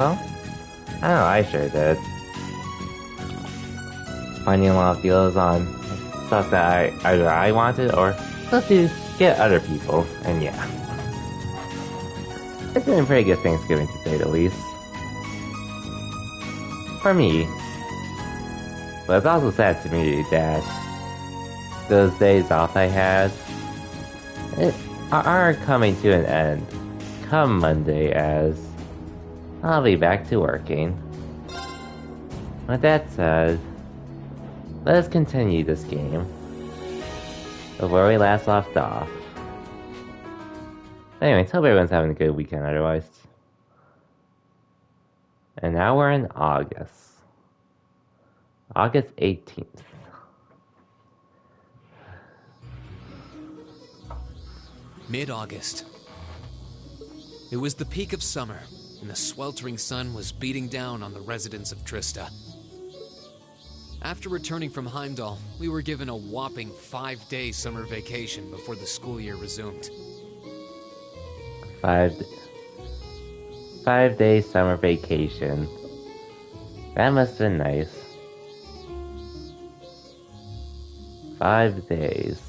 Well, I know I sure did. Finding a lot of deals on stuff that either I wanted or stuff to get other people, and yeah. It's been a pretty good Thanksgiving to say the least. For me. But it's also sad to me that those days off I had it, are coming to an end come Monday as I'll be back to working. With that said, let us continue this game of where we last left off. Anyways, hope everyone's having a good weekend otherwise. And now we're in August. August 18th. Mid-August. It was the peak of summer, and the sweltering sun was beating down on the residents of Trista. After returning from Heimdall, we were given a whopping 5-day summer vacation before the school year resumed. 5-day summer vacation. That must have been nice. 5 days.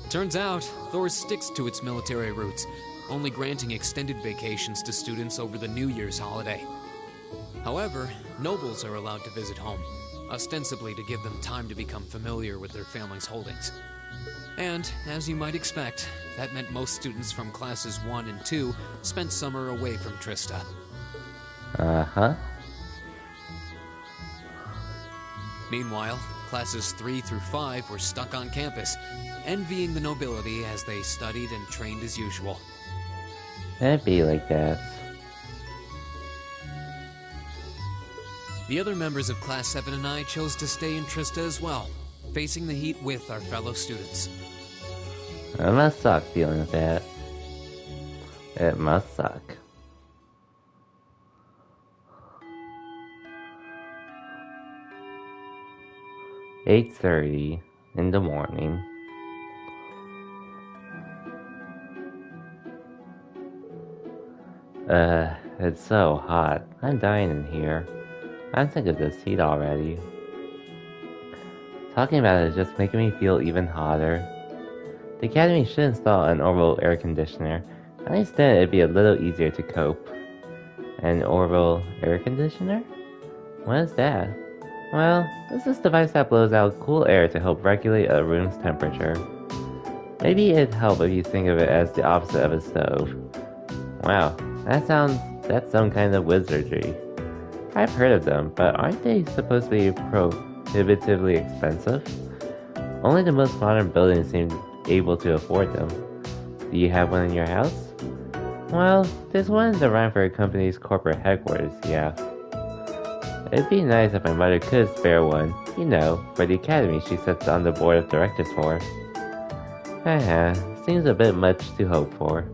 Turns out, Thor sticks to its military roots, only granting extended vacations to students over the New Year's holiday. However, nobles are allowed to visit home, ostensibly to give them time to become familiar with their family's holdings. And, as you might expect, that meant most students from classes 1 and 2 spent summer away from Trista. Uh-huh. Meanwhile, classes 3 through 5 were stuck on campus, envying the nobility as they studied and trained as usual. It'd be like that. The other members of Class 7 and I chose to stay in Trista as well, facing the heat with our fellow students. It must suck dealing with that. It must suck. "8:30 in the morning. It's so hot. I'm dying in here. I'm sick of this heat already. Talking about it is just making me feel even hotter. The Academy should install an orbital air conditioner. At least then it'd be a little easier to cope. An orbital air conditioner? What is that? Well, it's this device that blows out cool air to help regulate a room's temperature. Maybe it'd help if you think of it as the opposite of a stove. Wow, that's some kind of wizardry. I've heard of them, but aren't they supposed to be prohibitively expensive? Only the most modern buildings seem able to afford them. Do you have one in your house? Well, there's one in the Reinford Company's corporate headquarters, yeah. It'd be nice if my mother could spare one, you know, for the academy she sits on the board of directors for. Haha, seems a bit much to hope for.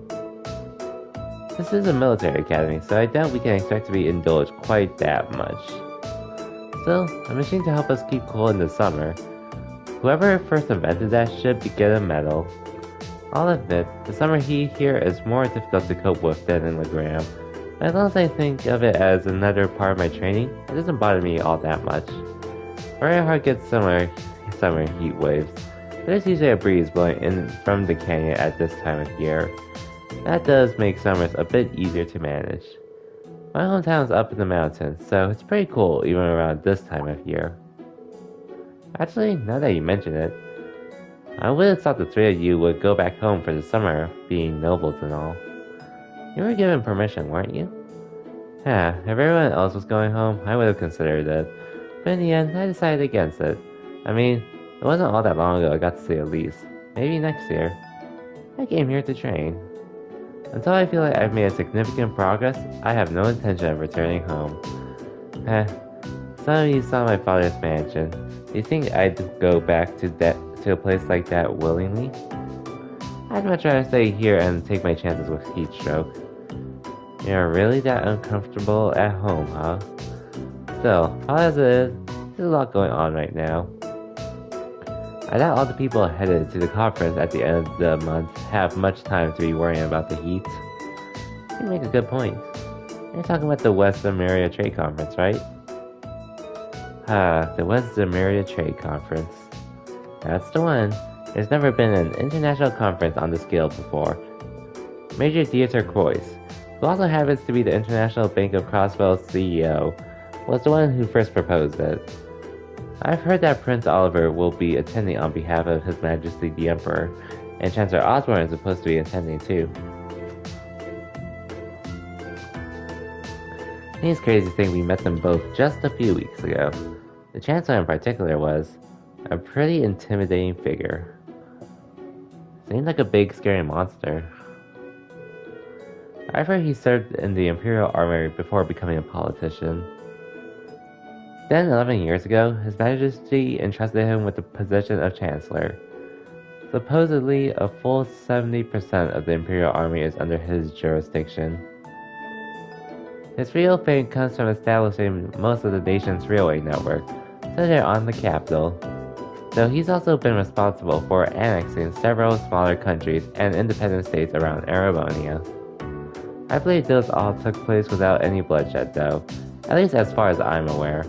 This is a military academy, so I doubt we can expect to be indulged quite that much. Still, a machine to help us keep cool in the summer. Whoever first invented that should get a medal. I'll admit, the summer heat here is more difficult to cope with than in Legram. As long as I think of it as another part of my training, it doesn't bother me all that much. Very hard gets summer heat waves, but there's usually a breeze blowing in from the canyon at this time of year. That does make summers a bit easier to manage. My hometown's up in the mountains, so it's pretty cool even around this time of year. Actually, now that you mention it, I would have thought the three of you would go back home for the summer, being nobles and all. You were given permission, weren't you? Yeah, if everyone else was going home, I would have considered it. But in the end, I decided against it. I mean, it wasn't all that long ago I got to see Elise. Maybe next year. I came here to train. Until I feel like I've made a significant progress, I have no intention of returning home. Some of you saw my father's mansion. Do you think I'd go back to a place like that willingly? I'd much rather stay here and take my chances with heatstroke. You're really that uncomfortable at home, huh? Still, all as it is, there's a lot going on right now. I doubt all the people headed to the conference at the end of the month have much time to be worrying about the heat. You make a good point. You're talking about the West America Trade Conference, right? The West America Trade Conference. That's the one. There's never been an international conference on this scale before. Major Dieter Croix, who also happens to be the International Bank of Crossbell's CEO, was the one who first proposed it. I've heard that Prince Oliver will be attending on behalf of His Majesty the Emperor, and Chancellor Osborne is supposed to be attending too. I think it's crazy to think we met them both just a few weeks ago. The Chancellor in particular was a pretty intimidating figure. Seemed like a big scary monster. I've heard he served in the Imperial Army before becoming a politician. Then 11 years ago, His Majesty entrusted him with the position of Chancellor. Supposedly, a full 70% of the Imperial Army is under his jurisdiction. His real fame comes from establishing most of the nation's railway network, centered on the capital, though he's also been responsible for annexing several smaller countries and independent states around Arabonia. I believe those all took place without any bloodshed though, at least as far as I'm aware.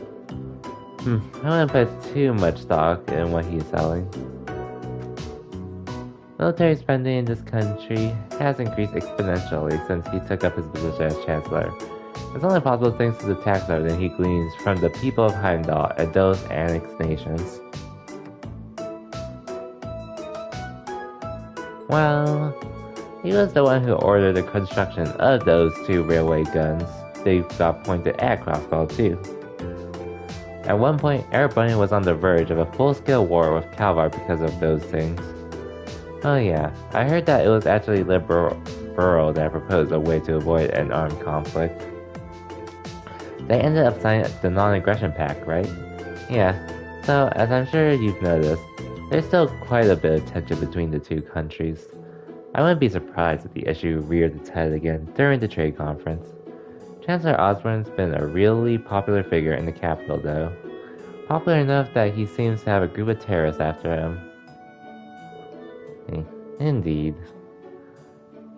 I wouldn't put too much stock in what he's selling. Military spending in this country has increased exponentially since he took up his position as Chancellor. It's only possible thanks to the tax revenue he gleans from the people of Heimdall and those annexed nations. Well, he was the one who ordered the construction of those 2 railway guns. They got pointed at Crossbell too. At one point, Arabonia was on the verge of a full-scale war with Calvar because of those things. Oh yeah, I heard that it was actually Liberal that proposed a way to avoid an armed conflict. They ended up signing the Non-Aggression Pact, right? Yeah, so as I'm sure you've noticed, there's still quite a bit of tension between the 2 countries. I wouldn't be surprised if the issue reared its head again during the trade conference. Chancellor Osborne's been a really popular figure in the capital though. Popular enough that he seems to have a group of terrorists after him. Indeed.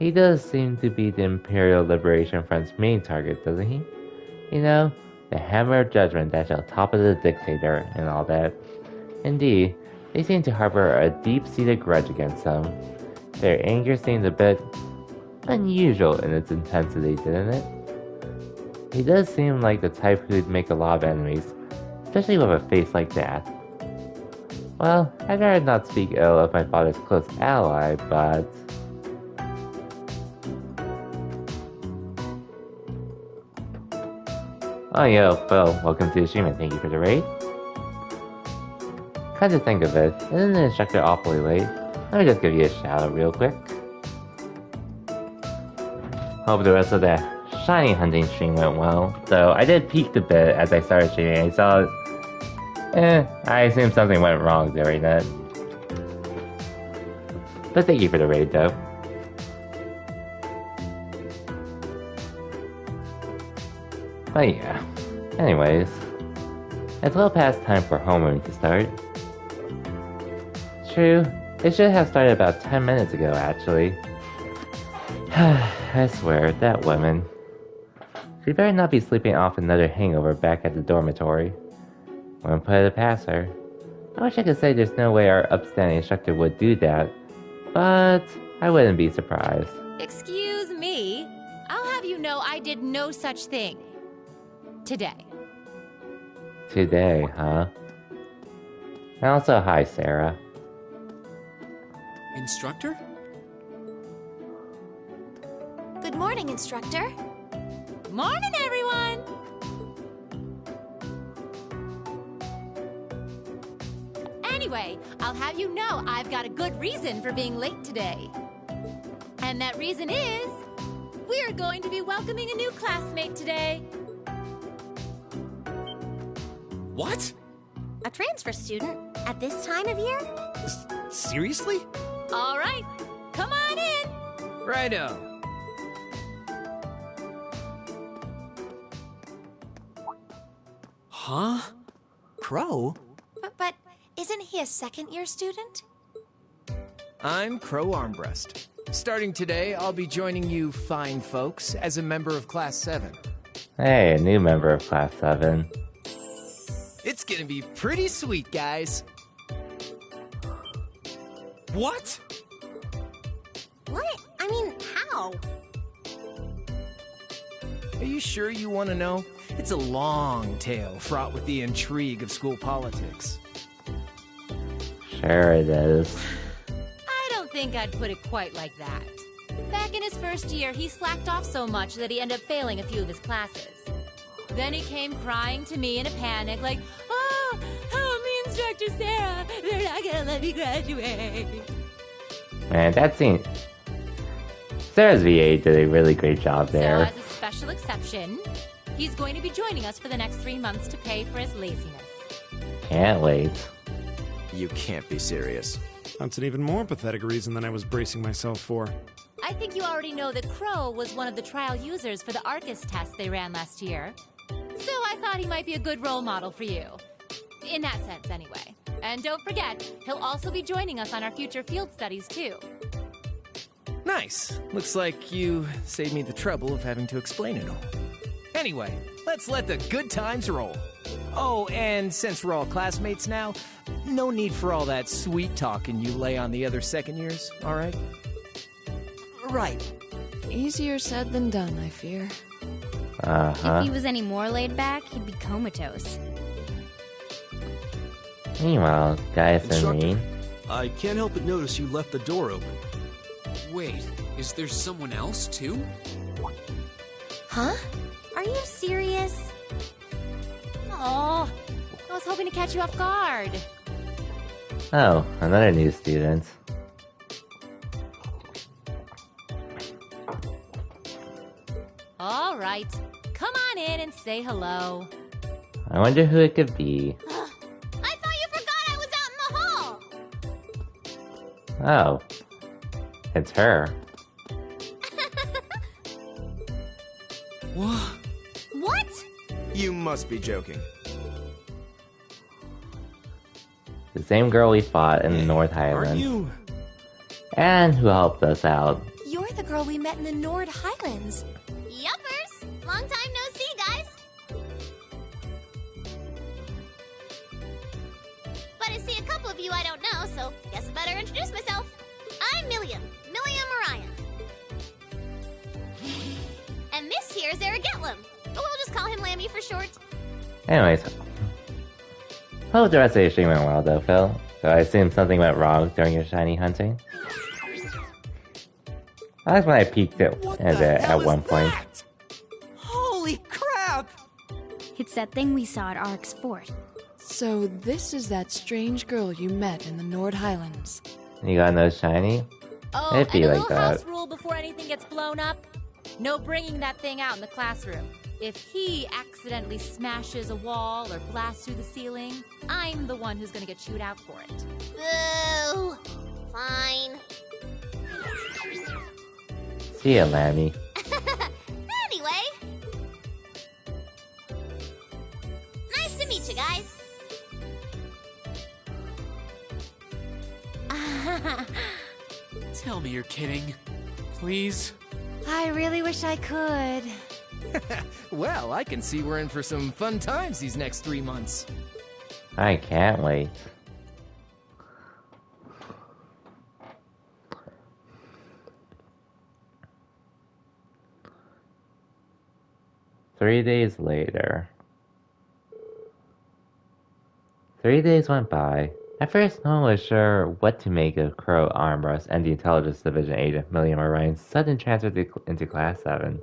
He does seem to be the Imperial Liberation Front's main target, doesn't he? You know, the hammer of judgment that shall topple the dictator and all that. Indeed, they seem to harbor a deep-seated grudge against him. Their anger seemed a bit unusual in its intensity, didn't it? He does seem like the type who'd make a lot of enemies, especially with a face like that. Well, I'd rather not speak ill of my father's close ally, but... Oh yo, Phil, welcome to the stream and thank you for the raid. Come to think of it, isn't the instructor awfully late? Let me just give you a shout out real quick. Hope the rest of that shiny hunting stream went well, though I did peek a bit as I started streaming and I saw... I assume something went wrong during that. But thank you for the raid though. But yeah, anyways, it's well past time for homeroom to start. True, it should have started about 10 minutes ago actually. I swear, that woman. She better not be sleeping off another hangover back at the dormitory. Wouldn't put it past her. I wish I could say there's no way our upstanding instructor would do that, but I wouldn't be surprised. Excuse me? I'll have you know I did no such thing. Today. Today, huh? And also, hi, Sarah. Instructor? Good morning, instructor. Morning, everyone! Anyway, I'll have you know I've got a good reason for being late today. And that reason is... we're going to be welcoming a new classmate today. What? A transfer student at this time of year? Seriously? All right, come on in. Righto. Huh? Crow? But isn't he a second-year student? I'm Crow Armbrust. Starting today, I'll be joining you fine folks as a member of Class 7. Hey, a new member of Class 7. It's gonna be pretty sweet, guys. What? What? I mean, how? Are you sure you want to know? It's a long tale fraught with the intrigue of school politics. Sure it is. I don't think I'd put it quite like that. Back in his first year, he slacked off so much that he ended up failing a few of his classes. Then he came crying to me in a panic, like, "Oh, help me, Instructor Sarah! They're not gonna let me graduate." Man, that scene... Sarah's VA did a really great job So, there. as a special exception, he's going to be joining us for the next 3 months to pay for his laziness. Can't wait. You can't be serious. That's an even more pathetic reason than I was bracing myself for. I think you already know that Crow was one of the trial users for the ARCUS test they ran last year. So I thought he might be a good role model for you. In that sense, anyway. And don't forget, he'll also be joining us on our future field studies, too. Nice. Looks like you saved me the trouble of having to explain it all. Anyway, let's let the good times roll. Oh, and since we're all classmates now, no need for all that sweet talking you lay on the other second years, all right? Right. Easier said than done, I fear. If he was any more laid back, he'd be comatose. Meanwhile, Gaius and Instructor, Rean... I can't help but notice you left the door open. Wait, is there someone else too? Huh? Are you serious? Oh, I was hoping to catch you off guard. Oh, another new student. All right, come on in and say hello. I wonder who it could be. I thought you forgot I was out in the hall! Oh. It's her. What? What? You must be joking. The same girl we fought in the North Aren't Highlands. you? And who helped us out. You're the girl we met in the Nord Highlands. Yuppers! Long time no see, guys. But I see a couple of you I don't know, so guess I better introduce myself. I'm Milliam Orion. And this here is Eric Getlum, but we'll just call him Lammy for short. Anyways. Hope the rest of your stream went well though, Phil. So I assume something went wrong during your shiny hunting. That's when I peeked it at one point. Holy crap! It's that thing we saw at Ark's fort. So this is that strange girl you met in the Nord Highlands. You got no shiny? Oh, It'd be and a like little that. house rule before anything gets blown up. No bringing that thing out in the classroom. If he accidentally smashes a wall or blasts through the ceiling, I'm the one who's gonna get chewed out for it. Boo! Fine. See ya, Lammy. Anyway. Nice to meet you guys. Tell me you're kidding. Please? I really wish I could. Well, I can see we're in for some fun times these next 3 months. I can't wait. Three days later. 3 days went by. At first, no one was sure what to make of Crow Armbrust and the Intelligence Division agent Milliam Orion's sudden transfer into Class 7.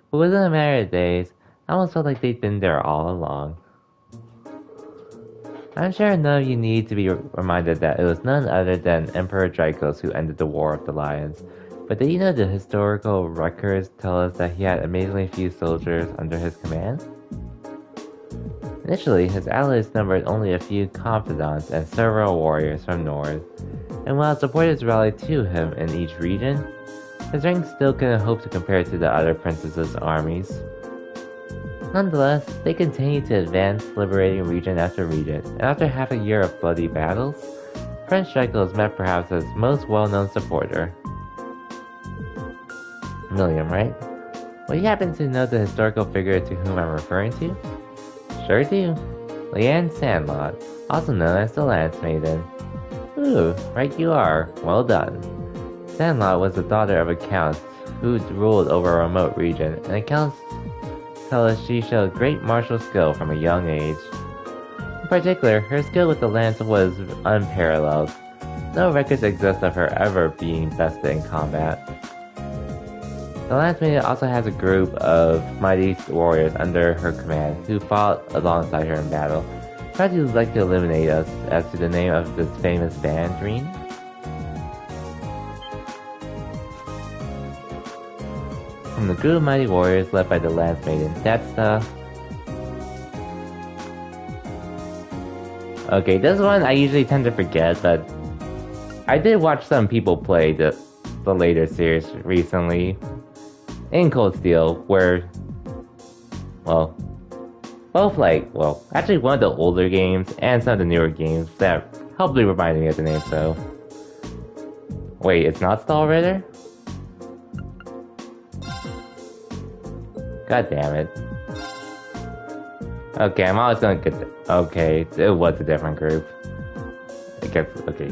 But within a matter of days, I almost felt like they'd been there all along. I'm sure none of you need to be reminded that it was none other than Emperor Dracos who ended the War of the Lions. But did you know the historical records tell us that he had amazingly few soldiers under his command? Initially, his allies numbered only a few confidants and several warriors from Nord, and while supporters rallied to him in each region, his rank still couldn't hope to compare to the other princes' armies. Nonetheless, they continued to advance, liberating region after region, and after half a year of bloody battles, Prince Dracos met perhaps his most well-known supporter. Milliam, right? Will you happen to know the historical figure to whom I'm referring to? Sure do. Leanne Sandlot, also known as the Lance Maiden. Ooh, right you are. Well done. Sandlot was the daughter of a count who ruled over a remote region, and accounts tell us she showed great martial skill from a young age. In particular, her skill with the lance was unparalleled. No records exist of her ever being bested in combat. The Lance Maiden also has a group of mighty warriors under her command who fought alongside her in battle. Perhaps you'd like to illuminate us as to the name of this famous band, Dream? From the group of mighty warriors led by the Lance Maiden, that's the... Okay, this one I usually tend to forget, but I did watch some people play the later series recently in Cold Steel, where, well, both actually one of the older games and some of the newer games that helped remind me of the name, so. Wait, it's not Star Ritter? God damn it. Okay, I'm always gonna get okay, it was a different group. I guess, okay.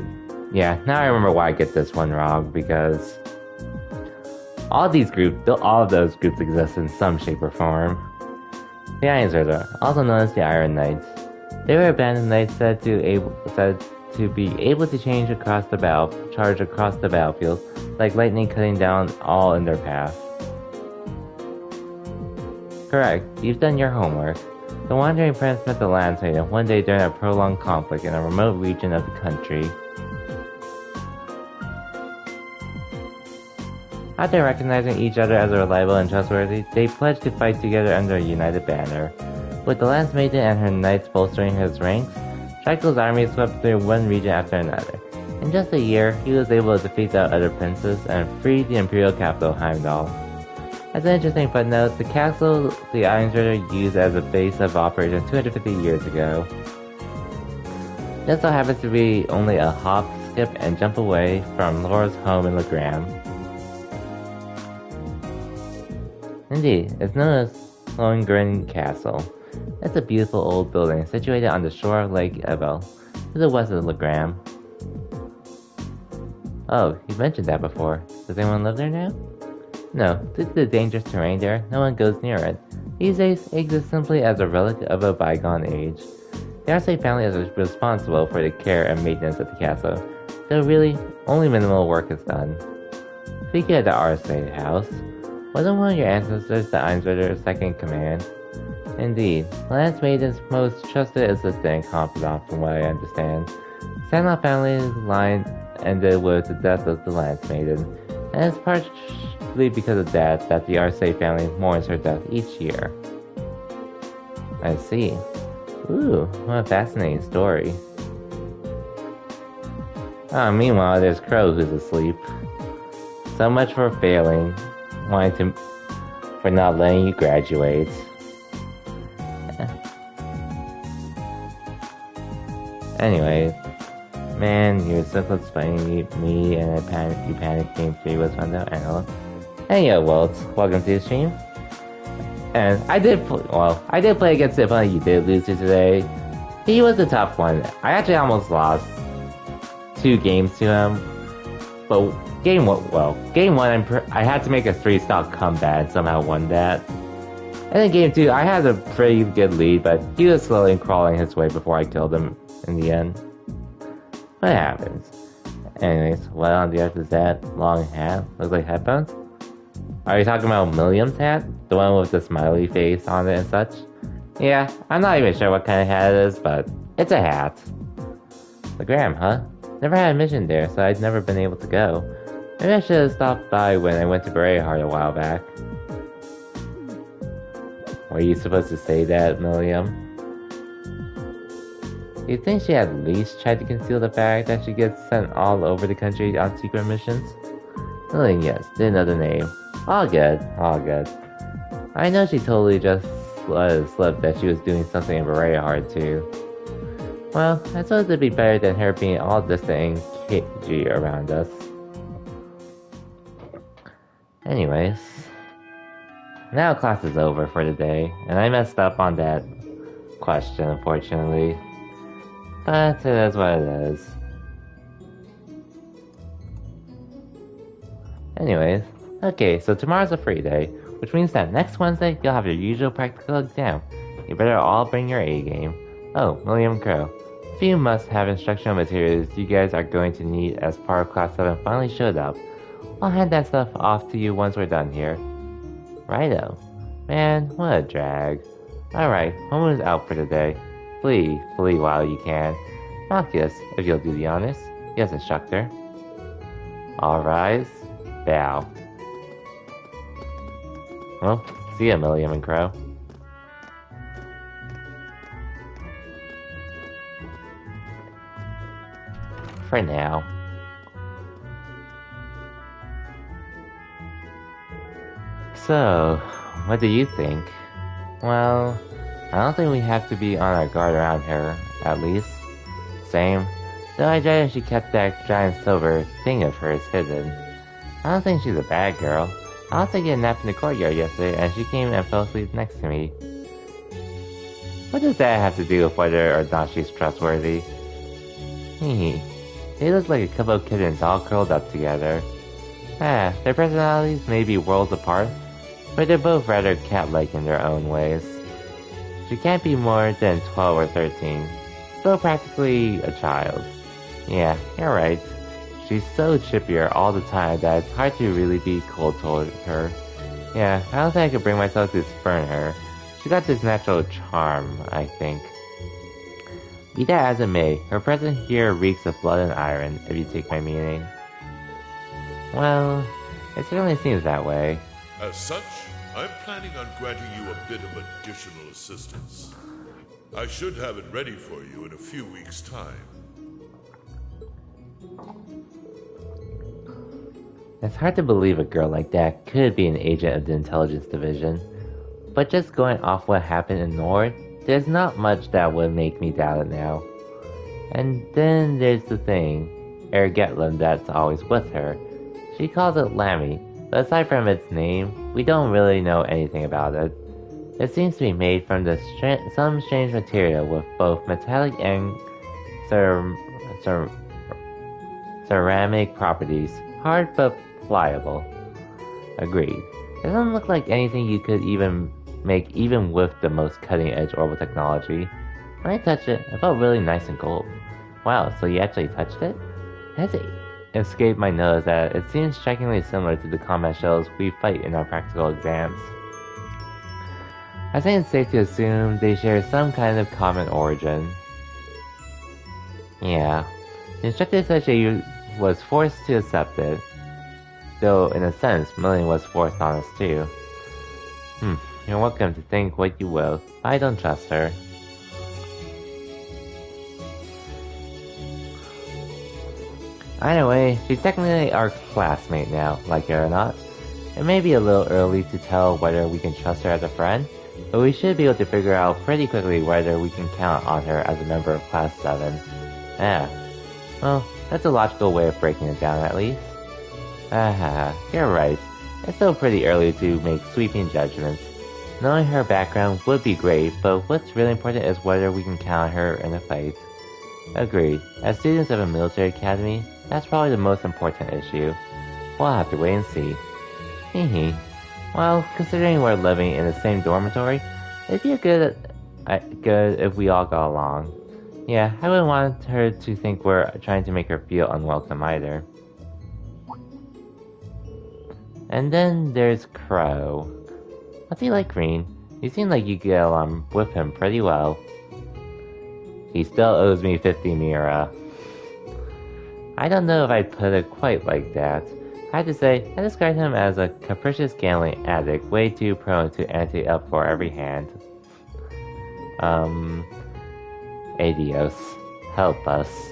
Yeah, now I remember why I get this one wrong, because all of those groups exist in some shape or form. The Iron Zerder, also known as the Iron Knights. They were a band of knights said to be able to charge across the battlefield, like lightning cutting down all in their path. Correct, you've done your homework. The Wandering Prince met the Lance Maiden one day during a prolonged conflict in a remote region of the country. After recognizing each other as reliable and trustworthy, they pledged to fight together under a united banner. With the Lance Maiden and her knights bolstering his ranks, Draco's army swept through one region after another. In just a year, he was able to defeat the other princes and free the imperial capital Heimdall. As an interesting footnote, the castle the Iron Zerder used as a base of operations 250 years ago. This so happens to be only a hop, skip, and jump away from Laura's home in Legram. Indeed, it's known as Lohengrin Castle. It's a beautiful old building situated on the shore of Lake Ebel, to the west of Legram. Oh, you mentioned that before. Does anyone live there now? No, due to the dangerous terrain there, no one goes near it. These days, it exists simply as a relic of a bygone age. The Arcee family is responsible for the care and maintenance of the castle, though really, only minimal work is done. Speaking of the Arcee house, wasn't one of your ancestors the Iron Zerder's second command? Indeed, Lance Maiden's most trusted assistant and confidant from what I understand. The Sandlot family line ended with the death of the Lance Maiden, and it's partially because of that the Arcee family mourns her death each year. I see. Ooh, what a fascinating story. Meanwhile, there's Crow who's asleep. So much for failing, for not letting you graduate. Anyway, man, you were so close to fighting me and you panicked game 3 was found out. Hey yo, Walt, welcome to the stream. And I did play against the opponent you did lose to today. He was a tough one. I actually almost lost 2 games to him. But game 1, I had to make a 3-stop comeback and somehow won that. And then game 2, I had a pretty good lead, but he was slowly crawling his way before I killed him in the end. What happens? Anyways, what on the earth is that? Long hat? Looks like headphones? Are you talking about Milliam's hat? The one with the smiley face on it and such? Yeah, I'm not even sure what kind of hat it is, but it's a hat. Legram, huh? Never had a mission there, so I'd never been able to go. Maybe I should have stopped by when I went to Bereahard a while back. Were you supposed to say that, Milliam? Do you think she at least tried to conceal the fact that she gets sent all over the country on secret missions? Milliam, yes, didn't know the name. All good, all good. I know she totally just let it slip that she was doing something in Bereahard too. Well, I suppose it'd be better than her being all distant and cagey around us. Anyways. Now class is over for the day, and I messed up on that question, unfortunately. But it is what it is. Anyways, okay, so tomorrow's a free day, which means that next Wednesday you'll have your usual practical exam. You better all bring your A game. Oh, William Crow. A few must-have instructional materials you guys are going to need as part of Class 7 finally showed up. I'll hand that stuff off to you once we're done here. Righto. Man, what a drag. Alright, Homer's out for the day. Flee while you can. Noctis, if you'll do the honors. Yes, instructor. All rise. Bow. Well, see ya, William and Crow. For now. So, what do you think? Well, I don't think we have to be on our guard around her, at least. Same. Though I dread if she kept that giant silver thing of hers hidden. I don't think she's a bad girl. I was taking a nap in the courtyard yesterday and she came and fell asleep next to me. What does that have to do with whether or not she's trustworthy? Hehe. They look like a couple of kittens all curled up together. Their personalities may be worlds apart, but they're both rather cat-like in their own ways. She can't be more than 12 or 13, still practically a child. Yeah, you're right. She's so chippier all the time that it's hard to really be cold toward her. Yeah, I don't think I could bring myself to spurn her. She got this natural charm, I think. Be that as it may, her presence here reeks of blood and iron, if you take my meaning. Well, it certainly seems that way. As such, I'm planning on granting you a bit of additional assistance. I should have it ready for you in a few weeks' time. It's hard to believe a girl like that could be an agent of the Intelligence Division. But just going off what happened in Nord, there's not much that would make me doubt it now. And then there's the thing, Ergetland that's always with her. She calls it Lammy, but aside from its name, we don't really know anything about it. It seems to be made from some strange material with both metallic and ceramic properties, hard but pliable. Agreed. It doesn't look like anything you could even make even with the most cutting-edge orbital technology. When I touched it, it felt really nice and cold. Wow, so you actually touched it? Has it escaped my notice that it seems strikingly similar to the combat shells we fight in our practical exams. I think it's safe to assume they share some kind of common origin. Yeah. The instructor said she was forced to accept it. Though, in a sense, Million was forced on us too. You're welcome to think what you will. I don't trust her. Either way, she's technically our classmate now, like it or not. It may be a little early to tell whether we can trust her as a friend, but we should be able to figure out pretty quickly whether we can count on her as a member of Class 7. Well, that's a logical way of breaking it down at least. You're right. It's still pretty early to make sweeping judgments. Knowing her background would be great, but what's really important is whether we can count on her in a fight. Agreed. As students of a military academy, that's probably the most important issue. We'll have to wait and see. Hehe. Well, considering we're living in the same dormitory, it'd be good if we all got along. Yeah, I wouldn't want her to think we're trying to make her feel unwelcome either. And then there's Crow. What's he like, Green? You seem like you get along with him pretty well. He still owes me 50 Mira. I don't know if I'd put it quite like that. I have to say, I describe him as a capricious gambling addict, way too prone to ante up for every hand. Adios. Help us.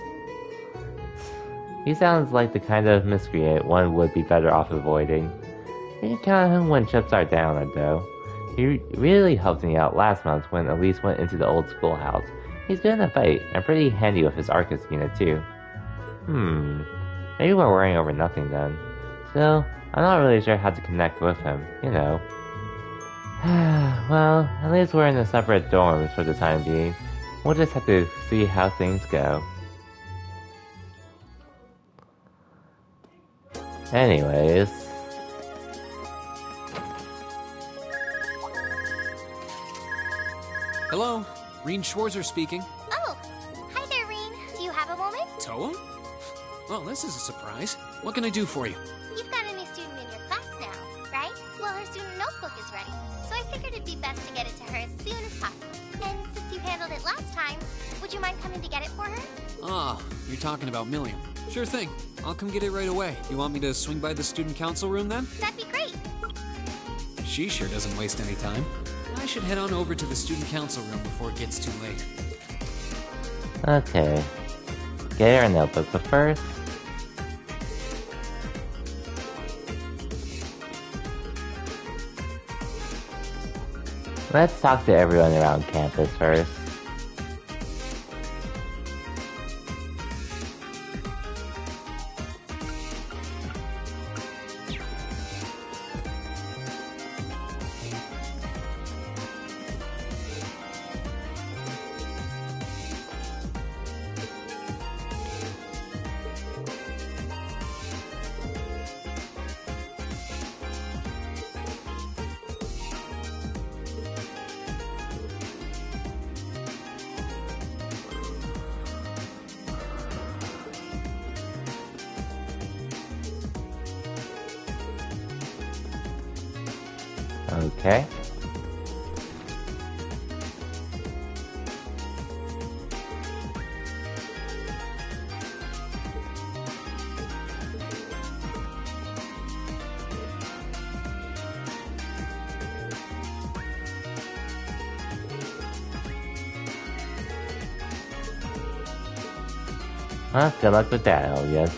He sounds like the kind of miscreant one would be better off avoiding. You can count on him when chips are down, though. He really helped me out last month when Elise went into the old schoolhouse. He's good in a fight, and pretty handy with his Arcus unit too. Maybe we're worrying over nothing then. Still, I'm not really sure how to connect with him, you know. Well, at least we're in the separate dorms for the time being. We'll just have to see how things go. Anyways... Hello, Reen Schwarzer speaking. Oh, hi there, Reen. Do you have a moment? Toa? Well, this is a surprise. What can I do for you? You've got a new student in your class now, right? Well, her student notebook is ready, so I figured it'd be best to get it to her as soon as possible. And since you handled it last time, would you mind coming to get it for her? Ah, you're talking about Milliam. Sure thing. I'll come get it right away. You want me to swing by the student council room then? That'd be great. She sure doesn't waste any time. I should head on over to the student council room before it gets too late. Okay. Get her notebook, but first... let's talk to everyone around campus first. Okay. Well, good luck with that, Elliot.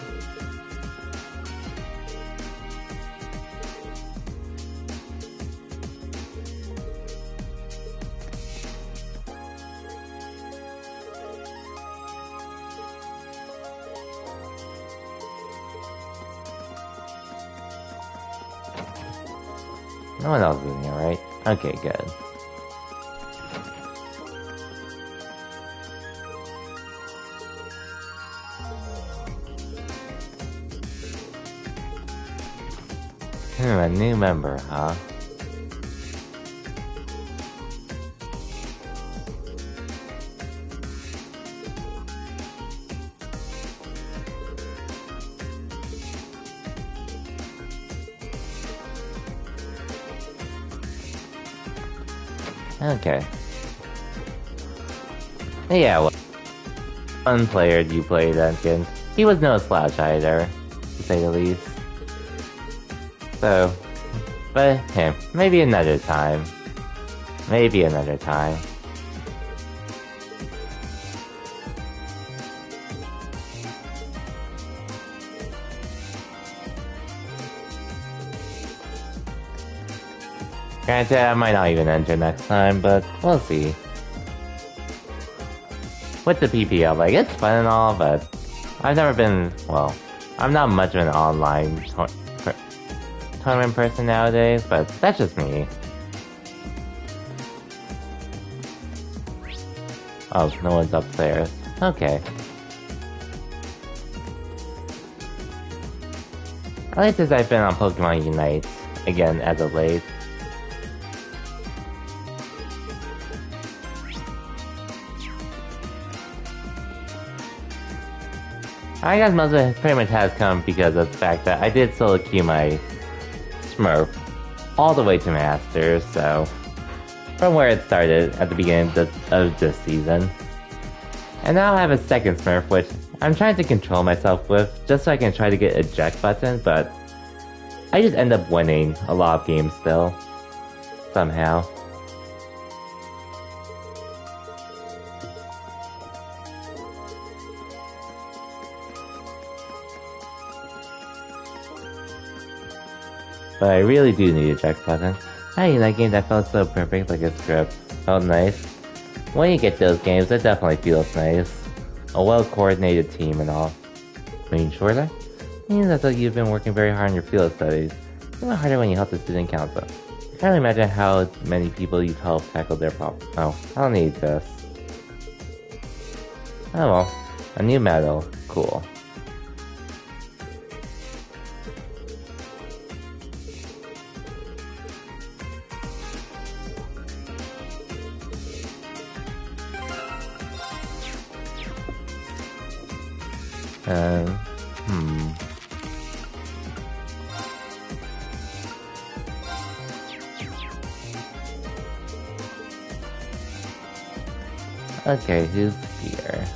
No one else is in here, right? Okay, good. A new member, huh? Okay. Yeah, well, one player you played against. He was no slouch either, to say the least. So, but maybe another time. Maybe another time. Granted, I might not even enter next time, but we'll see. With the PPL, like, it's fun and all, but I've never been, well, I'm not much of an online tournament person nowadays, but that's just me. Oh, no one's upstairs. Okay. At least since I've been on Pokemon Unite, again, as of late. I guess most of it pretty much has come because of the fact that I did solo queue my Smurf all the way to Masters, so from where it started at the beginning of this season. And now I have a second Smurf, which I'm trying to control myself with, just so I can try to get eject button, but I just end up winning a lot of games still, somehow. But I really do need a eject button. Hey, that game that felt so perfect, like a script. Felt nice. When you get those games, it definitely feels nice. A well-coordinated team and all. Reen Schwarzer? Means I thought you've been working very hard on your field studies. Even harder when you help the student council. You're Can't imagine how many people you've helped tackle their problems. Oh, I don't need this. Oh well, a new medal. Cool. Hmm. Okay, who's here?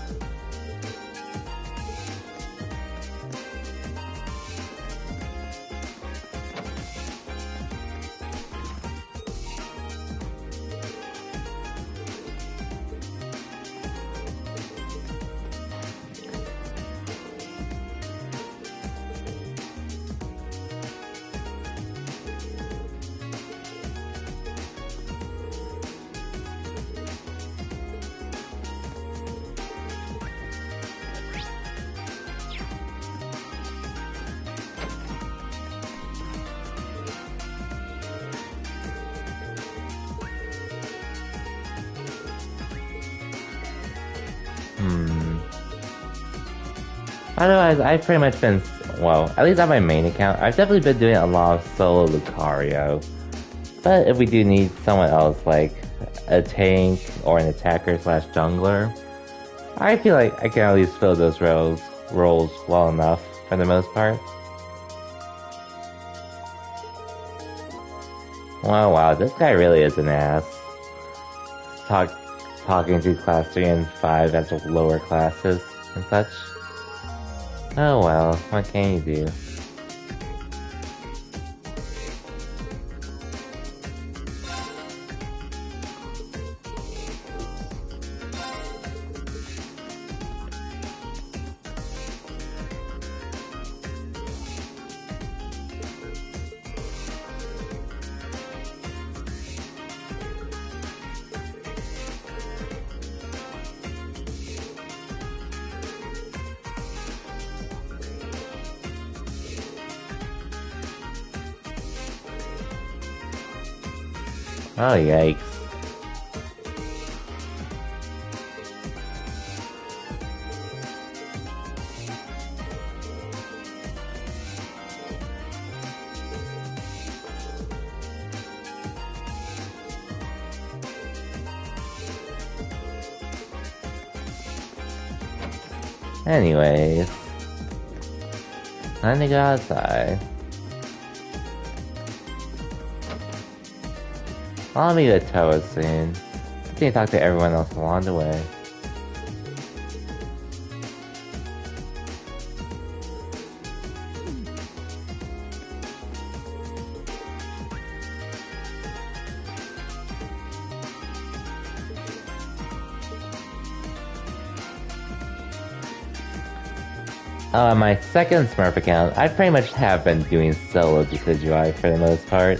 Otherwise, I've pretty much been, well, at least on my main account, I've definitely been doing a lot of solo Lucario. But if we do need someone else, like a tank or an attacker slash jungler, I feel like I can at least fill those roles well enough for the most part. Wow, this guy really is an ass. Talking to class 3 and 5 as lower classes and such. Oh well, what can you do? Oh, yikes. Anyways, time to go outside. I'll meet at Toa soon. I need to talk to everyone else along the way. My second Smurf account, I pretty much have been doing solo Decidueye for the most part.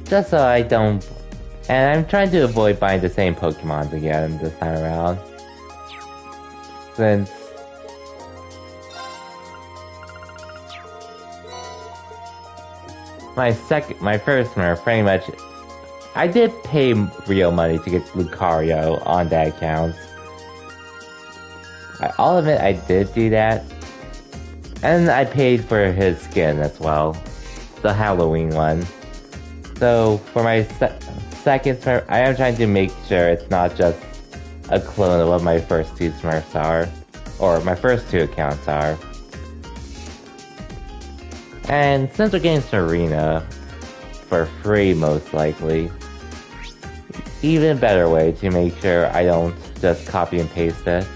Just so I don't... And I'm trying to avoid buying the same Pokemon again this time around. Since... my first Smurf, pretty much... I did pay real money to get Lucario on that account. I'll admit I did do that. And I paid for his skin as well. The Halloween one. So, for my second Smurf, I am trying to make sure it's not just a clone of what my first two Smurfs are. Or my first two accounts are. And since we're getting Serena for free most likely, even better way to make sure I don't just copy and paste it.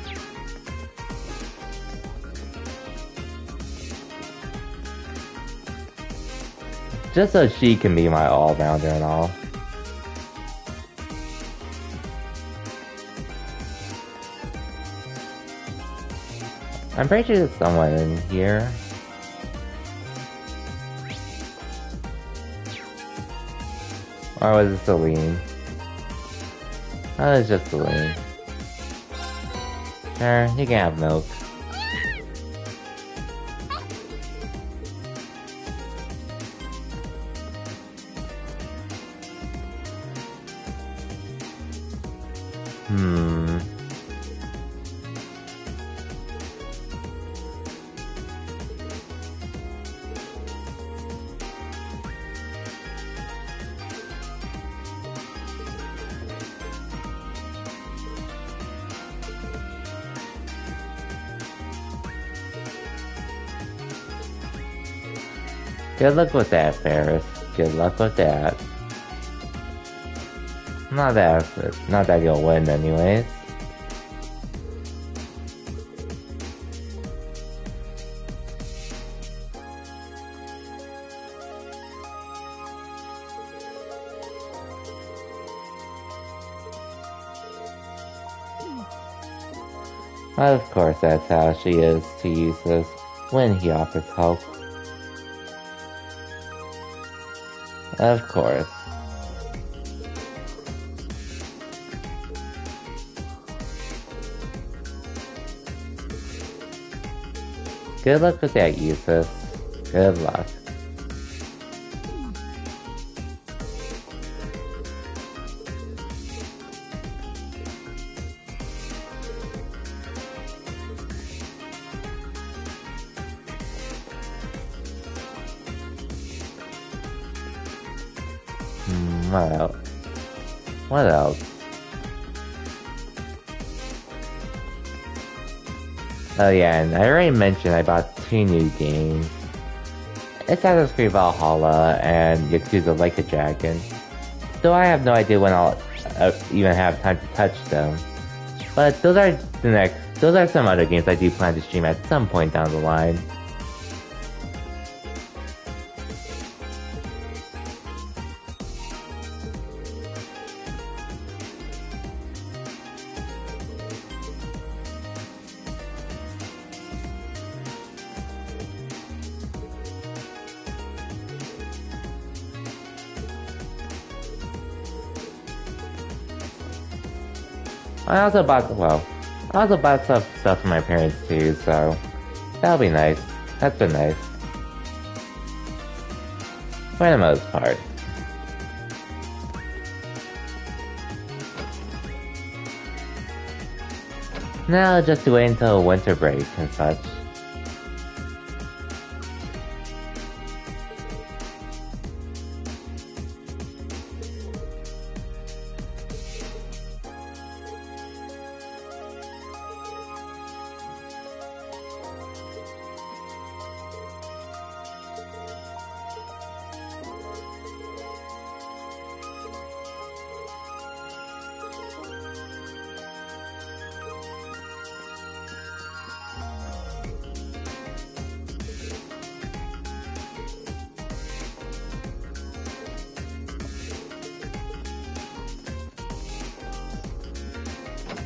Just so she can be my all-rounder and all. I'm pretty sure there's someone in here. Or was it Celine? Oh, it's just Celine. Sure, you can have milk. Good luck with that, Ferris. Good luck with that. Not that you'll win anyways. Of course, that's how she is to Eustace when he offers help. Of course. Good luck with that, Eustace. Good luck. What else? What else? Oh yeah, and I already mentioned I bought 2 new games. Assassin's Creed Valhalla and Yakuza Like a Dragon. Though I have no idea when I'll even have time to touch them. But those are some other games I do plan to stream at some point down the line. I also bought some stuff for my parents too, so that'll be nice. That's been nice. For the most part. Now just to wait until winter break and such.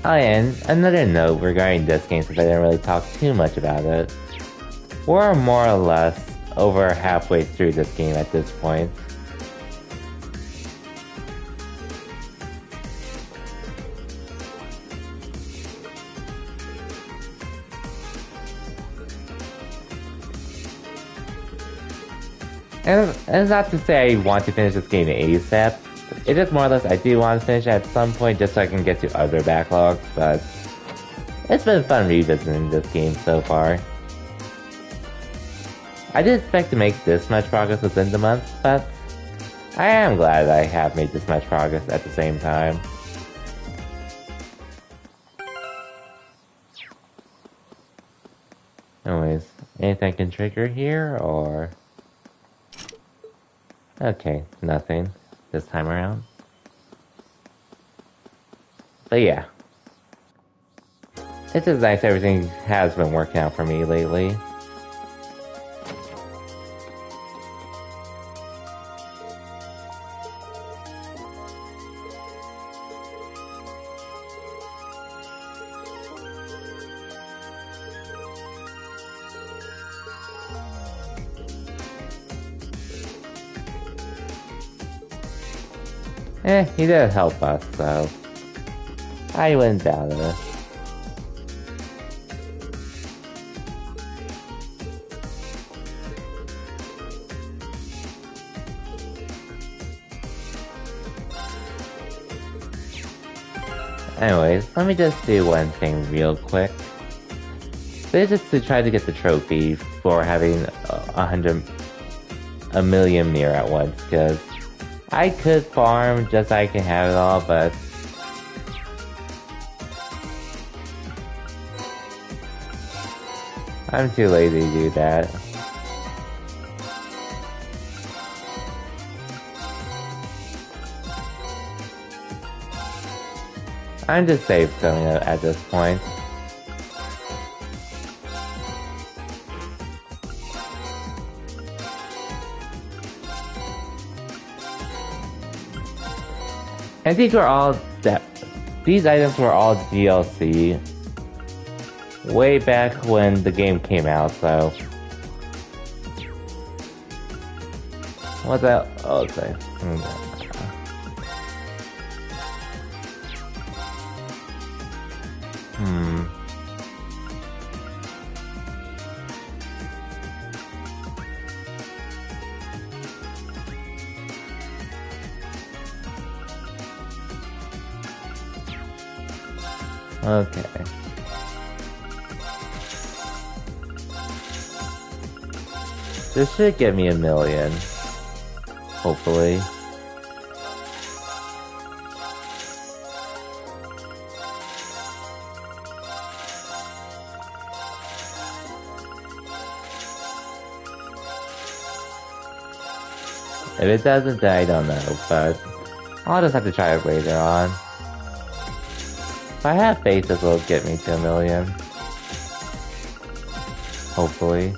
Oh yeah, and another note regarding this game, since I didn't really talk too much about it. We're more or less over halfway through this game at this point. And it's not to say I want to finish this game ASAP. It's just more or less I do want to finish at some point just so I can get to other backlogs, but it's been fun revisiting this game so far. I didn't expect to make this much progress within the month, but I am glad I have made this much progress at the same time. Anyways, anything I can trigger here, or... Okay, nothing this time around. But yeah. It's just nice everything has been working out for me lately. He did help us, so I wouldn't doubt it. Anyways, let me just do one thing real quick. This is to try to get the trophy for having a million mirror at once, because I could farm just so I can have it all, but I'm too lazy to do that. I'm just safe going at this point. And these items were all DLC way back when the game came out, so what's that? Oh, okay. Okay. This should get me 1 million. Hopefully. If it doesn't, then I don't know, but I'll just have to try it later on. I have faith this will get me to 1 million. Hopefully.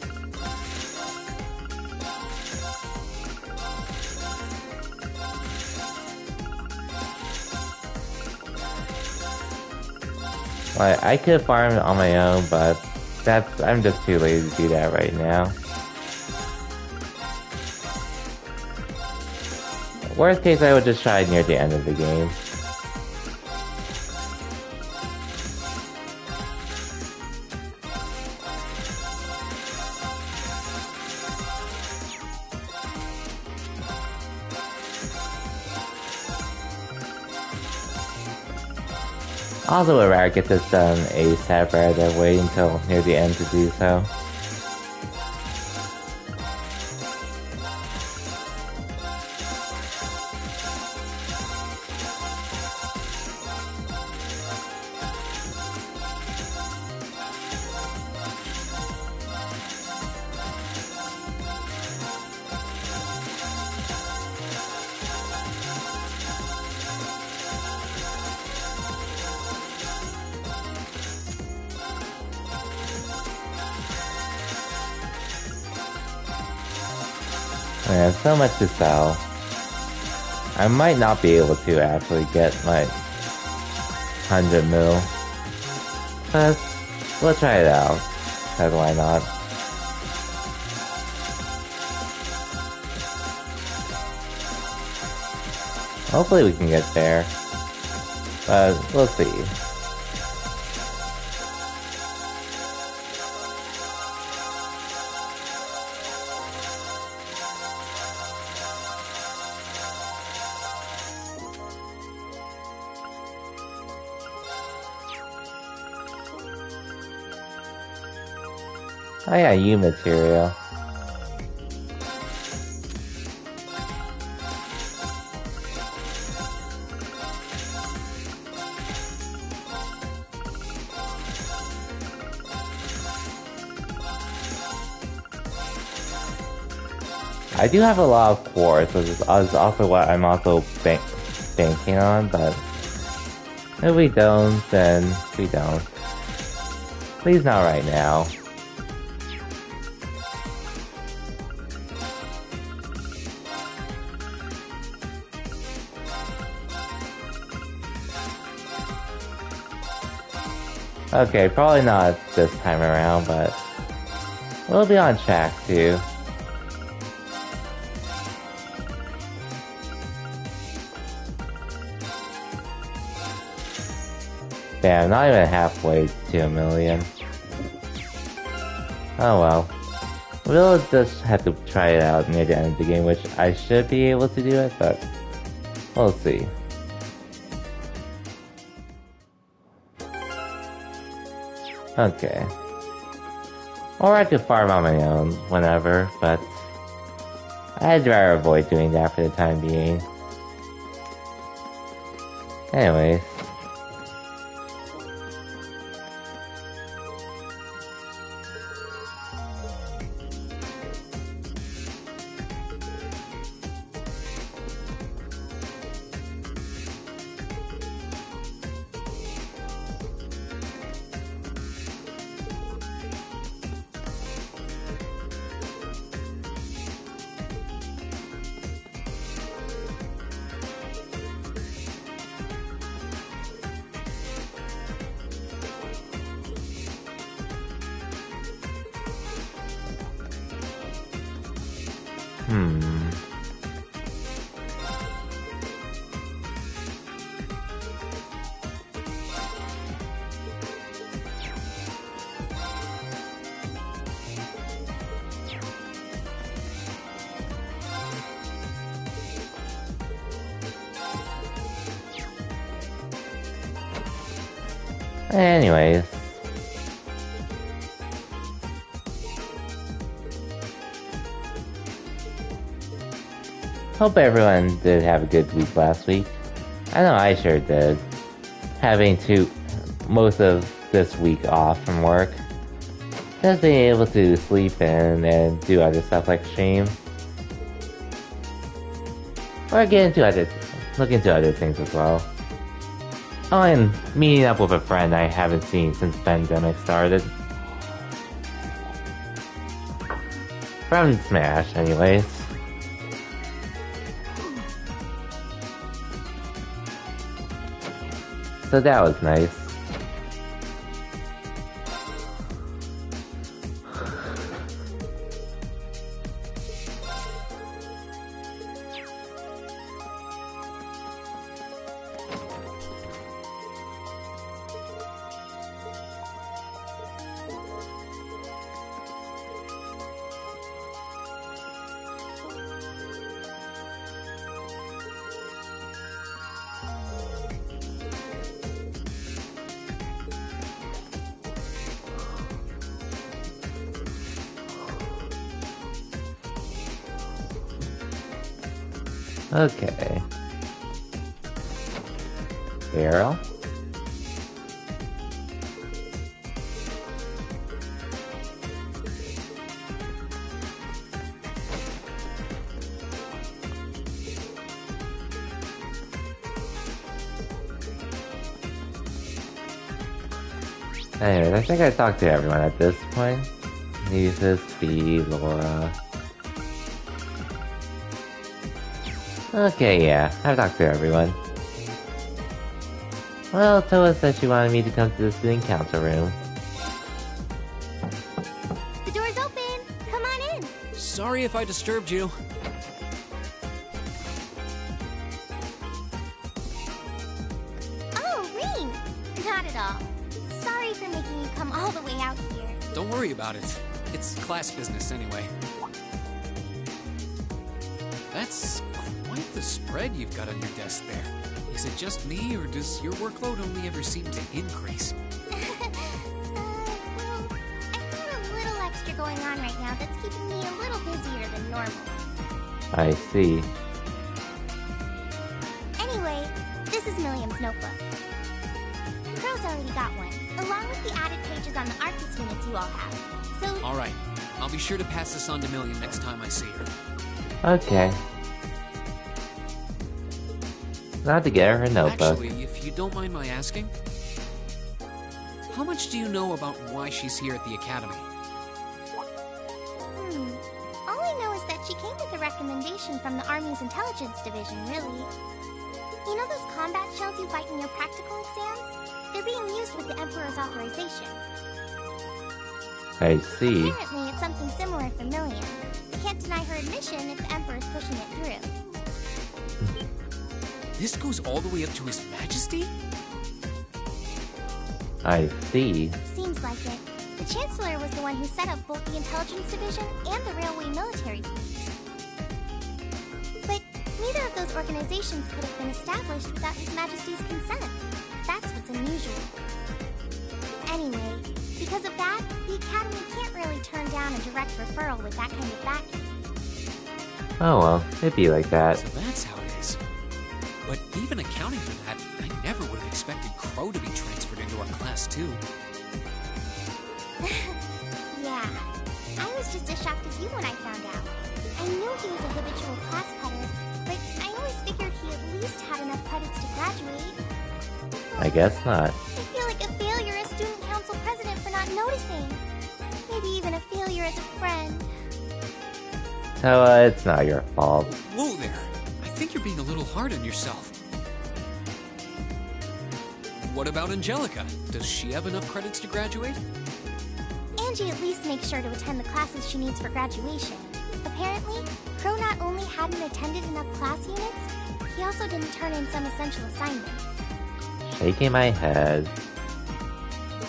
Like, I could farm it on my own, but I'm just too lazy to do that right now. Worst case, I would just try near the end of the game. Also, would rather get this done ASAP rather than wait until near the end to do so. I have so much to sell. I might not be able to actually get my 100 mil. But we'll try it out. Because why not? Hopefully we can get there. But we'll see. Oh yeah, U material. I do have a lot of quartz, which is also what I'm also banking on, but if we don't, then we don't. Please not right now. Okay, probably not this time around, but we'll be on track too. Damn, not even halfway to 1 million. Oh well. We'll just have to try it out near the end of the game, which I should be able to do it, but we'll see. Okay. Or I could farm on my own whenever, but I'd rather avoid doing that for the time being. Anyways. Anyways. Hope everyone did have a good week last week. I know I sure did. Having most of this week off from work. Just being able to sleep in and do other stuff like stream. Or look into other things as well. Oh, and meeting up with a friend I haven't seen since the pandemic started. From Smash, anyways. So that was nice. Okay. Barrel. Anyways, I think I talked to everyone at this point. Nieces, Bea, Laura. Okay, yeah, I've talked to everyone. Well, Toa said she wanted me to come to the student council room. The door's open! Come on in! Sorry if I disturbed you. Oh, Rean! Not at all. Sorry for making you come all the way out here. Don't worry about it. It's class business anyway. That's quite the spread you've got on your desk there. Is it just me, or does your workload only ever seem to increase? Well, I've got a little extra going on right now that's keeping me a little busier than normal. I see. Anyway, this is Milliam's notebook. Crow's already got one, along with the added pages on the Arcus units you all have. So... Alright, I'll be sure to pass this on to Milliam next time I see her. Okay. Not to get her notebook. Actually, if you don't mind my asking, how much do you know about why she's here at the Academy? All I know is that she came with a recommendation from the Army's Intelligence Division, really. You know those combat shells you fight in your practical exams? They're being used with the Emperor's authorization. I see. Apparently, it's something similar for Milliam. Can't deny her admission if the Emperor's pushing it through. This goes all the way up to His Majesty? I see. Seems like it. The Chancellor was the one who set up both the Intelligence Division and the Railway Military Police. But neither of those organizations could have been established without His Majesty's consent. That's what's unusual. Anyway, Because of that, the Academy can't really turn down a direct referral with that kind of backing. Oh well, it'd be like that. So that's how it is. But even accounting for that, I never would have expected Crow to be transferred into our class too. Yeah, I was just as shocked as you when I found out. I knew he was a habitual class cutter, but I always figured he at least had enough credits to graduate. I guess not. I feel like a failure as student council president for not noticing. Maybe even a failure as a friend. So, it's not your fault. Whoa there! I think you're being a little hard on yourself. What about Angelica? Does she have enough credits to graduate? Angie at least makes sure to attend the classes she needs for graduation. Apparently, Crow not only hadn't attended enough class units, he also didn't turn in some essential assignments. Shaking my head.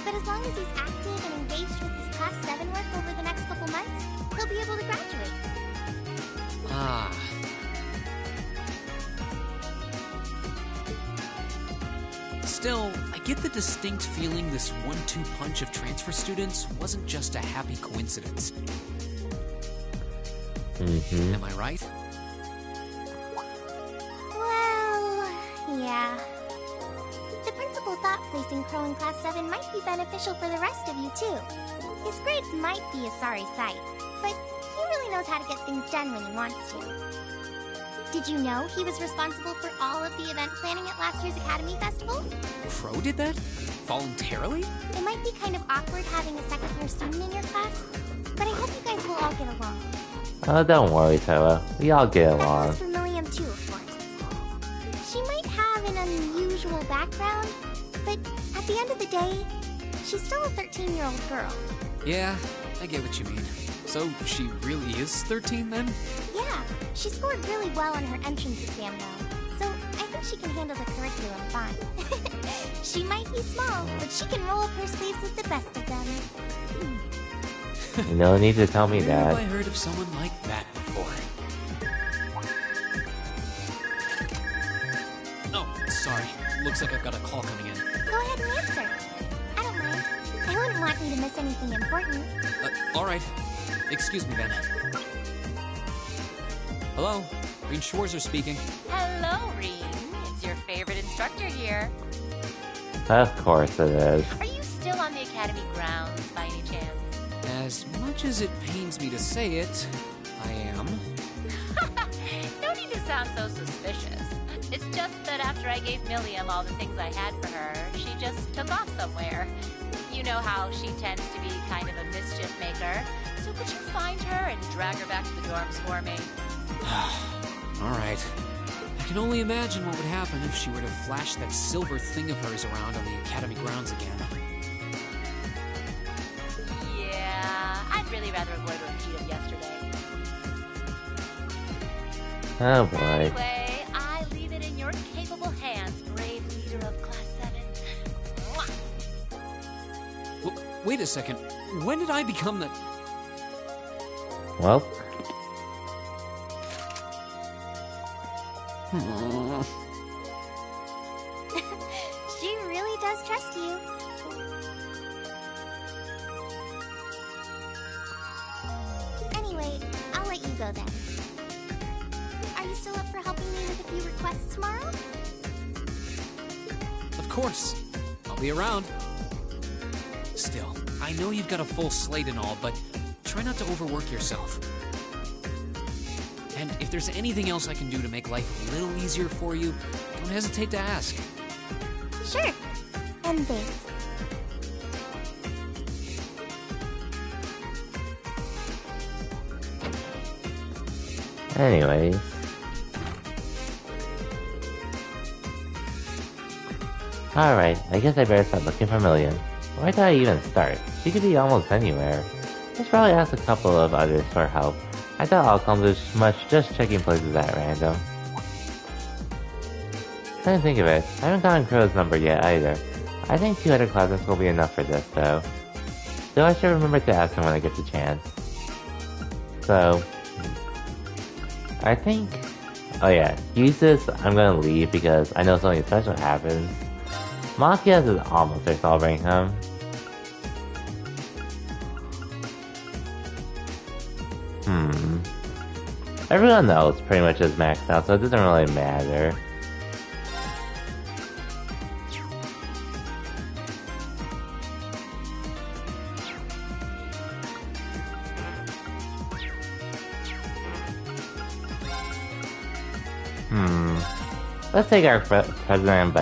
But as long as he's active and engaged with his Class 7 work over the next couple months, he'll be able to graduate. Ah. Still, I get the distinct feeling this 1-2 punch of transfer students wasn't just a happy coincidence. Mm-hmm. Am I right? Well, yeah. The principal thought placing Crow in Class 7 might be beneficial for the rest of you, too. His grades might be a sorry sight, but he really knows how to get things done when he wants to. Did you know he was responsible for all of the event planning at last year's Academy Festival? Crow did that? Voluntarily? It might be kind of awkward having a second-year student in your class, but I hope you guys will all get along. Oh, don't worry, Toa. We all get That along. goes for Milliam too, of course. She might have an unusual background, but at the end of the day, she's still a 13-year-old girl. Yeah, I get what you mean. So she really is 13 then? Yeah, she scored really well on her entrance exam though, so I think she can handle the curriculum fine. She might be small, but she can roll up her sleeves with the best of them. No need to tell me Where have I that. heard of someone like that before? Oh, sorry. Looks like I've got a call coming in. Go ahead and answer. I don't mind. I wouldn't want you to miss anything important. Alright. Excuse me then. Hello? Rean Schwarzer speaking. Hello, Rean. It's your favorite instructor here. Of course it is. Are you still on the Academy grounds by any chance? As much as it pains me to say it, I am. No need to sound so suspicious. It's just that after I gave Milliam all the things I had for her, she just took off somewhere. You know how she tends to be kind of a mischief maker. So could you find her and drag her back to the dorms for me? Alright. I can only imagine what would happen if she were to flash that silver thing of hers around on the Academy grounds again. Yeah, I'd really rather avoid a repeat of yesterday. Oh boy. Anyway, I leave it in your capable hands, brave leader of Class 7. Mwah! Wait a second. When did I become the... Well, She really does trust you. Anyway, I'll let you go then. Are you still up for helping me with a few requests tomorrow? Of course. I'll be around. Still, I know you've got a full slate and all, but try not to overwork yourself. And if there's anything else I can do to make life a little easier for you, don't hesitate to ask. Sure. And thanks. anyways. Alright, I guess I better start looking for Milliam. Where do I even start? She could be almost anywhere. I should probably ask a couple of others for help. I doubt I'll accomplish much just checking places at random. Come to think of it, I haven't gotten Crow's number yet either. I think 2 other classes will be enough for this though. Still, I should remember to ask him when I get the chance. So, I think... oh yeah, use this, I'm gonna leave because I know something special happens. Machias is almost there, so I'll bring him. Everyone else pretty much is maxed out, so it doesn't really matter. Let's take our president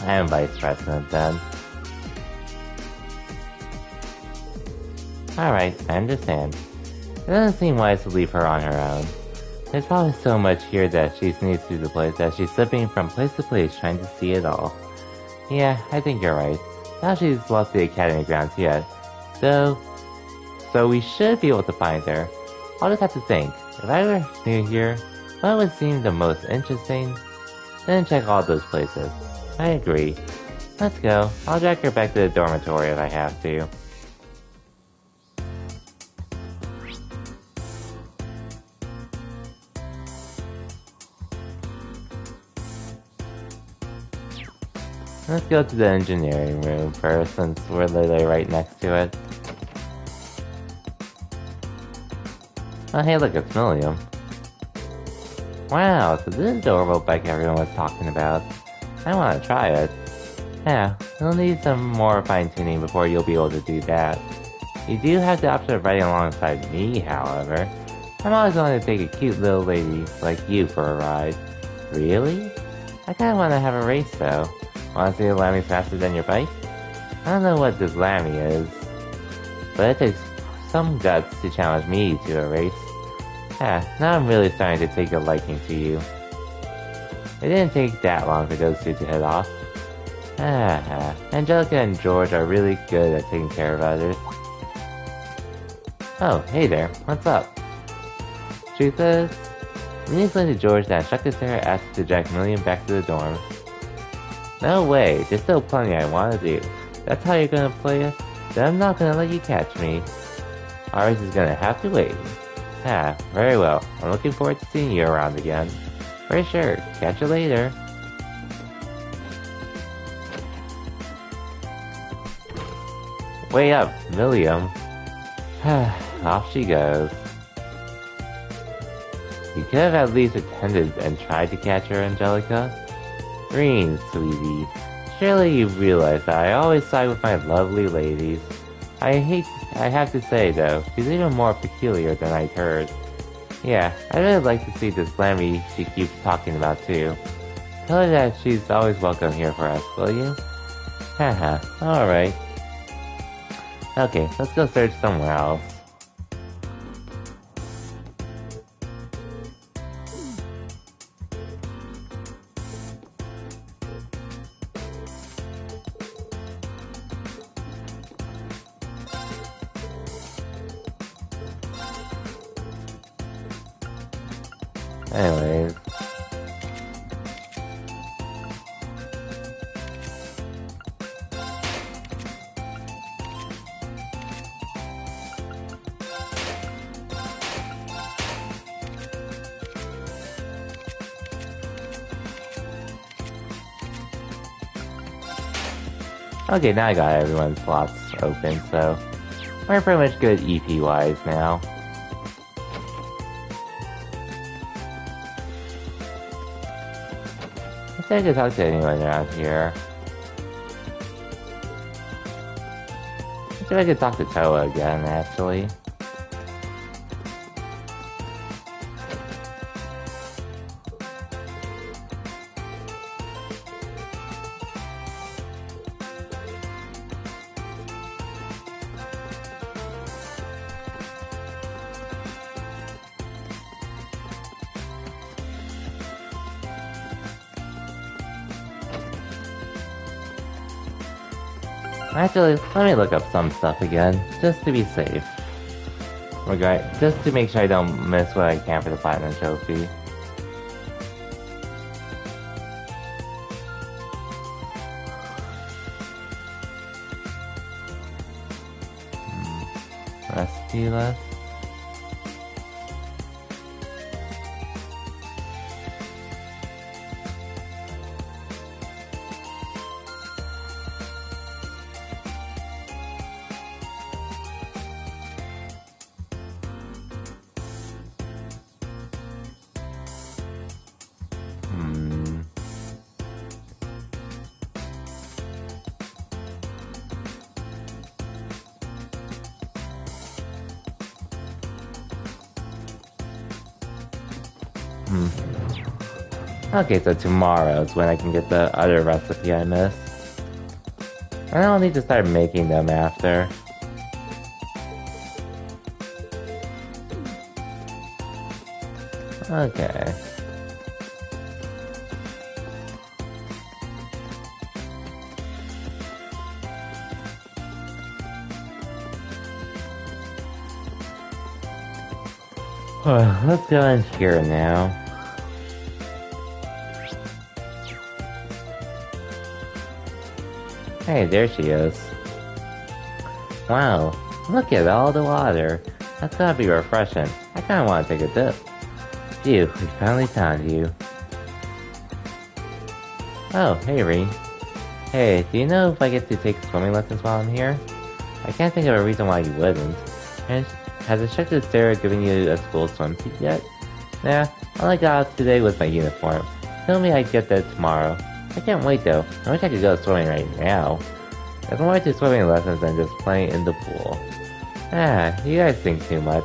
and vice president then. Alright, I understand. It doesn't seem wise to leave her on her own. There's probably so much here that she sneaks through the place that she's slipping from place to place trying to see it all. Yeah, I think you're right. Now she's lost the academy grounds yet. So we should be able to find her. I'll just have to think. If I were new here, what would seem the most interesting? Then check all those places. I agree. Let's go. I'll drag her back to the dormitory if I have to. Let's go to the engineering room first, since we're literally right next to it. Oh hey, look, it's Millium. Wow, so this is the orbital bike everyone was talking about. I want to try it. Yeah, you'll need some more fine-tuning before you'll be able to do that. You do have the option of riding alongside me, however. I'm always going to take a cute little lady like you for a ride. Really? I kinda want to have a race though. Want to see the Lemmy's faster than your bike? I don't know what this Lammy is, but it takes some guts to challenge me to a race. Yeah, now I'm really starting to take a liking to you. It didn't take that long for those two to head off. Angelica and George are really good at taking care of others. Oh, hey there, what's up? Truth is, when you explained to George that Shuckasera asked to drag Millium back to the dorm. No way, there's still plenty I want to do. That's how you're gonna play it? Then I'm not gonna let you catch me. Our race is gonna have to wait. Very well. I'm looking forward to seeing you around again. For sure. Catch you later. Way up, Millium. Off she goes. You could have at least attended and tried to catch her, Angelica. Green, sweetie. Surely you realize that I always side with my lovely ladies. I have to say though, she's even more peculiar than I'd heard. Yeah, I'd really like to see this Lammy she keeps talking about too. Tell her that she's always welcome here for us, will you? Haha, alright. Okay, let's go search somewhere else. Anyways. Okay, now I got everyone's slots open, so we're pretty much good EP-wise now. I think I could talk to anyone around here. I think I could talk to Toa again, actually. Actually, let me look up some stuff again, just to be safe. Just to make sure I don't miss what I can for the Platinum Trophy. Recipe list. Okay, so tomorrow's when I can get the other recipe I missed. I don't need to start making them after. Okay. Let's go in here now. Hey, there she is. Wow, look at all the water. That's gotta be refreshing. I kinda wanna take a dip. Phew, we finally found you. Oh, hey Reen. Hey, do you know if I get to take swimming lessons while I'm here? I can't think of a reason why you wouldn't. And has instructor Sarah given you a school swimsuit yet? Nah, all I got out today was my uniform. Tell me I'd get that tomorrow. I can't wait though. I wish I could go swimming right now. There's more to swimming lessons than just playing in the pool. Ah, you guys think too much.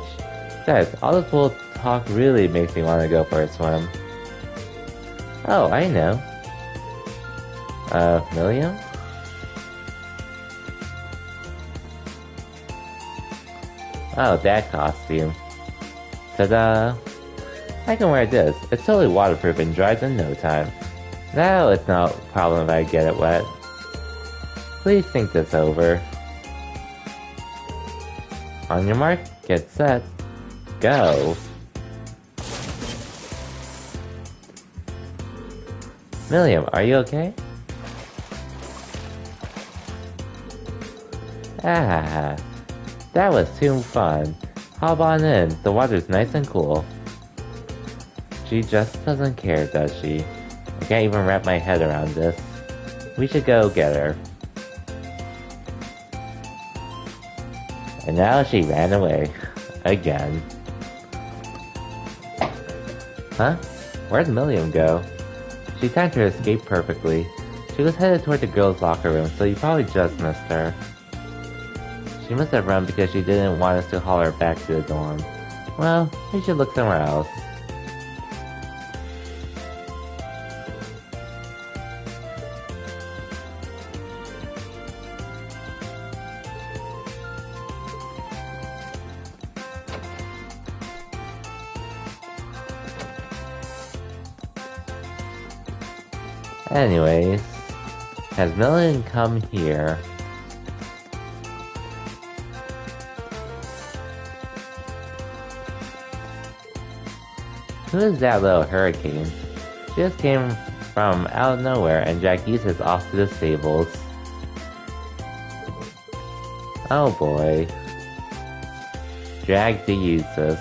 Besides, all this pool talk really makes me want to go for a swim. Oh, I know. Milliam? Oh, that costume. Ta-da! I can wear this. It's totally waterproof and dries in no time. Now it's not a problem if I get it wet. Please think this over. On your mark, get set, go! Milliam, are you okay? Ah, that was too fun. Hop on in, the water's nice and cool. She just doesn't care, does she? I can't even wrap my head around this. We should go get her. And now she ran away. Again. Huh? Where'd Milliam go? She timed her escape perfectly. She was headed toward the girls' locker room, so you probably just missed her. She must have run because she didn't want us to haul her back to the dorm. Well, we should look somewhere else. Anyways, has Milliam come here? Who is that little hurricane? She just came from out of nowhere and Jacques is off to the stables. Oh boy. Drag the useless.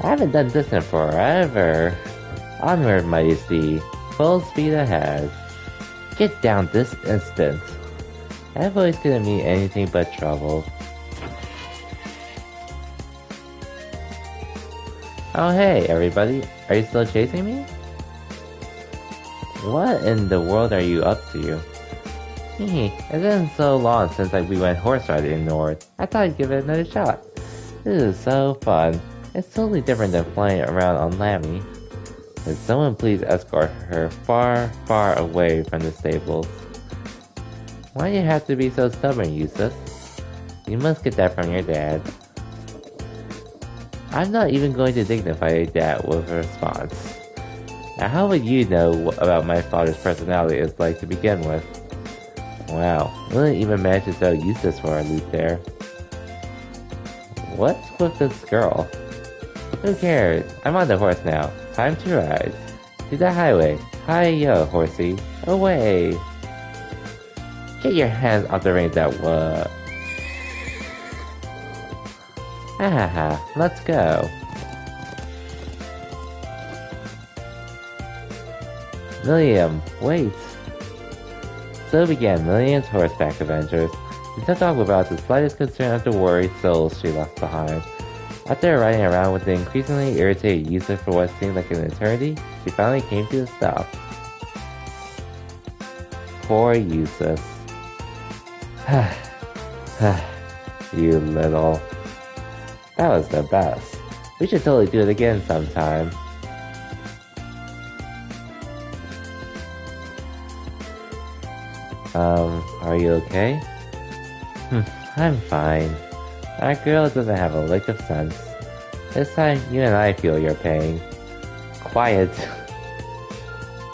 I haven't done this in forever. Onward, Majesty. Full speed ahead. Get down this instant. That voice couldn't mean anything but trouble. Oh hey, everybody. Are you still chasing me? What in the world are you up to? It's been so long since we went horse riding in Nord. I thought I'd give it another shot. This is so fun. It's totally different than flying around on Lammy. Would someone please escort her far, far away from the stables? Why do you have to be so stubborn, Yusuf? You must get that from your dad. I'm not even going to dignify that with a response. Now how would you know about my father's personality is like to begin with? Wow, wouldn't even manage to throw Yusuf for a loop there. What's with this girl? Who cares? I'm on the horse now. Time to ride. To the highway. Hi-yo, horsey. Away. Get your hands off the reins at what? Haha, let's go. Milliam, wait. So began Milliam's horseback adventures. She took off without the slightest concern of the worried souls she left behind. After riding around with the increasingly irritated Yusuf for what seemed like an eternity, she finally came to a stop. Poor Yusuf. You little... That was the best. We should totally do it again sometime. Are you okay? I'm fine. Our girl doesn't have a lick of sense. This time, you and I feel your pain. Quiet.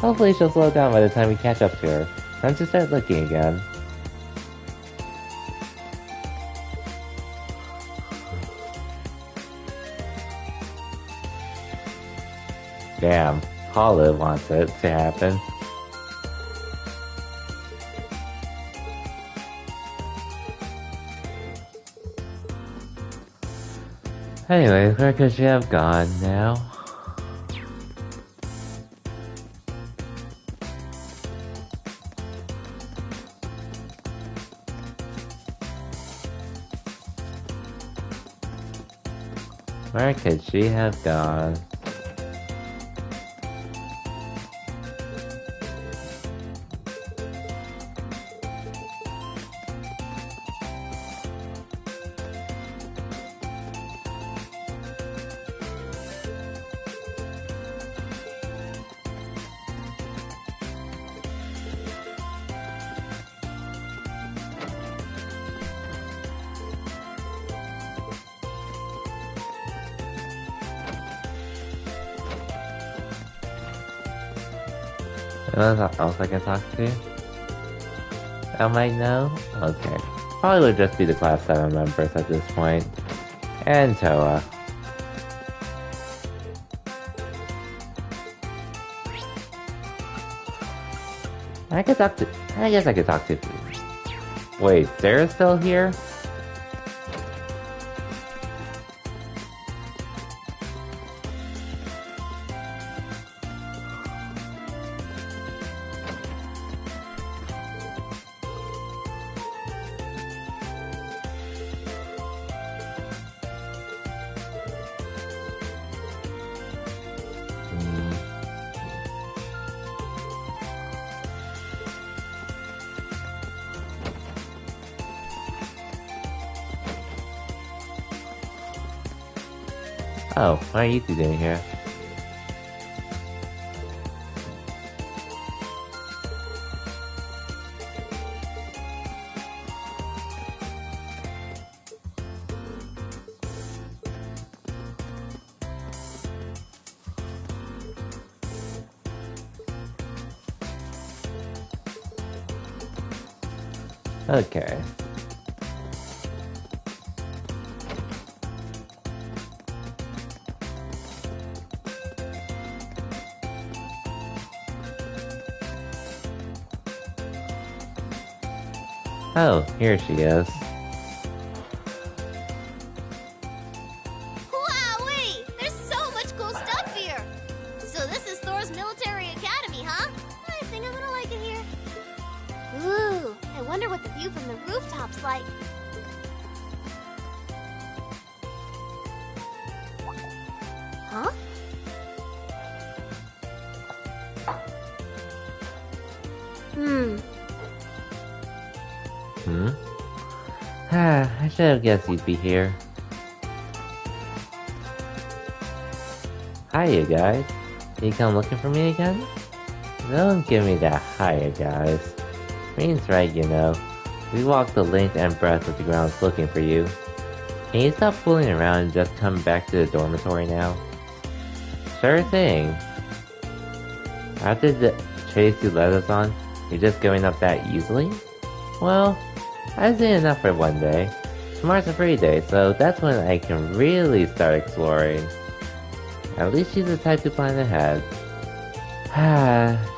Hopefully she'll slow down by the time we catch up to her. Time to start looking again. Damn, Paula wants it to happen. Anyways, where could she have gone now? Where could she have gone? Anyone else I can talk to? I might know? Okay. Probably would just be the Class 7 members at this point. And Toa. I guess I could talk to... Wait, Sarah's still here? Oh, what are you two doing here? Okay. Oh, here she is. Wowee! There's so much cool stuff here! So this is Thor's military academy, huh? I think I'm gonna like it here. Ooh, I wonder what the view from the rooftop's like. Huh? I should have guessed you'd be here. Hiya, guys. You come looking for me again? Don't give me that hiya, guys. Green's right, you know. We walked the length and breadth of the grounds looking for you. Can you stop fooling around and just come back to the dormitory now? Sure thing. After the chase you led us on, you're just going up that easily? Well, I've seen enough for one day. Tomorrow's a free day, so that's when I can really start exploring. At least she's the type to plan ahead.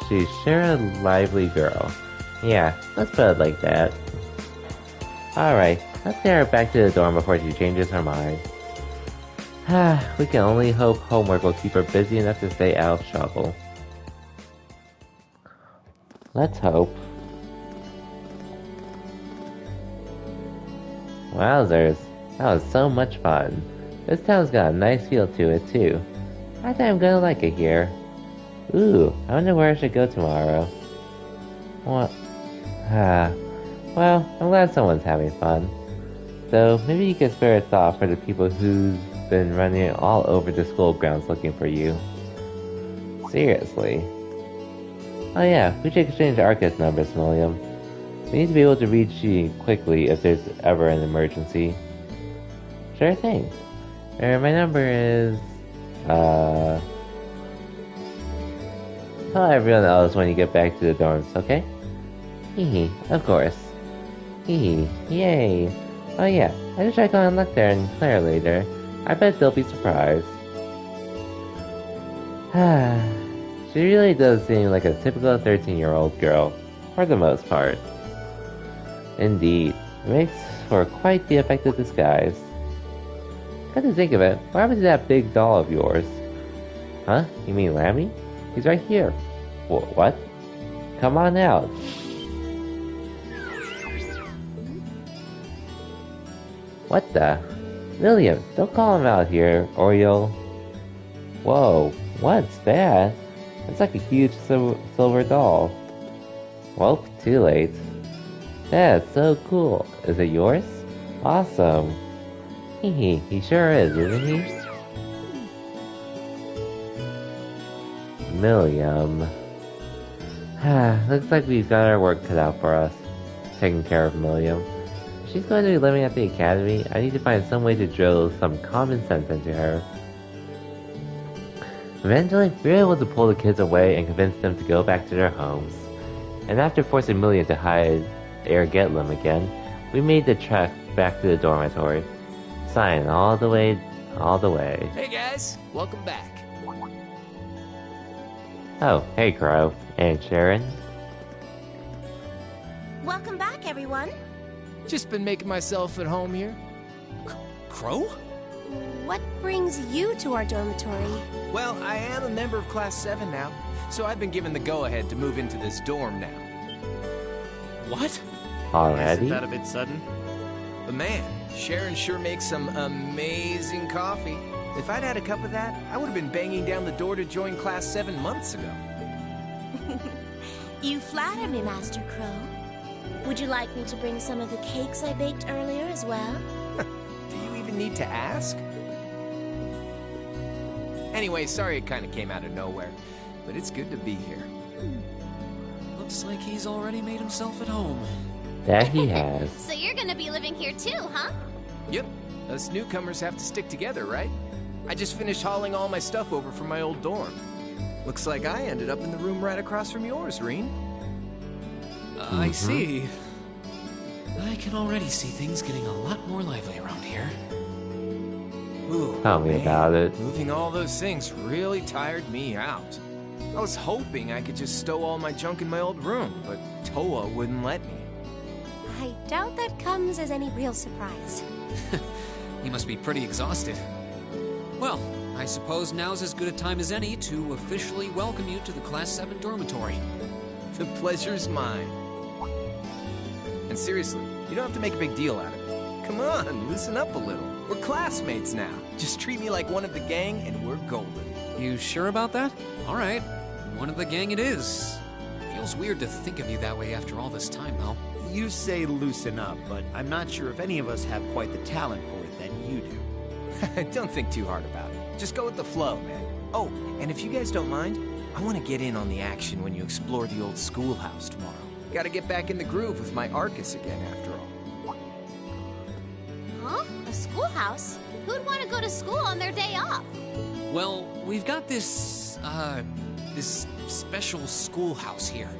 She's sure a lively girl. Yeah, let's put it like that. Alright, let's get her back to the dorm before she changes her mind. We can only hope homework will keep her busy enough to stay out of trouble. Let's hope. Wowzers, that was so much fun. This town's got a nice feel to it too. I think I'm gonna like it here. Ooh, I wonder where I should go tomorrow. What? Well, I'm glad someone's having fun. So maybe you could spare a thought for the people whose been running all over the school grounds looking for you. Seriously. Oh yeah, we should exchange Arcus numbers, Milliam. We need to be able to reach you quickly if there's ever an emergency. Sure thing. My number is... Tell everyone else when you get back to the dorms, okay? Hehe, of course. Hehe, yay. Oh yeah, I should try going and look there and Claire later. I bet they'll be surprised. She really does seem like a typical 13-year-old girl, for the most part. Indeed, it makes for quite the effective disguise. Come to think of it, what happened to that big doll of yours? Huh? You mean Lammy? He's right here. What? Come on out. What the? Milliam, don't call him out here, or you'll... Whoa, what's that? It's like a huge silver doll. Well, too late. That's so cool. Is it yours? Awesome. Hehe, he sure is, isn't he? Milliam. Looks like we've got our work cut out for us. Taking care of Milliam. If she's going to be living at the academy, I need to find some way to drill some common sense into her. Eventually, we were able to pull the kids away and convince them to go back to their homes. And after forcing Milliam to hide Ergetlim again, we made the trek back to the dormitory. Sighing all the way. Hey guys, welcome back. Oh, hey Crow. And Sharon? Welcome back, everyone. Just been making myself at home here. Crow? What brings you to our dormitory? Well, I am a member of Class 7 now, so I've been given the go-ahead to move into this dorm now. What? Already? Isn't that a bit sudden? But man, Sharon sure makes some amazing coffee. If I'd had a cup of that, I would have been banging down the door to join Class 7 months ago. You flatter me, Master Crow. Would you like me to bring some of the cakes I baked earlier as well? Do you even need to ask? Anyway, sorry it kind of came out of nowhere, but it's good to be here. Looks like he's already made himself at home. That he has. So you're gonna be living here too, huh? Yep, us newcomers have to stick together, right? I just finished hauling all my stuff over from my old dorm. Looks like I ended up in the room right across from yours, Reen. I see. I can already see things getting a lot more lively around here. Ooh, Tell me about it. Moving all those things really tired me out. I was hoping I could just stow all my junk in my old room, but Toa wouldn't let me. I doubt that comes as any real surprise. You must be pretty exhausted. Well, I suppose now's as good a time as any to officially welcome you to the Class 7 dormitory. The pleasure's mine. And seriously, you don't have to make a big deal out of it. Come on, loosen up a little. We're classmates now. Just treat me like one of the gang and we're golden. You sure about that? All right, one of the gang it is. Feels weird to think of you that way after all this time, though. You say loosen up, but I'm not sure if any of us have quite the talent for it that you do. Don't think too hard about it. Just go with the flow, man. Oh, and if you guys don't mind, I want to get in on the action when you explore the old schoolhouse tomorrow. Gotta get back in the groove with my Arcus again, after all. Huh? A schoolhouse? Who'd want to go to school on their day off? Well, we've got this special schoolhouse here.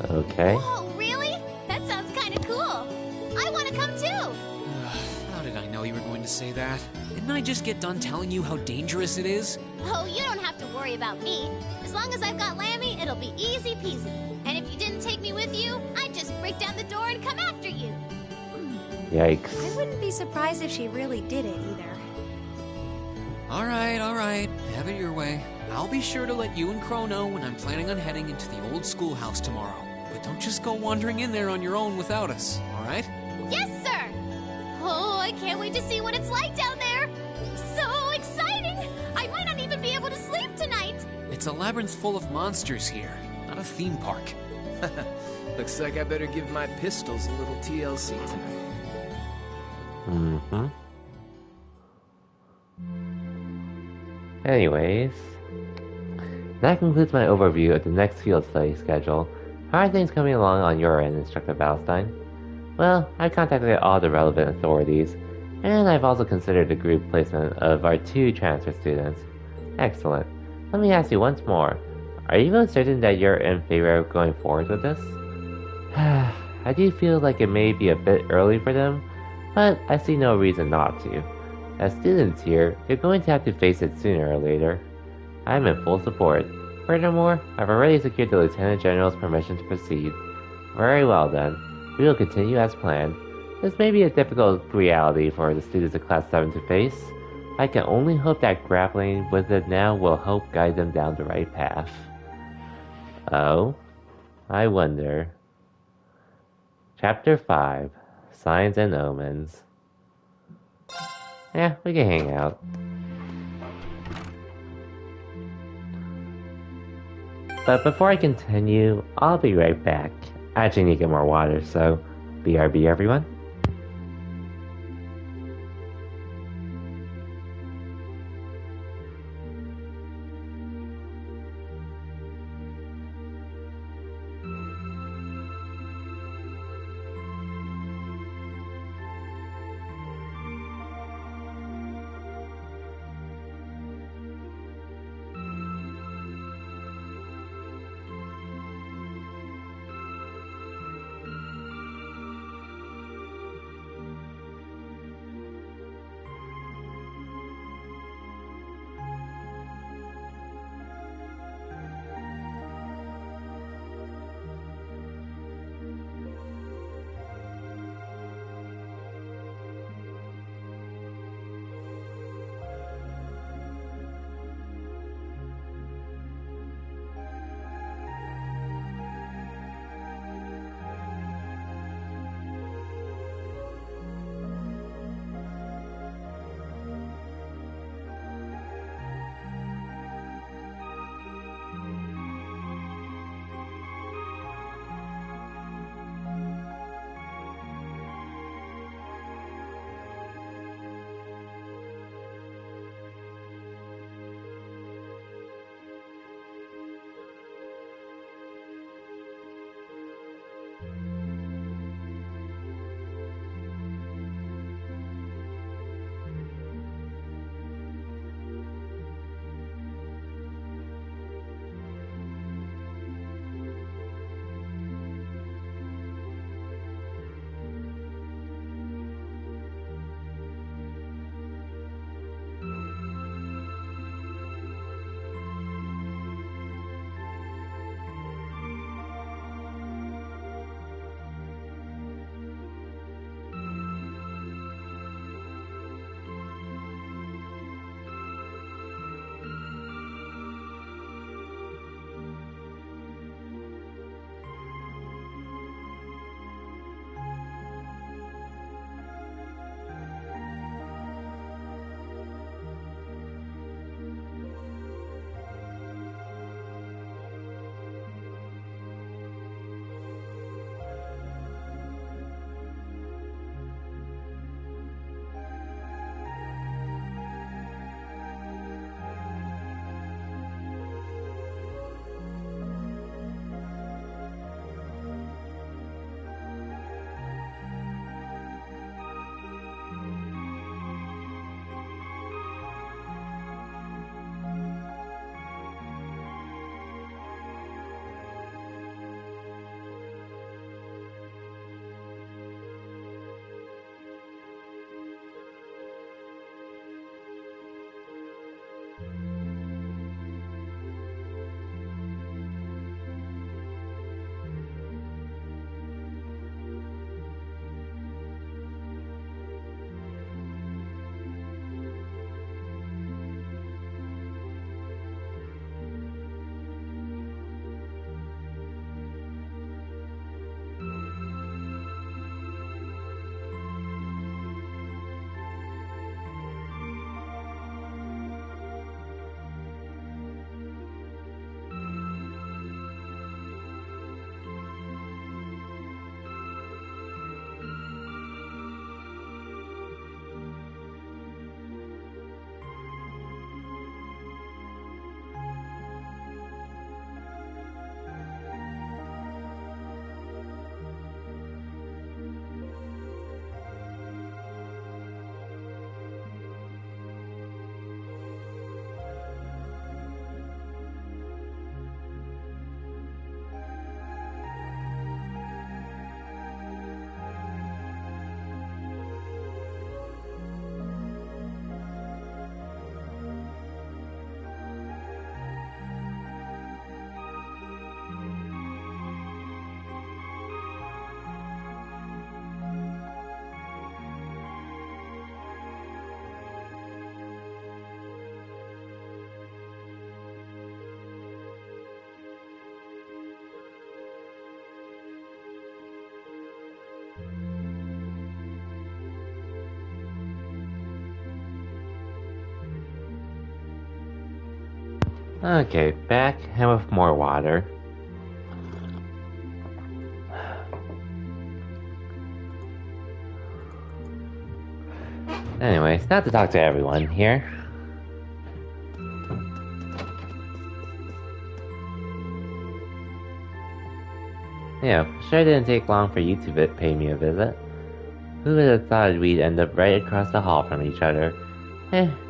Okay. Whoa, really? That sounds kind of cool. I want to come too. How did I know you were going to say that? Didn't I just get done telling you how dangerous it is? Oh, you don't have to worry about me. As long as I've got Lammy, it'll be easy peasy. And if you didn't take me with you, I'd just break down the door and come after you. Yikes. I wouldn't be surprised if she really did it either. All right. Have it your way. I'll be sure to let you and Crow know when I'm planning on heading into the old schoolhouse tomorrow. But don't just go wandering in there on your own without us, all right? Yes, sir! Oh, I can't wait to see what it's like down there. So exciting! I might not even be able to sleep tonight. It's a labyrinth full of monsters here, not a theme park. Looks like I better give my pistols a little TLC tonight. Anyways, that concludes my overview of the next field study schedule. How are things coming along on your end, Instructor Valstein? Well, I've contacted all the relevant authorities, and I've also considered the group placement of our 2 transfer students. Excellent. Let me ask you once more. Are you most certain that you're in favor of going forward with this? I do feel like it may be a bit early for them, but I see no reason not to. As students here, they're going to have to face it sooner or later. I'm in full support. Furthermore, I've already secured the Lieutenant General's permission to proceed. Very well then. We will continue as planned. This may be a difficult reality for the students of Class 7 to face. I can only hope that grappling with it now will help guide them down the right path. Oh? I wonder. Chapter 5. Signs and Omens. Yeah, we can hang out. But before I continue, I'll be right back. I actually need to get more water, so BRB everyone. Okay, back and with more water. Anyways, not to talk to everyone here. Yeah, sure didn't take long for you to pay me a visit. Who would have thought we'd end up right across the hall from each other?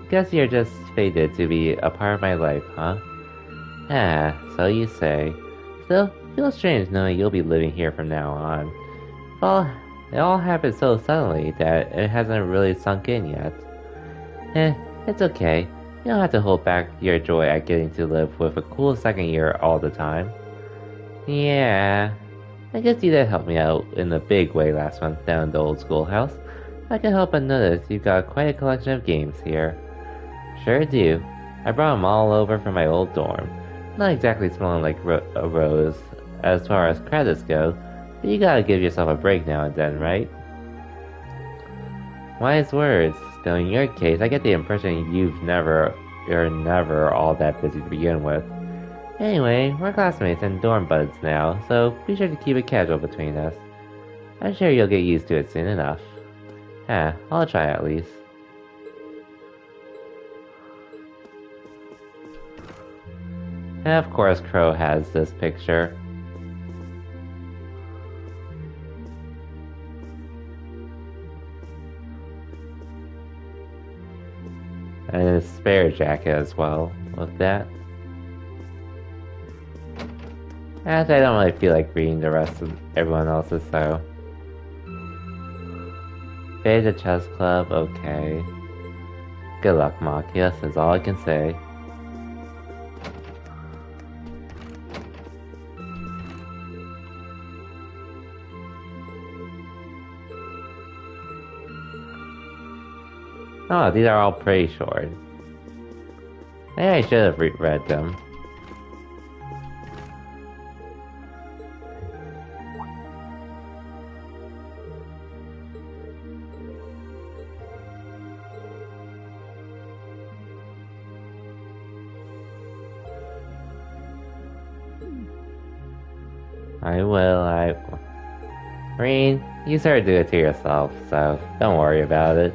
Guess you're just fated to be a part of my life, huh? Ah, so you say. Still, feels strange knowing you'll be living here from now on. Well, it all happened so suddenly that it hasn't really sunk in yet. It's okay. You don't have to hold back your joy at getting to live with a cool second year all the time. Yeah, I guess you did help me out in a big way last month down at the old schoolhouse. I can't help but notice you've got quite a collection of games here. Sure do. I brought them all over from my old dorm. Not exactly smelling like a rose as far as credits go, but you gotta give yourself a break now and then, right? Wise words. Though in your case, I get the impression you're never all that busy to begin with. Anyway, we're classmates and dorm buds now, so be sure to keep it casual between us. I'm sure you'll get used to it soon enough. I'll try at least. And of course Crow has this picture. And a spare jacket as well with that. As I don't really feel like reading the rest of everyone else's, so. Beta Chess Club, okay. Good luck, Machias, is all I can say. Oh, these are all pretty short. Maybe I should have read them. I will. Marine, you sort of do it to yourself, so don't worry about it.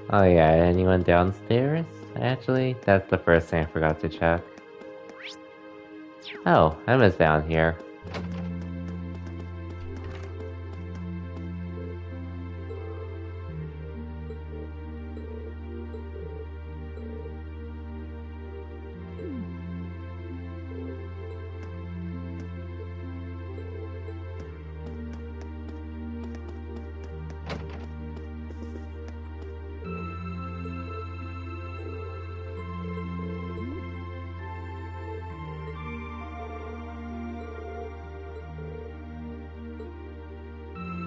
Oh yeah, anyone downstairs? Actually, that's the first thing I forgot to check. Oh, Emma's down here.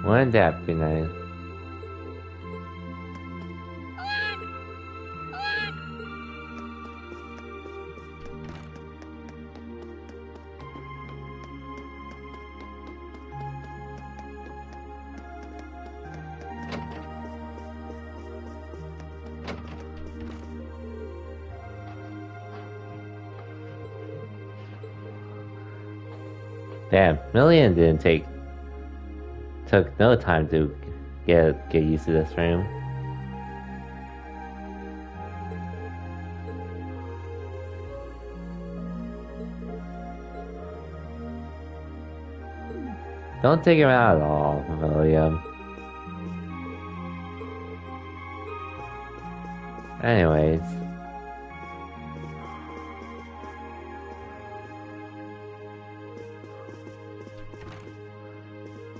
Wouldn't that be nice? Damn, Million took no time to get used to this room. Don't take him out at all, William. Anyways.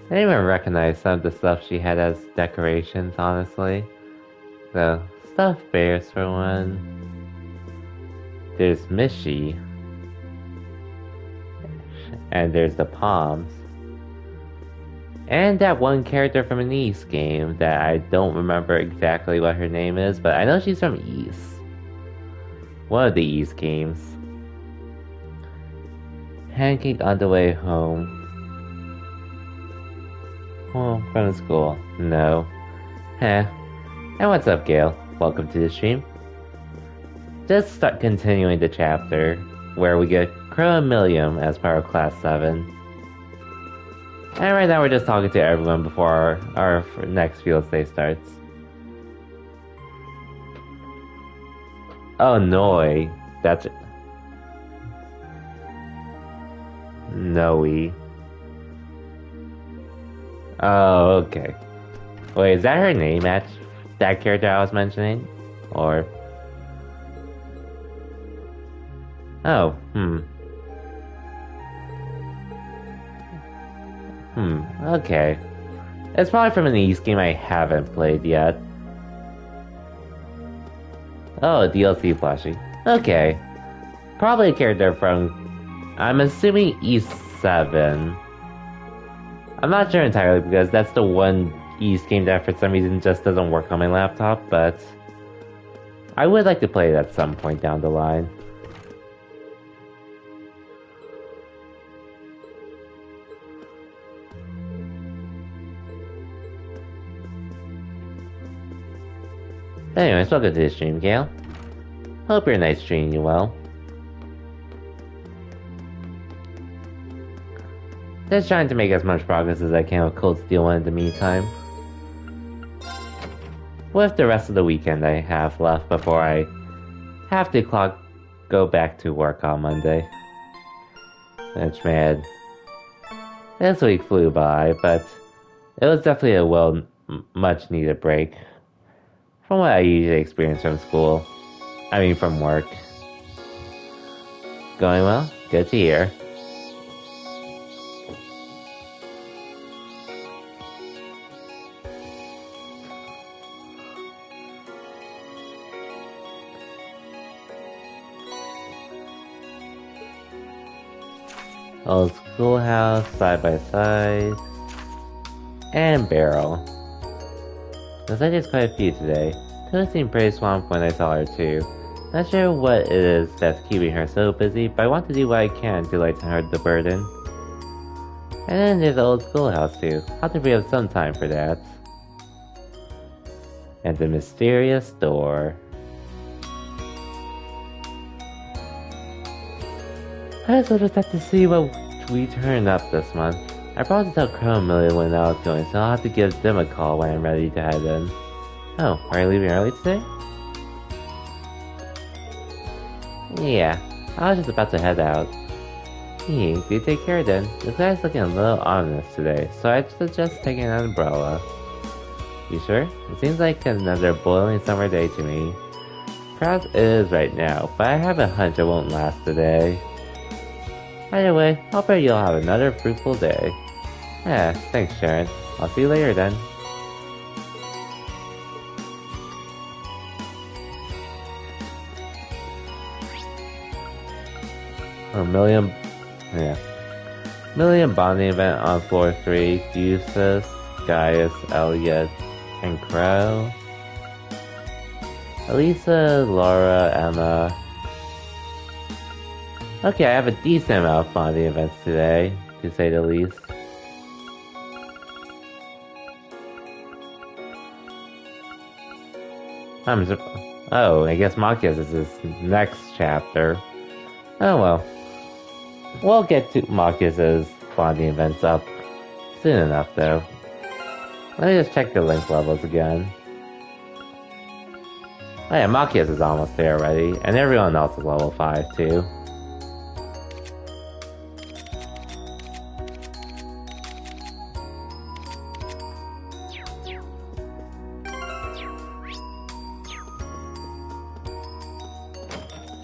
I didn't even recognize some of the stuff she had as decorations, honestly. So, stuffed bears for one. There's Mishi. And there's the palms. And that one character from an Ys game that I don't remember exactly what her name is, but I know she's from Ys. One of the Ys games. Pancake on the way home. Oh, from school. No. Heh. And what's up, Gale? Welcome to the stream. Just start continuing the chapter, where we get Crow and Millium as part of Class 7. And right now we're just talking to everyone before our next field day starts. Oh, Noi. That's... Noe. Oh, okay. Wait, is that her name, Match? That character I was mentioning? Or... Oh, okay. It's probably from an Ys game I haven't played yet. Oh, DLC plushie. Okay. Probably a character from... I'm assuming Ys 7. I'm not sure entirely because that's the one Ys game that for some reason just doesn't work on my laptop, but... I would like to play it at some point down the line. Anyways, welcome to the stream, Gale. Hope your night's treating you well. Just trying to make as much progress as I can with Cold Steel 1 in the meantime. With the rest of the weekend I have left before I have to go back to work on Monday. Which, man, this week flew by, but it was definitely a much needed break. From what I usually experience from school. I mean from work. Going well? Good to hear. Old schoolhouse, side by side, and barrel. Looks like there's quite a few today. Tona seemed pretty swamped when I saw her too. Not sure what it is that's keeping her so busy, but I want to do what I can to lighten her the burden. And then there's the old schoolhouse too. I'll have to free up some time for that. And the mysterious door. I also just have to see what we turn up this month. I promised to tell Crow and Millium when I was going, so I'll have to give them a call when I'm ready to head in. Oh, are you leaving early today? Yeah, I was just about to head out. Do take care then. This guy's looking a little ominous today, so I'd suggest taking an umbrella. You sure? It seems like another boiling summer day to me. Perhaps it is right now, but I have a hunch it won't last today. Either way, I'll bet you'll have another fruitful day. Yeah, thanks Sharon. I'll see you later then. Millium bonding event on floor 3. Eustace, Gaius, Elliot, and Crow. Elisa, Laura, Emma. Okay, I have a decent amount of bonding events today, to say the least. Oh, I guess Machias is his next chapter. Oh well. We'll get to Machias' bonding events up soon enough, though. Let me just check the link levels again. Oh yeah, Machias is almost there already, and everyone else is level 5 too.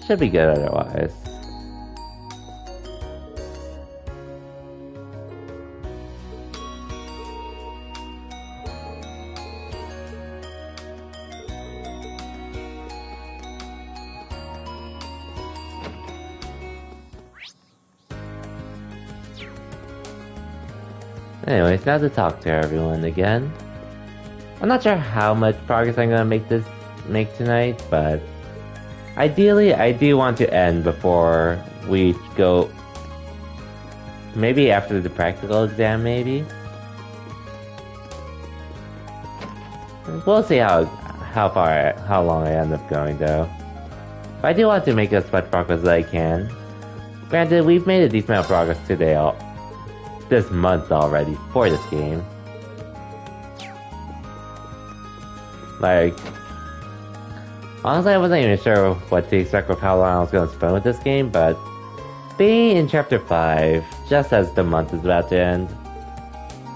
Should be good otherwise. Anyways, now to talk to everyone again. I'm not sure how much progress I'm gonna make tonight, but ideally I do want to end before we go. Maybe after the practical exam, maybe. We'll see how long I end up going though. But I do want to make as much progress as I can. Granted, we've made a decent amount of progress this month already for this game. Like, honestly, I wasn't even sure what to expect with how long I was going to spend with this game, but being in Chapter 5, just as the month is about to end,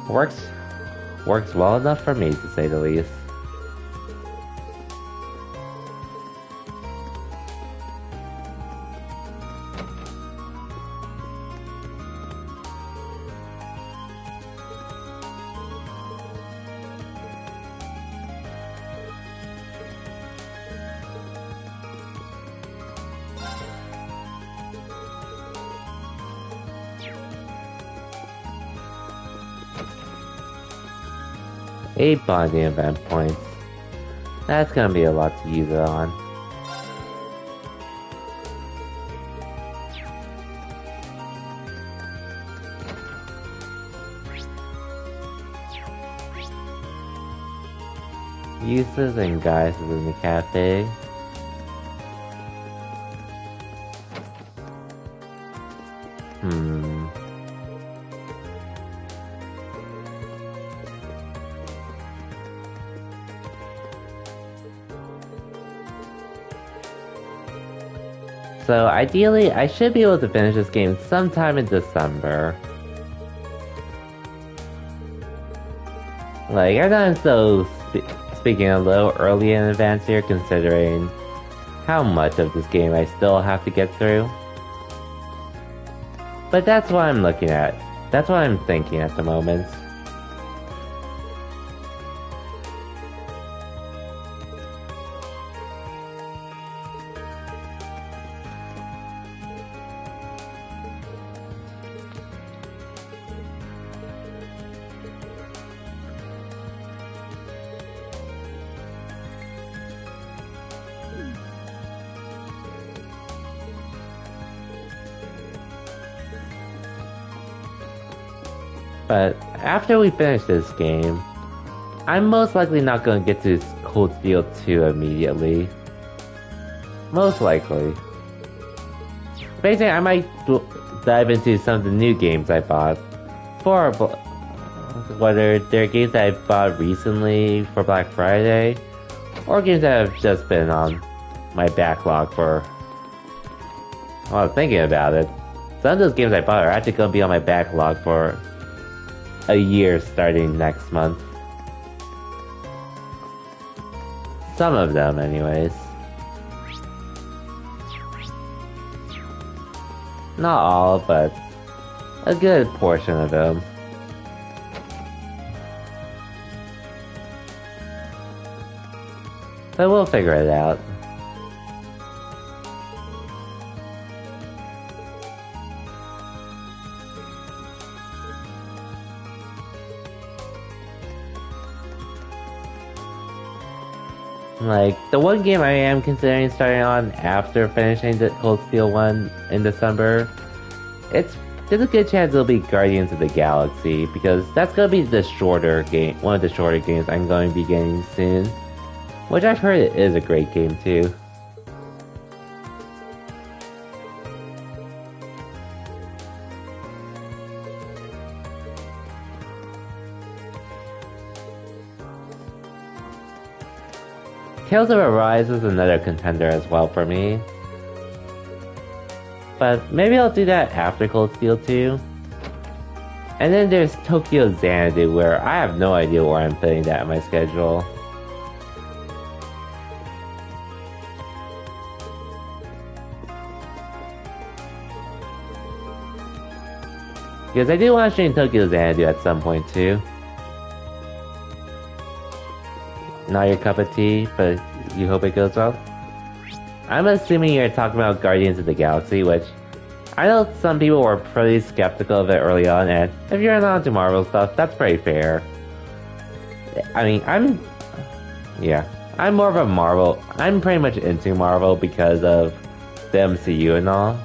works well enough for me, to say the least. Eight bonding event points. That's gonna be a lot to use it on. Uses and guises in the cafe. So ideally, I should be able to finish this game sometime in December. Like, I know I'm still speaking a little early in advance here, considering how much of this game I still have to get through. But that's what I'm looking at. That's what I'm thinking at the moment. But after we finish this game, I'm most likely not going to get to Cold Steel 2 immediately. Most likely. Basically, I might dive into some of the new games I bought for whether they're games that I bought recently for Black Friday, or games that have just been on my backlog for, well, thinking about it. Some of those games I bought are actually going to be on my backlog for a year starting next month. Some of them, anyways. Not all, but a good portion of them. But we'll figure it out. Like, the one game I am considering starting on after finishing the Cold Steel 1 in December, there's a good chance it'll be Guardians of the Galaxy, because that's gonna be the shorter game, one of the shorter games I'm going to be getting soon. Which I've heard it is a great game too. Tales of Arise is another contender as well for me. But maybe I'll do that after Cold Steel 2. And then there's Tokyo Xanadu, where I have no idea where I'm putting that in my schedule. Because I do want to stream Tokyo Xanadu at some point too. Not your cup of tea, but you hope it goes well. I'm assuming you're talking about Guardians of the Galaxy, which I know some people were pretty skeptical of it early on, and if you're not into Marvel stuff, that's pretty fair. I mean, I'm more of a Marvel. I'm pretty much into Marvel because of the MCU and all.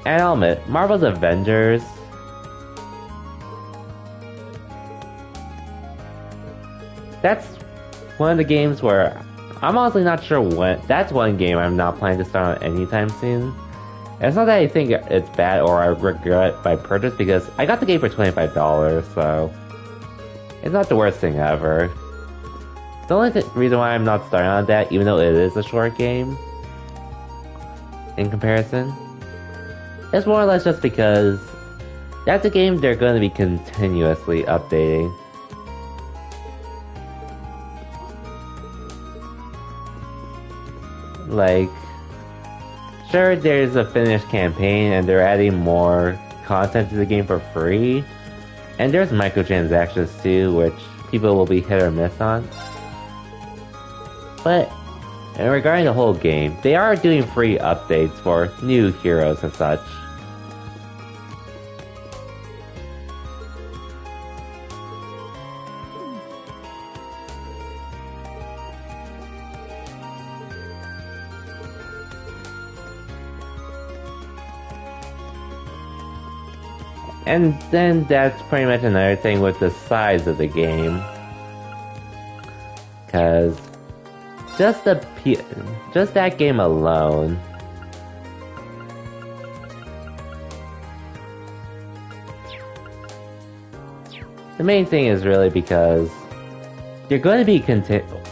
And I'll admit, Marvel's Avengers. That's one of the games where I'm honestly not sure when. That's one game I'm not planning to start on anytime soon. And it's not that I think it's bad or I regret my purchase because I got the game for $25, so it's not the worst thing ever. The only reason why I'm not starting on that, even though it is a short game, in comparison, is more or less just because that's a game they're going to be continuously updating. Like, sure, there's a finished campaign and they're adding more content to the game for free, and there's microtransactions too, which people will be hit or miss on. But regarding the whole game, they are doing free updates for new heroes and such. And then that's pretty much another thing with the size of the game. Cause just that game alone, the main thing is really because you're going to be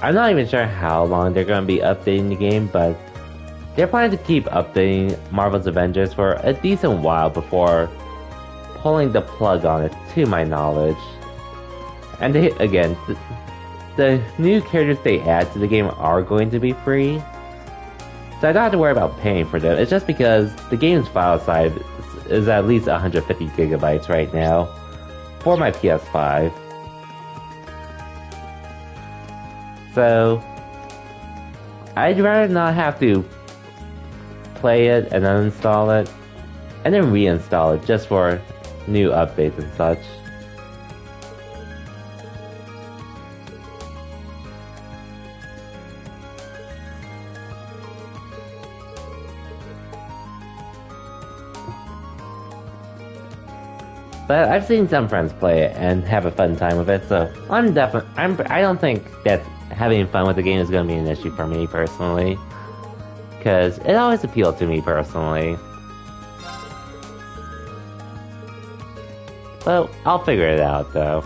I'm not even sure how long they're going to be updating the game, but they're planning to keep updating Marvel's Avengers for a decent while before pulling the plug on it, to my knowledge. And the new characters they add to the game are going to be free, so I don't have to worry about paying for them. It's just because the game's file size is at least 150 gigabytes right now for my PS5. So I'd rather not have to play it and uninstall it and then reinstall it just for new updates and such. But I've seen some friends play it and have a fun time with it, so I don't think that having fun with the game is going to be an issue for me personally, because it always appealed to me personally. But I'll figure it out though.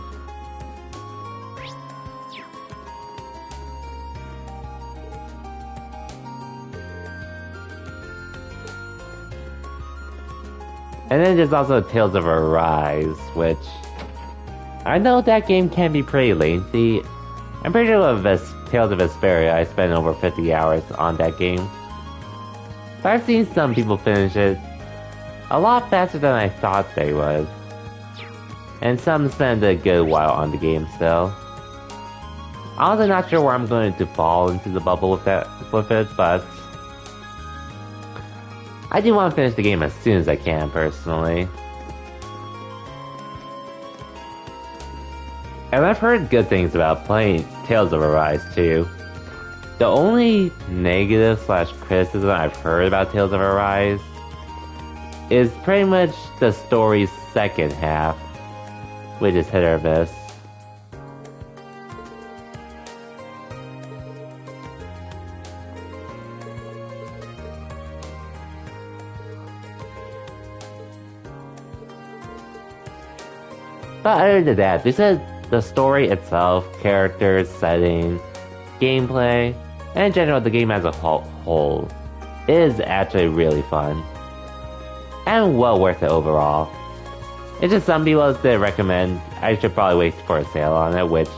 And then there's also Tales of Arise, which I know that game can be pretty lengthy. I'm pretty sure with Tales of Vesperia, I spent over 50 hours on that game. But I've seen some people finish it a lot faster than I thought they would. And some spend a good while on the game still. I'm also not sure where I'm going to fall into the bubble with it, but I do want to finish the game as soon as I can, personally. And I've heard good things about playing Tales of Arise too. The only negative / criticism I've heard about Tales of Arise is pretty much the story's second half, which is hit or miss. But other than that, they said the story itself, characters, setting, gameplay, and in general the game as a whole is actually really fun. And well worth it overall. It's just some people did recommend I should probably wait for a sale on it, which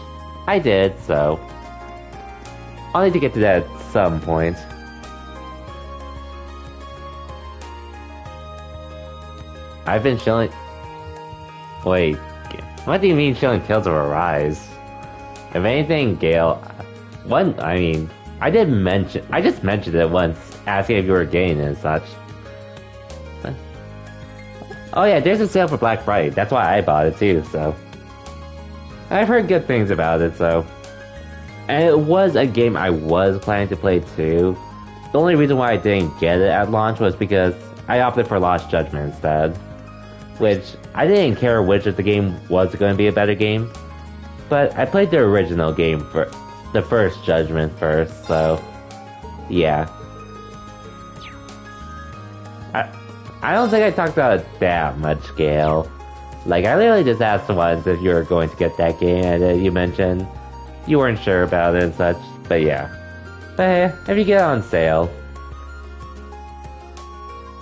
I did, so I'll need to get to that at some point. I've been showing... Wait, what do you mean showing Tales of Arise? If anything, Gale... I just mentioned it once, asking if you were getting it and such. Oh yeah, there's a sale for Black Friday. That's why I bought it too, so. I've heard good things about it, so. And it was a game I was planning to play too. The only reason why I didn't get it at launch was because I opted for Lost Judgment instead. Which, I didn't care which of the game was going to be a better game. But I played the original game for the first Judgment first, so. Yeah. I don't think I talked about it that much, Gale. Like, I literally just asked once if you were going to get that game, and then you mentioned you weren't sure about it and such, but yeah. But hey, if you get it on sale.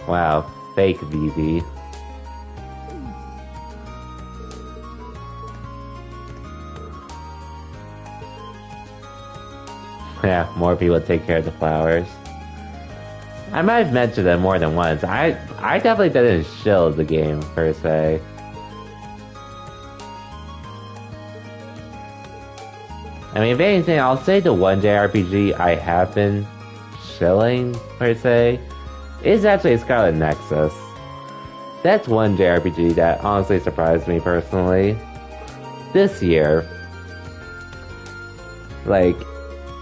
Wow, fake VV. Yeah, more people take care of the flowers. I might have mentioned it more than once. I definitely didn't shill the game, per se. I mean, if anything, I'll say the one JRPG I have been shilling, per se, is actually Scarlet Nexus. That's one JRPG that honestly surprised me personally. This year. Like,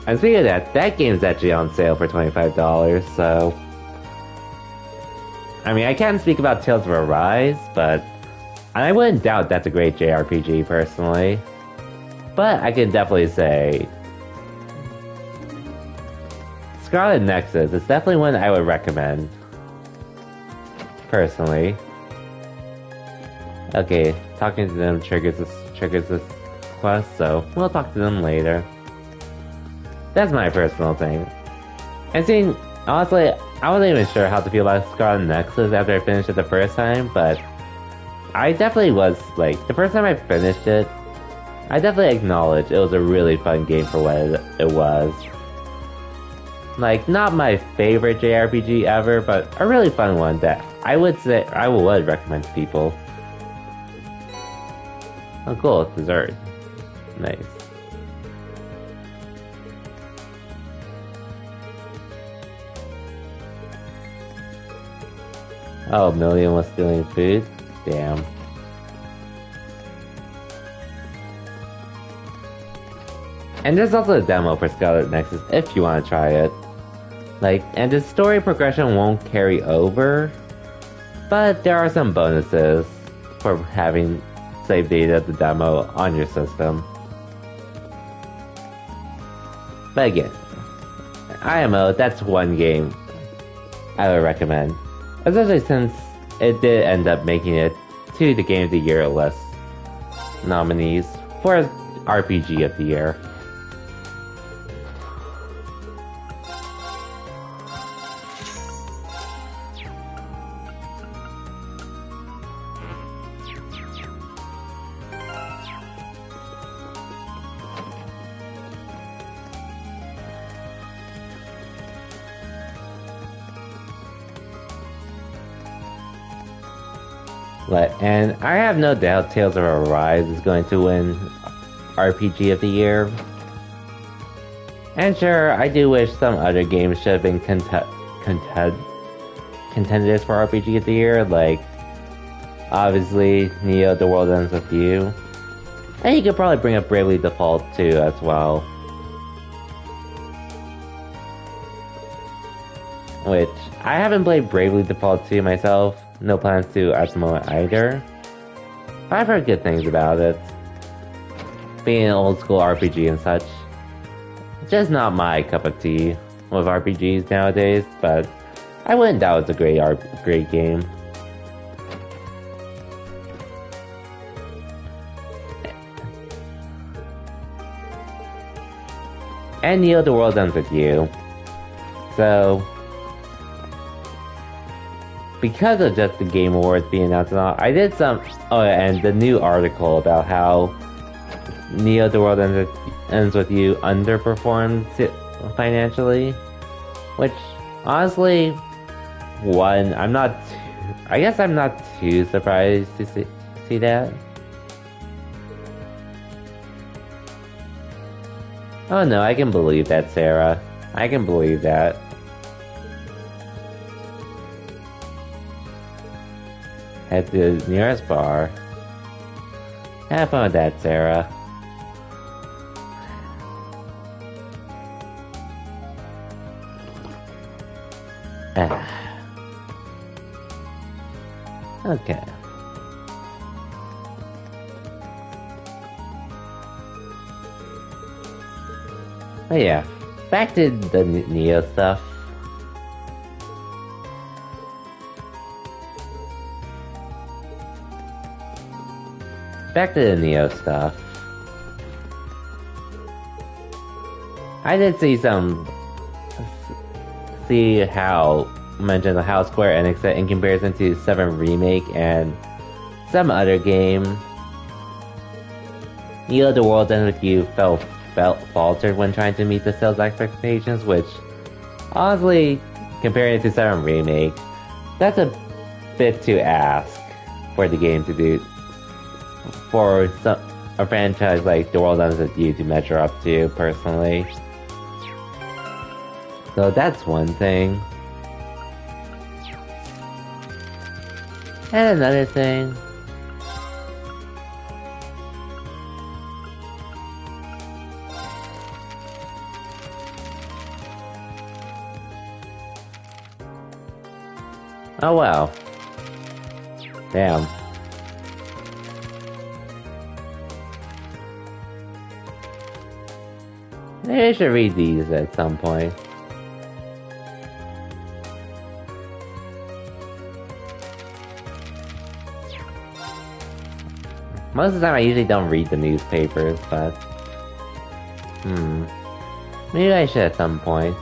and speaking of that game's actually on sale for $25, so. I mean, I can't speak about Tales of Arise, but I wouldn't doubt that's a great JRPG personally. But I can definitely say Scarlet Nexus is definitely one I would recommend. Personally. Okay, talking to them triggers this quest, so we'll talk to them later. That's my personal thing. And seeing, honestly, I wasn't even sure how to feel about Scarlet Nexus after I finished it the first time, but I definitely was, like, the first time I finished it, I definitely acknowledge it was a really fun game for what it was. Like, not my favorite JRPG ever, but a really fun one that I would say I would recommend to people. Oh cool, dessert. Nice. Oh, Million was stealing food? Damn. And there's also a demo for Scarlet Nexus if you want to try it. Like, and the story progression won't carry over, but there are some bonuses for having save data of the demo on your system. But again, IMO, that's one game I would recommend. Especially since it did end up making it to the Game of the Year list nominees for RPG of the Year. And I have no doubt Tales of Arise is going to win RPG of the Year. And sure, I do wish some other games should have been contenders for RPG of the Year, like, obviously, Neo The World Ends With You. And you could probably bring up Bravely Default too, as well. Which, I haven't played Bravely Default 2 myself. No plans to at the moment either. But I've heard good things about it. Being an old school RPG and such. Just not my cup of tea with RPGs nowadays, but I wouldn't doubt it's a great game. And Neo The World Ends With You. So, because of just the Game Awards being announced and all, I did some... Oh, and the new article about how Neo The World Ends With You underperformed financially. Which, honestly, one, I guess I'm not too surprised to see that. Oh no, I can believe that, Sarah. I can believe that. head to the nearest bar. Have fun with that, Sarah. Okay. But yeah, back to the Neo stuff. Back to the Neo stuff. I did see how mentioned how Square Enix said in comparison to 7 Remake and some other game, Neo the World Ends With You felt faltered when trying to meet the sales expectations, which honestly, comparing it to 7 Remake, that's a bit to ask for the game to do, for a franchise like The World Ends With You to measure up to, personally. So that's one thing. And another thing. Oh wow. Damn. Maybe I should read these at some point. Most of the time I usually don't read the newspapers, but... maybe I should at some point.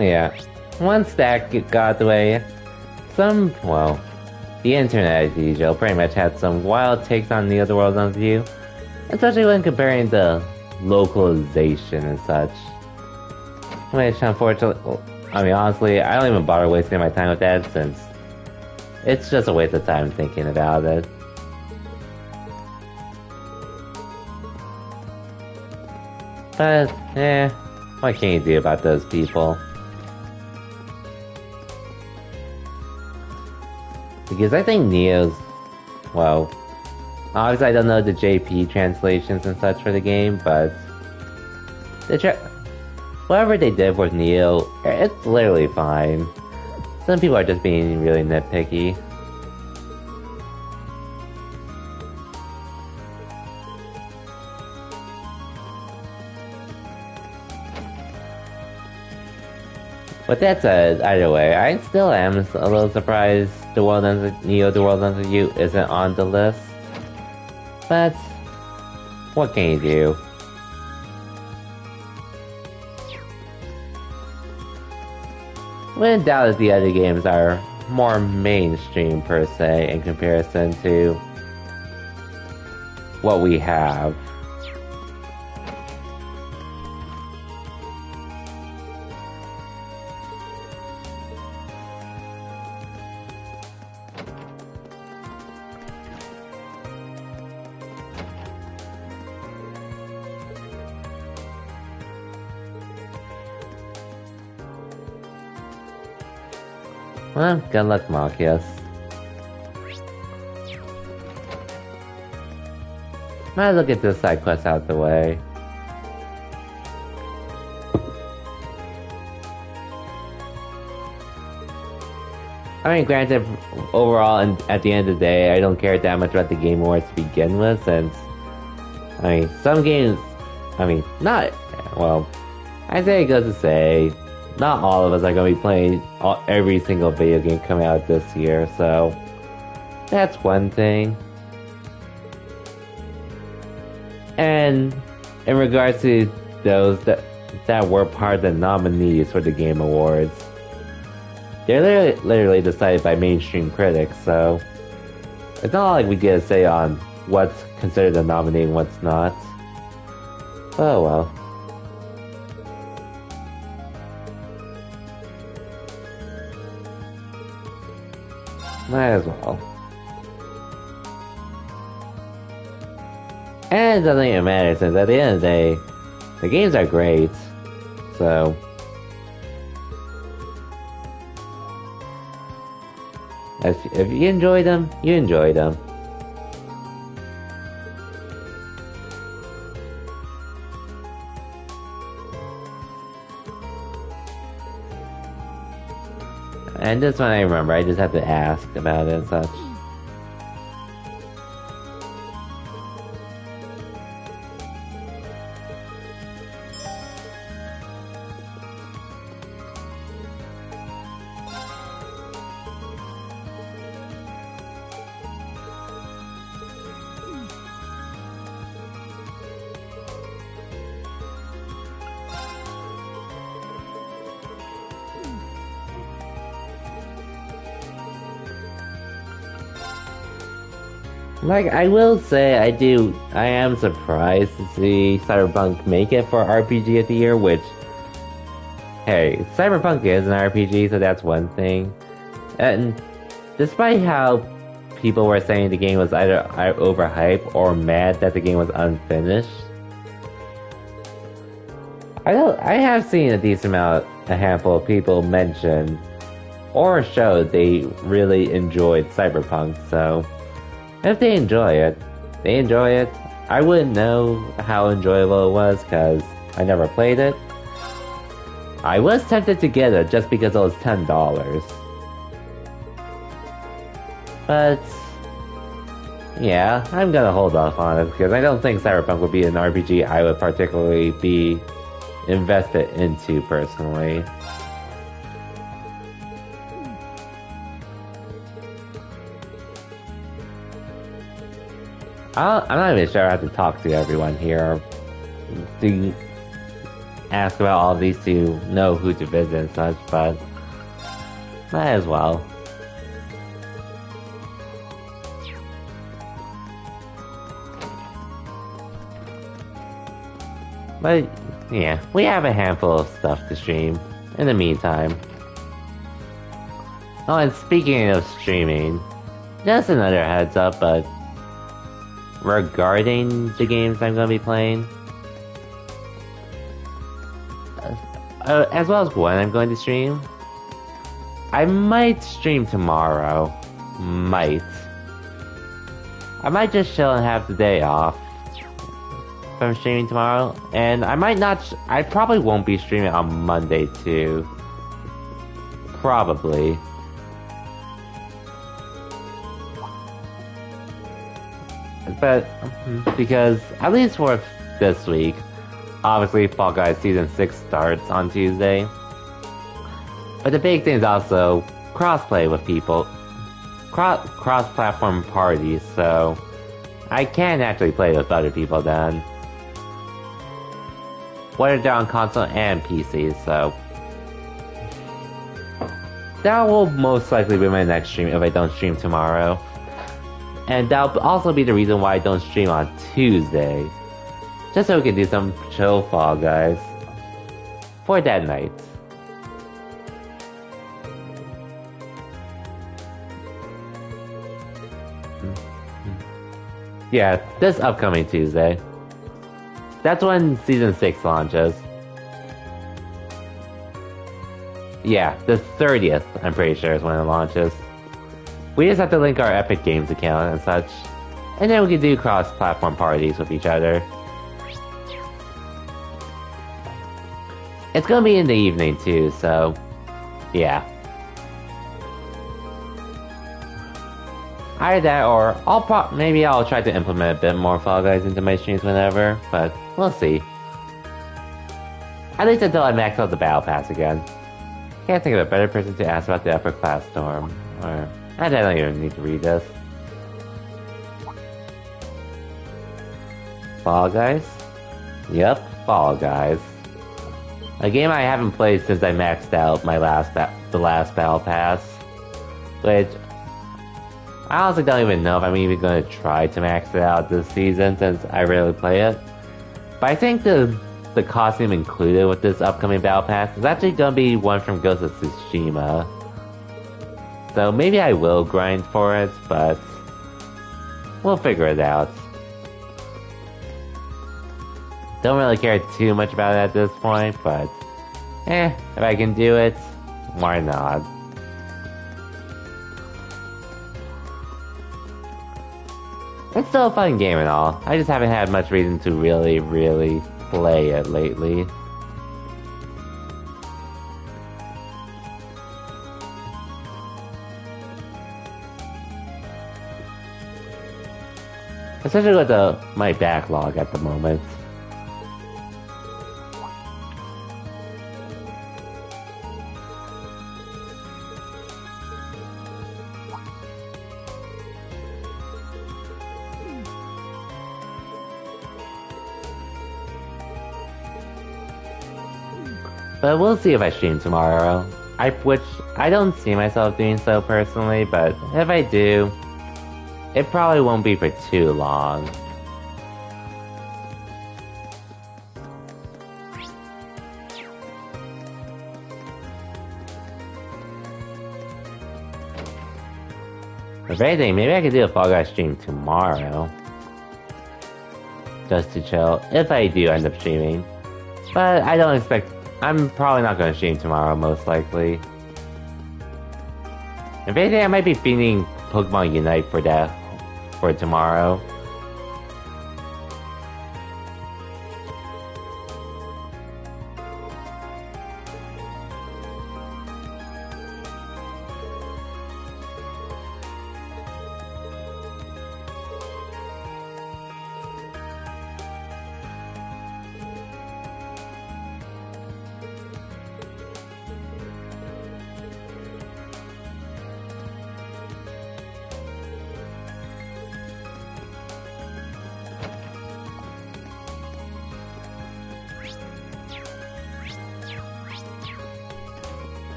Yeah, once that got away, the internet as usual pretty much had some wild takes on the other world on view, especially when comparing the localization and such. Which, unfortunately, honestly, I don't even bother wasting my time with that since it's just a waste of time thinking about it. But, what can you do about those people? Because I think Neo's, obviously I don't know the JP translations and such for the game, but whatever they did with Neo, it's literally fine. Some people are just being really nitpicky. With that said, either way, I still am a little surprised The World Ends With You isn't on the list. But, what can you do? Wouldn't doubt that the other games are more mainstream per se in comparison to what we have. Well, good luck, Marcus. Might as well get this side quest out the way. Granted, overall, and at the end of the day, I don't care that much about the Game Awards to begin with, since, some games, I say it goes to say, not all of us are going to be playing every single video game coming out this year, so that's one thing. And in regards to those that were part of the nominees for the Game Awards, they're literally decided by mainstream critics, so it's not like we get a say on what's considered a nominee and what's not. Oh well. Might as well. And it doesn't even matter since at the end of the day, the games are great. So... if you enjoy them, you enjoy them. And this one I remember, I just have to ask about it and such. Like, I will say, I am surprised to see Cyberpunk make it for RPG of the Year, which, hey, Cyberpunk is an RPG, so that's one thing. And despite how people were saying the game was either overhyped or mad that the game was unfinished, I have seen a handful of people mention or show they really enjoyed Cyberpunk, so... if they enjoy it, they enjoy it. I wouldn't know how enjoyable it was because I never played it. I was tempted to get it just because it was $10. But yeah, I'm gonna hold off on it because I don't think Cyberpunk would be an RPG I would particularly be invested into personally. I'm not even sure I have to talk to everyone here to ask about all of these to know who to visit and such, but might as well. But yeah, we have a handful of stuff to stream in the meantime. Oh, and speaking of streaming, just another heads up, but regarding the games I'm going to be playing, as well as when I'm going to stream, I might stream tomorrow. I might just chill and have the day off from streaming tomorrow, and I probably won't be streaming on Monday too. Probably. But, because, at least for this week, obviously Fall Guys Season 6 starts on Tuesday. But the big thing is also crossplay with people. Cross-platform parties, so I can actually play with other people then. Whether they're on console and PC, so that will most likely be my next stream if I don't stream tomorrow. And that'll also be the reason why I don't stream on Tuesday. Just so we can do some chill Fall Guys for that night. Yeah, this upcoming Tuesday. That's when Season 6 launches. Yeah, the 30th, I'm pretty sure, is when it launches. We just have to link our Epic Games account and such. And then we can do cross-platform parties with each other. It's gonna be in the evening too, so... yeah. Either that, or maybe I'll try to implement a bit more Fall Guys into my streams whenever, but we'll see. At least until I max out the Battle Pass again. Can't think of a better person to ask about the Upper Class Storm, or... I don't even need to read this. Fall Guys? Yep, Fall Guys. A game I haven't played since I maxed out my the last Battle Pass. Which... I honestly don't even know if I'm even going to try to max it out this season since I rarely play it. But I think the costume included with this upcoming Battle Pass is actually gonna be one from Ghost of Tsushima. So maybe I will grind for it, but we'll figure it out. Don't really care too much about it at this point, but if I can do it, why not? It's still a fun game and all. I just haven't had much reason to really play it lately. Especially with my backlog at the moment. But we'll see if I stream tomorrow. Which I don't see myself doing so personally, but if I do, it probably won't be for too long. If anything, maybe I could do a Fall Guys stream tomorrow. Just to chill, if I do end up streaming. But I don't expect... I'm probably not going to stream tomorrow, most likely. If anything, I might be feeding Pokemon Unite for tomorrow.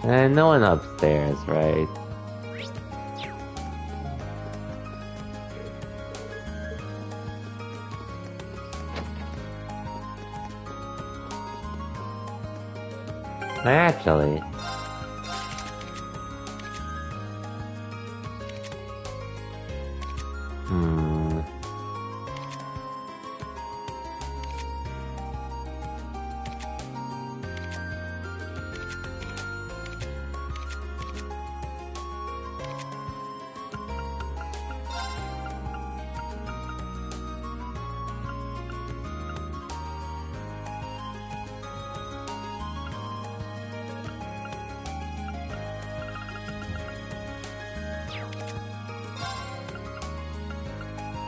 And no one upstairs, right? Actually...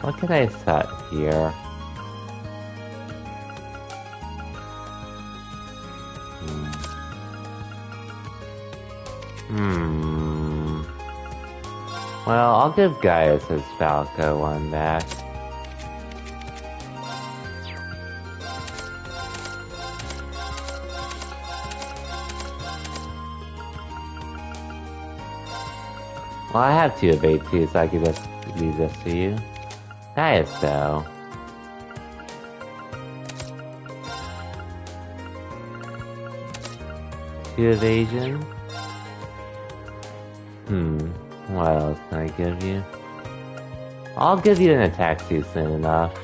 what can I set here? Well, I'll give Gaius his Falco one back. Well, I have 2 of 8 too, so I could just leave this to you. Gaius, though. Two evasion? What else can I give you? I'll give you an attack suit soon enough.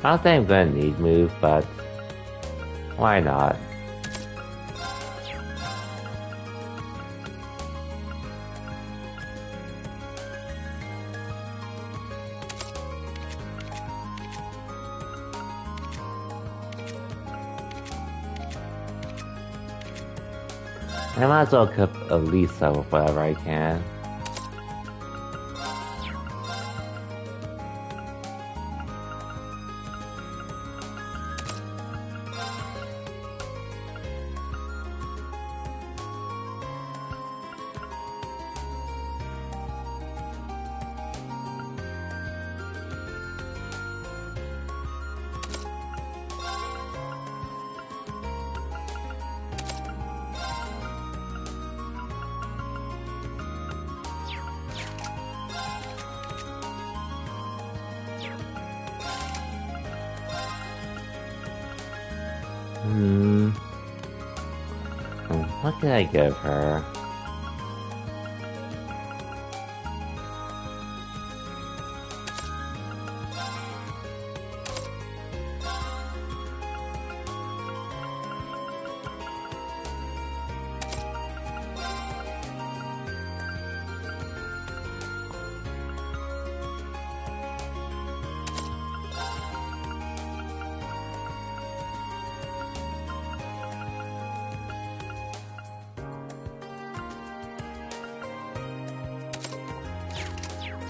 I don't think I'm gonna need move, but why not? I might as well cook Elisa with whatever I can. What can I give her?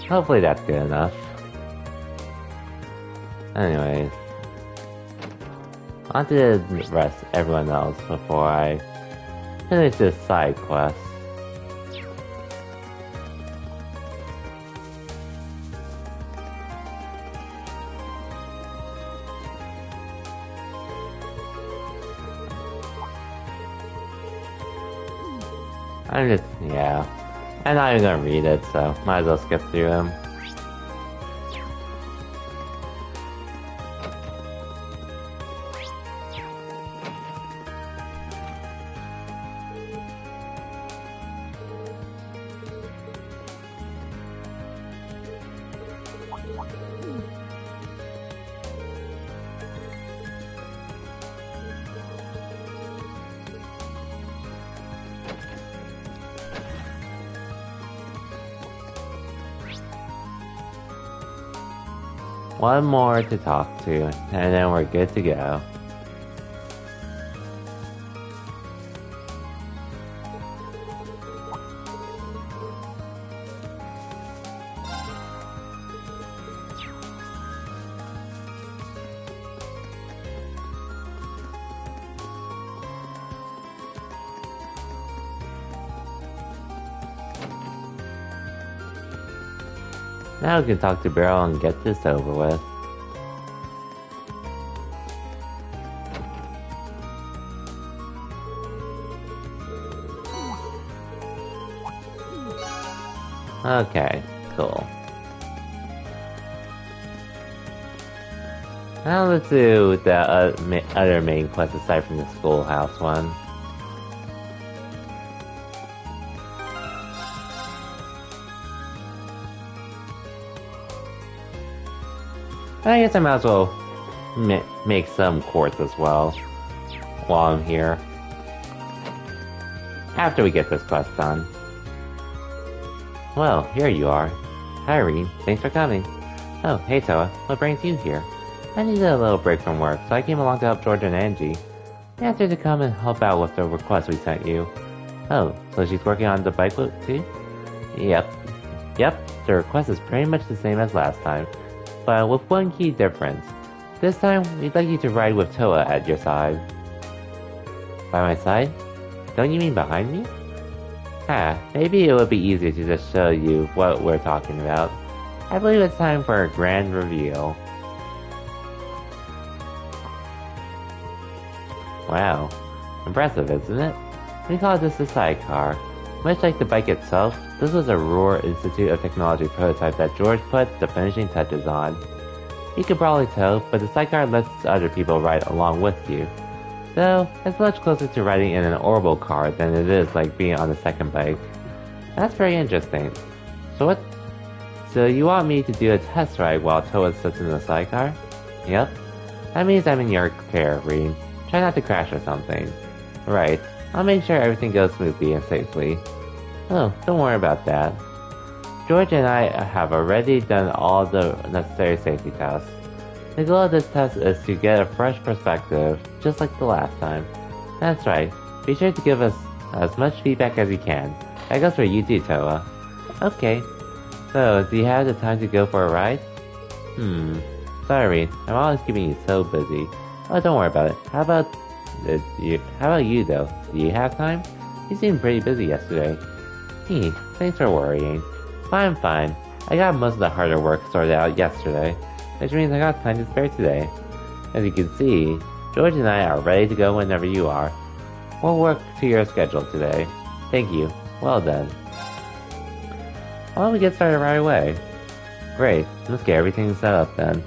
Hopefully that's good enough. Anyways. On to the rest, everyone else, before I finish this side quest. Yeah. I'm not even gonna read it, so might as well skip through them. One more to talk to, and then we're good to go. Now we can talk to Beryl and get this over with. Okay, cool. Now let's do the other main quest aside from the schoolhouse one. I guess I might as well make some quartz as well while I'm here. After we get this quest done. Well, here you are. Hi, Reed. Thanks for coming. Oh, hey, Toa. What brings you here? I needed a little break from work, so I came along to help George and Angie. I asked her to come and help out with the request we sent you. Oh, so she's working on the bike loop too? Yep. The request is pretty much the same as last time, but with one key difference. This time, we'd like you to ride with Toa at your side. By my side? Don't you mean behind me? Maybe it would be easier to just show you what we're talking about. I believe it's time for a grand reveal. Wow. Impressive, isn't it? We call this a sidecar. Much like the bike itself, this was a Roar Institute of Technology prototype that George put the finishing touches on. You could probably tell, but the sidecar lets other people ride along with you. Though, it's much closer to riding in an orbital car than it is like being on the second bike. That's very interesting. So you want me to do a test ride while Toa sits in the sidecar? Yep. That means I'm in your care, Reed. Try not to crash or something. Right. I'll make sure everything goes smoothly and safely. Oh, don't worry about that. George and I have already done all the necessary safety tests. The goal of this test is to get a fresh perspective, just like the last time. That's right. Be sure to give us as much feedback as you can. That goes for you too, Toa. Okay. So, do you have the time to go for a ride? Sorry, I'm always keeping you so busy. Oh, don't worry about it. How about you though? Do you have time? You seemed pretty busy yesterday. Thanks for worrying. I'm fine. I got most of the harder work sorted out yesterday, which means I got time to spare today. As you can see, George and I are ready to go whenever you are. We'll work to your schedule today. Thank you. Well done. Why don't we get started right away? Great. Let's get everything set up then.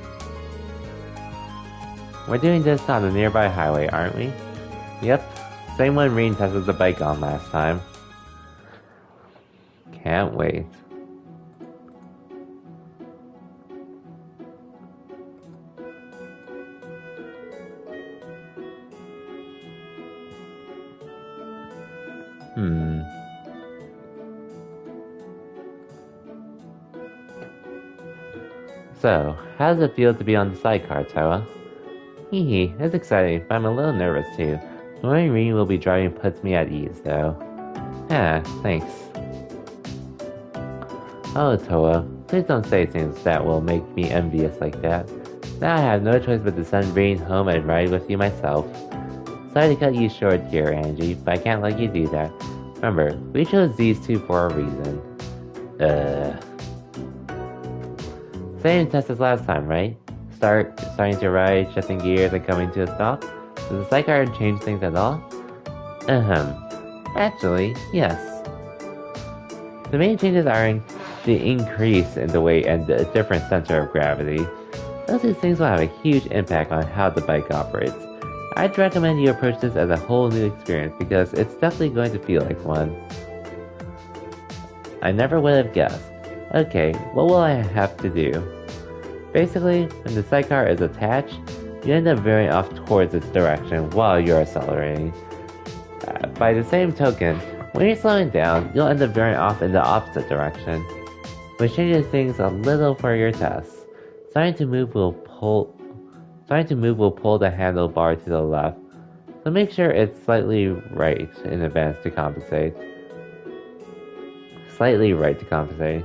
We're doing this on the nearby highway, aren't we? Yep. Same one Rean tested the bike on last time. Can't wait. So, how does it feel to be on the sidecar, Toa? Hee, it's exciting, but I'm a little nervous too. Knowing Rean will be driving puts me at ease, though. Ah, thanks. Oh, Toa, please don't say things that will make me envious like that. Now I have no choice but to send Rean home and ride with you myself. Sorry to cut you short here, Angie, but I can't let you do that. Remember, we chose these two for a reason. Same test as last time, right? Starting to ride, shifting gears, and coming to a stop? Does the sidecar change things at all? Actually, yes. The main changes are the increase in the weight and the different center of gravity. Those two things will have a huge impact on how the bike operates. I'd recommend you approach this as a whole new experience because it's definitely going to feel like one. I never would have guessed. Okay, what will I have to do? Basically, when the sidecar is attached, you end up veering off towards its direction while you're accelerating. By the same token, when you're slowing down, you'll end up veering off in the opposite direction, which changes things a little for your test. Starting to move will pull the handlebar to the left, so make sure it's slightly right in advance to compensate. Slightly right to compensate.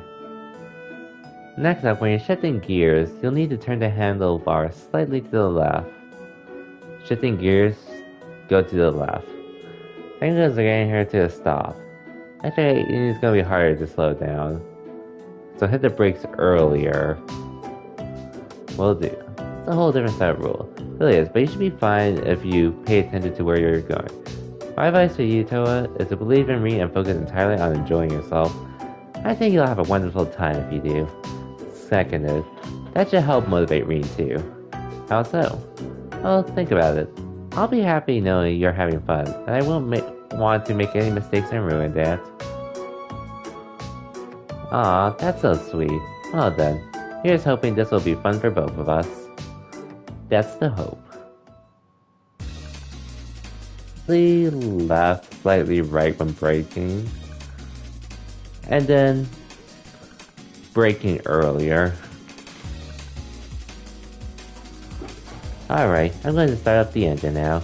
Next up, when you're shifting gears, you'll need to turn the handlebar slightly to the left. Shifting gears, go to the left. Fingers are getting her to a stop. Actually, it's going to be harder to slow down. So hit the brakes earlier. Will do. It's a whole different set of rules. It really is, but you should be fine if you pay attention to where you're going. My advice to you, Toa, is to believe in Rean and focus entirely on enjoying yourself. I think you'll have a wonderful time if you do. Seconded. That should help motivate Rean too. How so? Well, think about it. I'll be happy knowing you're having fun, and I won't want to make any mistakes and ruin that. Aw, that's so sweet. Well then, here's hoping this will be fun for both of us. That's the hope. Slightly left, slightly right when braking. And then braking earlier. Alright, I'm going to start up the engine now.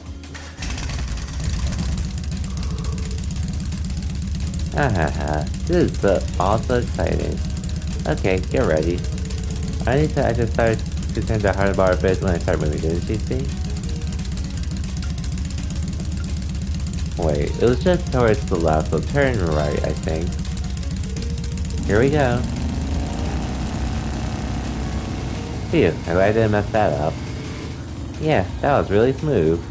This is all so exciting. Okay, get ready. I just started to turn the handlebar a bit when I start moving, didn't you see? Wait, it was just towards the left, so turn right, I think. Here we go. Phew, I'm glad I didn't mess that up. Yeah, that was really smooth.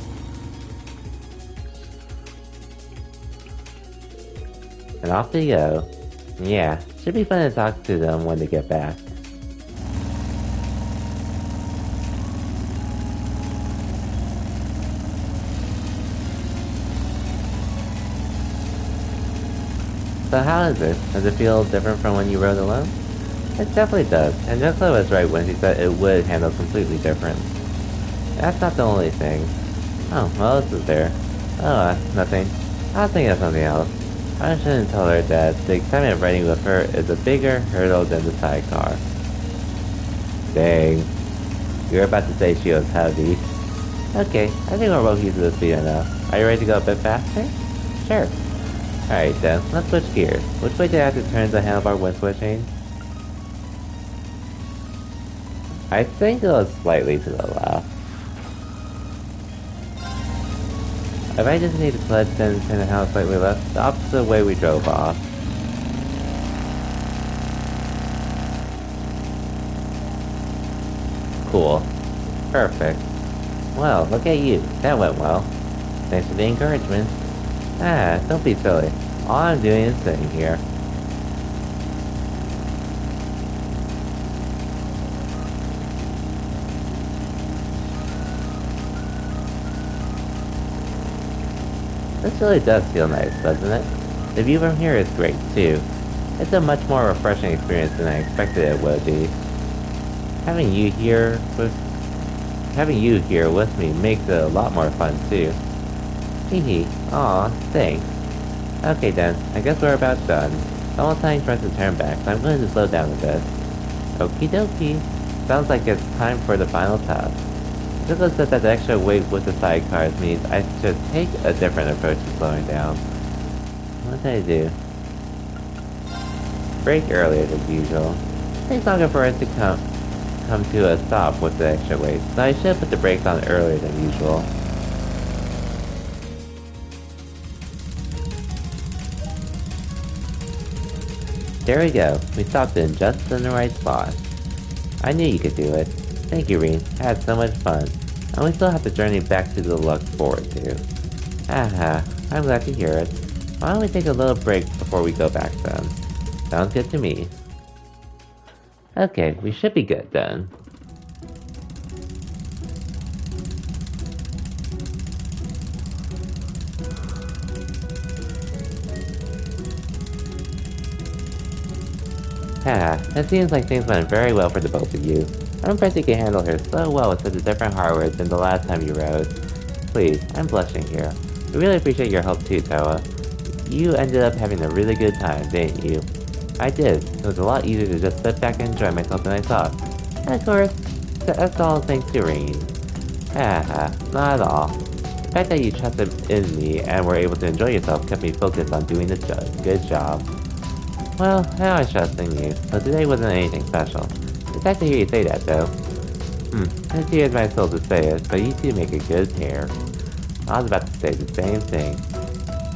And off they go. Yeah, should be fun to talk to them when they get back. So how is it? Does it feel different from when you rode alone? It definitely does, and Jessica was right when she said it would handle completely different. That's not the only thing. Oh, what else is there? Oh, nothing. I was thinking of something else. I shouldn't tell her that the excitement of riding with her is a bigger hurdle than the sidecar. Dang. You were about to say she was heavy. Okay, I think we're both used to the speed enough. Are you ready to go a bit faster? Sure. Alright then, let's switch gears. Which way do I have to turn the handlebar when switching? I think it was slightly to the left. If I just need to clutch then turn the handle slightly left, the opposite way we drove off. Cool. Perfect. Well, look at you. That went well. Thanks for the encouragement. Ah, don't be silly. All I'm doing is sitting here. This really does feel nice, doesn't it? The view from here is great, too. It's a much more refreshing experience than I expected it would be. Having you here with me makes it a lot more fun, too. Hehe. Aw, thanks. Okay then, I guess we're about done. It's almost time for us to turn back, so I'm going to slow down a bit. Okie dokie. Sounds like it's time for the final task. Zuko said that the extra weight with the sidecars means I should take a different approach to slowing down. What did I do? Brake earlier than usual. It takes longer for us to come to a stop with the extra weight, so I should put the brakes on earlier than usual. There we go. We stopped in just in the right spot. I knew you could do it. Thank you, Rean. I had so much fun. And we still have the journey back to the Lux forward to. Haha, I'm glad to hear it. Why don't we take a little break before we go back then? Sounds good to me. Okay, we should be good then. Haha, it seems like things went very well for the both of you. I'm impressed you can handle her so well with such a different hardware than the last time you rode. Please, I'm blushing here. We really appreciate your help too, Toa. You ended up having a really good time, didn't you? I did. It was a lot easier to just sit back and enjoy myself than I thought. And of course, that's all thanks to Rean. Haha, not at all. The fact that you trusted in me and were able to enjoy yourself kept me focused on doing the good job. Well, I was trusting you, so today wasn't anything special. It's nice to hear you say that, though. It tears my soul to say it, but you two make a good pair. I was about to say the same thing.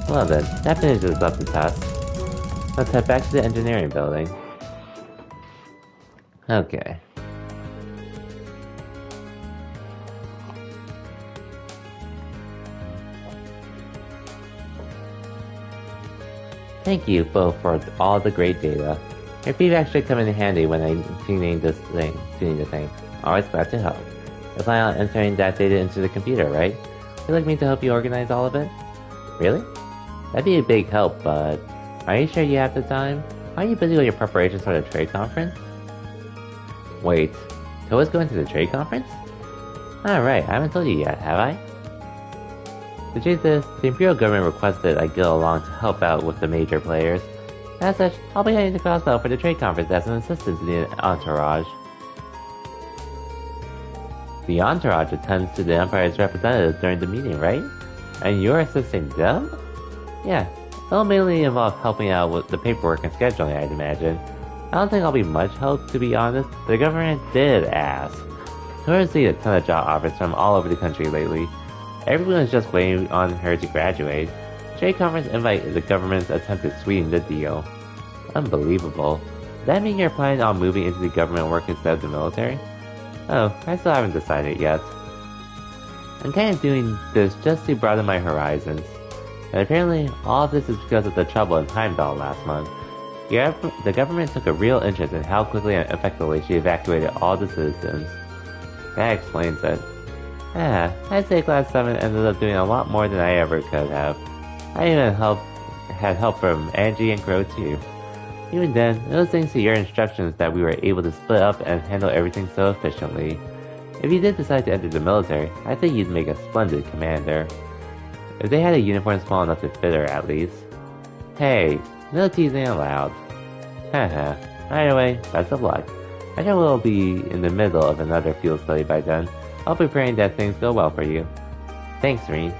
Well then, that finishes up the task. Let's head back to the engineering building. Okay. Thank you both for all the great data. Your feedback should come in handy when I tuning the thing. Always glad to help. You plan on entering that data into the computer, right? Would you like me to help you organize all of it? Really? That'd be a big help, but are you sure you have the time? Aren't you busy with your preparations for the trade conference? Wait, Toa's going to the trade conference? Alright, I haven't told you yet, have I? To choose this, the Imperial government requested I go along to help out with the major players. As such, I'll be heading to Crossbell for the trade conference as an assistant to the Entourage. The Entourage attends to the Empire's representatives during the meeting, right? And you're assisting them? Yeah, it'll mainly involve helping out with the paperwork and scheduling, I'd imagine. I don't think I'll be much help, to be honest. The government did ask. Toa's seen a ton of job offers from all over the country lately. Everyone is just waiting on her to graduate. Trade conference invite is the government's attempt to sweeten the deal. Unbelievable. Does that mean you're planning on moving into the government work instead of the military? Oh, I still haven't decided yet. I'm kind of doing this just to broaden my horizons. But apparently, all of this is because of the trouble in Heimdall last month. The government took a real interest in how quickly and effectively she evacuated all the citizens. That explains it. I'd say Class 7 ended up doing a lot more than I ever could have. I even had help from Angie and Crow too. Even then, it was thanks to your instructions that we were able to split up and handle everything so efficiently. If you did decide to enter the military, I think you'd make a splendid commander. If they had a uniform small enough to fit her at least. Hey, no teasing allowed. Haha. Either way, best of luck. I know we'll be in the middle of another field study by then. I'll be praying that things go well for you. Thanks, Rean.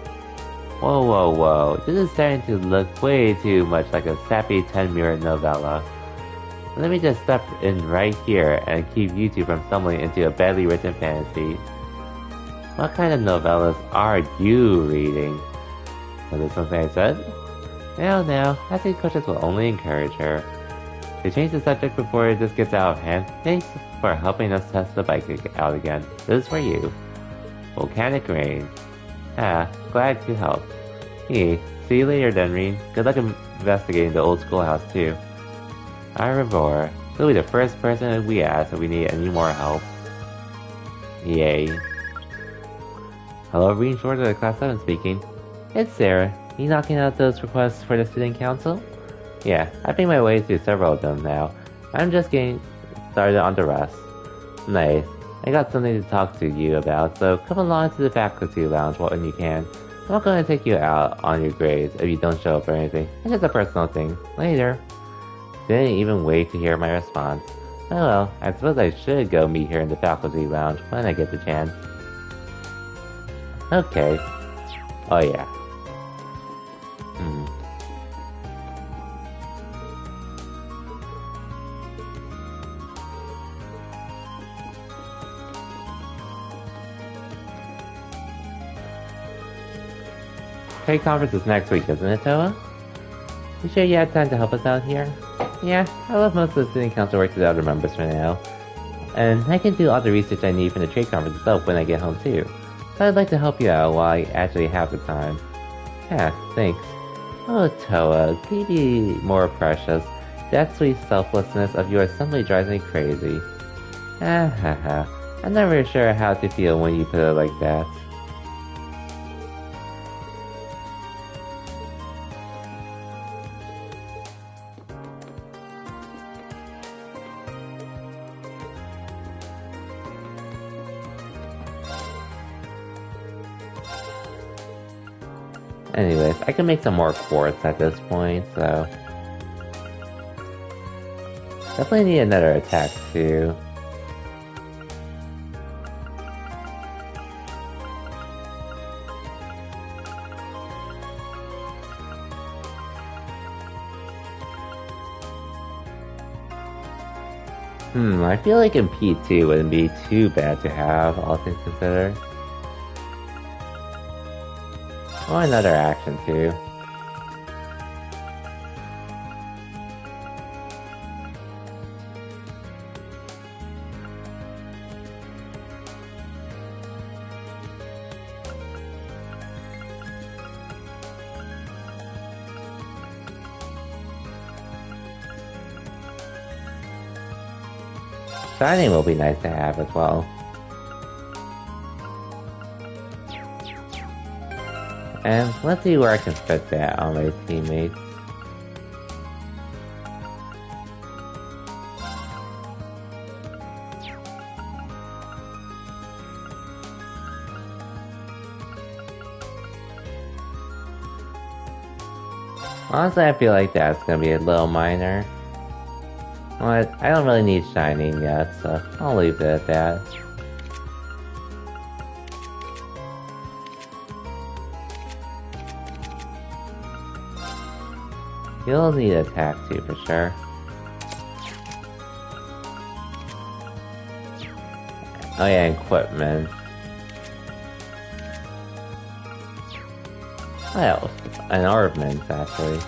Whoa. This is starting to look way too much like a sappy 10-minute novella. Let me just step in right here and keep you two from stumbling into a badly written fantasy. What kind of novellas are you reading? Was it something I said? No, I think coaches will only encourage her. To change the subject before this gets out of hand, thanks for helping us test the bike out again. This is for you. Volcanic Rain. Glad to help. Hey, see you later then, Rean. Good luck investigating the old schoolhouse too. Au revoir. You'll be the first person we ask if we need any more help. Yay. Hello, Rean Short of Class 7 speaking. It's Sarah. You knocking out those requests for the student council? Yeah, I've made my way through several of them now. I'm just getting started on the rest. Nice. I got something to talk to you about, so come along to the faculty lounge when you can. I'm not going to take you out on your grades if you don't show up or anything. It's just a personal thing. Later. Didn't even wait to hear my response. Oh well, I suppose I should go meet her in the faculty lounge when I get the chance. Okay. Oh yeah. Trade conference is next week, isn't it, Toa? You sure you had time to help us out here? Yeah, I left most of the student council work to the other members for now. And I can do all the research I need from the trade conference itself when I get home too. So I'd like to help you out while I actually have the time. Yeah, thanks. Oh, Toa, can you be more precious? That sweet selflessness of yours suddenly drives me crazy. Ah ha ha. I'm never sure how to feel when you put it like that. Anyways, I can make some more quartz at this point, so... Definitely need another attack too. I feel like in P2 wouldn't be too bad to have, all things considered. Or another action too. Shining will be nice to have as well. And let's see where I can fit that on my teammates. Honestly, I feel like that's gonna be a little minor. But I don't really need Shining yet, so I'll leave it at that. You'll need attack too, for sure. Oh yeah, equipment. What else? And armaments, actually.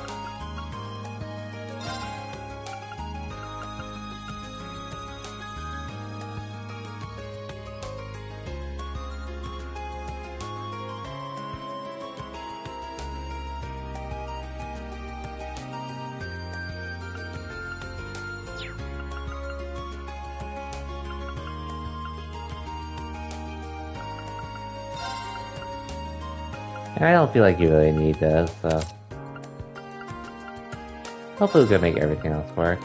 I don't feel like you really need this, so... Hopefully we can make everything else work.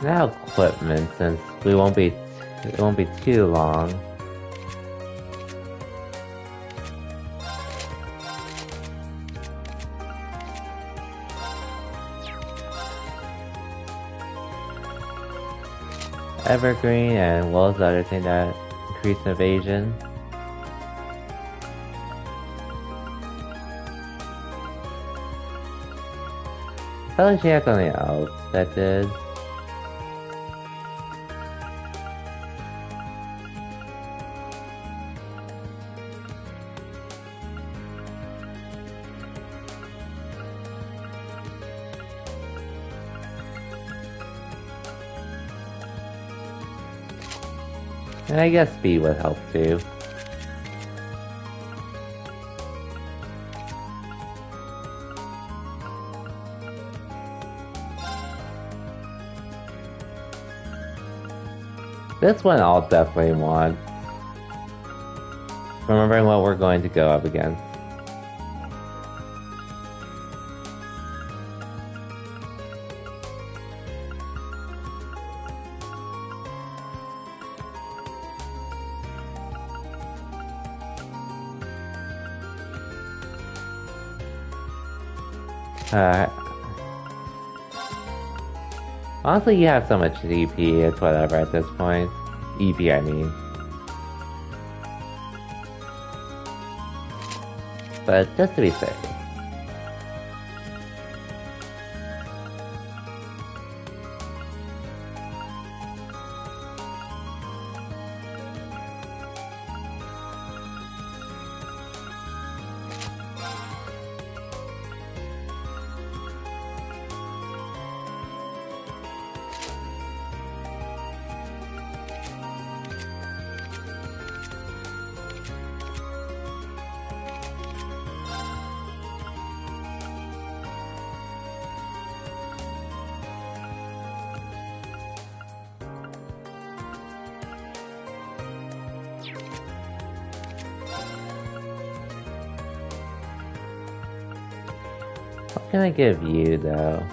Now equipment, since it won't be too long. Evergreen, and what was the other thing that increased evasion? I felt like she had something else that did. And I guess speed would help too. This one I'll definitely want. Remembering what we're going to go up against. Honestly, you have so much EP, it's whatever at this point. EP, I mean. But just to be safe. What can I give you, though?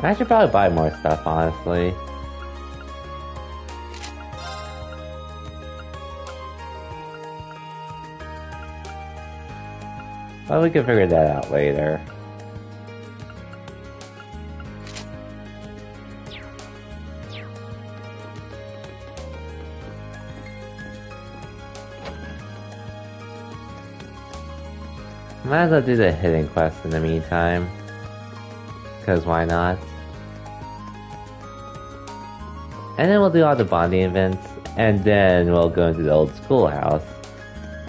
I should probably buy more stuff, honestly. But we can figure that out later. Might as well do the hidden quest in the meantime. Because why not? And then we'll do all the bonding events, and then we'll go into the old schoolhouse.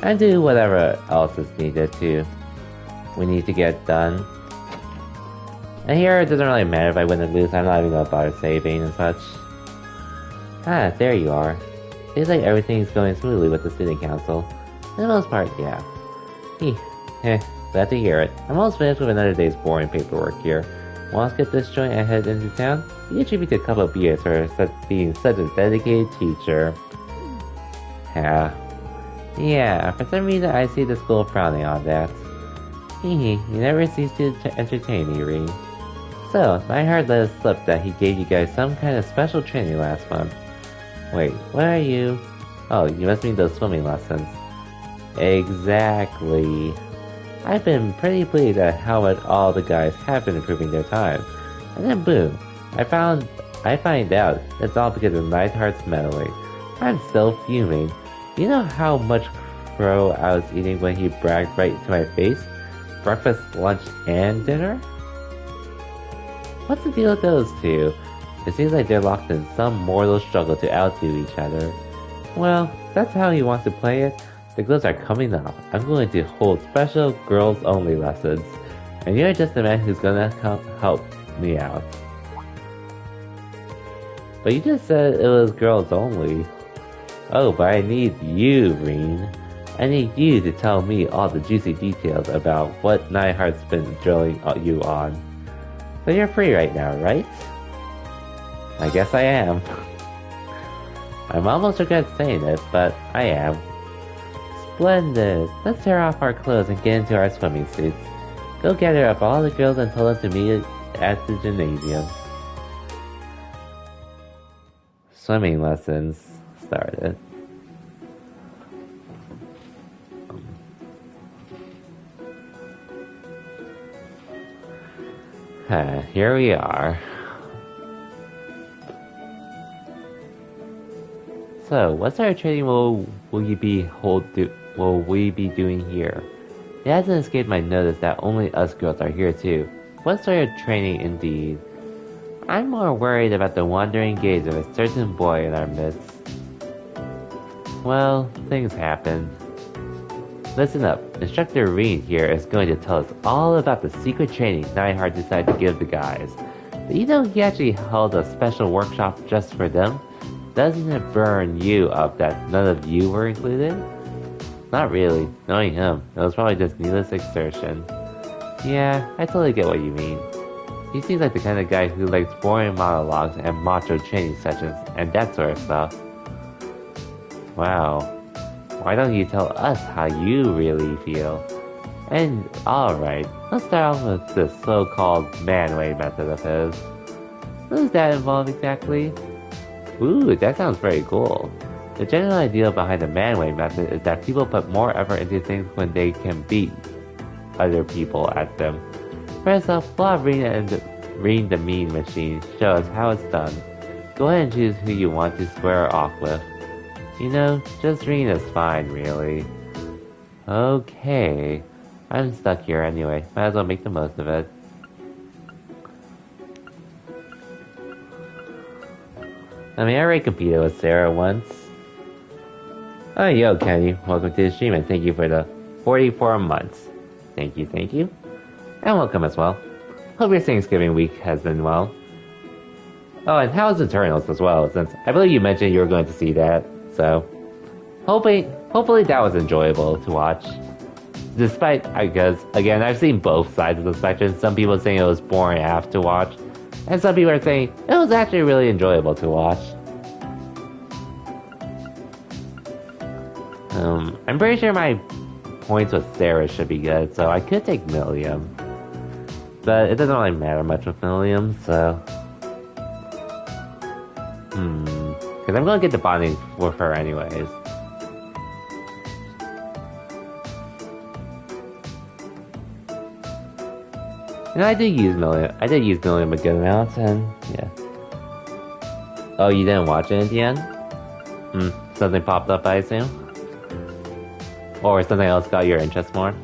And do whatever else is needed we need to get done. And here it doesn't really matter if I win or lose, I'm not even gonna bother saving and such. Ah, there you are. Seems like everything's going smoothly with the student council. For the most part, yeah. Glad to hear it. I'm almost finished with another day's boring paperwork here. Want to skip this joint and head into town? You should be a couple of beers for being such a dedicated teacher. Yeah, for some reason I see the school frowning on that. You never cease to entertain me, Rean. So, I heard let it slip that he gave you guys some kind of special training last month. Wait, what are you? Oh, you must mean those swimming lessons. Exactly. I've been pretty pleased at how much all the guys have been improving their time. And then boom, I find out it's all because of Neidhart's meddling. I'm still fuming. You know how much crow I was eating when he bragged right to my face? Breakfast, lunch, and dinner? What's the deal with those two? It seems like they're locked in some mortal struggle to outdo each other. Well, that's how he wants to play it. The gloves are coming up. I'm going to hold special girls-only lessons. And you're just the man who's gonna help me out. But you just said it was girls only. Oh, but I need you, Rean. I need you to tell me all the juicy details about what Neidhart's been drilling you on. So you're free right now, right? I guess I am. I'm almost regret saying it, but I am. Splendid! Let's tear off our clothes and get into our swimming suits. Go gather up all the girls and tell them to meet at the gymnasium. Swimming lessons started. Here we are. So, what sort of training will we be doing here? It hasn't escaped my notice that only us girls are here too. What sort of training indeed? I'm more worried about the wandering gaze of a certain boy in our midst. Well, things happen. Listen up. Instructor Reed here is going to tell us all about the secret training Neidhart decided to give the guys. Did you know he actually held a special workshop just for them? Doesn't it burn you up that none of you were included? Not really. Knowing him, it was probably just needless exertion. Yeah, I totally get what you mean. He seems like the kind of guy who likes boring monologues and macho training sessions and that sort of stuff. Wow. Why don't you tell us how you really feel? And alright, let's start off with this so-called man-way method of his. What does that involve exactly? Ooh, that sounds very cool. The general idea behind the man-way method is that people put more effort into things when they can beat other people at them. First off, we'll have Read the Mean Machine show us how it's done. Go ahead and choose who you want to square off with. You know, just Reed is fine, really. Okay. I'm stuck here anyway. Might as well make the most of it. I mean, I already competed with Sarah once. Oh, yo, Kenny. Welcome to the stream and thank you for the 44 months. Thank you, thank you. And welcome as well. Hope your Thanksgiving week has been well. Oh, and how's Eternals as well, since I believe you mentioned you were going to see that, so... Hopefully that was enjoyable to watch. Despite, I guess, again, I've seen both sides of the spectrum. Some people saying it was boring AF to watch, and some people are saying it was actually really enjoyable to watch. I'm pretty sure my points with Sarah should be good, so I could take Millium. But it doesn't really matter much with Millium, so... Because I'm going to get the bonding with her anyways. And I did use Millium. I did use Millium a good amount, and yeah. Oh, you didn't watch it in the end? Something popped up, I assume? Or something else got your interest more?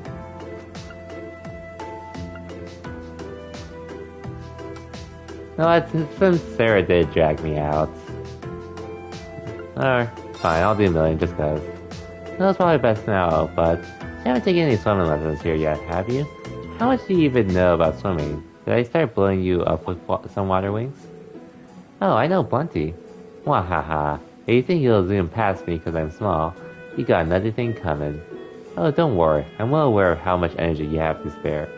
No, since Sarah did drag me out. Alright, fine, I'll do Millium just cause. No, it's probably best now, but you haven't taken any swimming lessons here yet, have you? How much do you even know about swimming? Did I start blowing you up with some water wings? Oh, I know plenty. Wahaha. If you think you'll zoom past me because I'm small, you got another thing coming. Oh, don't worry. I'm well aware of how much energy you have to spare.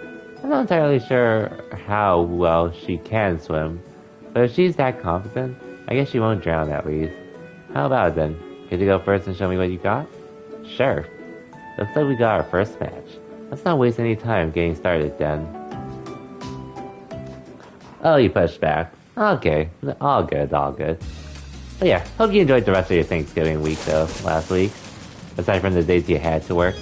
I'm not entirely sure how well she can swim, but if she's that confident, I guess she won't drown at least. How about it then? Here to go first and show me what you got? Sure. Looks like we got our first match. Let's not waste any time getting started then. Oh, you pushed back. Okay, all good, all good. But yeah, hope you enjoyed the rest of your Thanksgiving week though, last week. Aside from the days you had to work.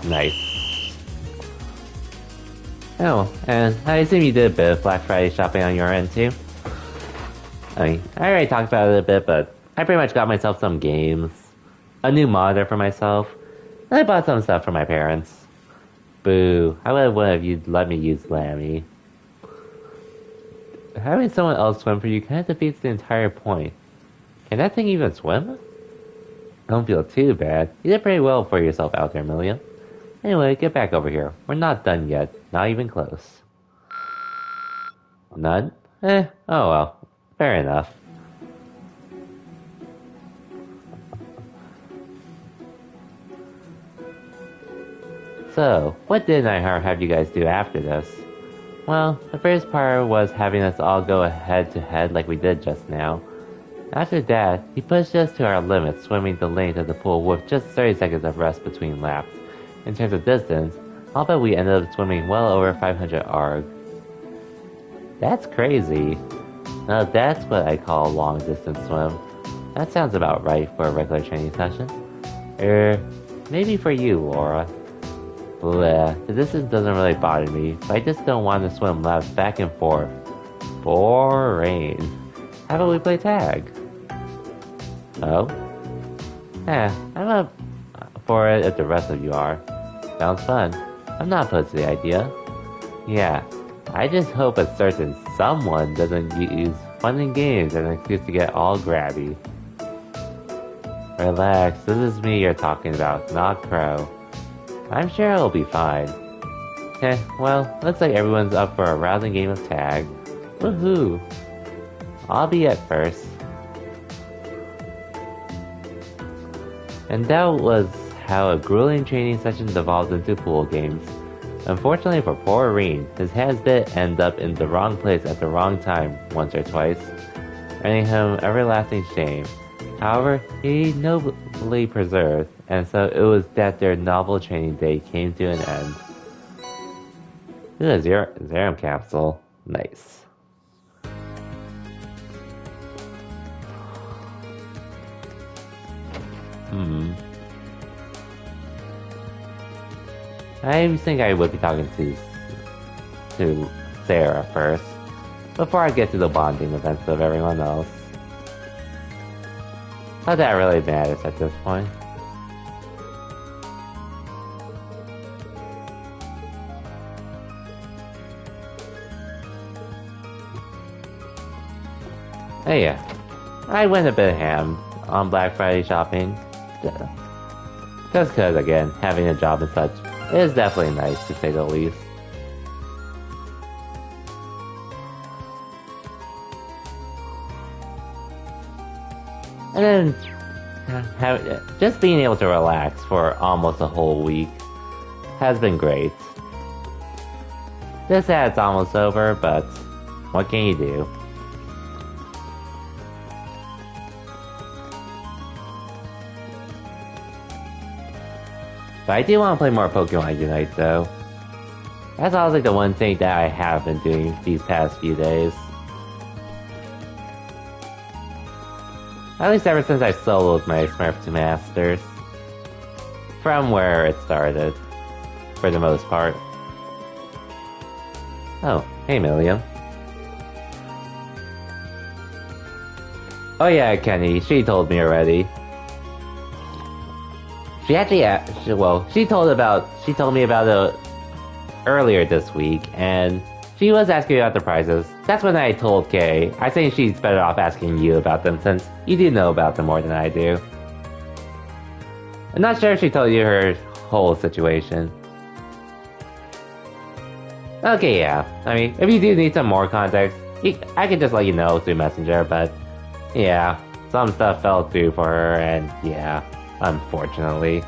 Nice. Oh, and I assume you did a bit of Black Friday shopping on your end too? I mean, I already talked about it a bit, but I pretty much got myself some games, a new monitor for myself, and I bought some stuff for my parents. Boo, I would have one of you let me use Lammy. Having someone else swim for you kind of defeats the entire point. Can that thing even swim? Don't feel too bad. You did pretty well for yourself out there, Millium. Anyway, get back over here. We're not done yet. Not even close. None? Oh well. Fair enough. So, what did Neidhart have you guys do after this? Well, the first part was having us all go head to head like we did just now. After that, he pushed us to our limit, swimming the length of the pool with just 30 seconds of rest between laps. In terms of distance, I'll bet we ended up swimming well over 500 ARG. That's crazy. Now that's what I call a long distance swim. That sounds about right for a regular training session. Maybe for you, Laura. Bleh, the distance doesn't really bother me, but I just don't want to swim laps back and forth. Boring. How about we play tag? Oh? Yeah, I'm up for it if the rest of you are. Sounds fun. I'm not opposed to the idea. Yeah, I just hope a certain someone doesn't use fun and games as an excuse to get all grabby. Relax, this is me you're talking about, not Crow. I'm sure it'll be fine. Well, looks like everyone's up for a rousing game of tag. Woohoo! I'll be at first. And that was how a grueling training session devolved into pool games. Unfortunately for poor Rean, his hands did end up in the wrong place at the wrong time once or twice, earning him everlasting shame. However, he nobly persevered, and so it was that their novel training day came to an end. Ooh, a Zerum capsule. Nice. I think I would be talking to Sarah first, before I get to the bonding events of everyone else. Not that really matters at this point. Hey, yeah, I went a bit ham on Black Friday shopping. Just cause, again, having a job and such is definitely nice, to say the least. And then, just being able to relax for almost a whole week has been great. Just that it's almost over, but what can you do? But I do want to play more Pokemon Unite, though. That's always like the one thing that I have been doing these past few days. At least ever since I soloed my Smurf to Masters. From where it started, for the most part. Oh, hey Milliam. Oh yeah, Kenny, she told me already. She actually, she told me about it earlier this week, and she was asking about the prizes. That's when I told Kay. I think she's better off asking you about them, since you do know about them more than I do. I'm not sure if she told you her whole situation. Okay, yeah. I mean, if you do need some more context, I can just let you know through Messenger, but yeah, some stuff fell through for her, and yeah. Unfortunately.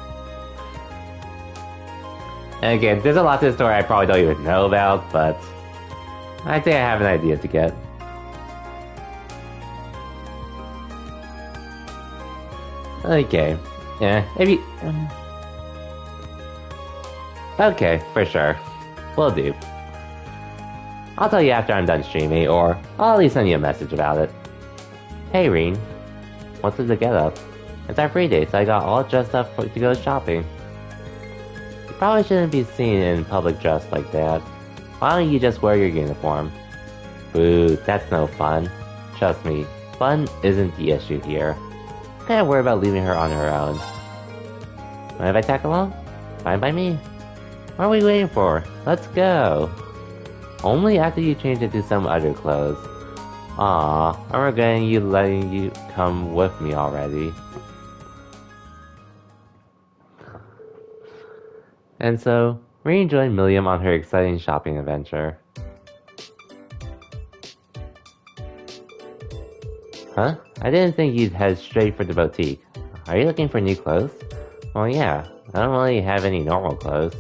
And again, there's a lot to the story I probably don't even know about, but I think I have an idea to get. Okay. Yeah, maybe... Okay, for sure. Will do. I'll tell you after I'm done streaming, or I'll at least send you a message about it. Hey, Rean. What's with the get-up? It's our free day, so I got all dressed up to go shopping. You probably shouldn't be seen in public dressed like that. Why don't you just wear your uniform? Boo, that's no fun. Trust me, fun isn't the issue here. I can't worry about leaving her on her own. Mind if I tag along? Fine by me. What are we waiting for? Let's go. Only after you change into some other clothes. Aw, I'm regretting letting you come with me already. And so, Rean joined Milliam on her exciting shopping adventure. Huh? I didn't think you'd head straight for the boutique. Are you looking for new clothes? Well, yeah. I don't really have any normal clothes.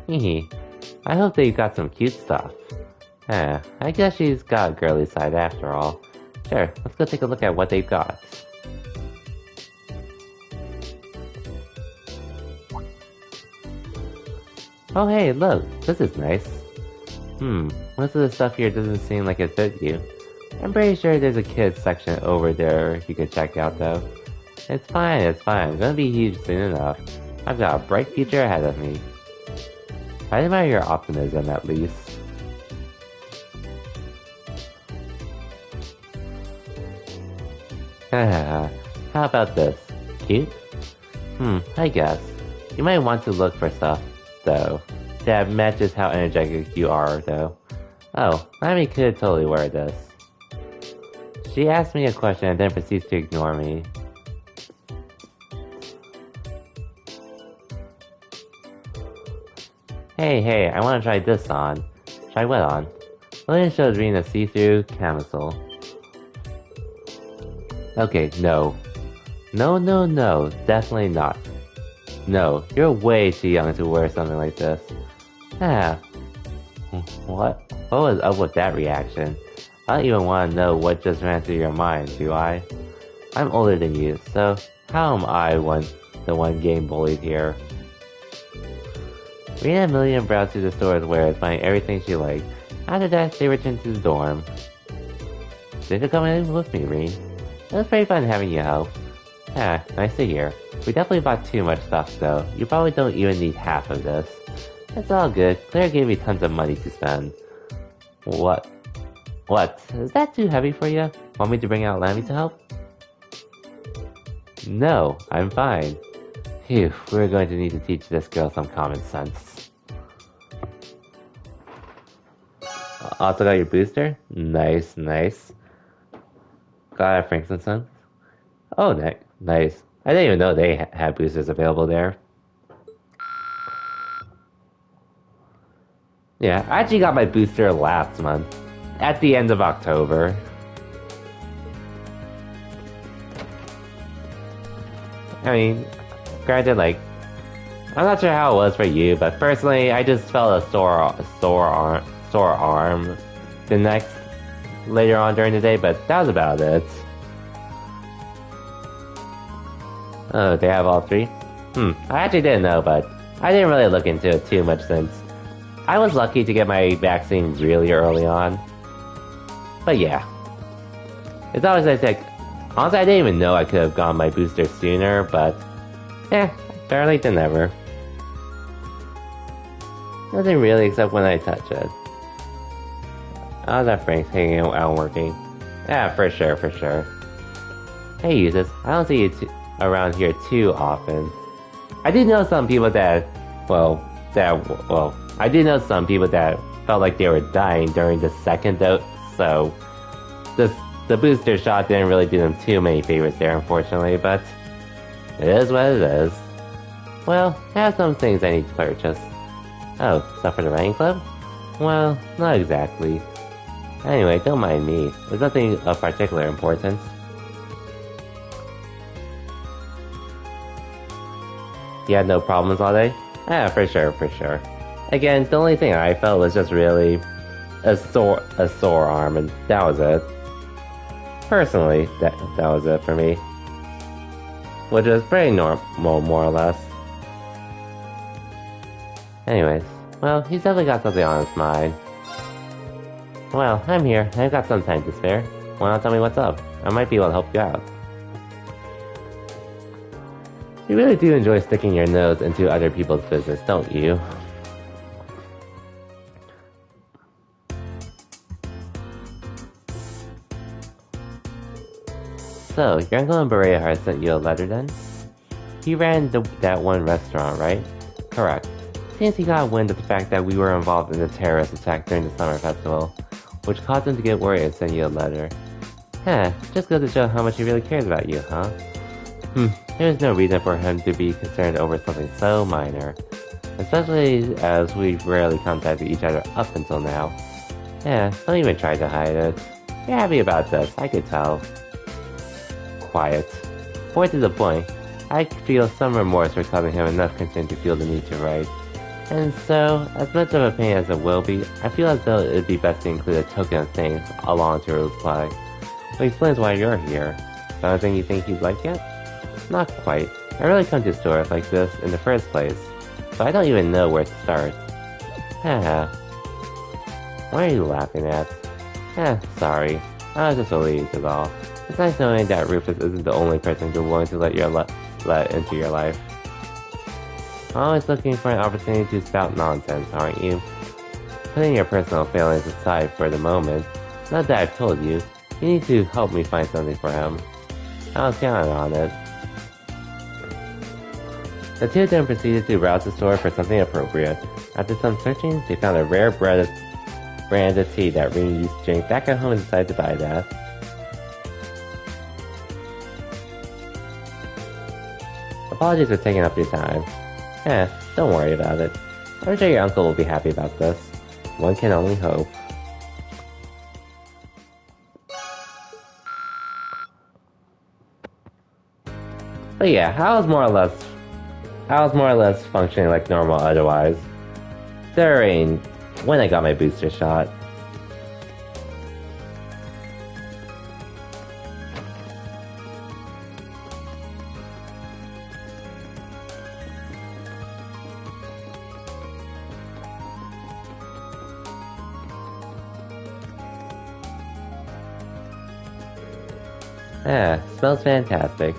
Hehe. I hope they've got some cute stuff. I guess she's got a girly side after all. Sure, let's go take a look at what they've got. Oh hey, look, this is nice. Most of the stuff here doesn't seem like it fit you. I'm pretty sure there's a kids section over there you could check out though. It's fine, I'm gonna be huge soon enough. I've got a bright future ahead of me. I admire your optimism at least. How about this? Cute? I guess. You might want to look for stuff, though, that matches how energetic you are, though. Oh, Lammy could totally wear this. She asked me a question and then proceeds to ignore me. Hey, I want to try this on. Try what on? Lillian shows Rean a see-through camisole. Okay, no. No, definitely not. No, you're way too young to wear something like this. What was up with that reaction? I don't even want to know what just ran through your mind, do I? I'm older than you, so how am I the one getting bullied here? Rean and Lillian browsed through the store's wares, finding everything she liked. After that, they returned to the dorm. Thanks for coming in with me, Rean. It was pretty fun having you help. Nice to hear. We definitely bought too much stuff, though. You probably don't even need half of this. It's all good. Claire gave me tons of money to spend. What? Is that too heavy for you? Want me to bring out Lammy to help? No, I'm fine. Phew, we're going to need to teach this girl some common sense. Also got your booster? Nice. Got it, Franks and Sons? Oh, nice. I didn't even know they had boosters available there. Yeah, I actually got my booster last month. At the end of October. I mean, granted, like, I'm not sure how it was for you, but personally, I just felt a sore arm later on during the day, but that was about it. Oh, they have all three? I actually didn't know, but I didn't really look into it too much since I was lucky to get my vaccine really early on. But yeah. It's always like, honestly, I didn't even know I could have gotten my booster sooner, but better late than never. Nothing really except when I touch it. I was at Frank's hanging out and working. Yeah, for sure. Hey, Usus, I don't see you around here too often. I do know some people that felt like they were dying during the second dose, so the booster shot didn't really do them too many favors there, unfortunately, but it is what it is. Well, I have some things I need to purchase. Oh, stuff for the writing club? Well, not exactly. Anyway, don't mind me. There's nothing of particular importance. You had no problems all day? For sure. Again, the only thing I felt was just really a sore arm, and that was it. Personally, that was it for me. Which is pretty normal, more or less. Anyways, well, he's definitely got something on his mind. Well, I'm here. I've got some time to spare. Why not tell me what's up? I might be able to help you out. You really do enjoy sticking your nose into other people's business, don't you? So, your uncle in Berea sent you a letter then? He ran that one restaurant, right? Correct. Since he got wind of the fact that we were involved in the terrorist attack during the summer festival, which caused him to get worried and send you a letter. Just goes to show how much he really cares about you, huh? There's no reason for him to be concerned over something so minor. Especially as we've rarely contacted each other up until now. Don't even try to hide it. You're happy about this, I could tell. Quiet. More to the point, I feel some remorse for causing him enough concern to feel the need to write. And so, as much of a pain as it will be, I feel as though it would be best to include a token of thanks along to a reply. Which explains why you're here. Something you think he'd like yet? Not quite. I really come to stores like this in the first place, so I don't even know where to start. What are you laughing at? Sorry. I was just relieved is all. It's nice knowing that Rufus isn't the only person you're willing to let into your life. Always looking for an opportunity to spout nonsense, aren't you? Putting your personal feelings aside for the moment, not that I've told you, you need to help me find something for him. I was counting on it. The two then proceeded to browse the store for something appropriate. After some searching, they found a rare brand of tea that Ring used to drink back at home and decided to buy that. Apologies for taking up your time. Don't worry about it. I'm sure your uncle will be happy about this. One can only hope. But yeah, I was more or less functioning like normal otherwise. When I got my booster shot. Smells fantastic.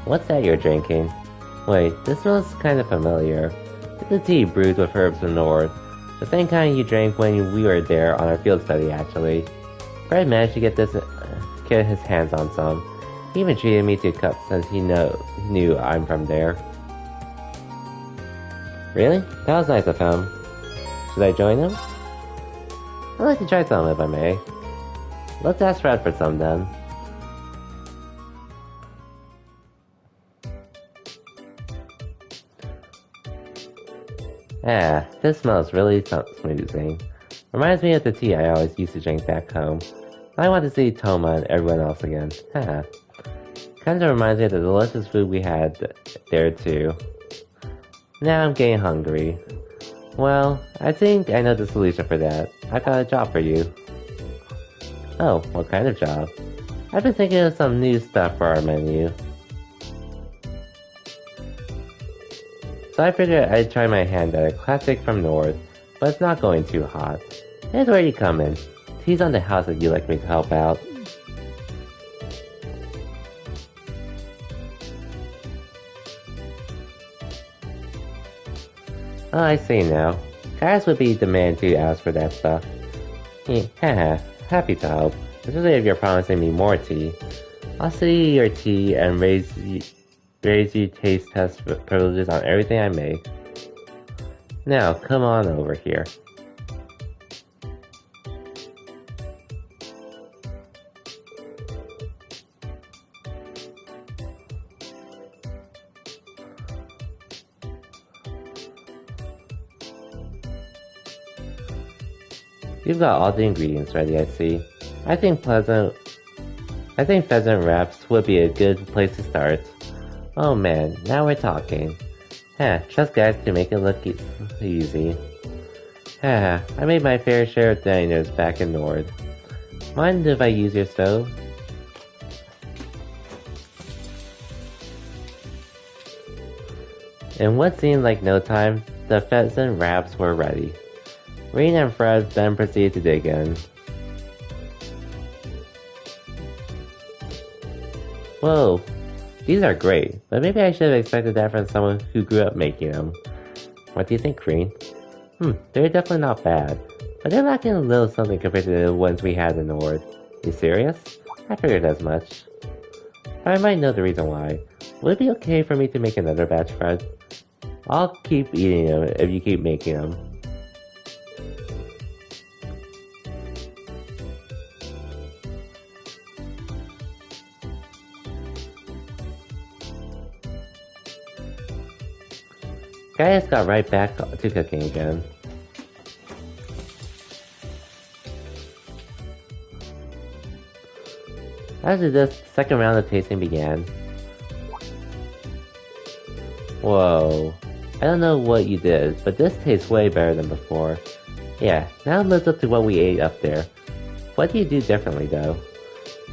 What's that you're drinking? Wait, this smells kind of familiar. It's a tea brewed with herbs from the north. The same kind you drank when we were there on our field study, actually. Fred managed to get his hands on some. He even treated me to a cup since he knew I'm from there. Really? That was nice of him. Should I join him? I'd like to try some if I may. Let's ask Fred for some then. This smells really smoothing. Reminds me of the tea I always used to drink back home. I want to see Toma and everyone else again. Kinda reminds me of the delicious food we had there too. Now I'm getting hungry. Well, I think I know the solution for that. I got a job for you. Oh, what kind of job? I've been thinking of some new stuff for our menu. So I figured I'd try my hand at a classic from North, but it's not going too hot. Here's where you come in. Tease on the house if you'd like me to help out. Oh, I see now. Guys would be the man to ask for that stuff. Happy to help, especially if you're promising me more tea. I'll see your tea and raise you taste test privileges on everything I make. Now, come on over here. You've got all the ingredients ready, I see. I think pheasant wraps would be a good place to start. Oh man, now we're talking. Trust guys to make it look easy. I made my fair share of diners back in Nord. Mind if I use your stove? In what seemed like no time, the pheasant wraps were ready. Rain and Fred then proceeded to dig in. Whoa, these are great, but maybe I should have expected that from someone who grew up making them. What do you think, Green? They're definitely not bad, but they're lacking a little something compared to the ones we had in the Nord. You serious? I figured as much. But I might know the reason why. Would it be okay for me to make another batch, Fred? I'll keep eating them if you keep making them. Gaius got right back to cooking again. After this, the second round of tasting began. Whoa. I don't know what you did, but this tastes way better than before. Yeah, now it lives up to what we ate up there. What do you do differently though?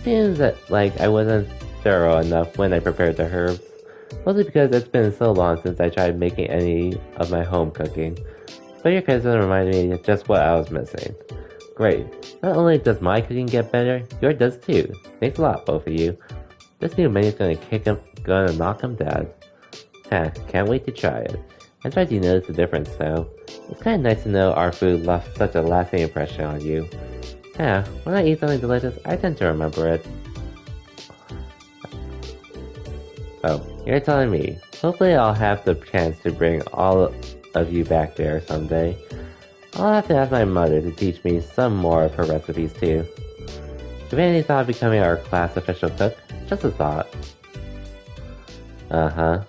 Seems like I wasn't thorough enough when I prepared the herbs. Mostly because it's been so long since I tried making any of my home cooking. But your criticism reminded me of just what I was missing. Great. Not only does my cooking get better, yours does too. Thanks a lot, both of you. This new menu's gonna knock him dead. Can't wait to try it. I'm surprised you noticed the difference though. It's kinda nice to know our food left such a lasting impression on you. When I eat something delicious, I tend to remember it. Oh, you're telling me. Hopefully I'll have the chance to bring all of you back there someday. I'll have to ask my mother to teach me some more of her recipes too. Have you any thought of becoming our class official cook? Just a thought. Uh-huh.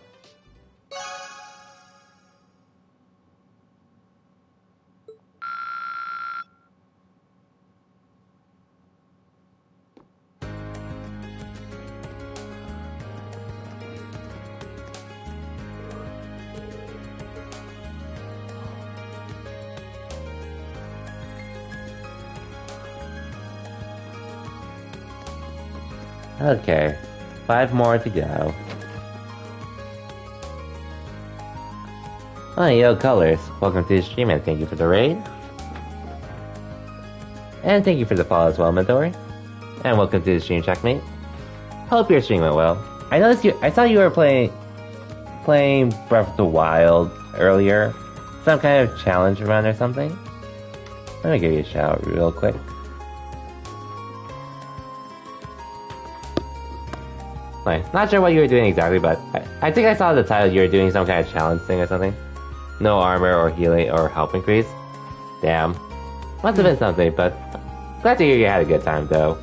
Okay, 5 more to go. Oh, yo, Colors. Welcome to the stream and thank you for the raid. And thank you for the follow as well, Midori. And welcome to the stream, Checkmate. Hope your stream went well. I noticed I saw you were playing Breath of the Wild earlier. Some kind of challenge run or something. Let me give you a shout real quick. Nice. Not sure what you were doing exactly, but I think I saw the title. You were doing some kind of challenge thing or something. No armor or healing or health increase. Damn. Must have been something, but glad to hear you had a good time though.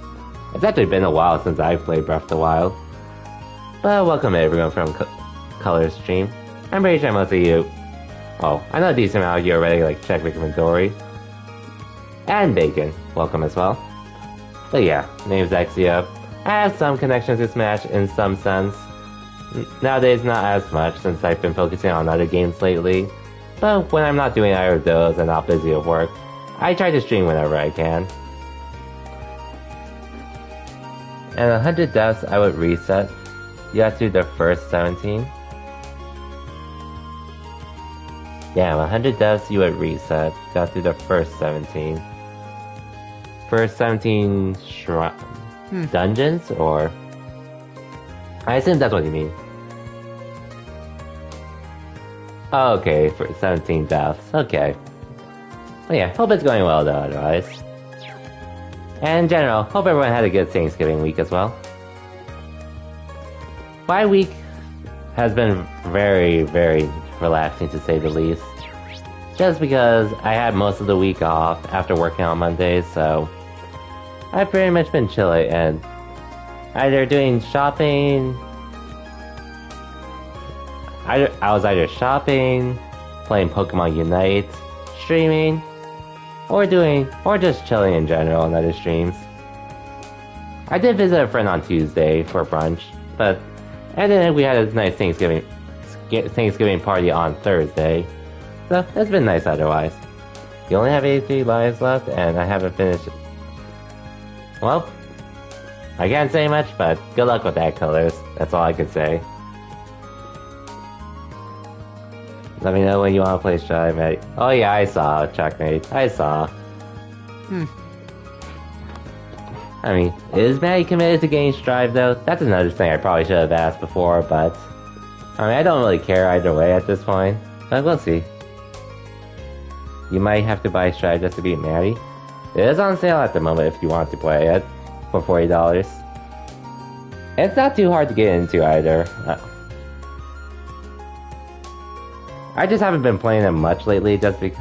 It's actually been a while since I've played Breath of the Wild. But welcome everyone from Color Stream. I'm pretty sure most of you... Oh, I know a decent amount of you already, like Checkmate Midori. And Bacon. Welcome as well. But yeah, name's Exia. I have some connections to Smash in some sense. Nowadays not as much since I've been focusing on other games lately. But when I'm not doing either of those and not busy at work, I try to stream whenever I can. And 100 deaths I would reset. You have to do the first 17. Yeah, 100 deaths you would reset. You have to do the first 17. First 17 dungeons, or... I assume that's what you mean. Oh, okay, for 17 deaths. Okay. Well, yeah, hope it's going well though, otherwise. And in general, hope everyone had a good Thanksgiving week as well. My week has been very, very relaxing to say the least. Just because I had most of the week off after working on Mondays, so... I've pretty much been chilling and either doing shopping... I was either shopping, playing Pokemon Unite, streaming, or just chilling in general on other streams. I did visit a friend on Tuesday for brunch, and then we had a nice Thanksgiving party on Thursday, so it's been nice otherwise. You only have 83 lives left, and I haven't finished. Well, I can't say much, but good luck with that, Colors. That's all I could say. Let me know when you want to play Strive, mate. Oh yeah, I saw, Checkmate. I saw. I mean, is Maddie committed to getting Strive though? That's another thing I probably should have asked before, but... I mean, I don't really care either way at this point. But we'll see. You might have to buy Strive just to beat Maddie. It is on sale at the moment if you want to play it. For $40. And it's not too hard to get into either. I just haven't been playing it much lately just because...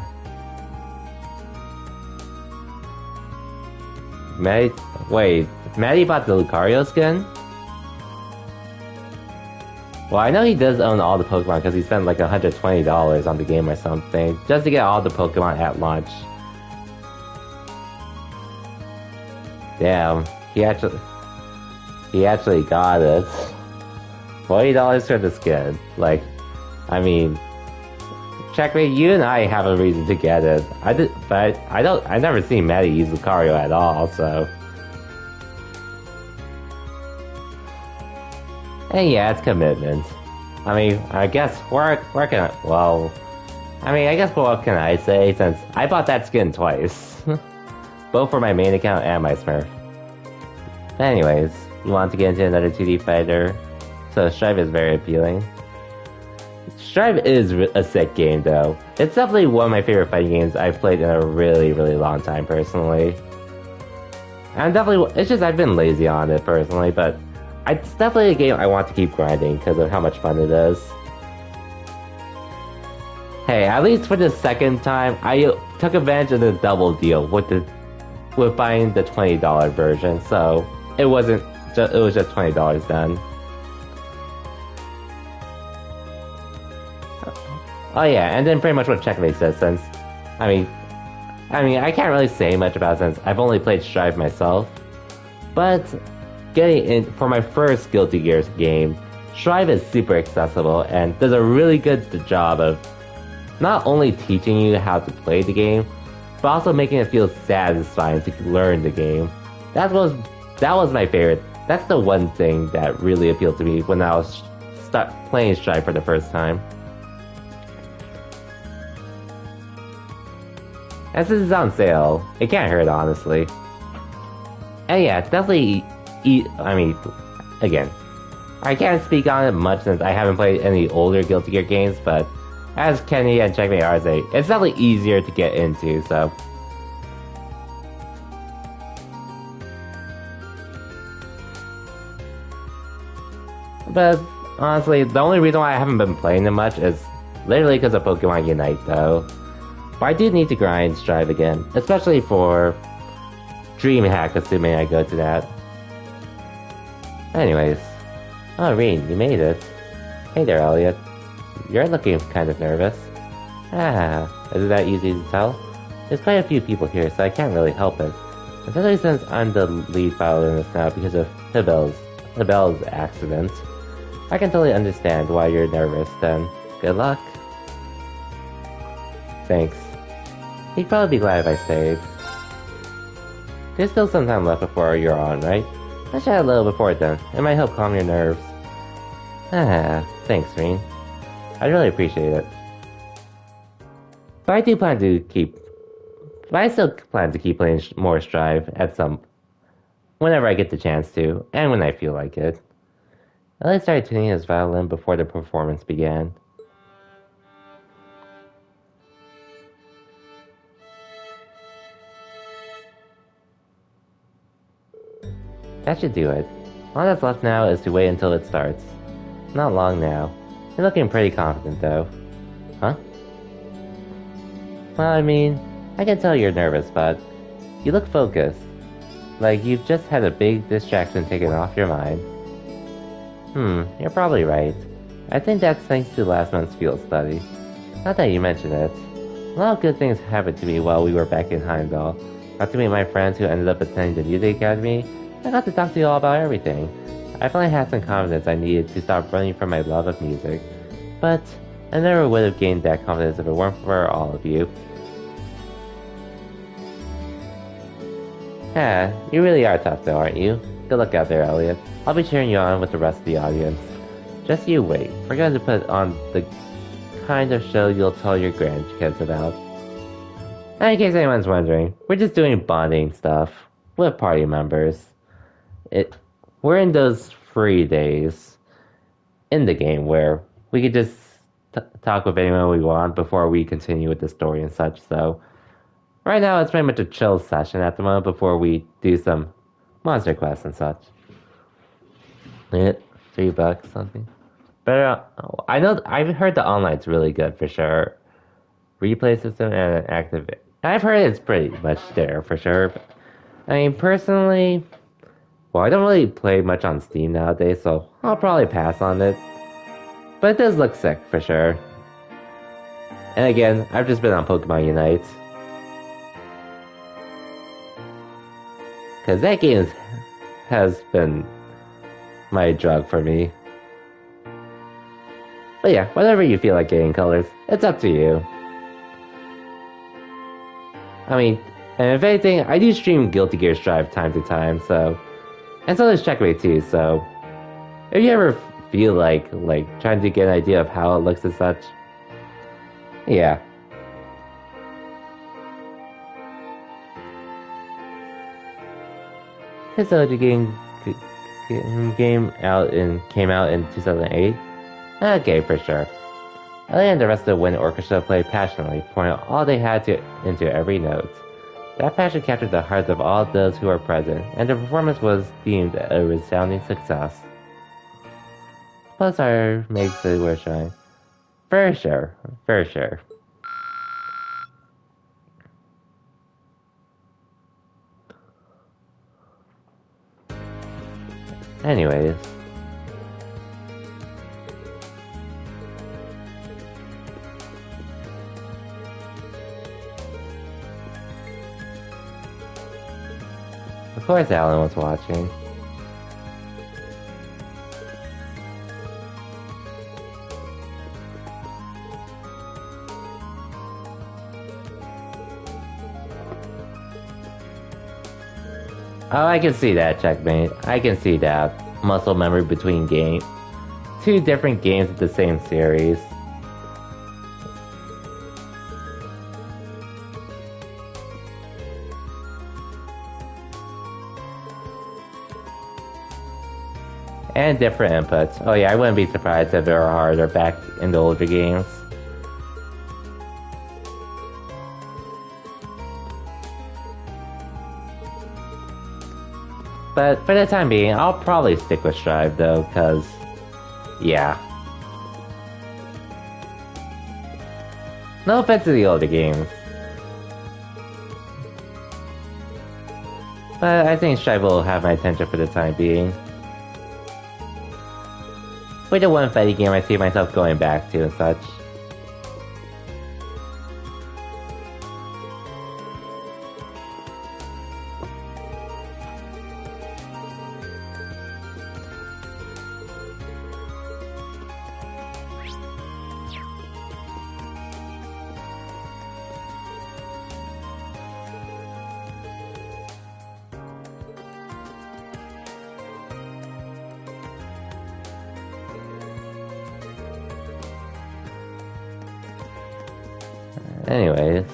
Maddie bought the Lucario skin? Well, I know he does own all the Pokemon because he spent like $120 on the game or something, just to get all the Pokemon at launch. Damn, he actually got it. $40 for the skin. Like, I mean... Checkmate, you and I have a reason to get it. I've never seen Maddie use Lucario at all, so... And yeah, it's commitment. I mean, I guess, what can I say, since I bought that skin twice. Both for my main account and my Smurf. But anyways, you want to get into another 2D fighter, so Strive is very appealing. Strive is a sick game though. It's definitely one of my favorite fighting games I've played in a really, really long time personally. And it's just I've been lazy on it personally, but it's definitely a game I want to keep grinding because of how much fun it is. Hey, at least for the second time, I took advantage of the double deal with buying the $20 version, so it was just $20 then. Oh yeah, and then pretty much what Checkmate says, since I mean I can't really say much about it since I've only played Strive myself, but getting in for my first Guilty Gear game, Strive is super accessible and does a really good job of not only teaching you how to play the game, but also making it feel satisfying to learn the game. That was my favorite. That's the one thing that really appealed to me when I was playing Strive for the first time. And since it's on sale, it can't hurt, honestly. And yeah, definitely. Again, I can't speak on it much since I haven't played any older Guilty Gear games, but as Kenny and Checkmate are say, it's definitely easier to get into, so. But honestly, the only reason why I haven't been playing it much is literally because of Pokemon Unite, though. But I do need to grind Strive again, especially for DreamHack, assuming I go to that. Anyways. Oh, Rean, you made it. Hey there, Elliot. You're looking kind of nervous. Ah, is it that easy to tell? There's quite a few people here, so I can't really help it. Especially since I'm the lead violinist now because of Hibel's accident. I can totally understand why you're nervous, then. Good luck. Thanks. He'd probably be glad if I stayed. There's still some time left before you're on, right? Let's chat a little before then. It might help calm your nerves. Ah, thanks, Rean. I really appreciate it. But I still plan to keep playing more Strive whenever I get the chance to, and when I feel like it. Elliot started tuning his violin before the performance began. That should do it. All that's left now is to wait until it starts. Not long now. You're looking pretty confident, though. Huh? Well, I can tell you're nervous, but you look focused. Like you've just had a big distraction taken off your mind. You're probably right. I think that's thanks to last month's field study. Not that you mention it. A lot of good things happened to me while we were back in Heimdall. Got to meet my friends who ended up attending the Music Academy. I got to talk to you all about everything. I finally had some confidence I needed to stop running from my love of music. But I never would have gained that confidence if it weren't for all of you. Yeah, you really are tough though, aren't you? Good luck out there, Elliot. I'll be cheering you on with the rest of the audience. Just you wait. We're going to put on the kind of show you'll tell your grandkids about. And in case anyone's wondering, we're just doing bonding stuff with party members. We're in those free days in the game where we could just talk with anyone we want before we continue with the story and such, so right now it's pretty much a chill session at the moment before we do some monster quests and such. $3 something. But I've heard the online's really good for sure. Replay system and an active. I've heard it's pretty much there for sure. Personally, well, I don't really play much on Steam nowadays, so I'll probably pass on it. But it does look sick for sure. And again, I've just been on Pokemon Unite. Because that game has been my drug for me. But yeah, whatever you feel like getting colors, it's up to you. And if anything, I do stream Guilty Gear Strive time to time, so... And so does Checkmate too, so... If you ever feel like trying to get an idea of how it looks and such... Yeah. His OG game came out in 2008? Okay, for sure. Ellie and the rest of the Wind Orchestra played passionately, pouring all they had into every note. That passion captured the hearts of all those who were present, and the performance was deemed a resounding success. Plus our makes it worth trying. For sure. For sure. Anyways. Of course Alan was watching. Oh, I can see that, Checkmate. I can see that. Muscle memory between games. Two different games of the same series. And different inputs. Oh yeah, I wouldn't be surprised if they were harder back in the older games. But for the time being, I'll probably stick with Strive though, because, yeah. No offense to the older games. But I think Strive will have my attention for the time being. With the one fighting game I see myself going back to and such. Anyways.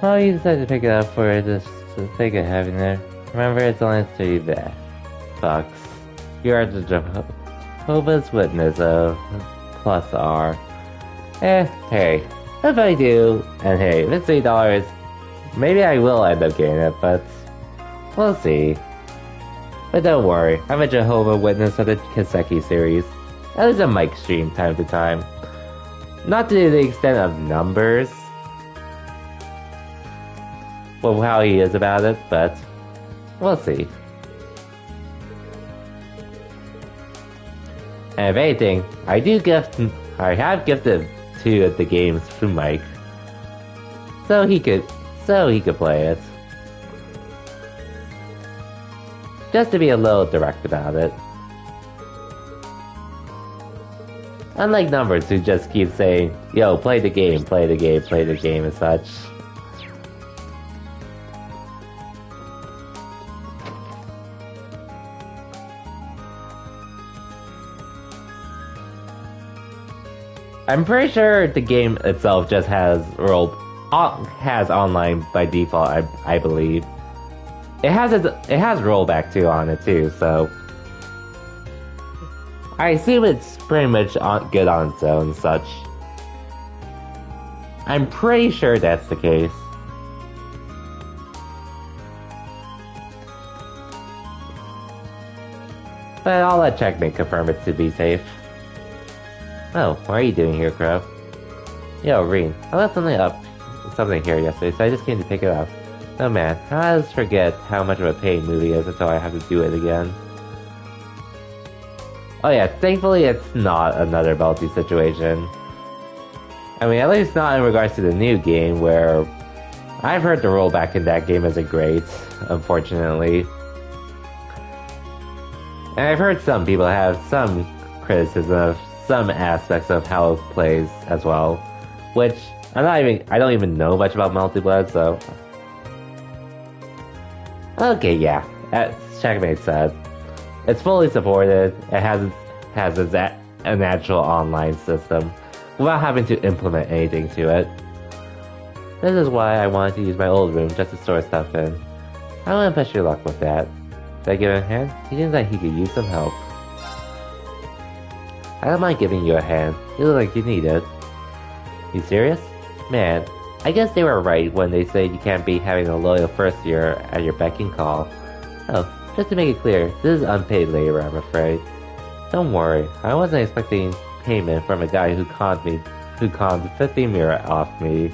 Well, you decided to pick it up for just the sake of having it. Remember, it's only 3 bucks. You are the Jehovah's Witness of plus R. Hey. If I do, and hey, if it's $3, maybe I will end up getting it, but we'll see. But don't worry, I'm a Jehovah's Witness of the Kiseki series. At least I mic stream time to time. Not to the extent of numbers, well, how he is about it, but we'll see. And if anything, I have gifted 2 of the games to Mike, so he could play it. Just to be a little direct about it. Unlike Numbers, who just keep saying, yo, play the game, and such. I'm pretty sure the game itself just has online by default, I believe. It has rollback too on it too, so I assume it's pretty much good on its own and such. I'm pretty sure that's the case. But I'll let Checkmate confirm it to be safe. Oh, what are you doing here, Crow? Yo, Reen, I left something here yesterday, so I just came to pick it up. Oh man, I always forget how much of a pain movie is until I have to do it again. Oh yeah, thankfully it's not another Belty situation. I mean, at least not in regards to the new game, where I've heard the rollback in that game isn't great, unfortunately. And I've heard some people have some criticism of some aspects of how it plays as well, which I don't even know much about Melty Blood, so. Okay, yeah, as Checkmate said, it's fully supported. It has a natural online system without having to implement anything to it. This is why I wanted to use my old room just to store stuff in. I want to push your luck with that. Did I give him a hand? He seems like he could use some help. I don't mind giving you a hand. You look like you need it. You serious? Man, I guess they were right when they say you can't be having a loyal first year at your beck and call. Oh, Just to make it clear, this is unpaid labor, I'm afraid. Don't worry, I wasn't expecting payment from a guy who conned 50 mira off me.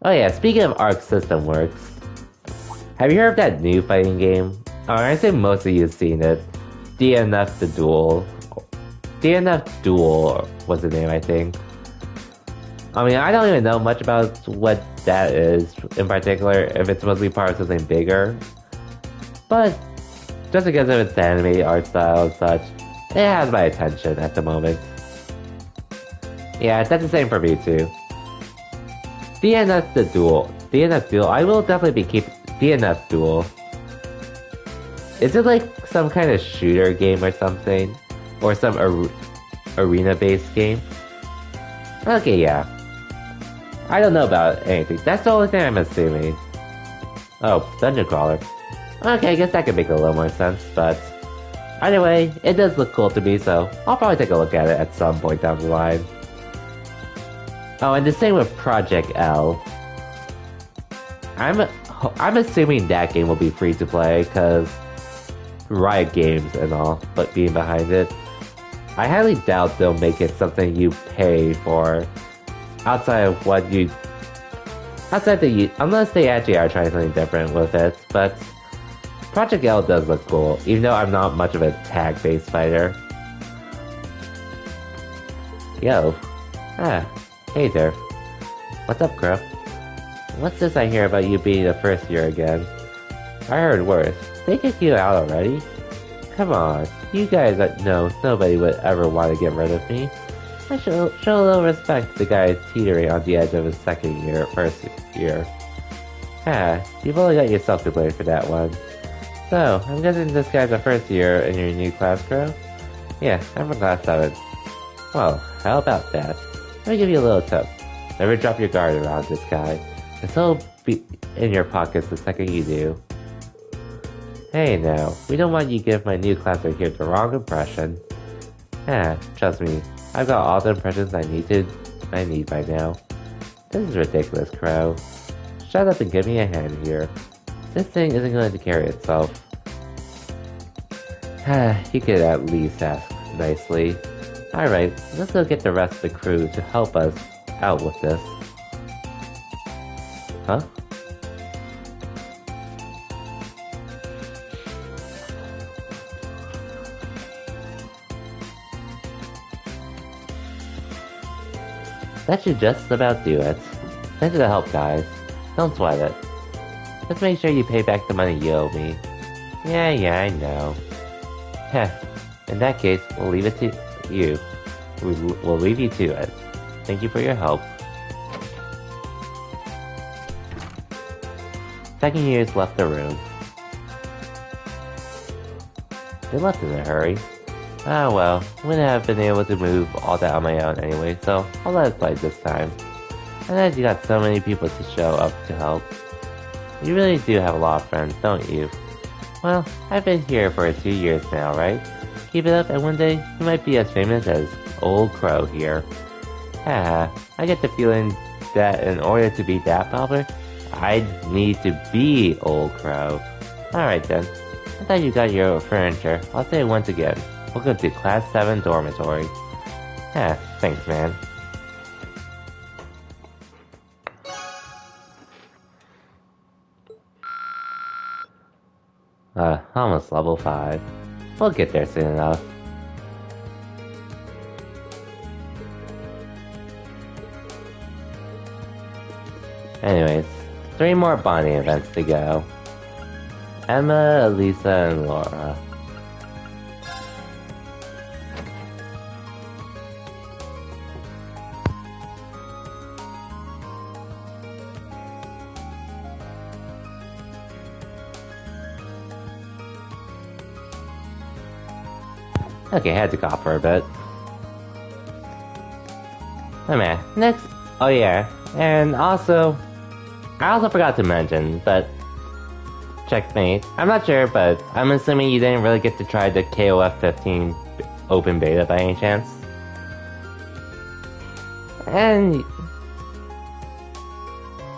Oh yeah, speaking of Arc System Works, have you heard of that new fighting game? Oh, I assume most of you have seen it. DNF the Duel. DNF Duel was the name, I think. I mean, I don't even know much about what that is in particular, if it's supposed to be part of something bigger. But, just because of its anime art style and such, it has my attention at the moment. Yeah, that's the same for me too. DNF the Duel. DNF Duel, I will definitely be keeping DNF Duel. Is it like some kind of shooter game or something? Or some arena-based game? Okay, yeah. I don't know about anything. That's the only thing I'm assuming. Oh, Dungeon Crawler. Okay, I guess that could make a little more sense, but... Anyway, it does look cool to me, so I'll probably take a look at it at some point down the line. Oh, and the same with Project L. I'm assuming that game will be free to play, because Riot Games and all, but being behind it. I highly doubt they'll make it something you pay for outside of what you... unless they actually are trying something different with it, but Project L does look cool, even though I'm not much of a tag-based fighter. Yo. Ah, hey there. What's up, Crow? What's this I hear about you being a first year again? I heard worse. They kicked you out already? Come on, you guys know nobody would ever want to get rid of me. I show a little respect to the guy teetering on the edge of his first year. Ah, you've only got yourself to blame for that one. So, I'm guessing this guy's a first year in your new class, Crow? Yeah, I'm from class 7. Well, how about that? Let me give you a little tip. Never drop your guard around this guy, and he'll be in your pockets the second you do. Hey now, we don't want you to give my new classmate here the wrong impression. Ah, trust me, I've got all the impressions I need by now. This is ridiculous, Crow. Shut up and give me a hand here. This thing isn't going to carry itself. You could at least ask nicely. Alright, let's go get the rest of the crew to help us out with this. Huh? That should just about do it. Thanks for the help, guys. Don't sweat it. Just make sure you pay back the money you owe me. Yeah, I know. Heh. In that case, we'll leave it to you. We'll leave you to it. Thank you for your help. Second years left the room. They left in a hurry. Ah well, wouldn't have been able to move all that on my own anyway, so I'll let it slide this time. And as you got so many people to show up to help. You really do have a lot of friends, don't you? Well, I've been here for 2 years now, right? Keep it up and one day you might be as famous as Old Crow here. Haha, I get the feeling that in order to be that popular, I'd need to be Old Crow. Alright then, I thought you got your furniture. I'll say it once again. Welcome to Class 7 Dormitory. Thanks, man. Almost level 5. We'll get there soon enough. Anyways, 3 more bonding events to go. Emma, Elisa, and Laura. Okay, had to cough for a bit. Oh man, next... Oh yeah, and also... I also forgot to mention, but... Checkmate. I'm not sure, but I'm assuming you didn't really get to try the KOF 15 open beta by any chance?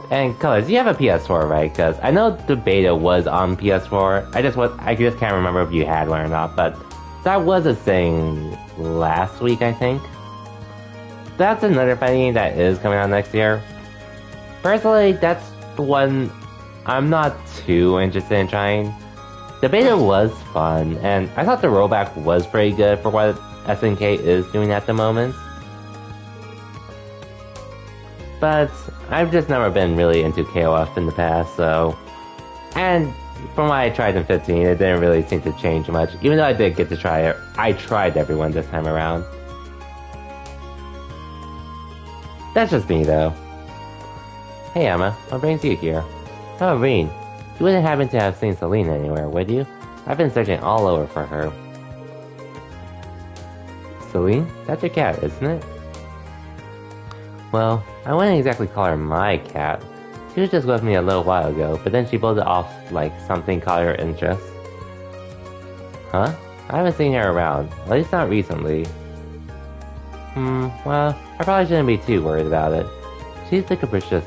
And Colors, you have a PS4, right? Because I know the beta was on PS4. I just can't remember if you had one or not, but that was a thing last week, I think. That's another fighting game that is coming out next year. Personally, that's the one I'm not too interested in trying. The beta was fun, and I thought the rollback was pretty good for what SNK is doing at the moment. But I've just never been really into KOF in the past, so... And from what I tried in 15, it didn't really seem to change much. Even though I did get to try it, I tried everyone this time around. That's just me, though. Hey Emma, what brings you here? Oh, Rean. You wouldn't happen to have seen Celine anywhere, would you? I've been searching all over for her. Celine? That's your cat, isn't it? Well, I wouldn't exactly call her my cat. She was just with me a little while ago, but then she pulled it off like something caught her interest. Huh? I haven't seen her around, at least not recently. Well, I probably shouldn't be too worried about it. She's the capricious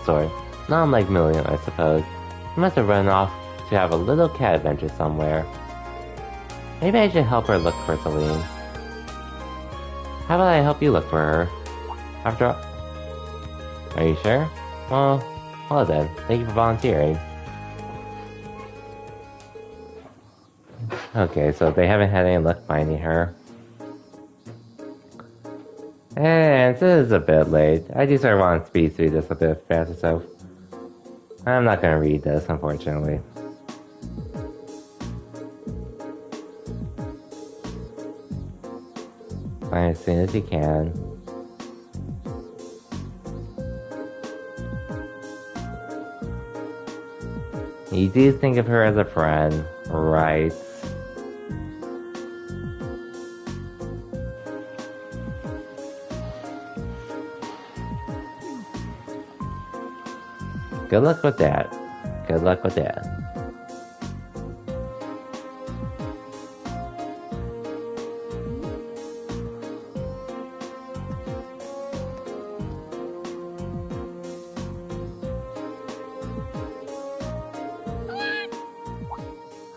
sort, not unlike Million, I suppose. She must have run off to have a little cat adventure somewhere. Maybe I should help her look for Celine. How about I help you look for her? After all... Are you sure? Well then, thank you for volunteering. Okay, so they haven't had any luck finding her. And this is a bit late. I do sort of want to speed through this a bit faster, so... I'm not gonna read this, unfortunately. Find as soon as you can. You do think of her as a friend, right? Good luck with that. Good luck with that.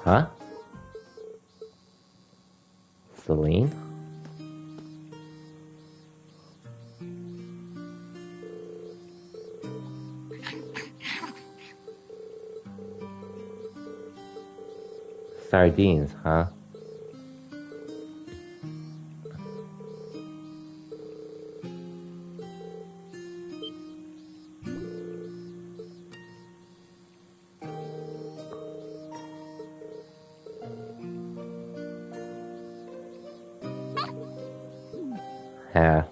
Huh? Celine? Sardines, huh? Yeah.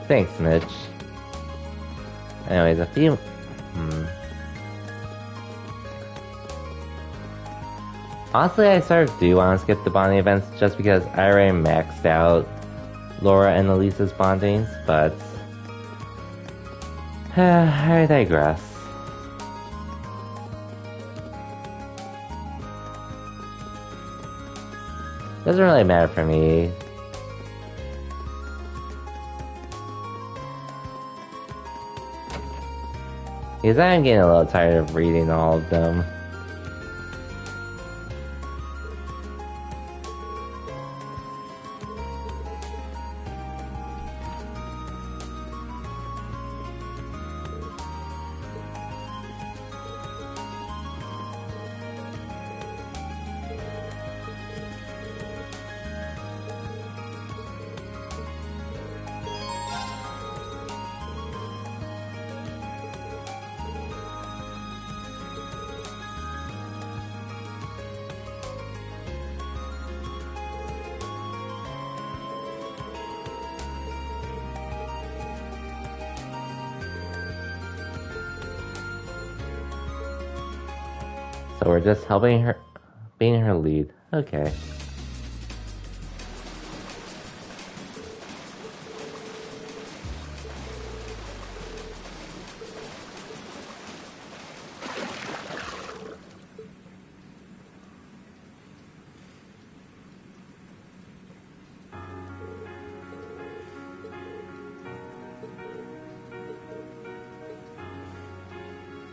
Thanks, Mitch. Anyways, a few... Honestly, I sort of do want to skip the bonding events just because I already maxed out Laura and Elisa's bondings, but... I digress. Doesn't really matter for me. Because I'm getting a little tired of reading all of them. So we're just helping her, being her lead. Okay.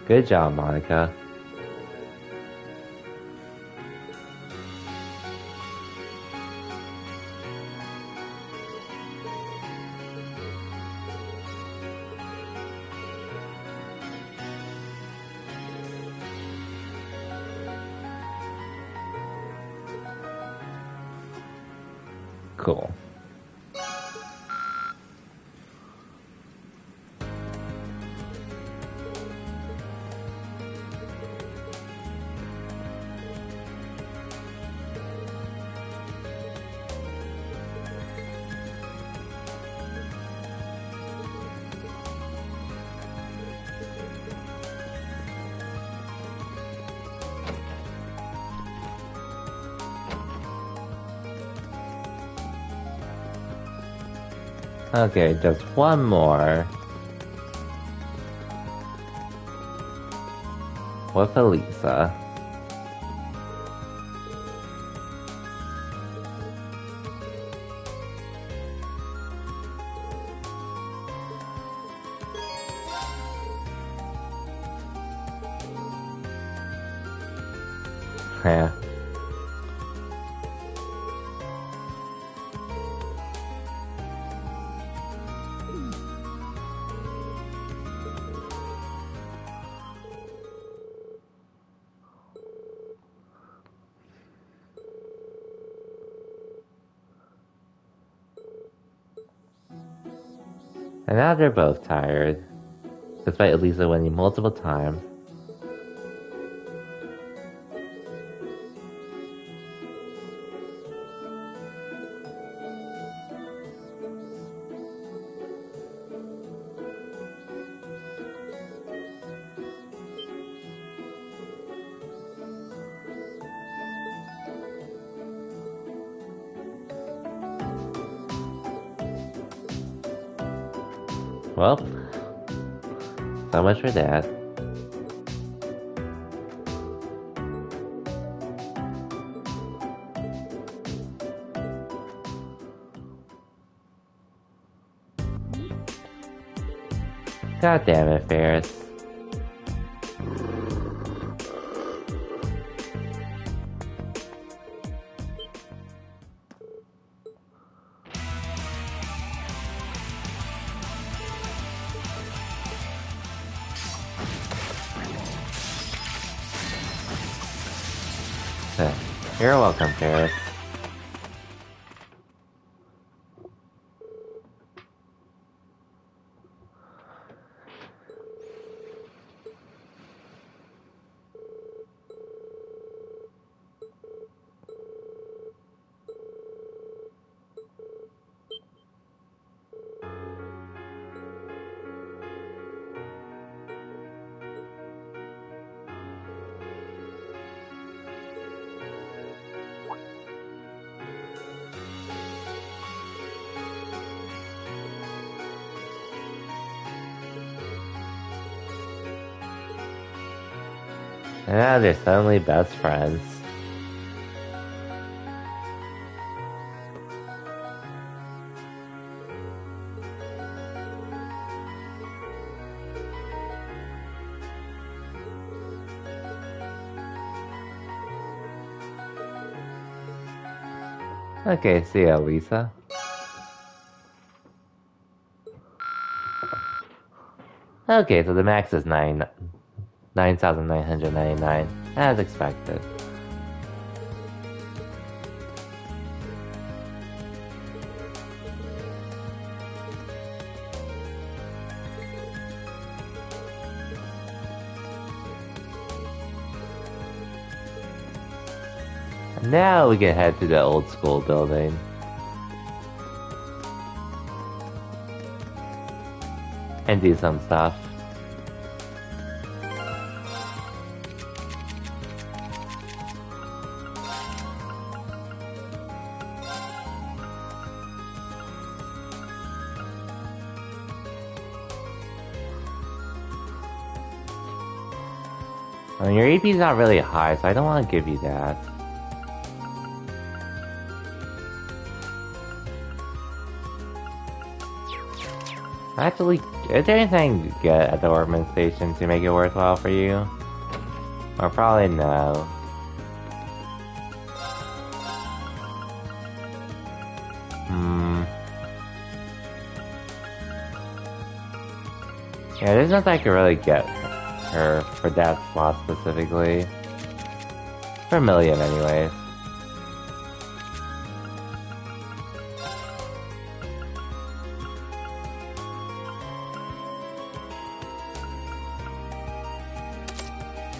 Good job, Monica. Cool. Okay, just one more. With Elisa. Yeah. And now they're both tired, despite Elisa winning multiple times. Well, so much for that. God damn it, Ferris. You're welcome, Ferris. And now they're suddenly best friends. Okay, see ya, Lisa. Okay, so the max is 9,999, as expected. Now we can head to the old school building. And do some stuff. I mean, your AP's not really high, so I don't want to give you that. Actually, is there anything you get at the Orpiment Station to make it worthwhile for you? Or probably no. Yeah, there's nothing I could really get her for that slot specifically. For Millium, anyways.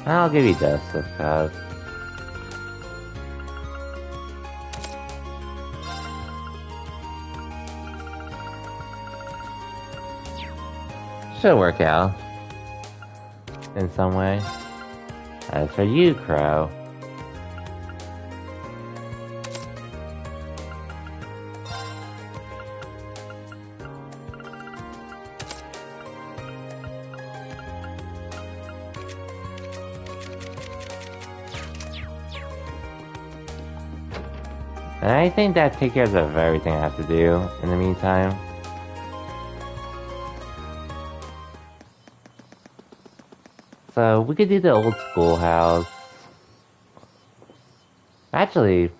I'll give you this, because should work out in some way. As for you, Crow, and I think that takes care of everything I have to do in the meantime. So we could do the old schoolhouse. Actually,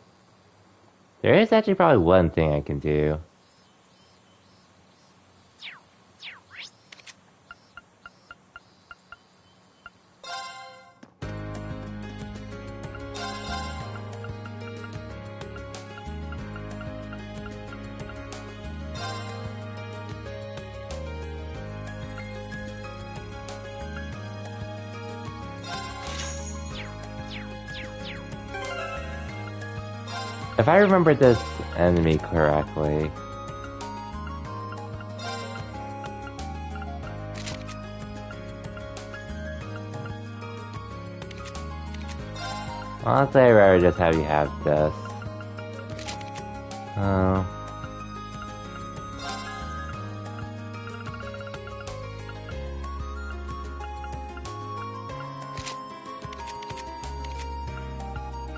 there is actually probably one thing I can do. If I remember this enemy correctly, honestly, I'd rather just have you have this.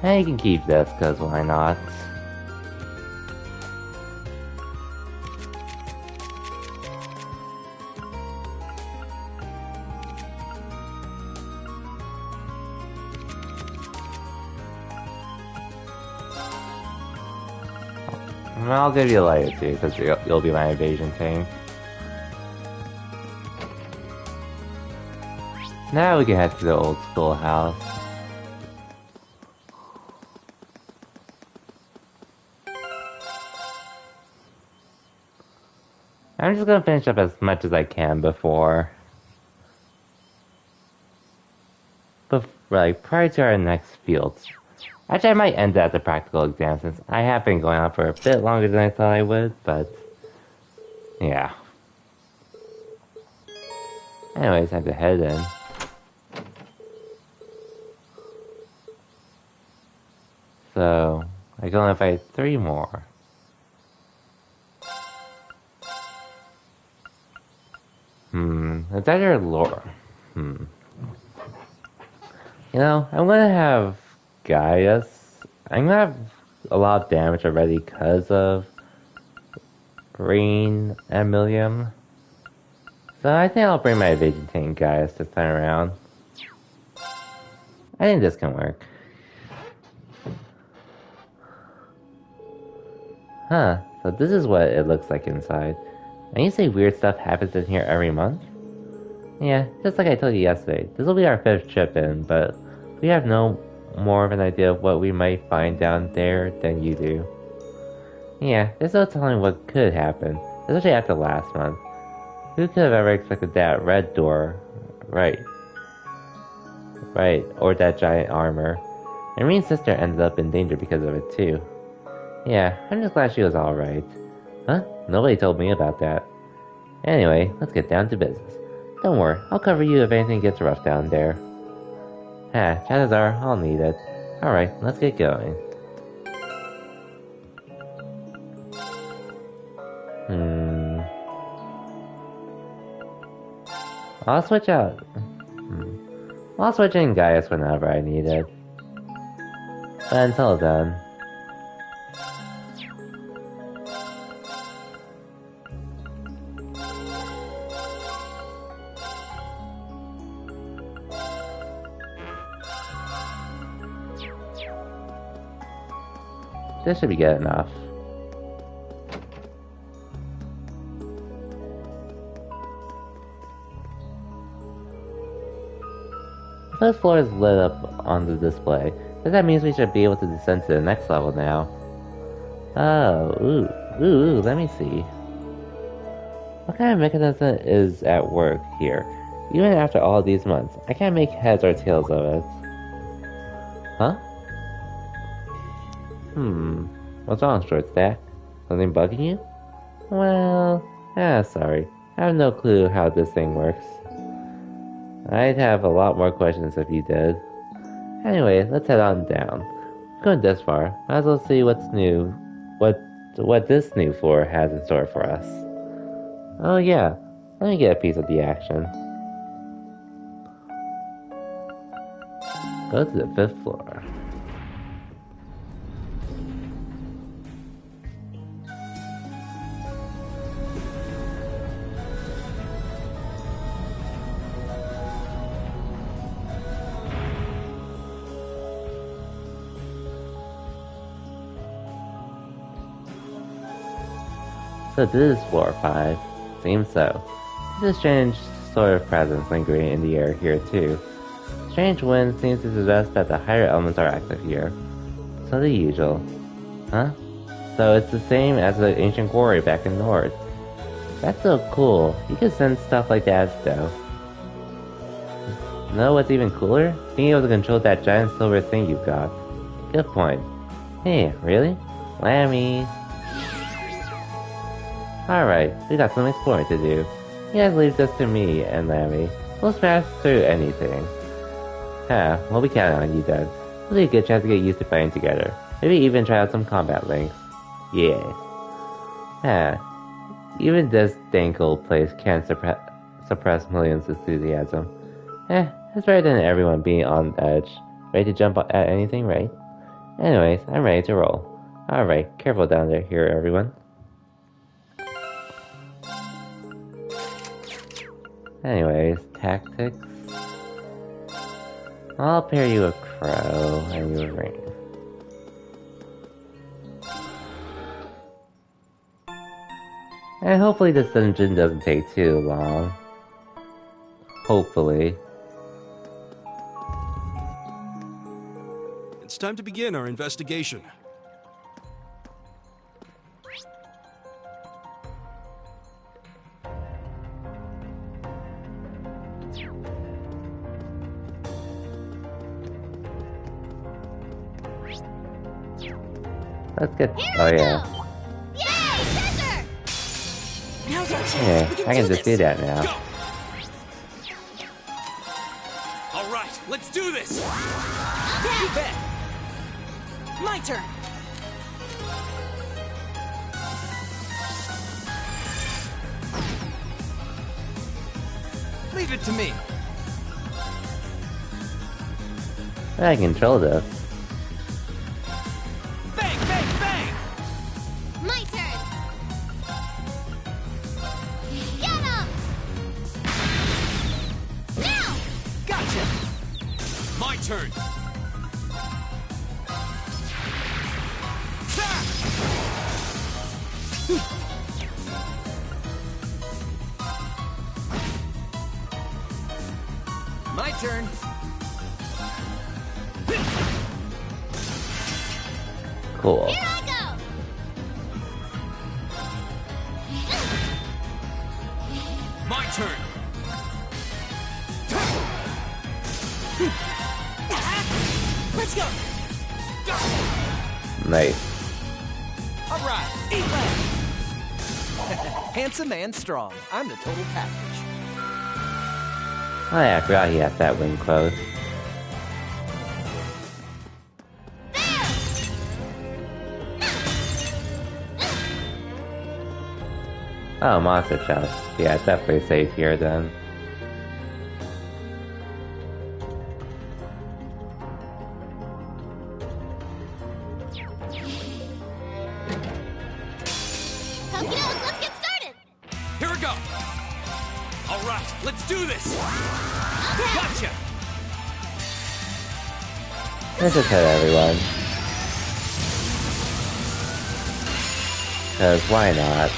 And you can keep this, because why not? I'll give you a lighter too, because you'll be my evasion tank. Now we can head to the old schoolhouse. I'm just gonna finish up as much as I can before. Like, prior to our next field. Actually, I might end at the practical exam since I have been going on for a bit longer than I thought I would, but yeah. Anyways, I have to head in. So, I can only fight 3 more. It's either lore. You know, I'm gonna have Gaius. I'm gonna have a lot of damage already because of Rain and Millium. So I think I'll bring my evasion tank Gaius this time around. I think this can work. Huh, so this is what it looks like inside. And you say weird stuff happens in here every month? Yeah, just like I told you yesterday, this will be our 5th trip in, but we have no more of an idea of what we might find down there than you do. Yeah, there's no telling what could happen, especially after last month. Who could have ever expected that red door? Right, or that giant armor. And Reen's sister ended up in danger because of it too. Yeah, I'm just glad she was alright. Huh? Nobody told me about that. Anyway, let's get down to business. Don't worry, I'll cover you if anything gets rough down there. Chances are I'll need it. Alright, let's get going. I'll switch out. I'll switch in Gaius whenever I need it. But until then... This should be good enough. The floor is lit up on the display. That means we should be able to descend to the next level now. Oh, ooh, let me see. What kind of mechanism is at work here? Even after all these months, I can't make heads or tails of it. Huh? What's wrong, Short Stack? Something bugging you? Well, sorry. I have no clue how this thing works. I'd have a lot more questions if you did. Anyway, let's head on down. Going this far, might as well see what's new. What this new floor has in store for us. Oh yeah, let me get a piece of the action. Go to the 5th floor. So this is floor 5. Seems so. There's a strange sort of presence lingering in the air here too. Strange wind seems to suggest that the higher elements are active here. So the usual. Huh? So it's the same as the ancient quarry back in Nord. That's so cool. You can send stuff like that though. Know what's even cooler? Being able to control that giant silver thing you've got. Good point. Hey, really? Lammy. Alright, we got some exploring to do. You guys leave this to me and Lammy. We'll smash through anything. Well we count on you then. It'll be a good chance to get used to fighting together. Maybe even try out some combat links. Yeah. Even this dank old place can't suppress millions' enthusiasm. It's better than everyone being on the edge. Ready to jump at anything, right? Anyways, I'm ready to roll. Alright, careful down there here, everyone. Anyways, tactics. I'll pair you a crow and you a ring. And hopefully this dungeon doesn't take too long. Hopefully. It's time to begin our investigation. Let's get. Oh yeah. Yay, treasure! Now's our chance. Yeah, I can just do that now. Go! All right, let's do this. You bet. My turn. Leave it to me. I can control this. Bang, bang, bang! My turn! Get him! Now! Gotcha! My turn. My turn. Cool. Here I go! My turn. Let's go. Nice. All right, eat that. Handsome and strong. I'm the total package. Oh yeah, I forgot he had that wing close. Oh, monster chest. Yeah, it's definitely safe here then. Okie doke, let's get started! Here we go! Alright, let's do this! Okay. Gotcha! Let's just hit everyone. Cause why not?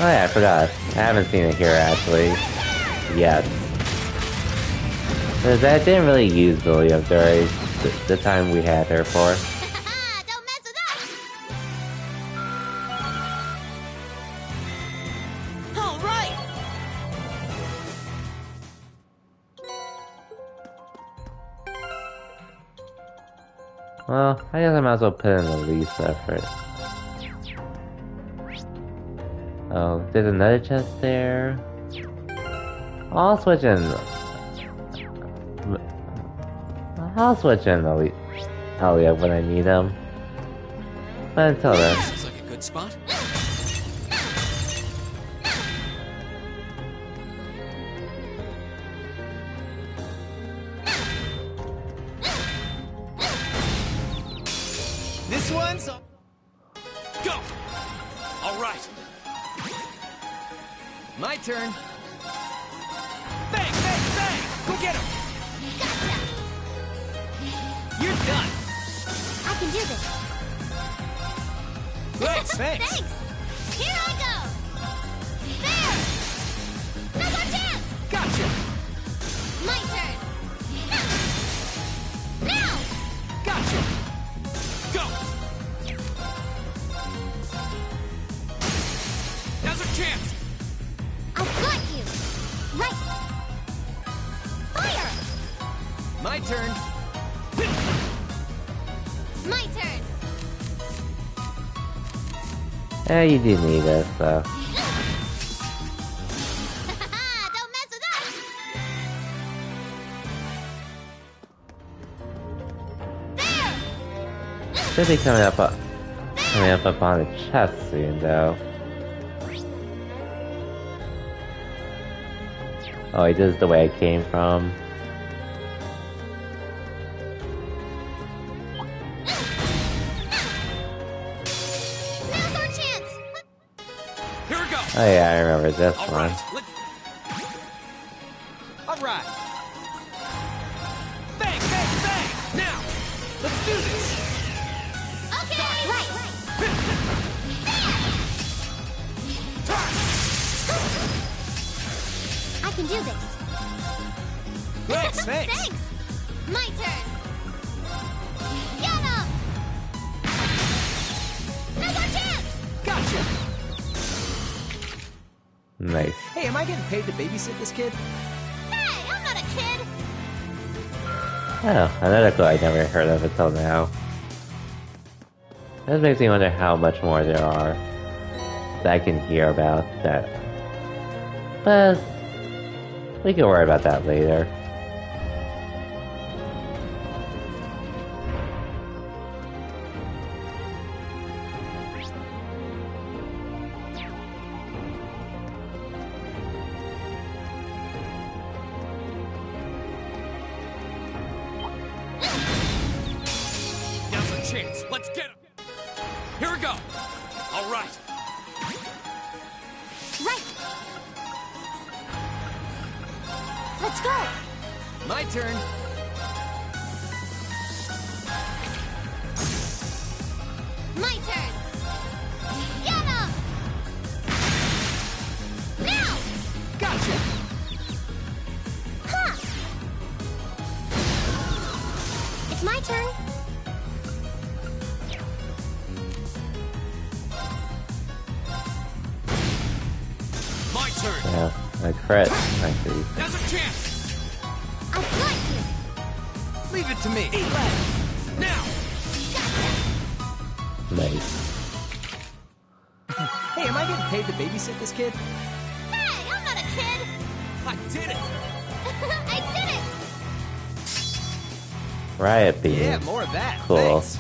Oh yeah, I forgot. I haven't seen it here actually. Yet. Cause I didn't really use William during the time we had her for. Don't mess with us! Alright! Well, I guess I might as well put in the least effort. Oh, there's another chest there. I'll switch in Elliot when I need him. But until then. Seems like a good spot. This one's... Go! Alright, my turn. Bang, bang, bang! Go get him! Gotcha! You're done! I can do this. Thanks. Thanks! Here I go! There! No more chance! Gotcha! My turn! Now! Gotcha! go! Now's our chance! I've got you! Right! Fire! My turn. My turn! Yeah, you do need this, so. Don't mess with us! There! Should be coming up on the chest soon, though. Oh, wait, this is the way I came from. Now's our chance! Here we go! Oh yeah, I remember this one. Alright, let's... Alright. Bang, bang, bang! Now! Let's do this! Okay! Right! I can do this. Thanks. Thanks! My turn! Get him! No more chance! Gotcha! Nice. Hey, am I getting paid to babysit this kid? Hey, I'm not a kid! Oh, another clue I never heard of until now. This makes me wonder how much more there are that I can hear about that. But we can worry about that later. Now's our chance! Let's get him! Here we go! Alright, Right! Let's go! My turn. My turn! Get him! Now! Gotcha! Ha! It's my turn. my turn! Yeah, a crit, I see. Now's our chance! I've got you! Leave it to me. Eat lead. Now! Gotcha! Nice. Hey, am I getting paid to babysit this kid? Hey, I'm not a kid! I did it! I did it! Riot Beam. Yeah, more of that. Cool. Thanks.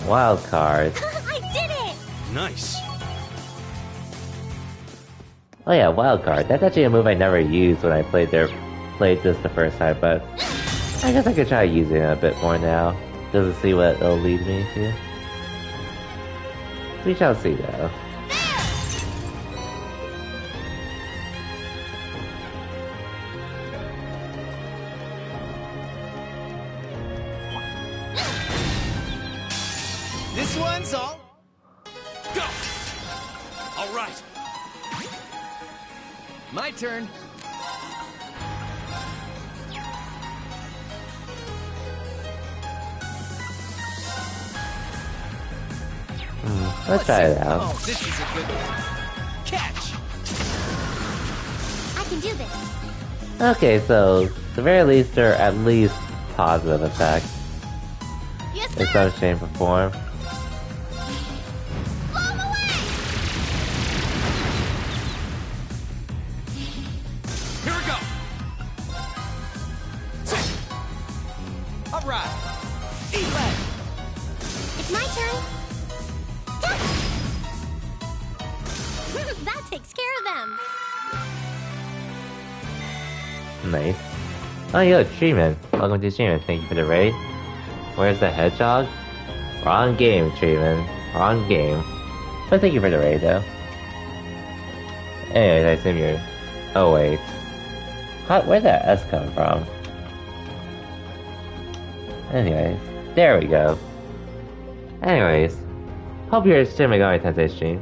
Wild card. I did it! Nice. Oh yeah, wild card. That's actually a move I never used when I played this the first time, but I guess I could try using it a bit more now, just to see what it'll lead me to. We shall see though. This one's all. Go! All right. My turn. Let's try it out. Oh, this is a good one. Catch! I can do this. Okay, so, at the very least, there are at least positive effects Yes, in sir! some shape or form. Blow 'em away! Here we go. All right. Eat leg. It's my turn. That takes care of them. Nice. Oh, yo, Treatment. Welcome to Treatment. Thank you for the raid. Where's the hedgehog? Wrong game, Treatment. Wrong game. But thank you for the raid, though. Anyways, I assume you're... Oh, wait. Where'd that S come from? Anyways, there we go. Anyways, hope you're streaming on my Tensei stream.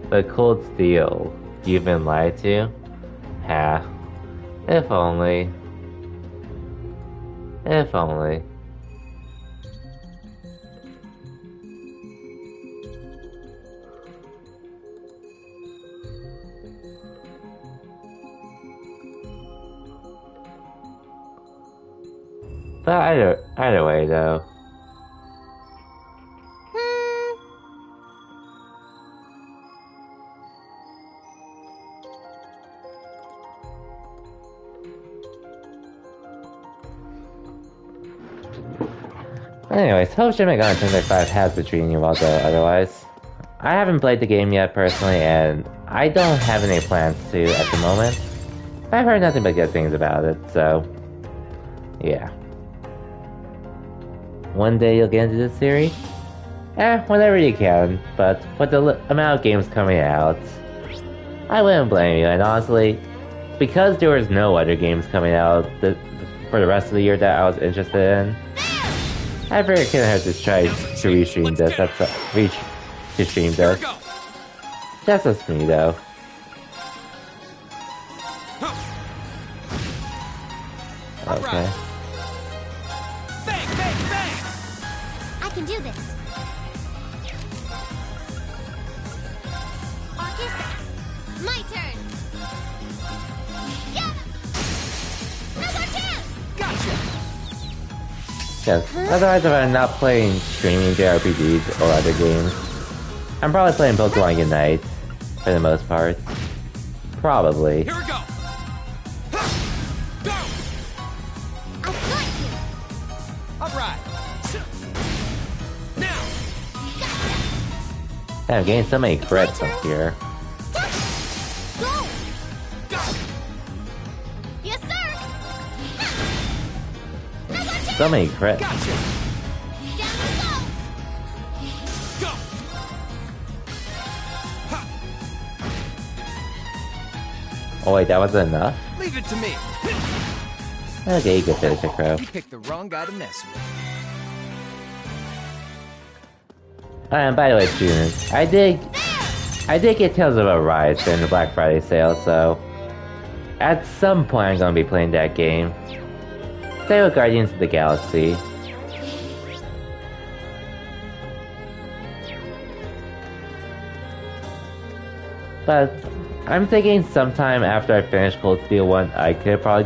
But Cold Steel, you've been lied to? Ha. If only. If only. But either way, though. Anyways, hope Shin Megami Tensei 5 has been treating you well though, otherwise. I haven't played the game yet personally, and I don't have any plans to at the moment. I've heard nothing but good things about it, so... yeah. One day you'll get into this series? Whenever you can, but with the amount of games coming out, I wouldn't blame you, and honestly, because there was no other games coming out for the rest of the year that I was interested in, I figured I couldn't have to try to restream this. To stream this. That's just me, though. Okay. Bang, bang, bang! I can do this. Arcus, my turn. Yeah. Now's our chance. Gotcha. Yes. Otherwise, if I'm not playing streaming JRPGs or other games, I'm probably playing Pokemon Unite for the most part. Probably. Here we go. Go. I've got you. All right. Now. I'm getting so many crits up here. Go. Yes, sir. Now's our chance. So many crits. Gotcha. Down we go. Go. Oh wait, that wasn't enough? Leave it to me. Okay, you can finish it, Crow. You picked the wrong guy to mess with. And by the way, students, I did get Tales of Arise during the Black Friday sale, so at some point I'm gonna be playing that game. Same with Guardians of the Galaxy. But I'm thinking sometime after I finish Cold Steel 1, I could probably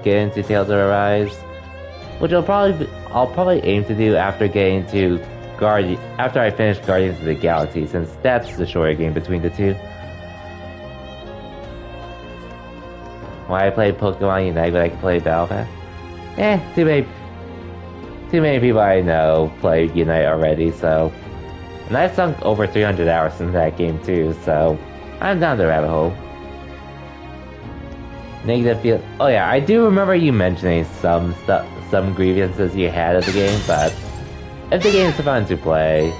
get into Tales of Arise, which I'll probably aim to do after getting to after I finish Guardians of the Galaxy, since that's the shorter game between the two. Why I played Pokemon Unite, but I can play Battle Pass? Too many people I know play Unite already, so... And I've sunk over 300 hours in that game too, so... I'm down the rabbit hole. Negative feel. Oh yeah, I do remember you mentioning some grievances you had of the game, but if the game's fun to play,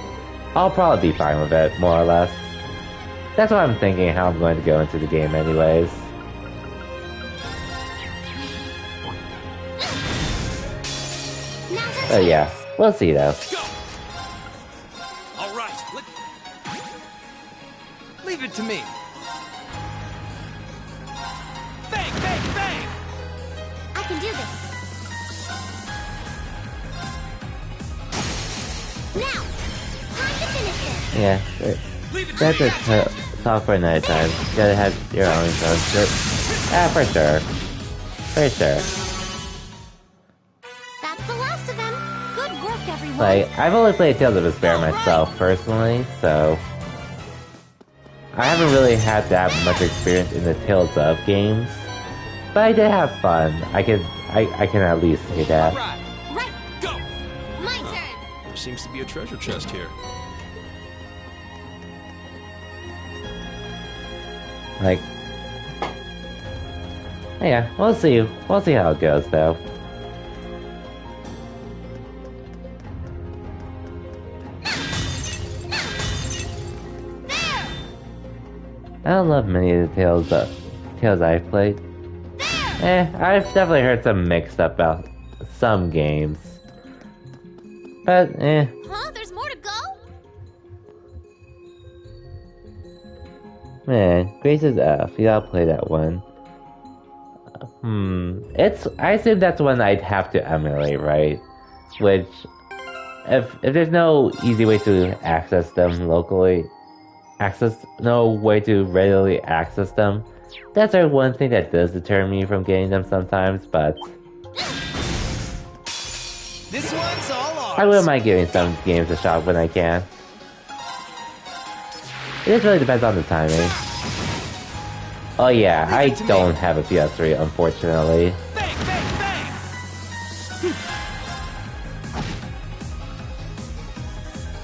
I'll probably be fine with it, more or less. That's what I'm thinking, how I'm going to go into the game anyways. Oh yeah, we'll see though. All right, Leave it to me. Bang, bang, bang! I can do this. Now, time to finish this. Yeah, that's a talk for another time. You gotta have your own fun. Yeah, for sure. For sure. That's the last of them. Good work, everyone. Like, I've only played Tales of Despair myself, personally, so... I haven't really had that much experience in the Tales of games. But I did have fun. I can at least say that. Right. go! My turn. There seems to be a treasure chest here. Like... Yeah, we'll see. We'll see how it goes, though. I don't love many of the tales I've played. I've definitely heard some mixed up about some games. But, Huh? There's more to go? Man, Grace's F. You gotta play that one. I assume that's one I'd have to emulate, right? Which, if there's no easy way to access them locally, no way to readily access them, that's our one thing that does deter me from getting them sometimes, but... This one's all ours. I wouldn't mind giving some games a shot when I can. It just really depends on the timing. Oh yeah, I don't have a PS3, unfortunately. Bang, bang, bang!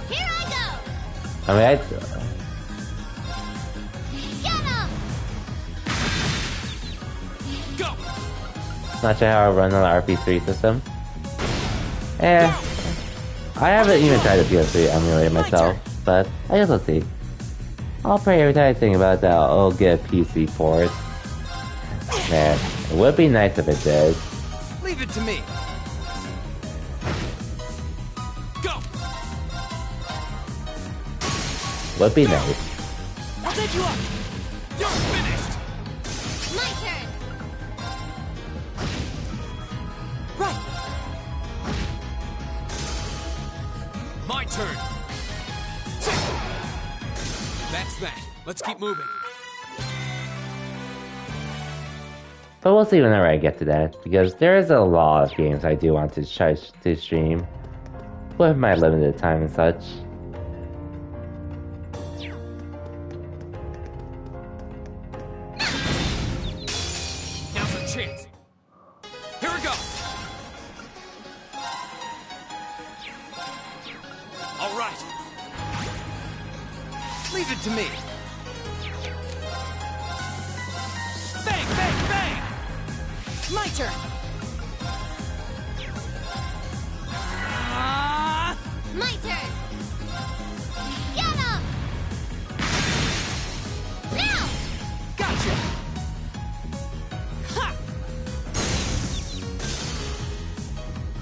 Here I go. I mean, Get him. Go! not sure how I run on the RP3 system. I haven't even tried the PS3 emulator myself, but I guess we'll see. I'll pray every time I think about that I'll get a PC port. Man, it would be nice if it did. Leave it to me. Go! Would be nice. I'll take you up. You're finished! My turn. Right. My turn! That's that. Let's keep moving. But we'll see whenever I get to that, because there is a lot of games I do want to try to stream with my limited time and such. Now's our chance. Here we go! All right. Leave it to me. Bang, bang, bang! My turn. My turn. Get him. Now. Gotcha. Ha!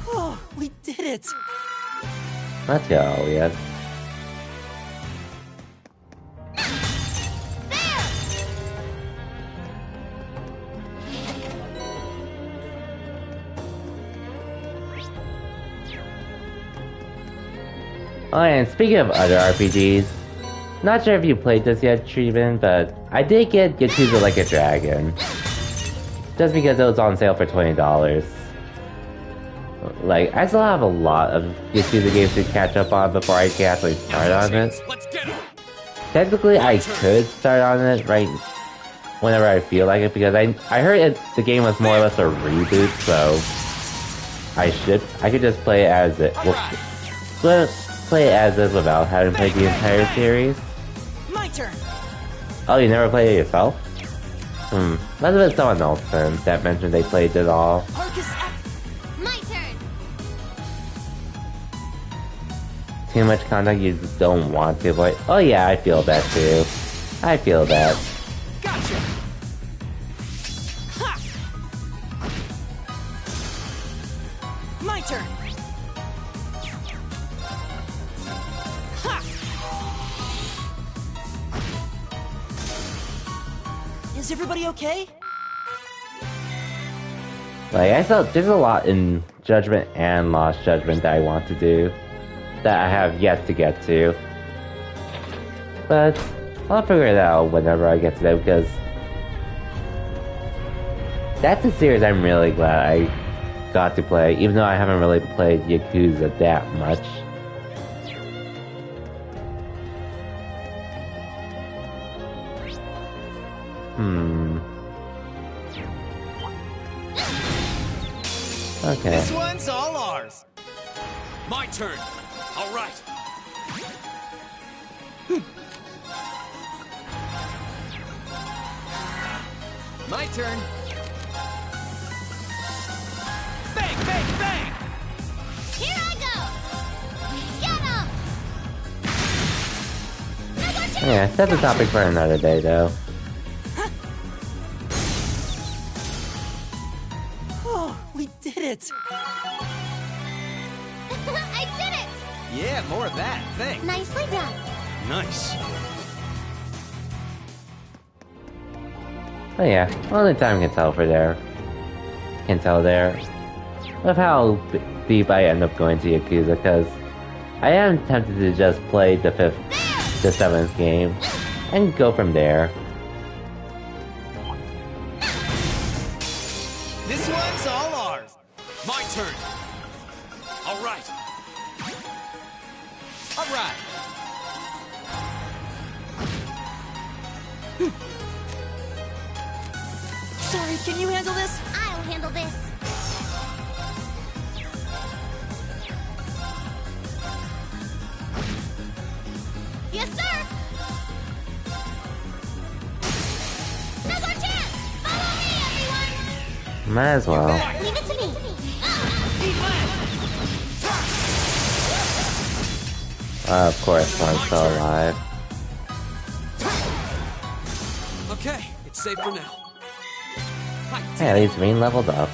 Oh, we did it. Let's go, yes. Oh, and speaking of other RPGs, not sure if you played this yet, Treven, but I did get Yakuza Like a Dragon. Just because it was on sale for $20. Like, I still have a lot of Yakuza games to catch up on before I can actually start on it. Let's get him! Technically, I could start on it right whenever I feel like it, because I heard the game was more or less a reboot, so I could just play it as it. Play it as is without having played the entire series. My turn. Oh, you never played it yourself? Must have been someone else then that mentioned they played it all. My turn. Too much content you just don't want to avoid. Oh yeah, I feel that too. I feel that. Gotcha. Ha! My turn. Ha! Is everybody okay? Like, I felt there's a lot in Judgment and Lost Judgment that I want to do that I have yet to get to. But I'll figure it out whenever I get to that, because that's a series I'm really glad I got to play, even though I haven't really played Yakuza that much. Okay. This one's all ours. My turn. All right. My turn. Bang, bang, bang! Here I go. Get him. Yeah, that's a topic for another day, though. Oh, we did it! I did it. Yeah, more of that. Thanks. Nicely done. Nice. Oh yeah, only time can tell there of how deep I end up going to Yakuza, because I am tempted to just play the 7th game and go from there. This one's all ours. My turn. All right. All right. Sorry, can you handle this? I'll handle this. Yes, sir. No more chance. Follow me, everyone. Might as well. Leave it to me. Of course, I'm still alive. Okay, it's safe for now. Hey, at least Rain leveled up.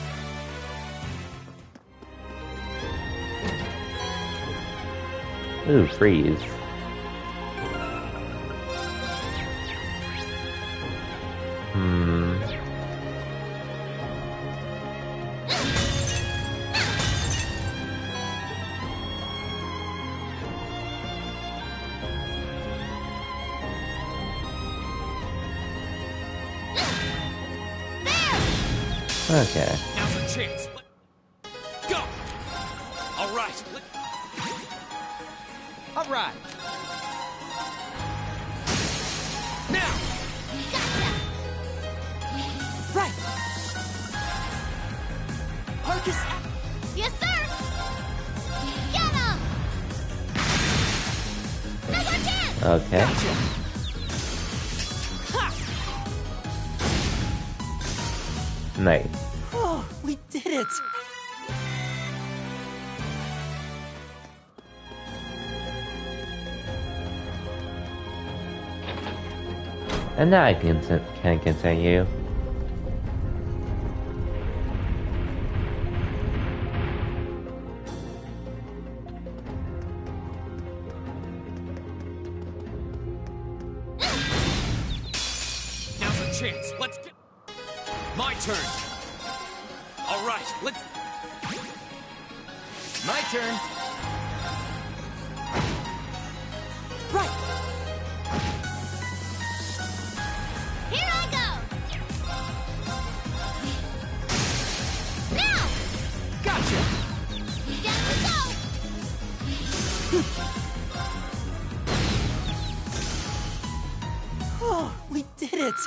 Ooh, freeze. Okay. Now's our chance. Go. All right. All right. Now. Right. Arcus. Yes, sir. Get him. No more chance. Okay. Nice. Oh, we did it. And now I can continue. Now's our chance. Let's get. My turn. All right. Let's. My turn. Right. Here I go. Now. Gotcha. Down we go. Oh, we did it.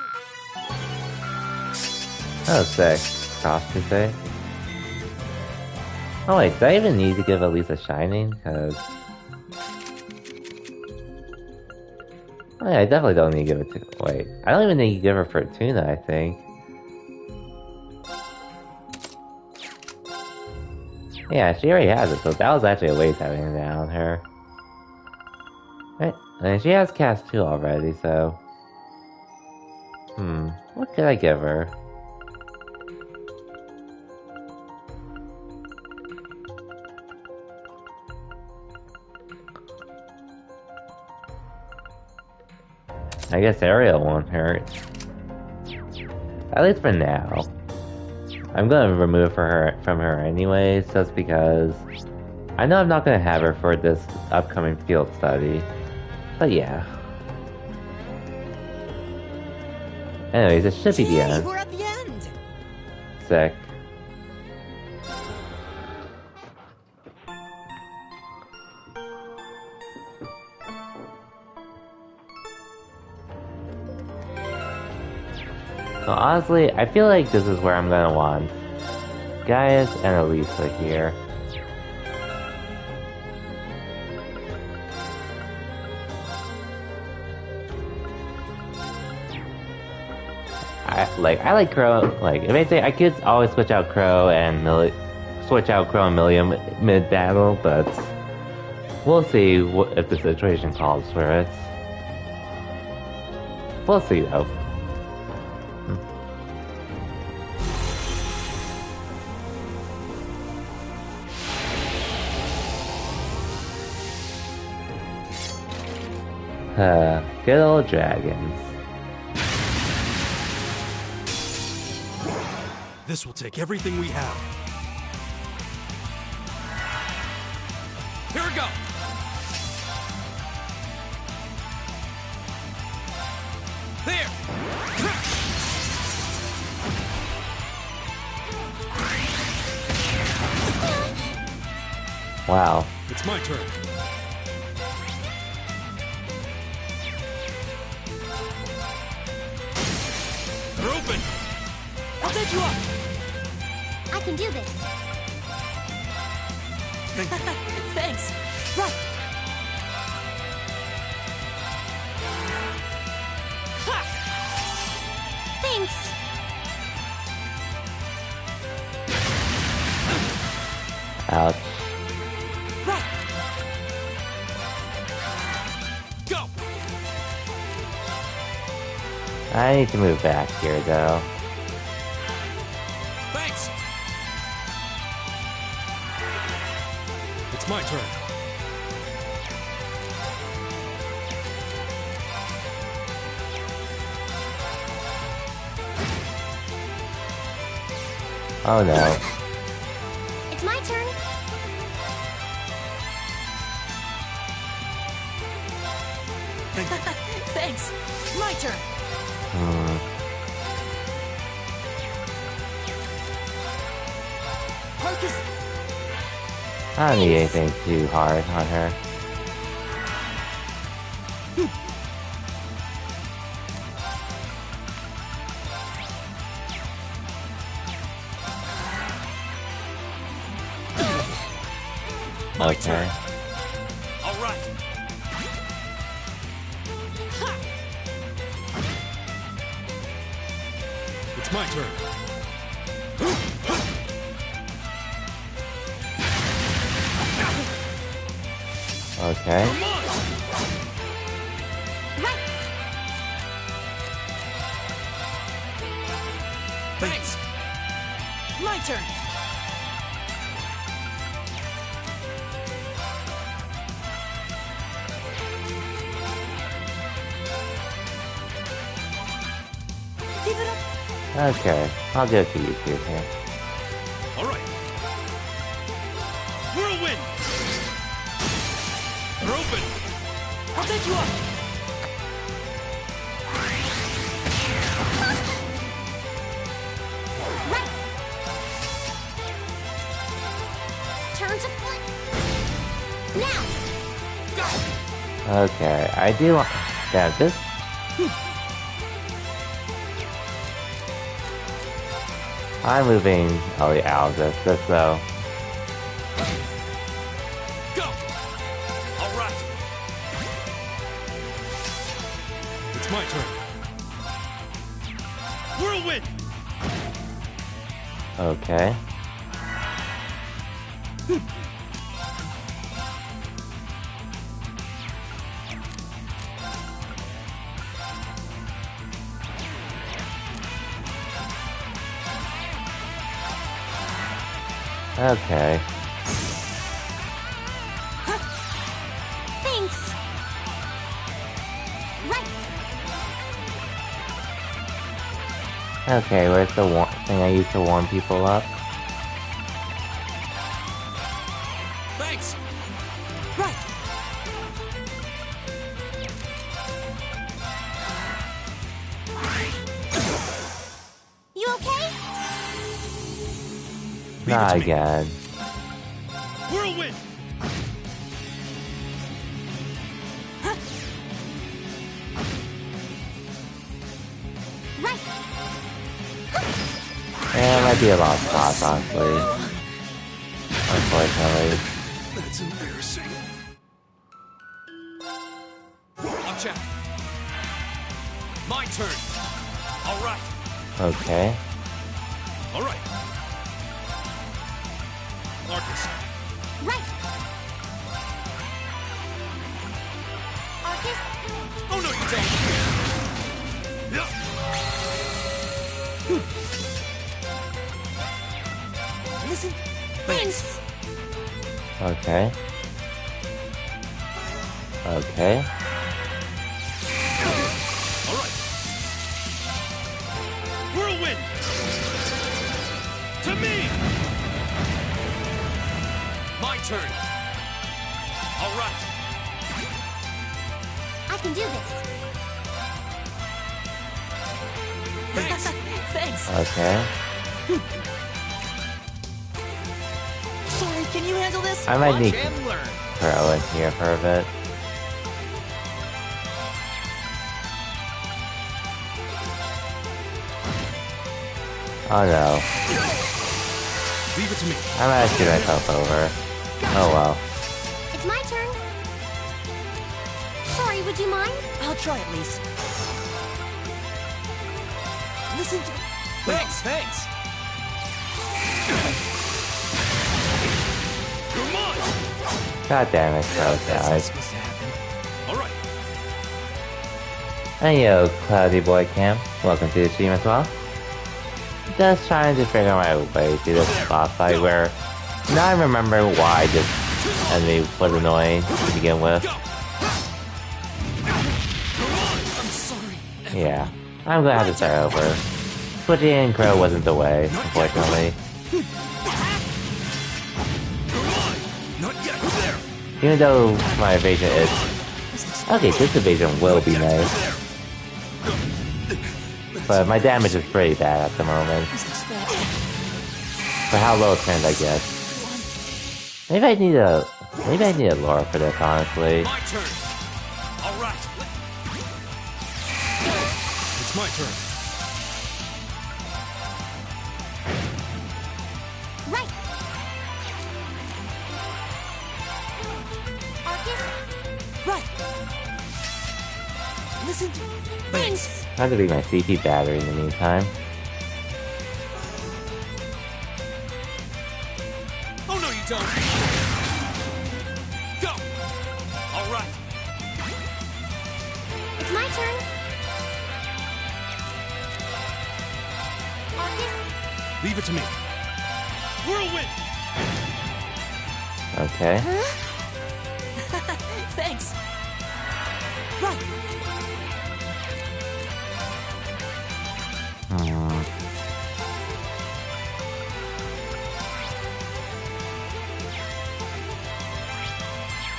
Oh, sick. Cross to say. Oh wait, do I even need to give Elise a shining? Cause... Oh, yeah, I definitely don't need to give it to... Wait, I don't even need to give her Fortuna, I think. Yeah, she already has it, so that was actually a waste having it down her. Right, and she has cast 2 already, so... what could I give her? I guess Ariel won't hurt. At least for now. I'm gonna remove from her anyways, just because I know I'm not gonna have her for this upcoming field study. But yeah. Anyways, it should be the end. We're at the end. Sick. So honestly, I feel like this is where I'm gonna want Gaius and Elisa here. I like Crow. Like, if I say I could always switch out Crow and Millia mid battle, but we'll see if the situation calls for it. We'll see though. Good old dragons. This will take everything we have. Here we go! There! Wow. It's my turn. They're open! I'll take you up. I can do this. Thanks. Right. Thanks. Ouch. Right. Go! I need to move back here though. Thanks! It's my turn. Oh no. It's my turn. Thanks. My turn. Hocus. I don't need anything too hard on her. Okay. All right. It's my turn. Okay. Come on! Right. Thanks. My turn. Keep it up. Okay. I'll go to you two here. All right. Whirlwind! They're open! I'll take you up. Right. Turn to foot. Now. Okay. I do want... Yeah, this... I'm moving Ellie out of this though. Go! All right. It's my turn. Whirlwind! Okay. Okay. Thanks. Right. Okay, where's the thing I used to warm people up? Thanks! Right. You okay? Not again. Whirlwind! Right. Yeah, it might be a lost cause, honestly. Unfortunately. That's embarrassing. I'll check. My turn. All right. Okay. All right. Marcus. Right. Arcus? Oh no, you don't. Yeah. Listen. Thanks. Okay. Okay. All right. Whirlwind. To me. My turn. All right. I can do this. Thanks. Thanks. Okay. Sorry, can you handle this? I might Watch need and learn. Crow in here for a bit. Oh no. Leave it to me. I'm gonna screw myself over. Oh well. It's my turn. Sorry, would you mind? I'll try at least. Listen to... Thanks. Come on. God damn it, Crow That's not died. supposed to happen. All right. Hey yo, Cloudy Boy Cam. Welcome to the stream as well. Just trying to figure my way through this boss fight where now I remember why this enemy was annoying to begin with. I'm sorry. Yeah, I'm gonna have to start over. Switching in Crow wasn't the way, unfortunately. Not yet. There. Even though my evasion is... Okay, this evasion will be nice. But my damage is pretty bad at the moment. For how low it turned, I guess. Maybe I need a lore for this, honestly. My turn. All right. It's my turn. Right. Arcus? Right. Listen to... Thanks. I have to be my CP battery in the meantime. Oh no, you don't. Go. All right. It's my turn. Arcus? Leave it to me. Whirlwind. Okay. Thanks. Right.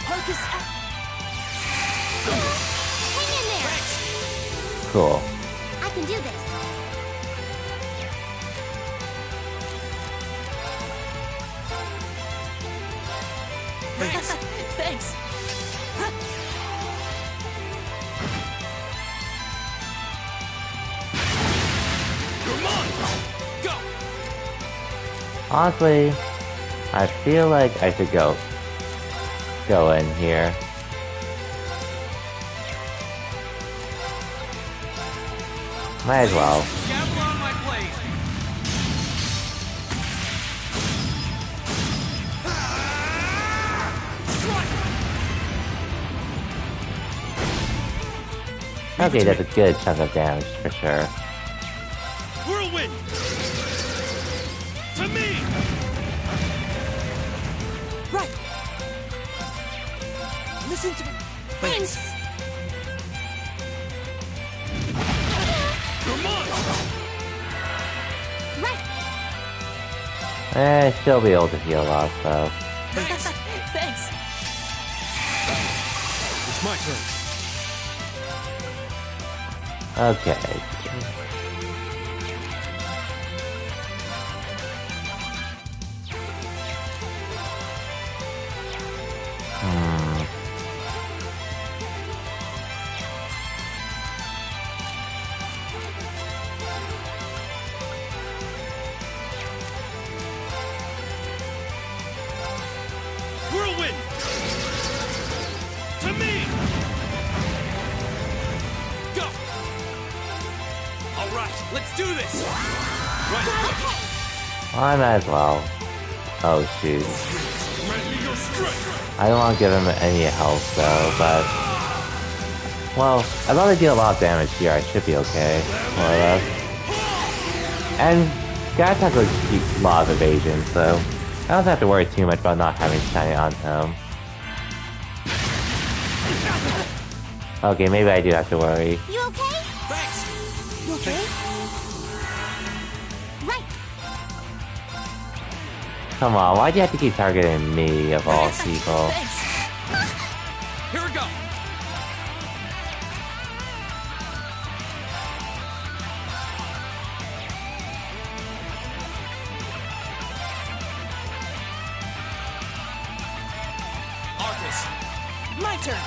Arcus. Hang in there. Cool. I can do this. Thanks. Come on. Go. Honestly, I feel like I should go in here. Might as well. Gavel on my blade. Okay, that's a good chunk of damage for sure. Whirlwind! To me! Right! Listen to me. Thanks. Come on! Right! She'll be able to heal up, so. Thanks. It's my turn. Okay. Whirlwind! To me! Go! Alright, let's do this! Right. I might as well. Oh shoot. I don't want to give him any health though, but... Well, as long as I deal a lot of damage here, I should be okay. More or less. And guys have a lot of evasion, so I don't have to worry too much about not having shiny on him. Okay, maybe I do have to worry. You okay? Thanks! You okay? Right! Come on, why do you have to keep targeting me of all people? Thanks. Here we go! Arcus! My turn.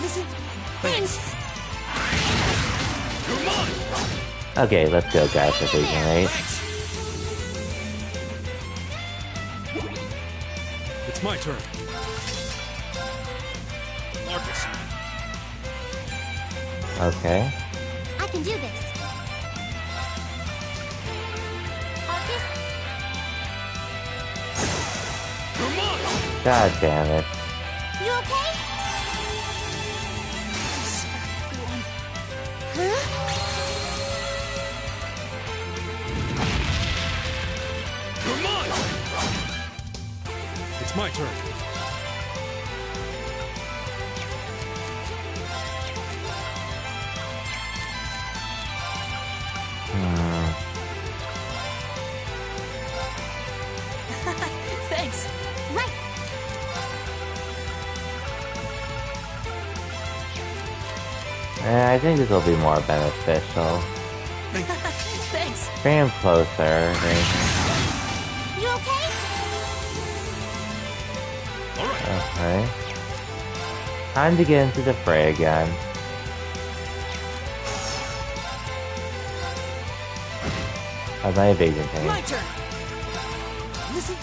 Listen to me. Thanks! You're mine! Okay, let's go guys, evasion rate. Thanks! It's my turn. Arcus! Okay. I can do this. Arcus? You're mine! God damn it. You okay? Huh? You're mine! It's my turn. Thanks. Right! I think this will be more beneficial. Thanks. Bring him closer. You okay? Okay. Time to get into the fray again. How's my evasion thing? My turn. Listen.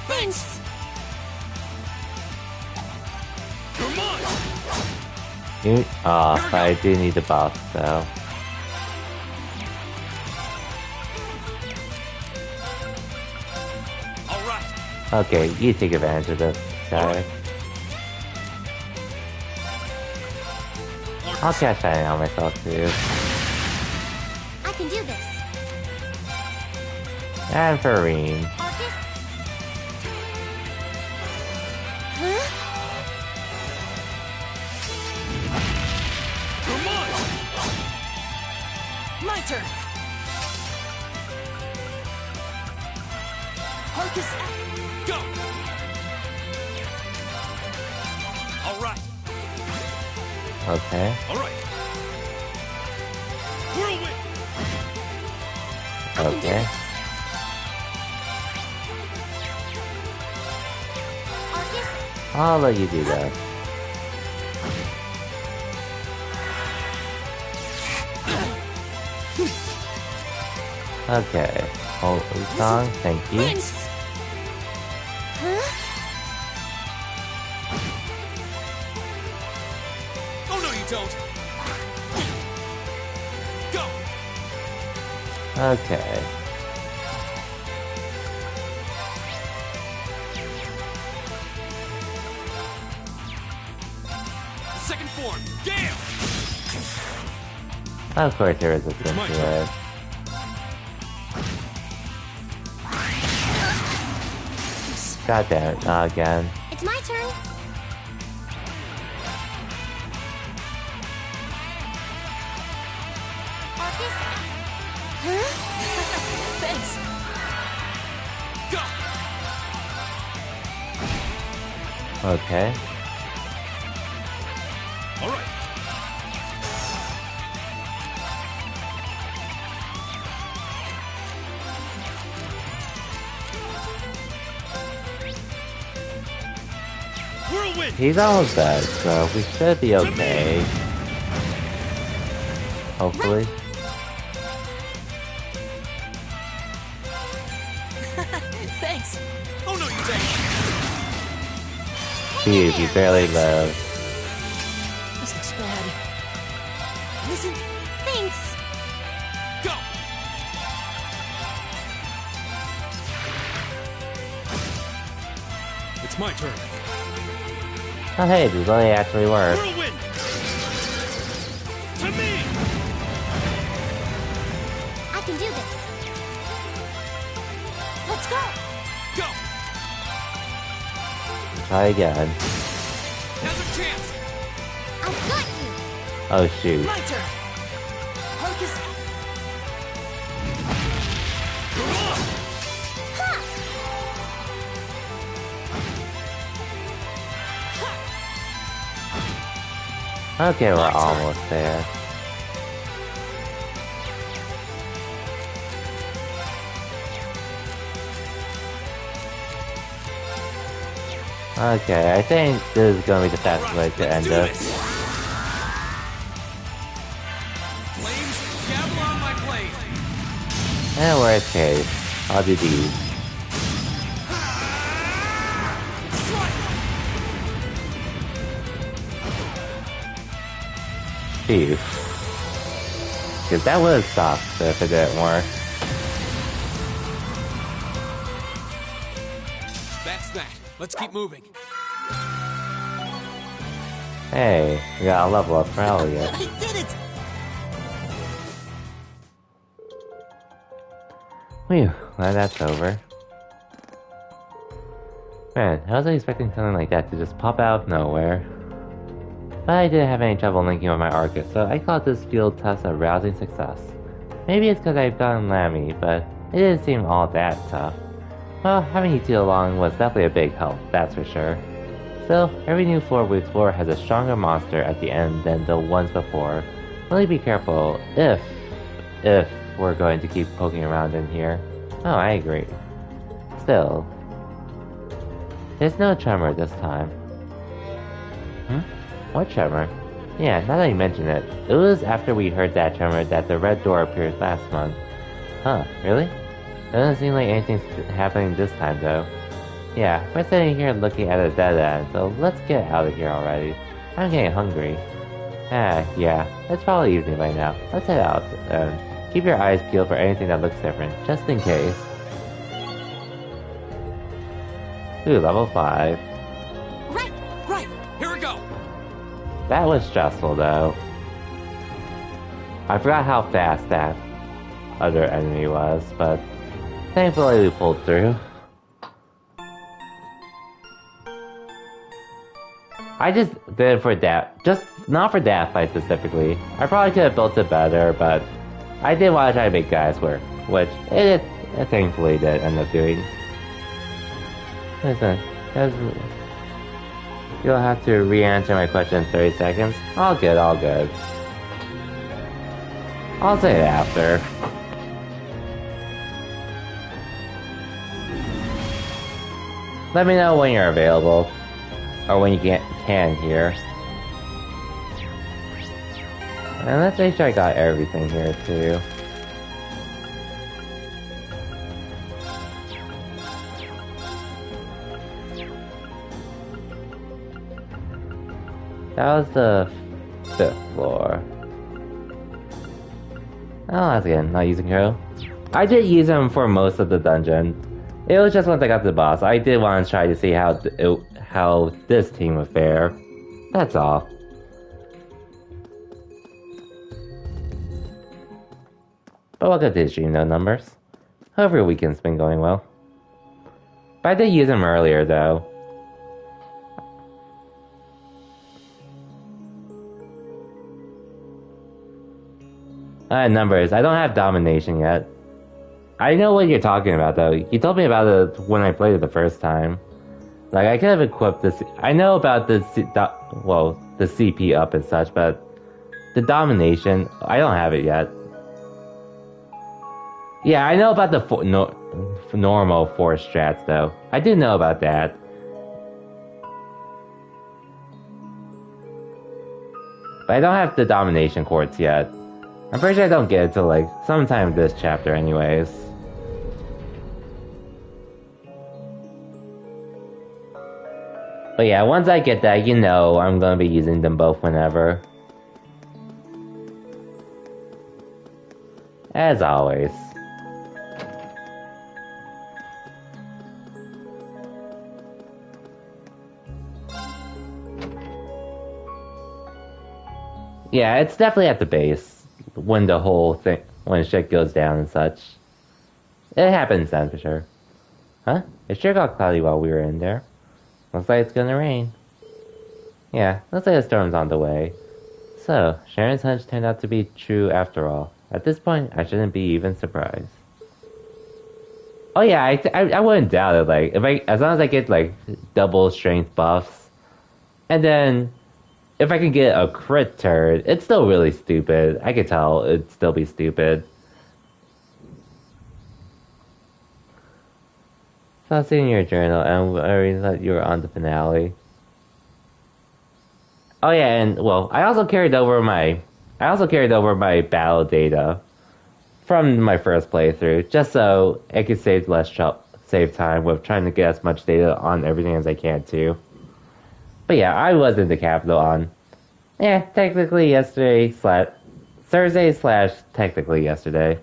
Thanks! You're mine! But I do need the buff, so. Alright! Okay, you take advantage of this guy. I'll cast Shining on myself too. I can do this. And Farine. Arcus? Huh? You're mine! My turn. Arcus. Go! Alright! Okay. Alright! Whirlwind! Okay. Arcus? I'll let you do that. Okay. Hold song, thank you. Thanks! Huh? Oh no you don't! Okay. Second form, Gale! Of course you're resistant to it. God damn it, not again. It's my turn. Arcus? Huh? Thanks. Go! Okay. All right. Whirlwind! He's almost dead, so we should be okay. Hopefully. Thanks. Oh no, you don't! Jeez, you barely live. This looks bad. Listen. Thanks. Go! It's my turn. Oh hey, this only actually works. Whirlwind! To me! I can do this. Let's go. Go! Try again. Now's a chance! I've got you. Oh shoot. My turn. Arcus. Okay, we're almost there. Okay, I think this is gonna be the fastest way to end this. Flames, gavel on my blade! And worst case, I'll do these. Phew. Cause that would suck if it didn't work. That's that. Let's keep moving. Hey, we got a level up for Elliot. I did it. Phew, glad that's over. Man, I wasn't expecting something like that to just pop out of nowhere. But I didn't have any trouble linking with my Arcus, so I called this field test a rousing success. Maybe it's because I've gotten Lammy, but it didn't seem all that tough. Well, having you two along was definitely a big help, that's for sure. Still, every new floor we explore has a stronger monster at the end than the ones before. Really be careful if we're going to keep poking around in here. Oh, I agree. Still, there's no tremor this time. What tremor? Yeah, now that you mention it, it was after we heard that tremor that the red door appeared last month. Huh, really? Doesn't seem like anything's happening this time though. Yeah, we're sitting here looking at a dead end, so let's get out of here already. I'm getting hungry. Yeah, it's probably evening by now. Let's head out, and keep your eyes peeled for anything that looks different, just in case. Ooh, level 5. Right. Here we go. That was stressful though. I forgot how fast that other enemy was, but thankfully we pulled through. I just did it for that, just not for that fight specifically. I probably could have built it better, but I did want to try to make guys work, which it thankfully did end up doing. Listen, you'll have to re-answer my question in 30 seconds. All good. I'll say it after. Let me know when you're available, or when you can here. And let's make sure I got everything here too. That was the 5th floor. Oh, that's again, not using Hero. I did use them for most of the dungeon. It was just once I got to the boss, I did want to try to see how this team would fare. That's all. But welcome to the stream, no numbers. Hope your weekend's been going well. But I did use them earlier, though. Numbers. I don't have domination yet. I know what you're talking about, though. You told me about it when I played it the first time. Like, I could have equipped this. I know about the CP up and such, but the domination, I don't have it yet. Yeah, I know about the normal force strats, though. I do know about that. But I don't have the domination quartz yet. I'm pretty sure I don't get it till, like, sometime this chapter anyways. But yeah, once I get that, you know I'm gonna be using them both whenever. As always. Yeah, it's definitely at the base. When the whole thing, when shit goes down and such. It happens then, for sure. Huh? It sure got cloudy while we were in there. Looks like it's gonna rain. Yeah, looks like a storm's on the way. So, Sharon's hunch turned out to be true after all. At this point, I shouldn't be even surprised. Oh yeah, I wouldn't doubt it, like, as long as I get, like, double strength buffs, and then if I can get a crit turret, it's still really stupid. I could tell it'd still be stupid. So I was seeing your journal and I thought you were on the finale. Oh yeah, and well, I also carried over my battle data from my first playthrough, just so I could save time with trying to get as much data on everything as I can too. But yeah, I was in the capital on, technically Thursday/technically yesterday.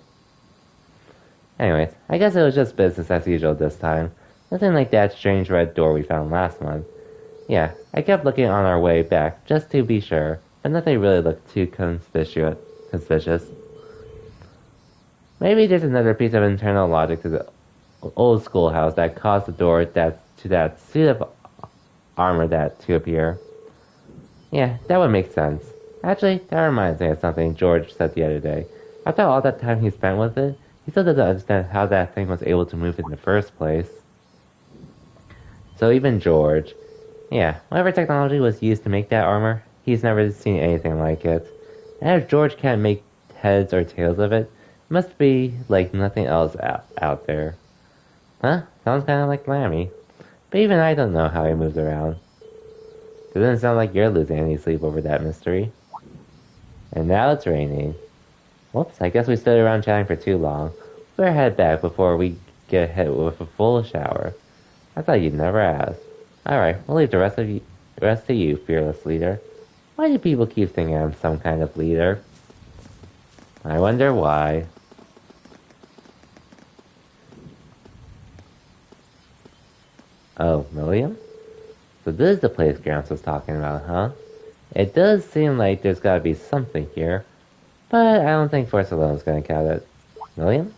Anyways, I guess it was just business as usual this time. Nothing like that strange red door we found last month. Yeah, I kept looking on our way back just to be sure, but nothing really looked too conspicuous. Maybe there's another piece of internal logic to the old schoolhouse that caused the door to that suit of armor to appear. Yeah, that would make sense. Actually, that reminds me of something George said the other day. After all that time he spent with it, he still doesn't understand how that thing was able to move in the first place. So even George, whatever technology was used to make that armor, he's never seen anything like it. And if George can't make heads or tails of it, it must be like nothing else out there. Huh? Sounds kind of like Lammy. But even I don't know how he moves around. Doesn't sound like you're losing any sleep over that mystery. And now it's raining. Whoops, I guess we stood around chatting for too long. Better head back before we get hit with a full shower. I thought you'd never ask. Alright, we'll leave the rest to you, fearless leader. Why do people keep thinking I'm some kind of leader? I wonder why. Oh, William? So this is the place Gramps was talking about, huh? It does seem like there's gotta be something here, but I don't think Force alone is gonna count it. William?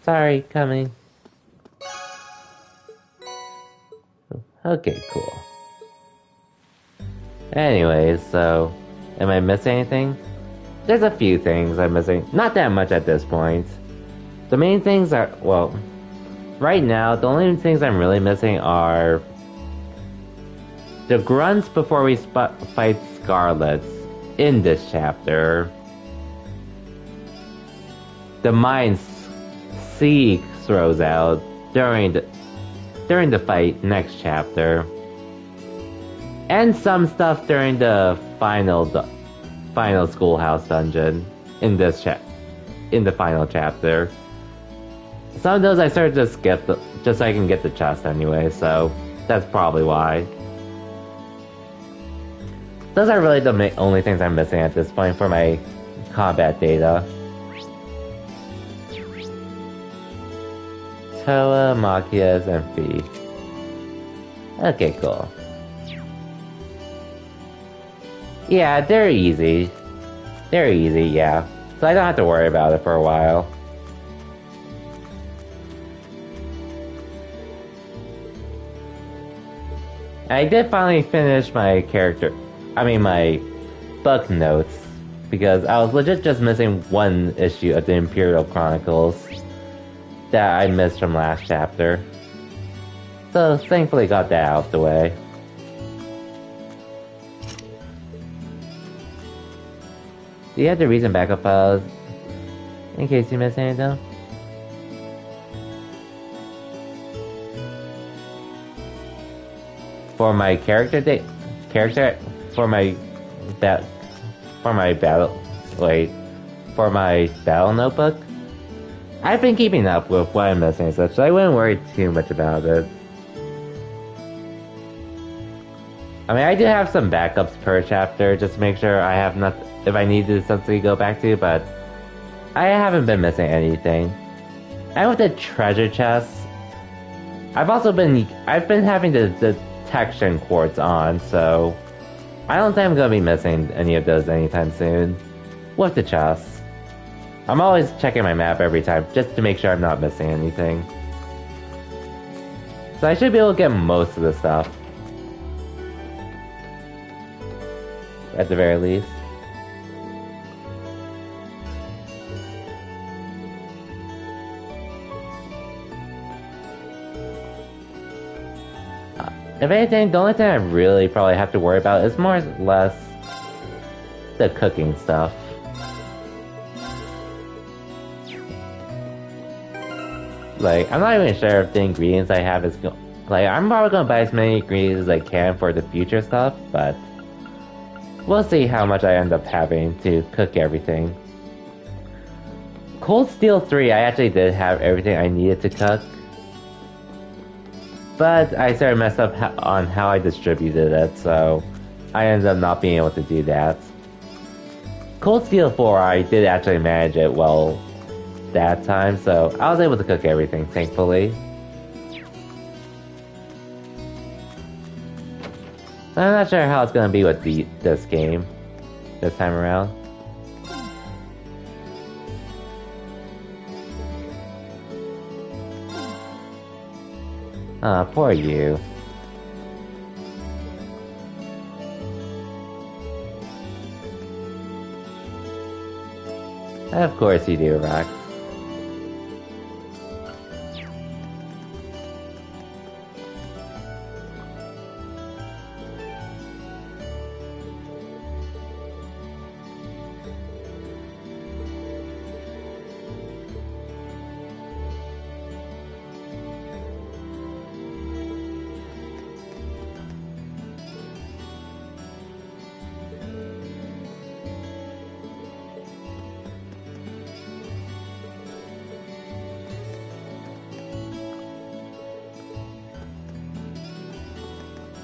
Sorry, coming. Okay, cool. Anyways, so, am I missing anything? There's a few things I'm missing. Not that much at this point. The main things are, well, right now, the only things I'm really missing are the grunts before we fight Scarlets in this chapter. The mines Sieg throws out during the fight next chapter. And some stuff during the final schoolhouse dungeon in the final chapter. Some of those I sort of just skipped just so I can get the chest anyway, so that's probably why. Those are really the only things I'm missing at this point for my combat data. Toa, Machias, and Fi. Okay, cool. Yeah, they're easy. They're easy, yeah. So I don't have to worry about it for a while. I did finally finish my my book notes, because I was legit just missing one issue of the Imperial Chronicles that I missed from last chapter. So thankfully got that out of the way. Do you have the recent backup files in case you miss anything? For my for my battle notebook? I've been keeping up with what I'm missing and such, so I wouldn't worry too much about it. I mean, I do have some backups per chapter, just to make sure I have enough if I need to something to go back to, but I haven't been missing anything. And with the treasure chests, I've been having the detection quartz on, so I don't think I'm gonna be missing any of those anytime soon. With the chests. I'm always checking my map every time, just to make sure I'm not missing anything. So I should be able to get most of the stuff. At the very least. If anything, the only thing I really probably have to worry about is more or less the cooking stuff. Like, I'm not even sure if the ingredients I have is I'm probably gonna buy as many ingredients as I can for the future stuff, but we'll see how much I end up having to cook everything. Cold Steel 3, I actually did have everything I needed to cook. But I started messed up on how I distributed it, so I ended up not being able to do that. Cold Steel 4, I did actually manage it well that time, so I was able to cook everything, thankfully. I'm not sure how it's gonna be with this game, this time around. Ah, poor you. Of course you do, Rox.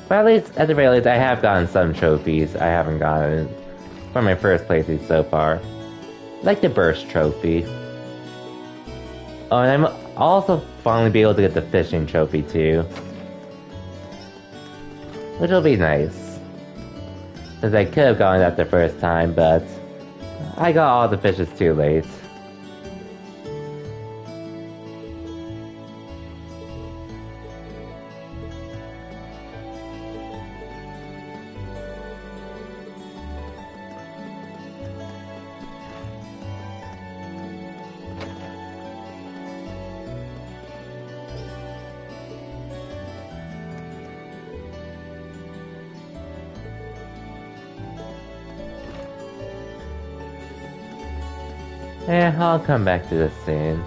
But at the very least, I have gotten some trophies I haven't gotten from my first playthrough so far. Like the Burst Trophy. Oh, and I'm also finally be able to get the Fishing Trophy too. Which will be nice. Since I could have gotten that the first time, but I got all the fishes too late. Yeah, I'll come back to this soon.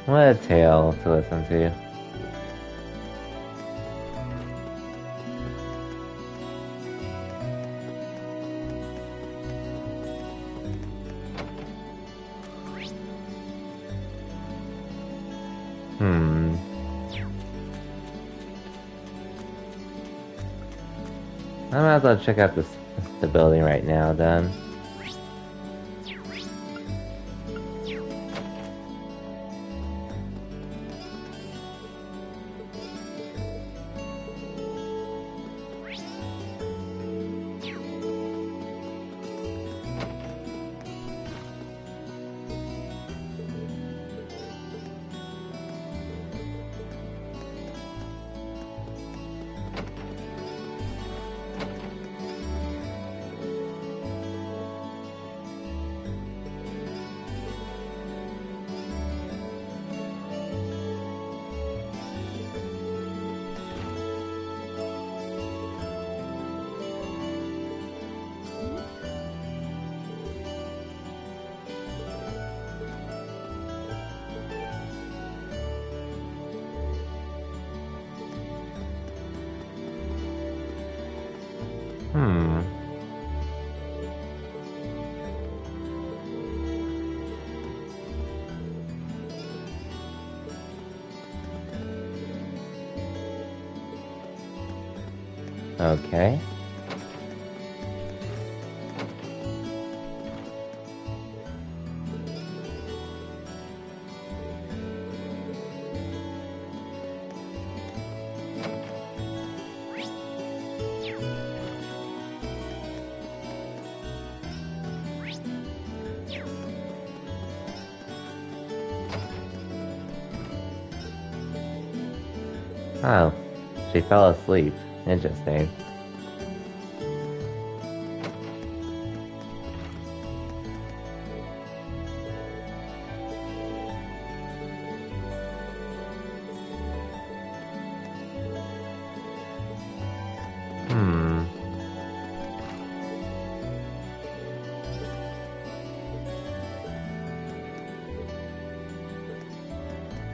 What a tale to listen to. I might as well check out the building right now then. Okay. Oh, she fell asleep. Interesting.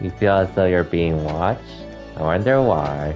You feel as though you're being watched? I wonder why.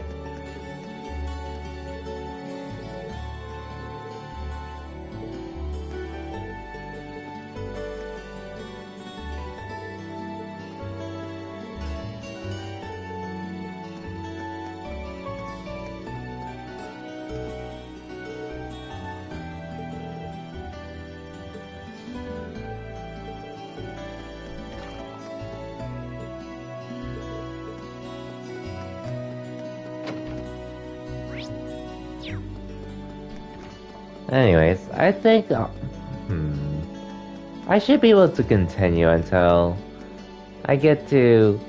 Anyways, I think... I should be able to continue until I get to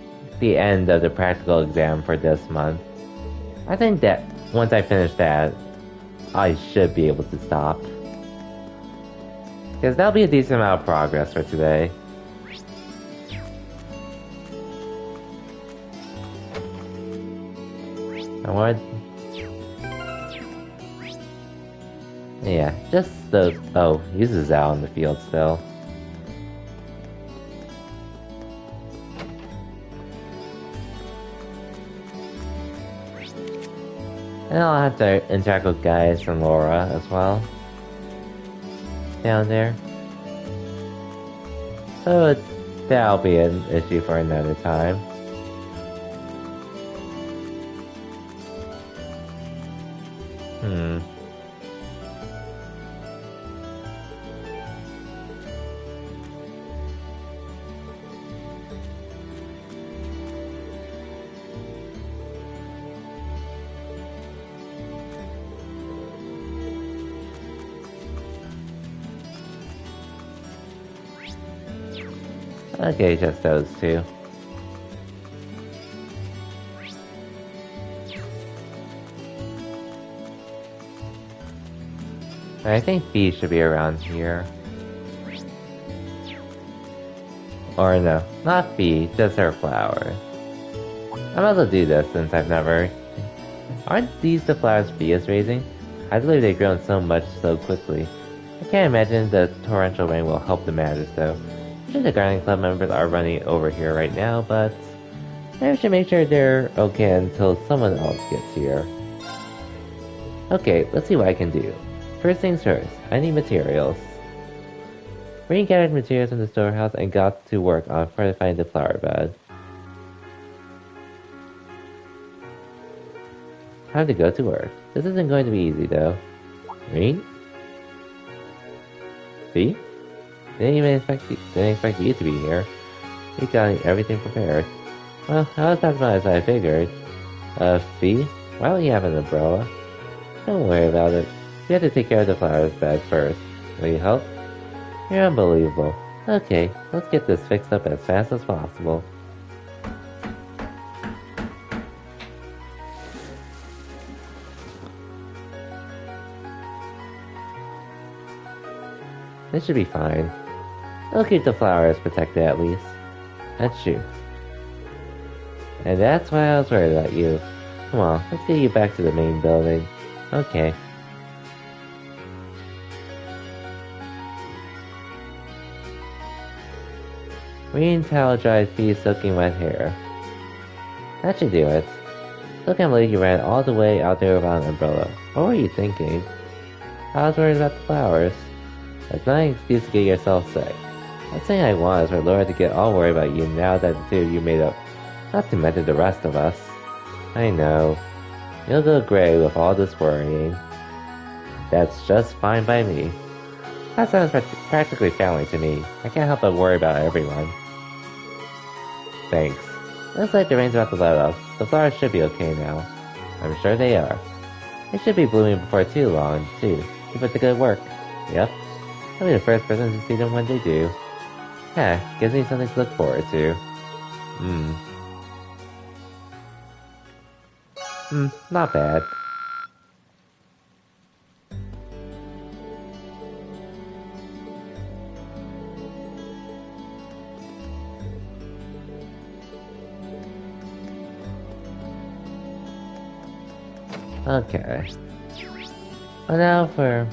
the end of the practical exam for this month. I think that once I finish that, I should be able to stop. Because that'll be a decent amount of progress for today. And what? Yeah, just those. Oh, Yuzu's out in the field still. And I'll have to interact with Gaius and Laura as well. Down there. So that'll be an issue for another time. Okay, just those two. I think Fee should be around here. Or no, not Fee, just her flowers. I might as well do this since I've never... Aren't these the flowers Fee is raising? I believe they've grown so much so quickly. I can't imagine the torrential rain will help the matters though. I'm sure the Gardening Club members are running over here right now, but maybe we should make sure they're okay until someone else gets here. Okay, let's see what I can do. First things first, I need materials. Rain gathered materials in the storehouse and got to work on fortifying the flower bed. Time to go to work. This isn't going to be easy though. Rean? Fee? Didn't expect you to be here. We got everything prepared. Well, I was not as much as I figured. Fee? Why don't you have an umbrella? Don't worry about it. We have to take care of the flowers bed first. Will you help? You're unbelievable. Okay, let's get this fixed up as fast as possible. This should be fine. It'll keep the flowers protected at least. That's true. And that's why I was worried about you. Come on, let's get you back to the main building. Okay. Green towel dries Fee's soaking wet hair. That should do it. Still can't believe you ran all the way out there without an umbrella. What were you thinking? I was worried about the flowers. That's not an excuse to get yourself sick. Last thing I want is for Laura to get all worried about you now that the two of you made up. Not to mention the rest of us. I know. You'll go gray with all this worrying. That's just fine by me. That sounds practically family to me. I can't help but worry about everyone. Thanks. Looks like the rain's about to let up. The flowers should be okay now. I'm sure they are. They should be blooming before too long, too. Keep up the good work. Yep. I'll be the first person to see them when they do. Gives me something to look forward to. Not bad. Okay. Well, now for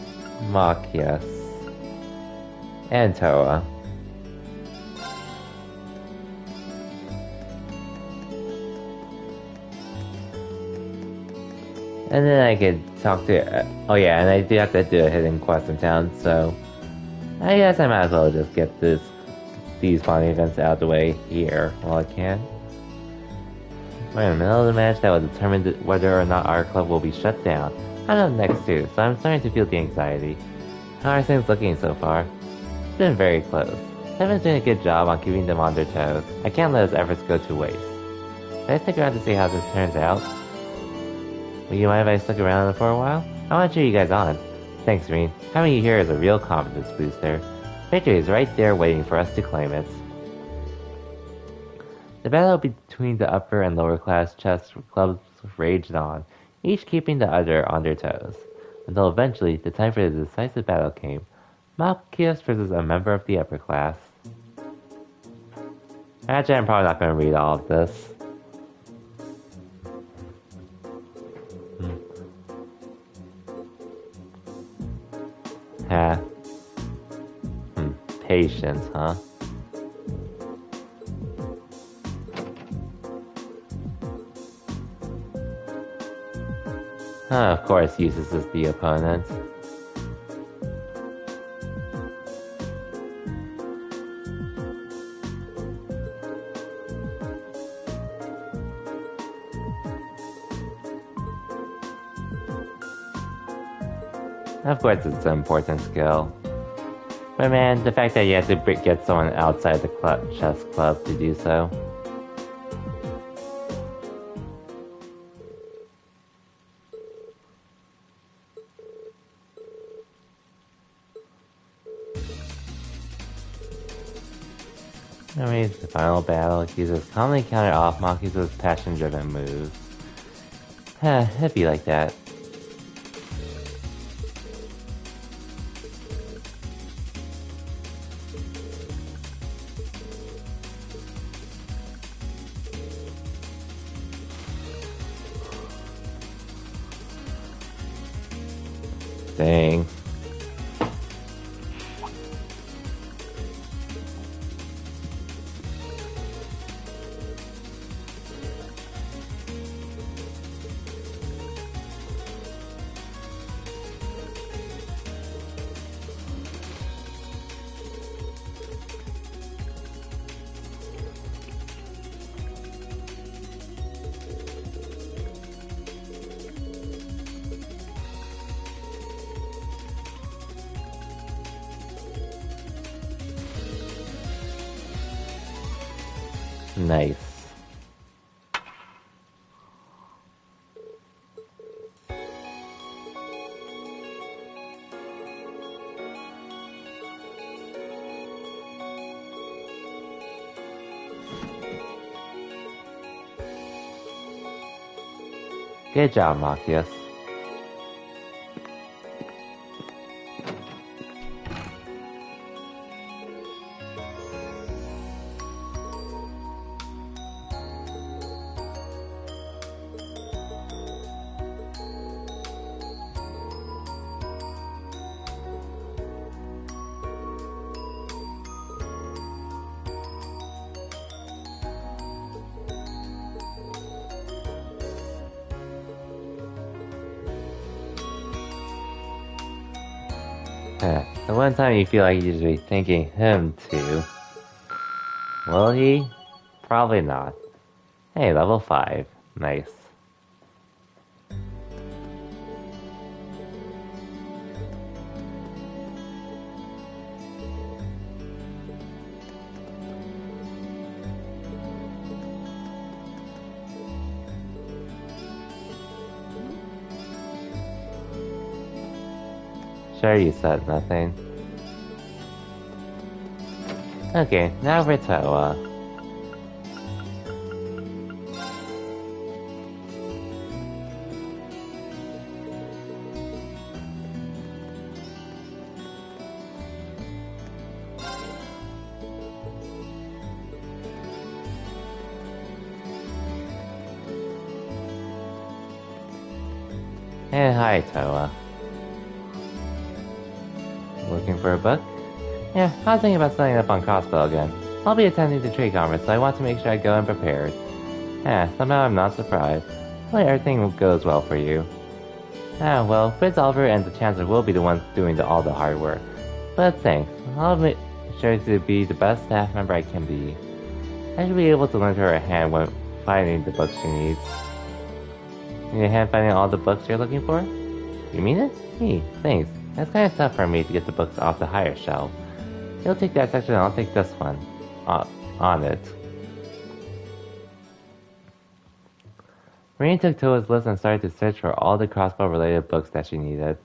Machias and Toa. And then I could talk to... oh yeah, and I do have to do a hidden quest in town, so... I guess I might as well just get these bonding events out of the way here while I can. We're in the middle of the match that will determine whether or not our club will be shut down. I'm up next too, so I'm starting to feel the anxiety. How are things looking so far? It's been very close. Heaven's doing a good job on keeping them on their toes. I can't let his efforts go to waste. Should I stick around to see how this turns out? Will you mind if I stick around for a while? I want to cheer you guys on. Thanks, Rean. Having you here is a real confidence booster. Victory is right there waiting for us to claim it. The battle between the upper and lower class chess clubs raged on, each keeping the other on their toes, until eventually the time for the decisive battle came. Machias versus a member of the upper class. Actually, I'm probably not going to read all of this. Patience, huh? Of course, Eustace is the opponent. Of course, it's an important skill. But man, the fact that you have to get someone outside the chess club to do so. Anyways, the final battle uses commonly counter off Machias' passion-driven moves. It'd be like that. Dang. Nice. Good job, Machias. The one time you feel like you should be thanking him too. Will he? Probably not. Hey, level 5. Nice. Sure, you said nothing. Okay, now for Toa. Hey, hi, Toa. Looking for a book? Yeah, I was thinking about signing up on Crossbow again. I'll be attending the trade conference, so I want to make sure I go unprepared. Yeah, somehow I'm not surprised. Hopefully everything goes well for you. Ah, well, Fritz Oliver and the Chancellor will be the ones doing all the hard work. But thanks, I'll make sure to be the best staff member I can be. I should be able to lend her a hand when finding the books she needs. Need a hand finding all the books you're looking for? You mean it? Hey, thanks. That's kind of tough for me to get the books off the higher shelf. You'll take that section and I'll take this one. On it. Rain took Toa's list and started to search for all the crossbow-related books that she needed.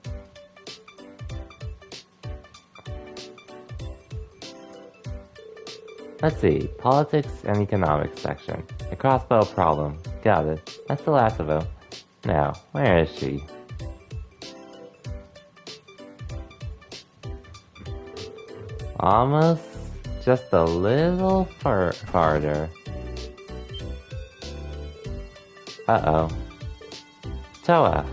Let's see, politics and economics section. The crossbow problem. Got it. That's the last of them. Now, where is she? Almost just a little farther. Uh-oh. Toa.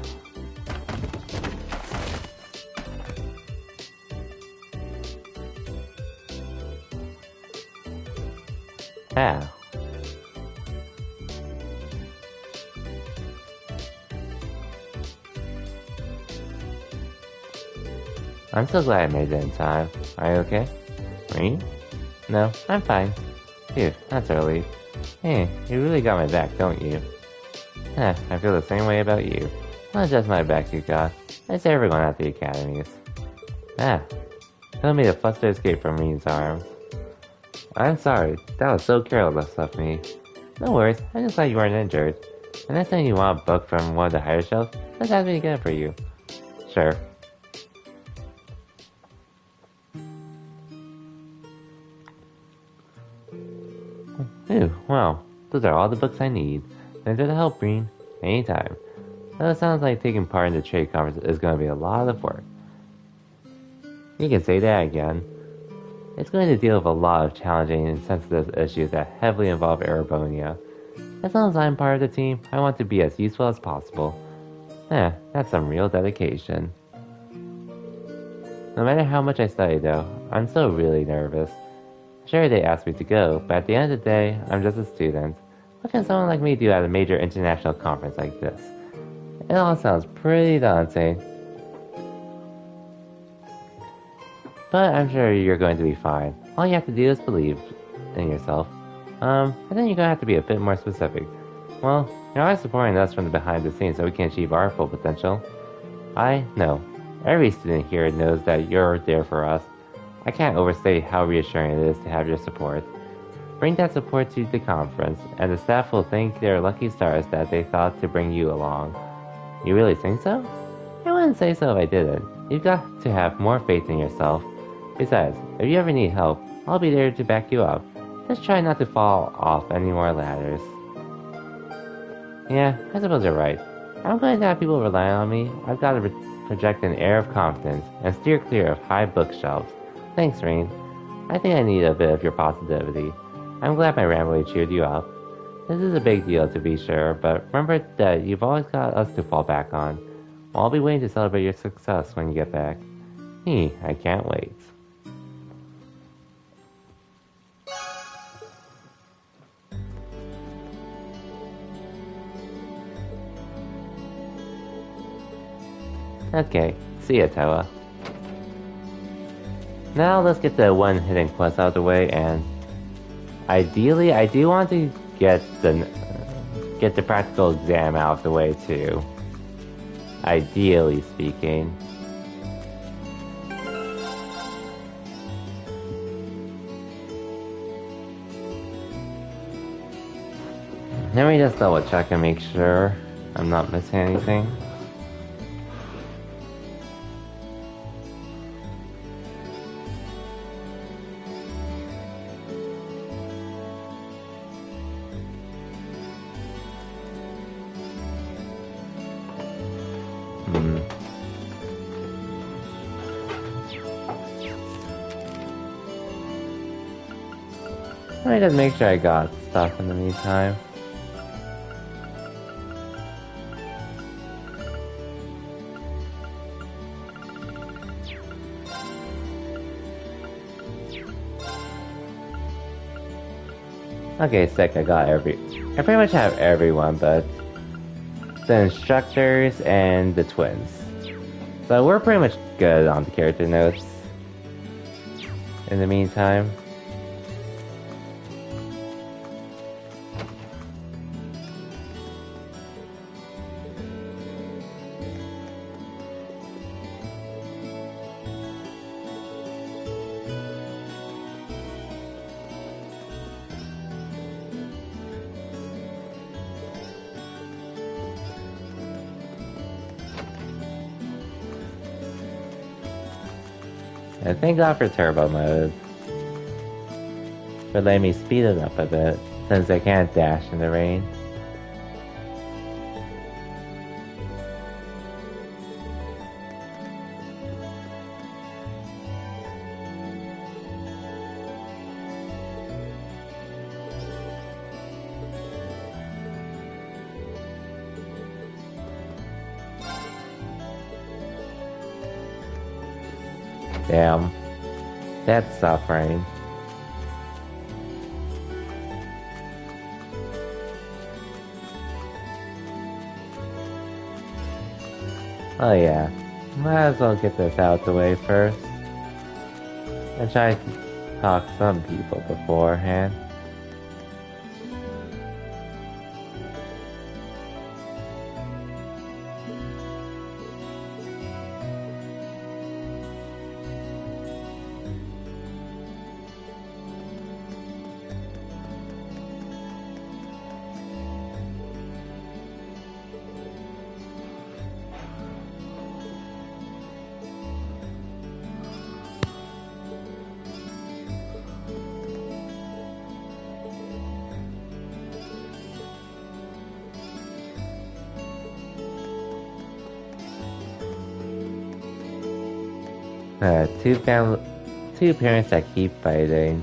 Ah. I'm so glad I made it in time. Are you okay? Me? No, I'm fine. Phew, that's early. Hey, you really got my back, don't you? I feel the same way about you. Not just my back you got. It's everyone at the academies. Tell me to fuss to escape from Reen's arms. I'm sorry, that was so careless of me. No worries, I just thought you weren't injured. The next time you want a book from one of the higher shelves, just ask me to get it for you. Sure. Ooh, wow. Those are all the books I need. Thanks for the help, Reen. Anytime. Though it sounds like taking part in the trade conference is going to be a lot of work. You can say that again. It's going to deal with a lot of challenging and sensitive issues that heavily involve Erebonia. As long as I'm part of the team, I want to be as useful as possible. That's some real dedication. No matter how much I study though, I'm still really nervous. Sure, they asked me to go, but at the end of the day, I'm just a student. What can someone like me do at a major international conference like this? It all sounds pretty daunting. But I'm sure you're going to be fine. All you have to do is believe in yourself. I think you're going to have to be a bit more specific. Well, you're always supporting us from the behind the scenes so we can achieve our full potential. I know. Every student here knows that you're there for us. I can't overstate how reassuring it is to have your support. Bring that support to the conference, and the staff will thank their lucky stars that they thought to bring you along. You really think so? I wouldn't say so if I didn't. You've got to have more faith in yourself. Besides, if you ever need help, I'll be there to back you up. Just try not to fall off any more ladders. Yeah, I suppose you're right. I'm going to have people rely on me. I've got to project an air of confidence and steer clear of high bookshelves. Thanks, Rain. I think I need a bit of your positivity. I'm glad my rambling cheered you up. This is a big deal to be sure, but remember that you've always got us to fall back on. I'll be waiting to celebrate your success when you get back. I can't wait. Okay, see ya, Toa. Now let's get the one hidden quest out of the way, and ideally, I do want to get the practical exam out of the way too. Ideally speaking. Let me just double check and make sure I'm not missing anything. Let me just make sure I got stuff in the meantime. Okay, sick, I pretty much have everyone, but the instructors and the twins. So we're pretty much good on the character notes in the meantime. And thank God for turbo mode. For letting me speed it up a bit, since I can't dash in the rain. Damn. That's suffering. Oh yeah. Might as well get this out the way first. And try to talk to some people beforehand. Two parents that keep fighting.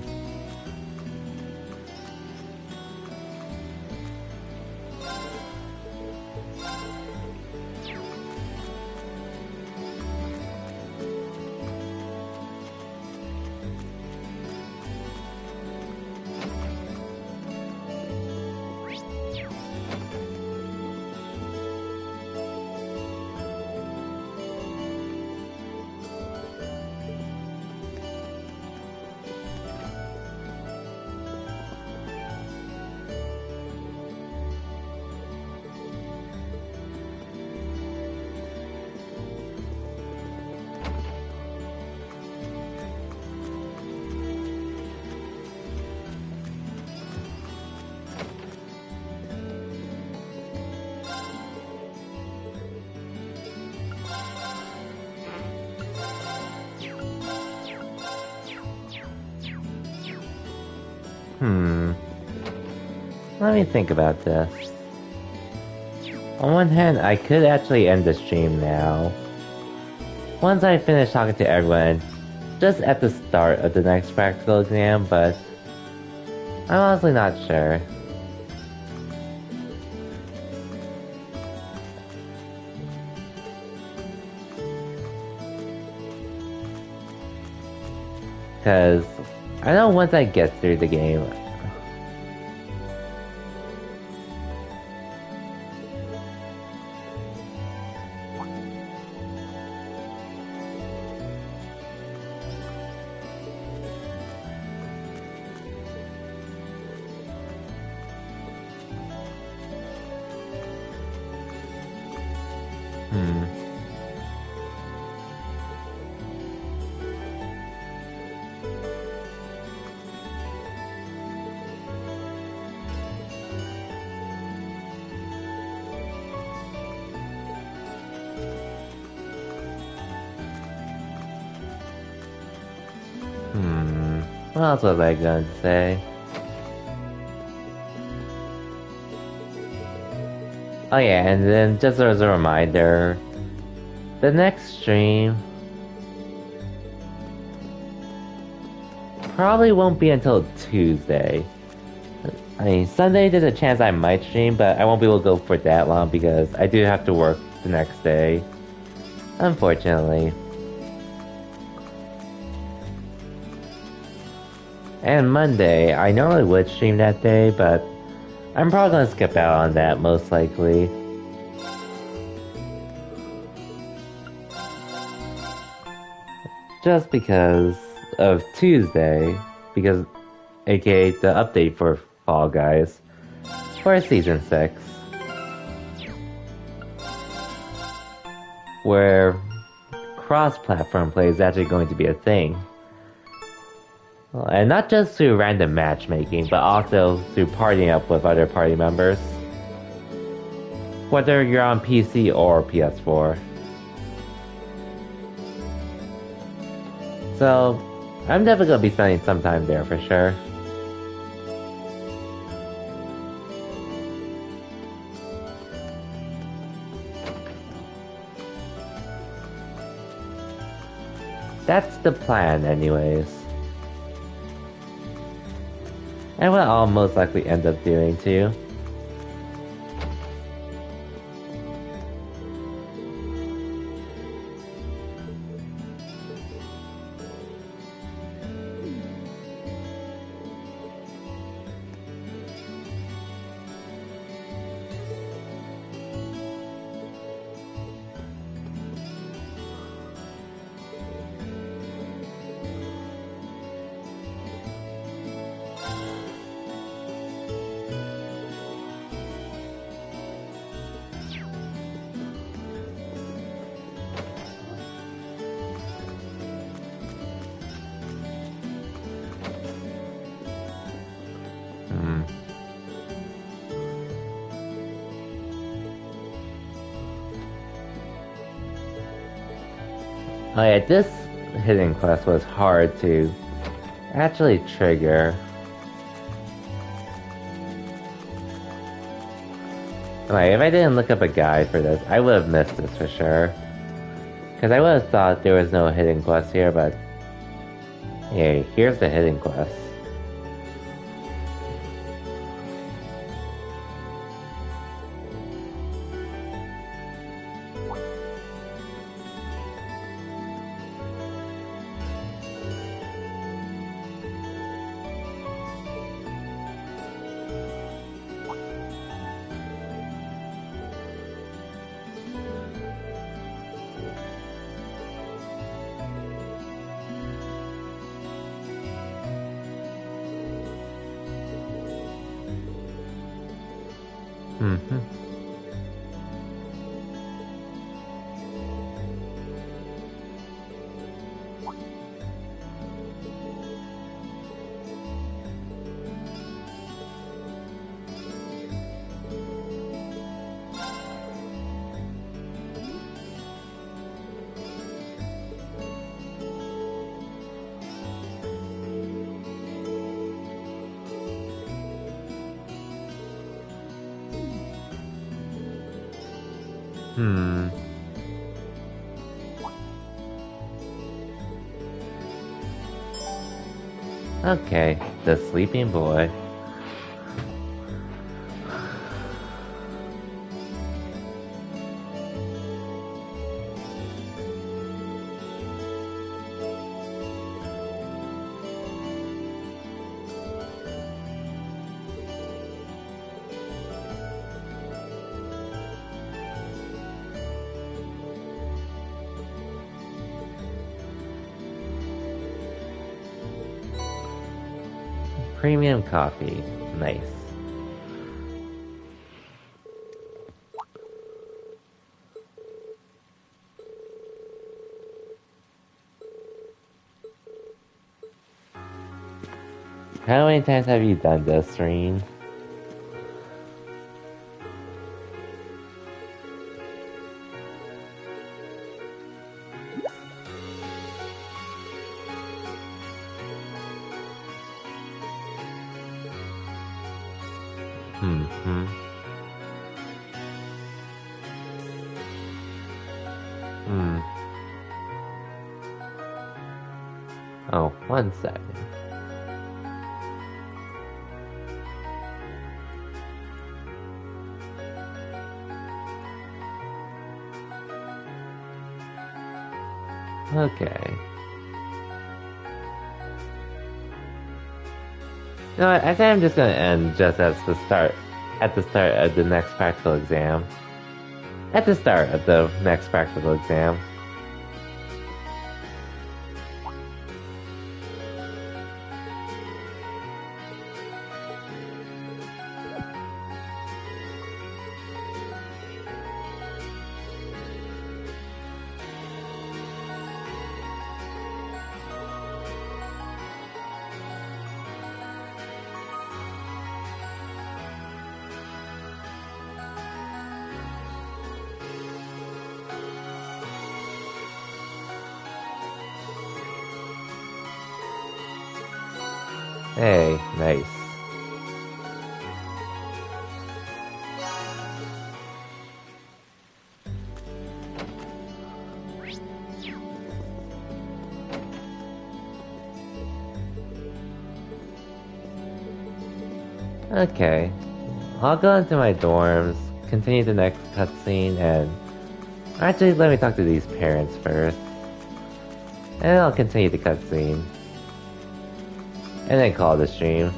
Let me think about this. On one hand, I could actually end the stream now. Once I finish talking to everyone, just at the start of the next practical exam, but I'm honestly not sure. Because I know once I get through the game, what else was I going to say? Oh yeah, and then just as a reminder, the next stream probably won't be until Tuesday. I mean, Sunday there's a chance I might stream, but I won't be able to go for that long because I do have to work the next day. Unfortunately. And Monday, I normally would stream that day, but I'm probably gonna skip out on that most likely. Just because of Tuesday, because aka the update for Fall Guys for Season 6. Where cross-platform play is actually going to be a thing. And not just through random matchmaking, but also through partying up with other party members. Whether you're on PC or PS4. So, I'm definitely going to be spending some time there for sure. That's the plan anyways. And what I'll most likely end up doing too. Oh yeah, this hidden quest was hard to actually trigger. Like, if I didn't look up a guide for this, I would have missed this for sure. Because I would have thought there was no hidden quest here, but... Hey, here's the hidden quest. Okay, the sleeping boy. Premium coffee. Nice. How many times have you done this, Reen? Oh, 1 second. Okay. No, I think I'm just gonna end just at the start of the next practical exam. At the start of the next practical exam. Hey, nice. Okay. I'll go into my dorms, continue the next cutscene, and... Actually, let me talk to these parents first. And I'll continue the cutscene. And then call the stream.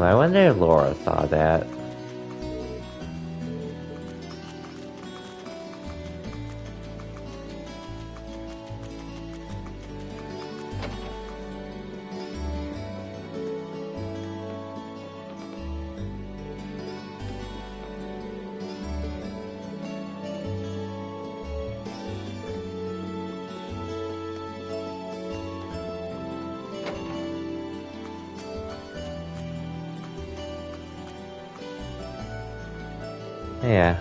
I wonder if Laura saw that. Yeah,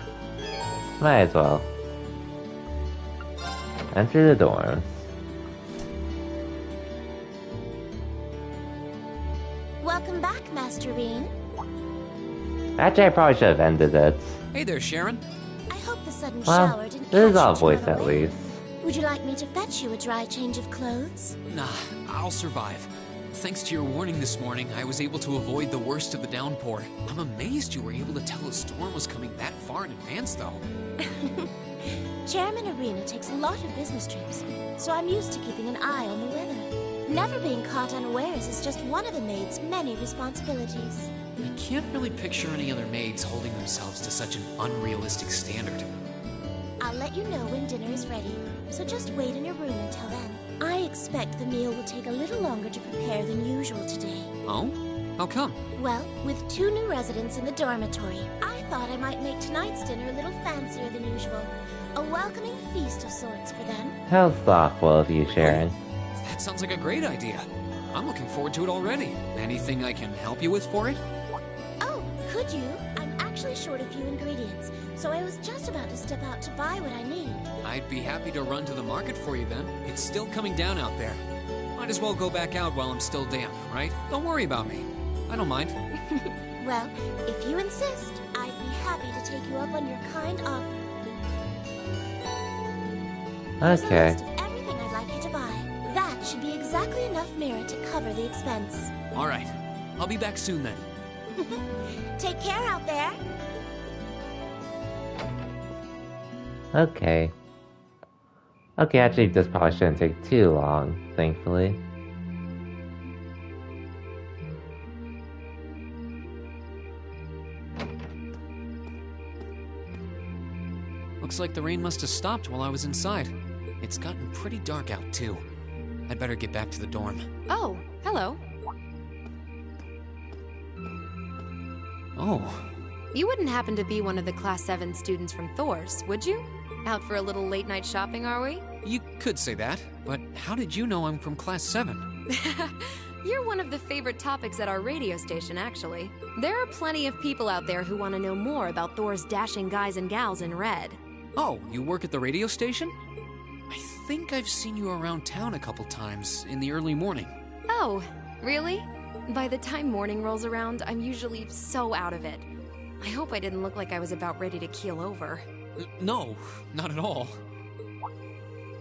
might as well. Enter the dorms. Welcome back, Master Reen. Actually, I probably should have ended it. Hey there, Sharon. I hope the sudden Well, shower didn't this is catch all you to voice run at away. least. Would you like me to fetch you a dry change of clothes? Nah, I'll survive. Thanks to your warning this morning, I was able to avoid the worst of the downpour. I'm amazed you were able to tell a storm was coming that far in advance, though. Chairman Arena takes a lot of business trips, so I'm used to keeping an eye on the weather. Never being caught unawares is just one of the maid's many responsibilities. I can't really picture any other maids holding themselves to such an unrealistic standard. I'll let you know when dinner is ready, so just wait in your room until then. I expect the meal will take a little longer to prepare than usual today. Oh? How come? Well, with 2 new residents in the dormitory, I thought I might make tonight's dinner a little fancier than usual. A welcoming feast of sorts for them. How thoughtful of you, Sharon. That sounds like a great idea. I'm looking forward to it already. Anything I can help you with for it? Oh, could you? I'm actually short a few ingredients, so I was just about to step out to buy what I need. I'd be happy to run to the market for you then. It's still coming down out there. Might as well go back out while I'm still damp, right? Don't worry about me. I don't mind. Well, if you insist, I'd be happy to take you up on your kind offer. Here's a Okay. list of everything I'd like you to buy. That should be exactly enough merit to cover the expense. All right. I'll be back soon then. Take care out there. Okay. Okay, actually, this probably shouldn't take too long, thankfully. Looks like the rain must have stopped while I was inside. It's gotten pretty dark out, too. I'd better get back to the dorm. Oh, hello. Oh, You wouldn't happen to be one of the Class 7 students from Thor's, would you? Out for a little late-night shopping, are we? you could say that, but how did you know I'm from Class 7? You're one of the favorite topics at our radio station, actually. There are plenty of people out there who want to know more about Thor's dashing guys and gals in red. Oh, you work at the radio station? I think I've seen you around town a couple times in the early morning. Oh, really? By the time morning rolls around, I'm usually so out of it. I hope I didn't look like I was about ready to keel over. No, not at all.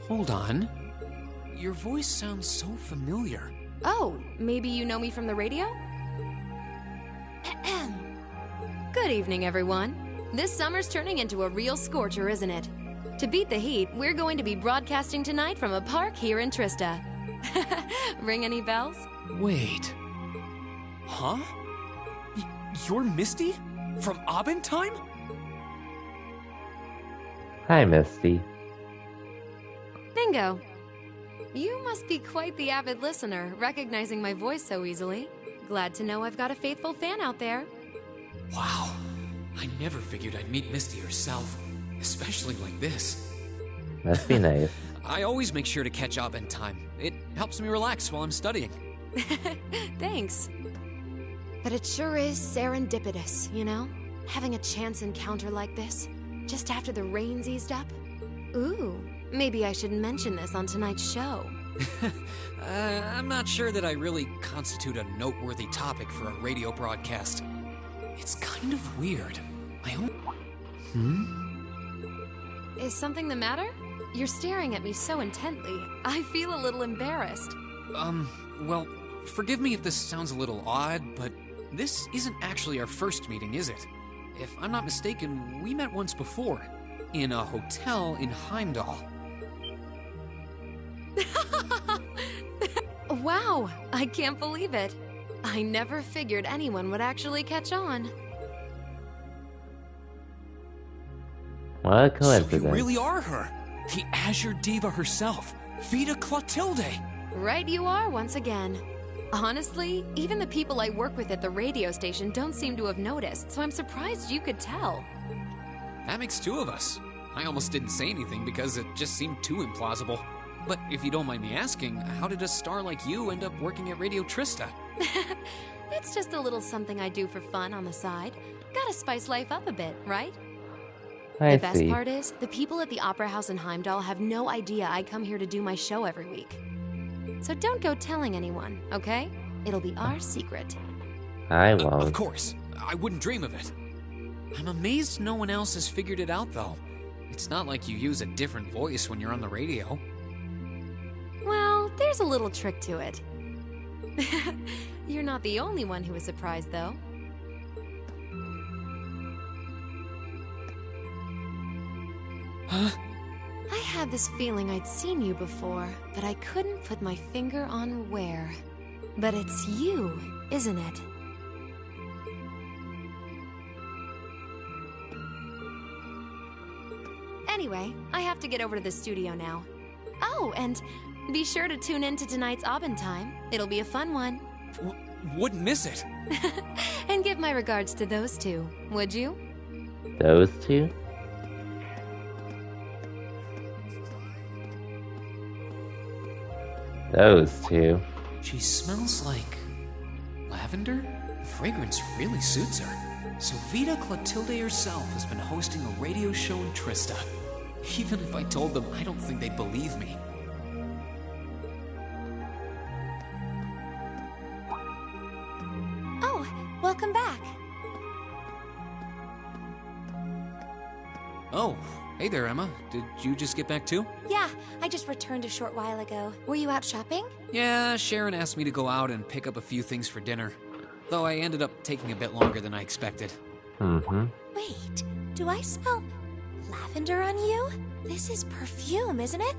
Hold on. Your voice sounds so familiar. Oh, maybe you know me from the radio? Good evening, everyone. This summer's turning into a real scorcher, isn't it? To beat the heat, we're going to be broadcasting tonight from a park here in Trista. Ring any bells? Wait. Huh? You're Misty? From Abentime? Hi, Misty. Bingo. You must be quite the avid listener, recognizing my voice so easily. Glad to know I've got a faithful fan out there. Wow. I never figured I'd meet Misty herself, especially like this. Must be nice. I always make sure to catch Abentime. It helps me relax while I'm studying. Thanks. But it sure is serendipitous, you know? Having a chance encounter like this, just after the rain's eased up. Ooh, maybe I should mention this on tonight's show. I'm not sure that I really constitute a noteworthy topic for a radio broadcast. It's kind of weird. Is something the matter? You're staring at me so intently. I feel a little embarrassed. Well, forgive me if this sounds a little odd, but this isn't actually our first meeting, is it? If I'm not mistaken, we met once before, in a hotel in Heimdall. Wow, I can't believe it. I never figured anyone would actually catch on. What a So coincidence. you really are her, the Azure Diva herself, Vita Clotilde. Right you are once again. Honestly, even the people I work with at the radio station don't seem to have noticed, so I'm surprised you could tell. That makes two of us. I almost didn't say anything because it just seemed too implausible. But if you don't mind me asking, how did a star like you end up working at Radio Trista? It's just a little something I do for fun on the side. Gotta spice life up a bit, right? I The best see. part is, the people at the Opera House in Heimdall have no idea I come here to do my show every week. So don't go telling anyone, okay? It'll be our secret. I Of won't. course, I wouldn't dream of it. I'm amazed no one else has figured it out, though. It's not like you use a different voice when you're on the radio. Well, there's a little trick to it. You're not the only one who was surprised, though. Huh? I had this feeling I'd seen you before, but I couldn't put my finger on where. But it's you, isn't it? Anyway, I have to get over to the studio now. Oh, and be sure to tune in to tonight's Abentime. It'll be a fun one. Wouldn't miss it. And give my regards to those two, would you? Those two? Those two. She smells like lavender? The fragrance really suits her. So Vita Clotilde herself has been hosting a radio show in Trista. Even if I told them, I don't think they'd believe me. Oh, welcome back. Oh, hey there, Emma. Did you just get back too? Yeah, I just returned a short while ago. Were you out shopping? Yeah, Sharon asked me to go out and pick up a few things for dinner. Though I ended up taking a bit longer than I expected. Wait, do I smell lavender on you? This is perfume, isn't it?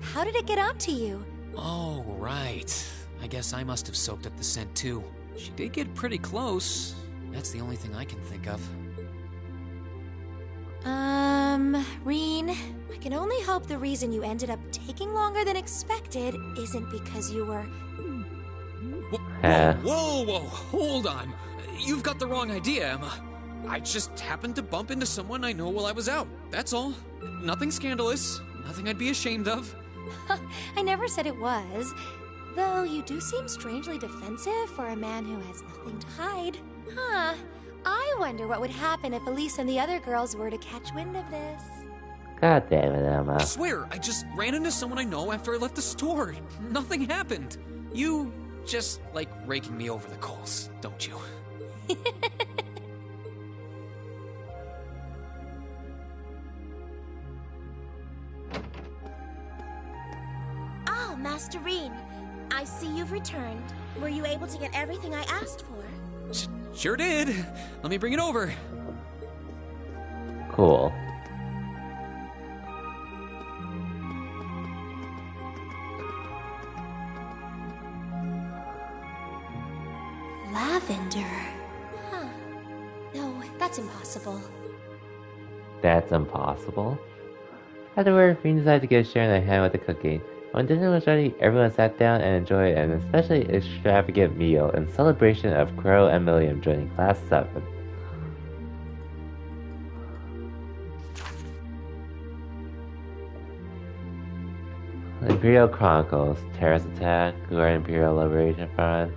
How did it get onto you? Oh, right. I guess I must have soaked up the scent too. She did get pretty close. That's the only thing I can think of. Reen, I can only hope the reason you ended up taking longer than expected isn't because you were... Whoa, hold on. You've got the wrong idea, Emma. I just happened to bump into someone I know while I was out. That's all. Nothing scandalous. Nothing I'd be ashamed of. I never said it was. Though you do seem strangely defensive for a man who has nothing to hide. Huh. I wonder what would happen if Elise and the other girls were to catch wind of this. God damn it, Emma. I swear, I just ran into someone I know after I left the store. Nothing happened. You just like raking me over the coals, don't you? Oh, Master Reen. I see you've returned. Were you able to get everything I asked for? Sure did. Let me bring it over. Cool. Lavender. Huh. No, that's impossible. That's impossible. Afterward, Reen decided to give Sharon a hand with the cooking. When dinner was ready, everyone sat down and enjoyed an especially extravagant meal in celebration of Crow and Milliam joining Class 7. Imperial Chronicles, Terrorist Attack, Guard Imperial Liberation Front.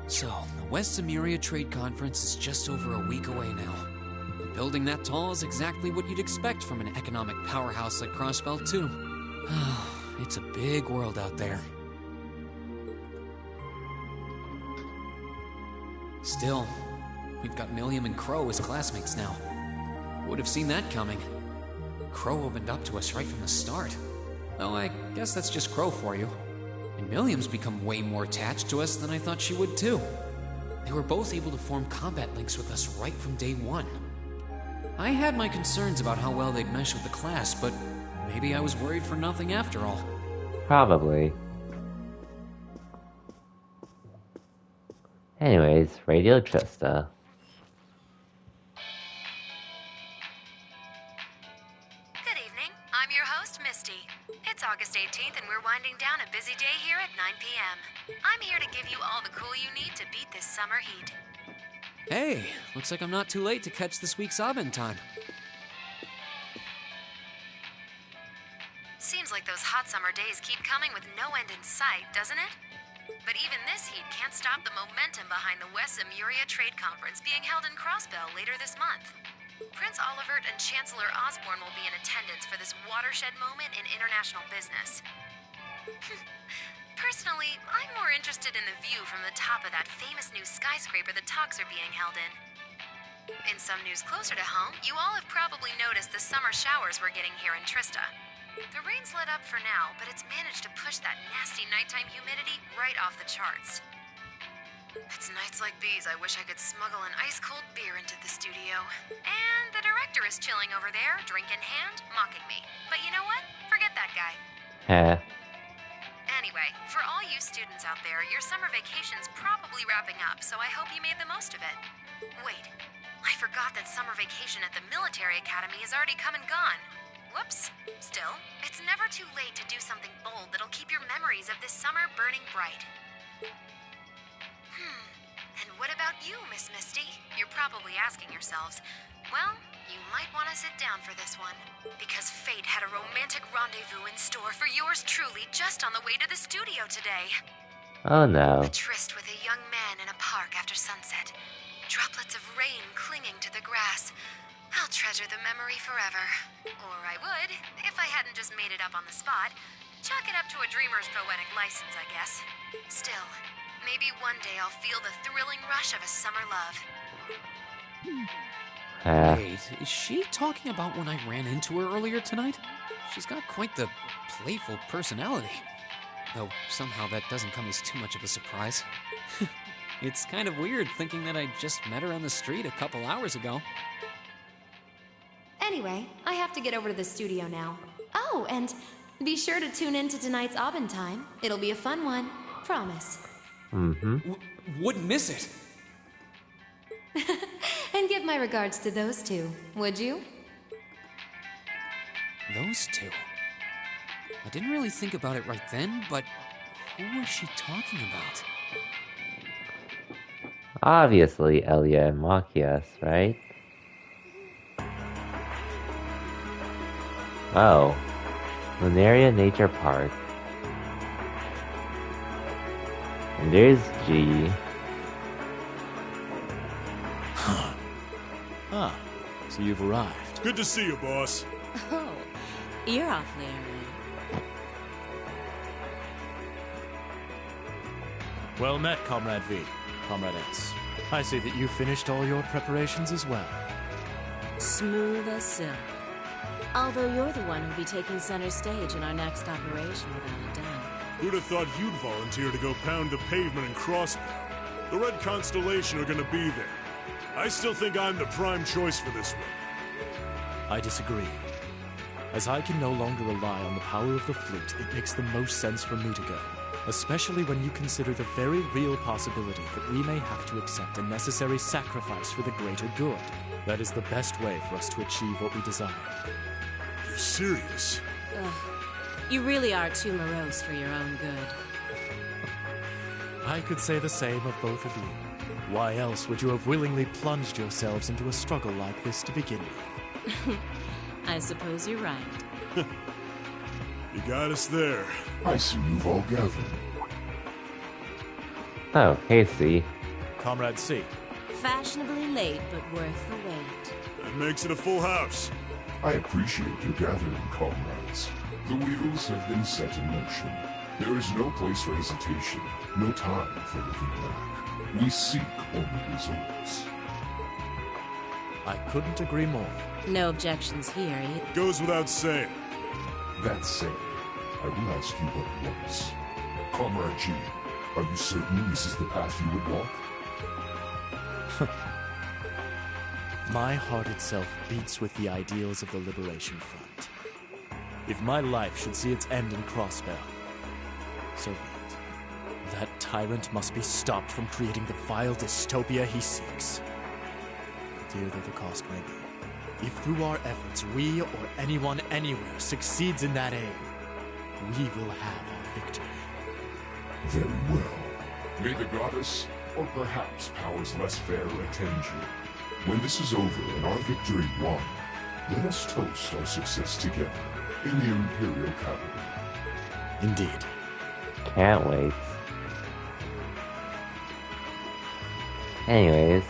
So, the West Emuria Trade Conference is just over a week away now. A building that tall is exactly what you'd expect from an economic powerhouse like Crossbelt 2. It's a big world out there. Still, we've got Milliam and Crow as classmates now. Would have seen that coming. Crow opened up to us right from the start. Though I guess that's just Crow for you. And Milliam's become way more attached to us than I thought she would too. They were both able to form combat links with us right from day one. I had my concerns about how well they'd mesh with the class, but maybe I was worried for nothing after all. Probably. Anyways, Radio Trista. Good evening. I'm your host, Misty. It's August 18th and we're winding down a busy day here at 9 p.m. I'm here to give you all the cool you need to beat this summer heat. Hey, looks like I'm not too late to catch this week's Abend time. Seems like those hot summer days keep coming with no end in sight, doesn't it? But even this heat can't stop the momentum behind the West Emuria Trade Conference being held in Crossbell later this month. Prince Olivert and Chancellor Osborne will be in attendance for this watershed moment in international business. Personally, I'm more interested in the view from the top of that famous new skyscraper the talks are being held in. In some news closer to home, you all have probably noticed the summer showers we're getting here in Trista. The rain's let up for now, but it's managed to push that nasty nighttime humidity right off the charts. It's nights like these I wish I could smuggle an ice-cold beer into the studio. And the director is chilling over there, drink in hand, mocking me. But you know what? Forget that guy. Anyway, for all you students out there, your summer vacation's probably wrapping up, so I hope you made the most of it. Wait, I forgot that summer vacation at the military academy is already come and gone. Whoops. Still, it's never too late to do something bold that'll keep your memories of this summer burning bright. And what about you, Miss Misty? You're probably asking yourselves. Well, you might want to sit down for this one, because fate had a romantic rendezvous in store for yours truly just on the way to the studio today. Oh no. A tryst with a young man in a park after sunset. Droplets of rain clinging to the grass. I'll treasure the memory forever. Or I would, if I hadn't just made it up on the spot. Chalk it up to a dreamer's poetic license, I guess. Still, maybe one day I'll feel the thrilling rush of a summer love. Wait, is she talking about when I ran into her earlier tonight? She's got quite the playful personality. Though somehow that doesn't come as too much of a surprise. It's kind of weird thinking that I just met her on the street a couple hours ago. Anyway, I have to get over to the studio now. Oh, and be sure to tune in to tonight's Aubin Time. It'll be a fun one. Promise. Wouldn't miss it. And give my regards to those two, would you? Those two? I didn't really think about it right then, but who was she talking about? Obviously, Elia and Machias, right? Oh. Lunaria Nature Park. And there's G. Ah, so you've arrived. Good to see you, boss. Oh, you're awfully early. Well met, Comrade V. Comrade S. I see that you finished all your preparations as well. Smooth as silk. Although you're the one who'll be taking center stage in our next operation without a doubt. Who'd have thought you'd volunteer to go pound the pavement and crossbow? The Red Constellation are gonna be there. I still think I'm the prime choice for this one. I disagree. As I can no longer rely on the power of the fleet, it makes the most sense for me to go. Especially when you consider the very real possibility that we may have to accept a necessary sacrifice for the greater good. That is the best way for us to achieve what we desire. You're serious? Ugh. You really are too morose for your own good. I could say the same of both of you. Why else would you have willingly plunged yourselves into a struggle like this to begin with? I suppose you're right. You got us there. I see you've all gathered. Oh, hey, C. Comrade C. Fashionably late, but worth the wait. That makes it a full house. I appreciate your gathering, comrades. The wheels have been set in motion. There is no place for hesitation, no time for looking back. We seek only results. I couldn't agree more. No objections here. Goes without saying. That said, I will ask you what once. Comrade G, are you certain this is the path you would walk? My heart itself beats with the ideals of the Liberation Front. If my life should see its end in Crossbell, so be it. That tyrant must be stopped from creating the vile dystopia he seeks. Dear though the cost may be, if through our efforts we or anyone anywhere succeeds in that aim, we will have our victory. Very well. May the goddess, or perhaps powers less fair, attend you. When this is over and our victory won, let us toast our success together in the Imperial capital. Indeed. Can't wait. Anyways.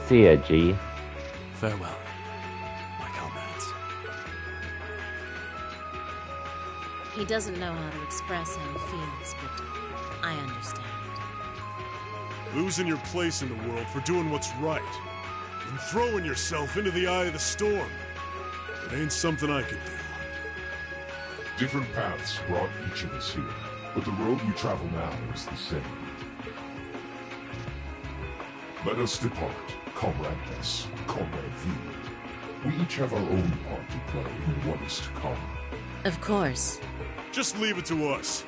See ya, G. Farewell, my comrades. He doesn't know how to express how he feels, but I understand. Losing your place in the world for doing what's right. And throwing yourself into the eye of the storm. It ain't something I could do. Different paths brought each of us here, but the road we travel now is the same. Let us depart, Comrade S, Comrade V. We each have our own part to play in what is to come. Of course. Just leave it to us.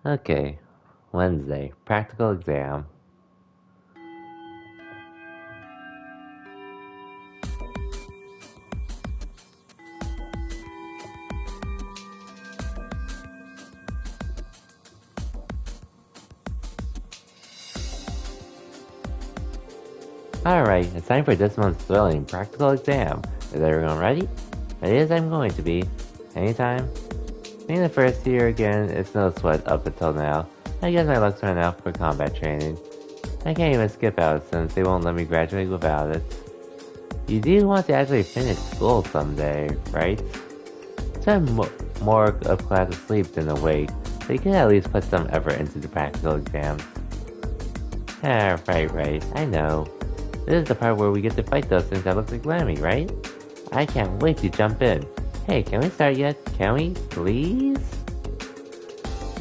Okay, Wednesday, practical exam. Alright, it's time for this month's thrilling practical exam. Is everyone ready? It is I'm going to be. Anytime? Being the first year again, it's no sweat up until now. I guess my luck's run out for combat training. I can't even skip out since they won't let me graduate without it. You do want to actually finish school someday, right? Spend more of class asleep than awake, so you can at least put some effort into the practical exams. Ah, right, I know. This is the part where we get to fight those things that look like Lammy, right? I can't wait to jump in. Hey, can we start yet? Can we? Please?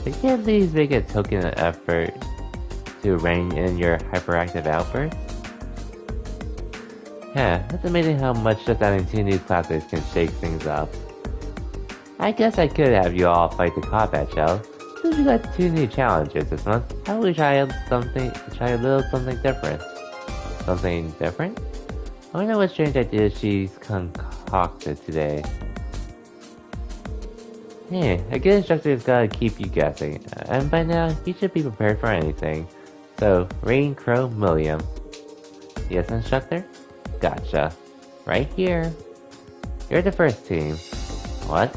They can't please make a token effort to rein in your hyperactive outbursts? Yeah, it's amazing how much just adding 2 new classes can shake things up. I guess I could have you all fight the combat shell. Since we got 2 new challenges this month, how about we try a little something different? Something different? I wonder what strange ideas she's concocted today. Hey, a good instructor's gotta keep you guessing, and by now, you should be prepared for anything. So, Rain Crow Millium. Yes, instructor? Gotcha. Right here. You're the first team. What?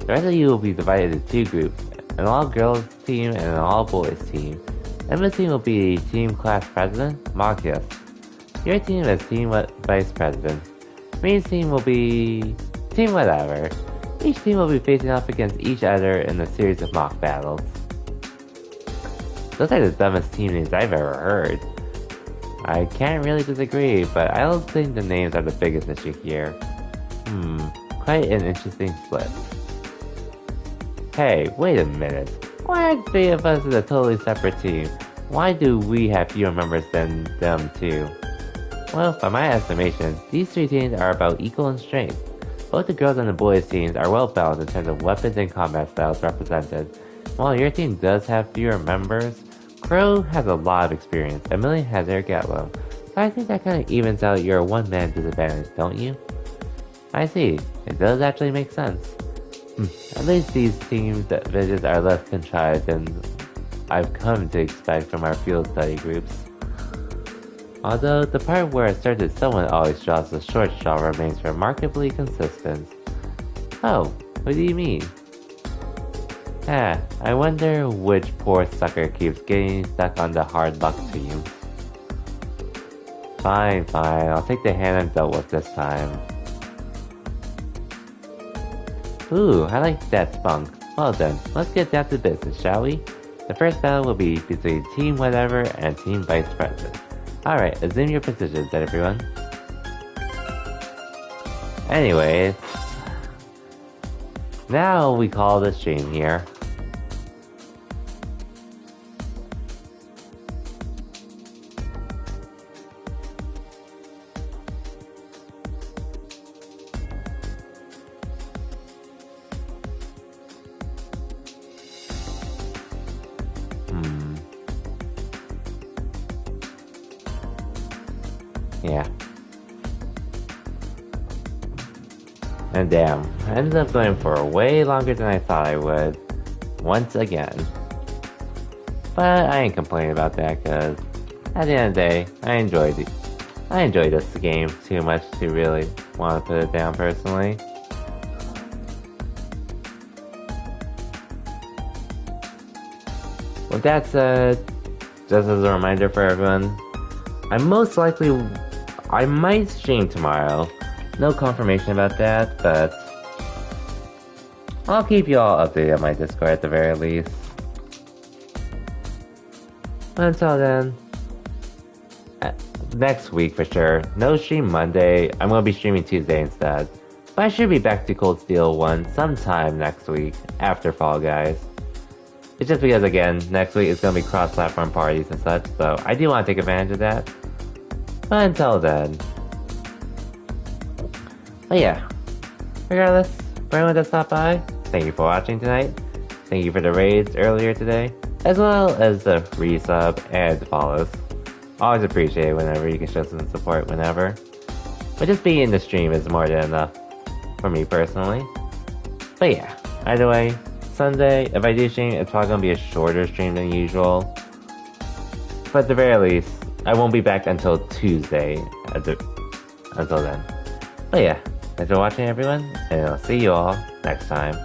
The rest of you will be divided into 2 groups, an all-girls team and an all-boys team. Emma's team will be team class president, Marcus. Your team is team vice president. Rain's team will be team whatever. Each team will be facing off against each other in a series of mock battles. Those are the dumbest team names I've ever heard. I can't really disagree, but I don't think the names are the biggest issue here. Quite an interesting split. Hey, wait a minute. Why are 3 of us in a totally separate team? Why do we have fewer members than them too? Well, by my estimation, these 3 teams are about equal in strength. Both the girls and the boys teams are well balanced in terms of weapons and combat styles represented. While your team does have fewer members, Crow has a lot of experience, and Millie has Air Gatlo, so I think that kind of evens out your one-man disadvantage, don't you? I see, it does actually make sense. At least these team visits are less contrived than I've come to expect from our field study groups. Although, the part where it started someone always draws the short straw remains remarkably consistent. Oh, what do you mean? I wonder which poor sucker keeps getting stuck on the hard luck team. Fine, I'll take the hand I'm dealt with this time. Ooh, I like that spunk. Well then, let's get down to business, shall we? The first battle will be between Team Whatever and Team Vice President. Alright, assume your positions, everyone. Anyways, now we call the stream here. Yeah. And damn, I ended up going for way longer than I thought I would. Once again. But I ain't complaining about that, cause at the end of the day, I enjoyed this game too much to really want to put it down personally. With that said, just as a reminder for everyone, I might stream tomorrow. No confirmation about that, but I'll keep you all updated on my Discord at the very least. Until then, next week for sure. No stream Monday. I'm gonna be streaming Tuesday instead. But I should be back to Cold Steel 1 sometime next week after Fall Guys. It's just because, again, next week is gonna be cross-platform parties and such, so I do want to take advantage of that. But until then. But yeah, regardless, for anyone that stopped by, thank you for watching tonight. Thank you for the raids earlier today, as well as the resub and the follows. Always appreciate it whenever you can show some support whenever. But just being in the stream is more than enough for me personally. But yeah, either way, Sunday, if I do stream, it's probably going to be a shorter stream than usual. But at the very least, I won't be back until Tuesday. Until then. But yeah, thanks for watching everyone, and I'll see you all next time.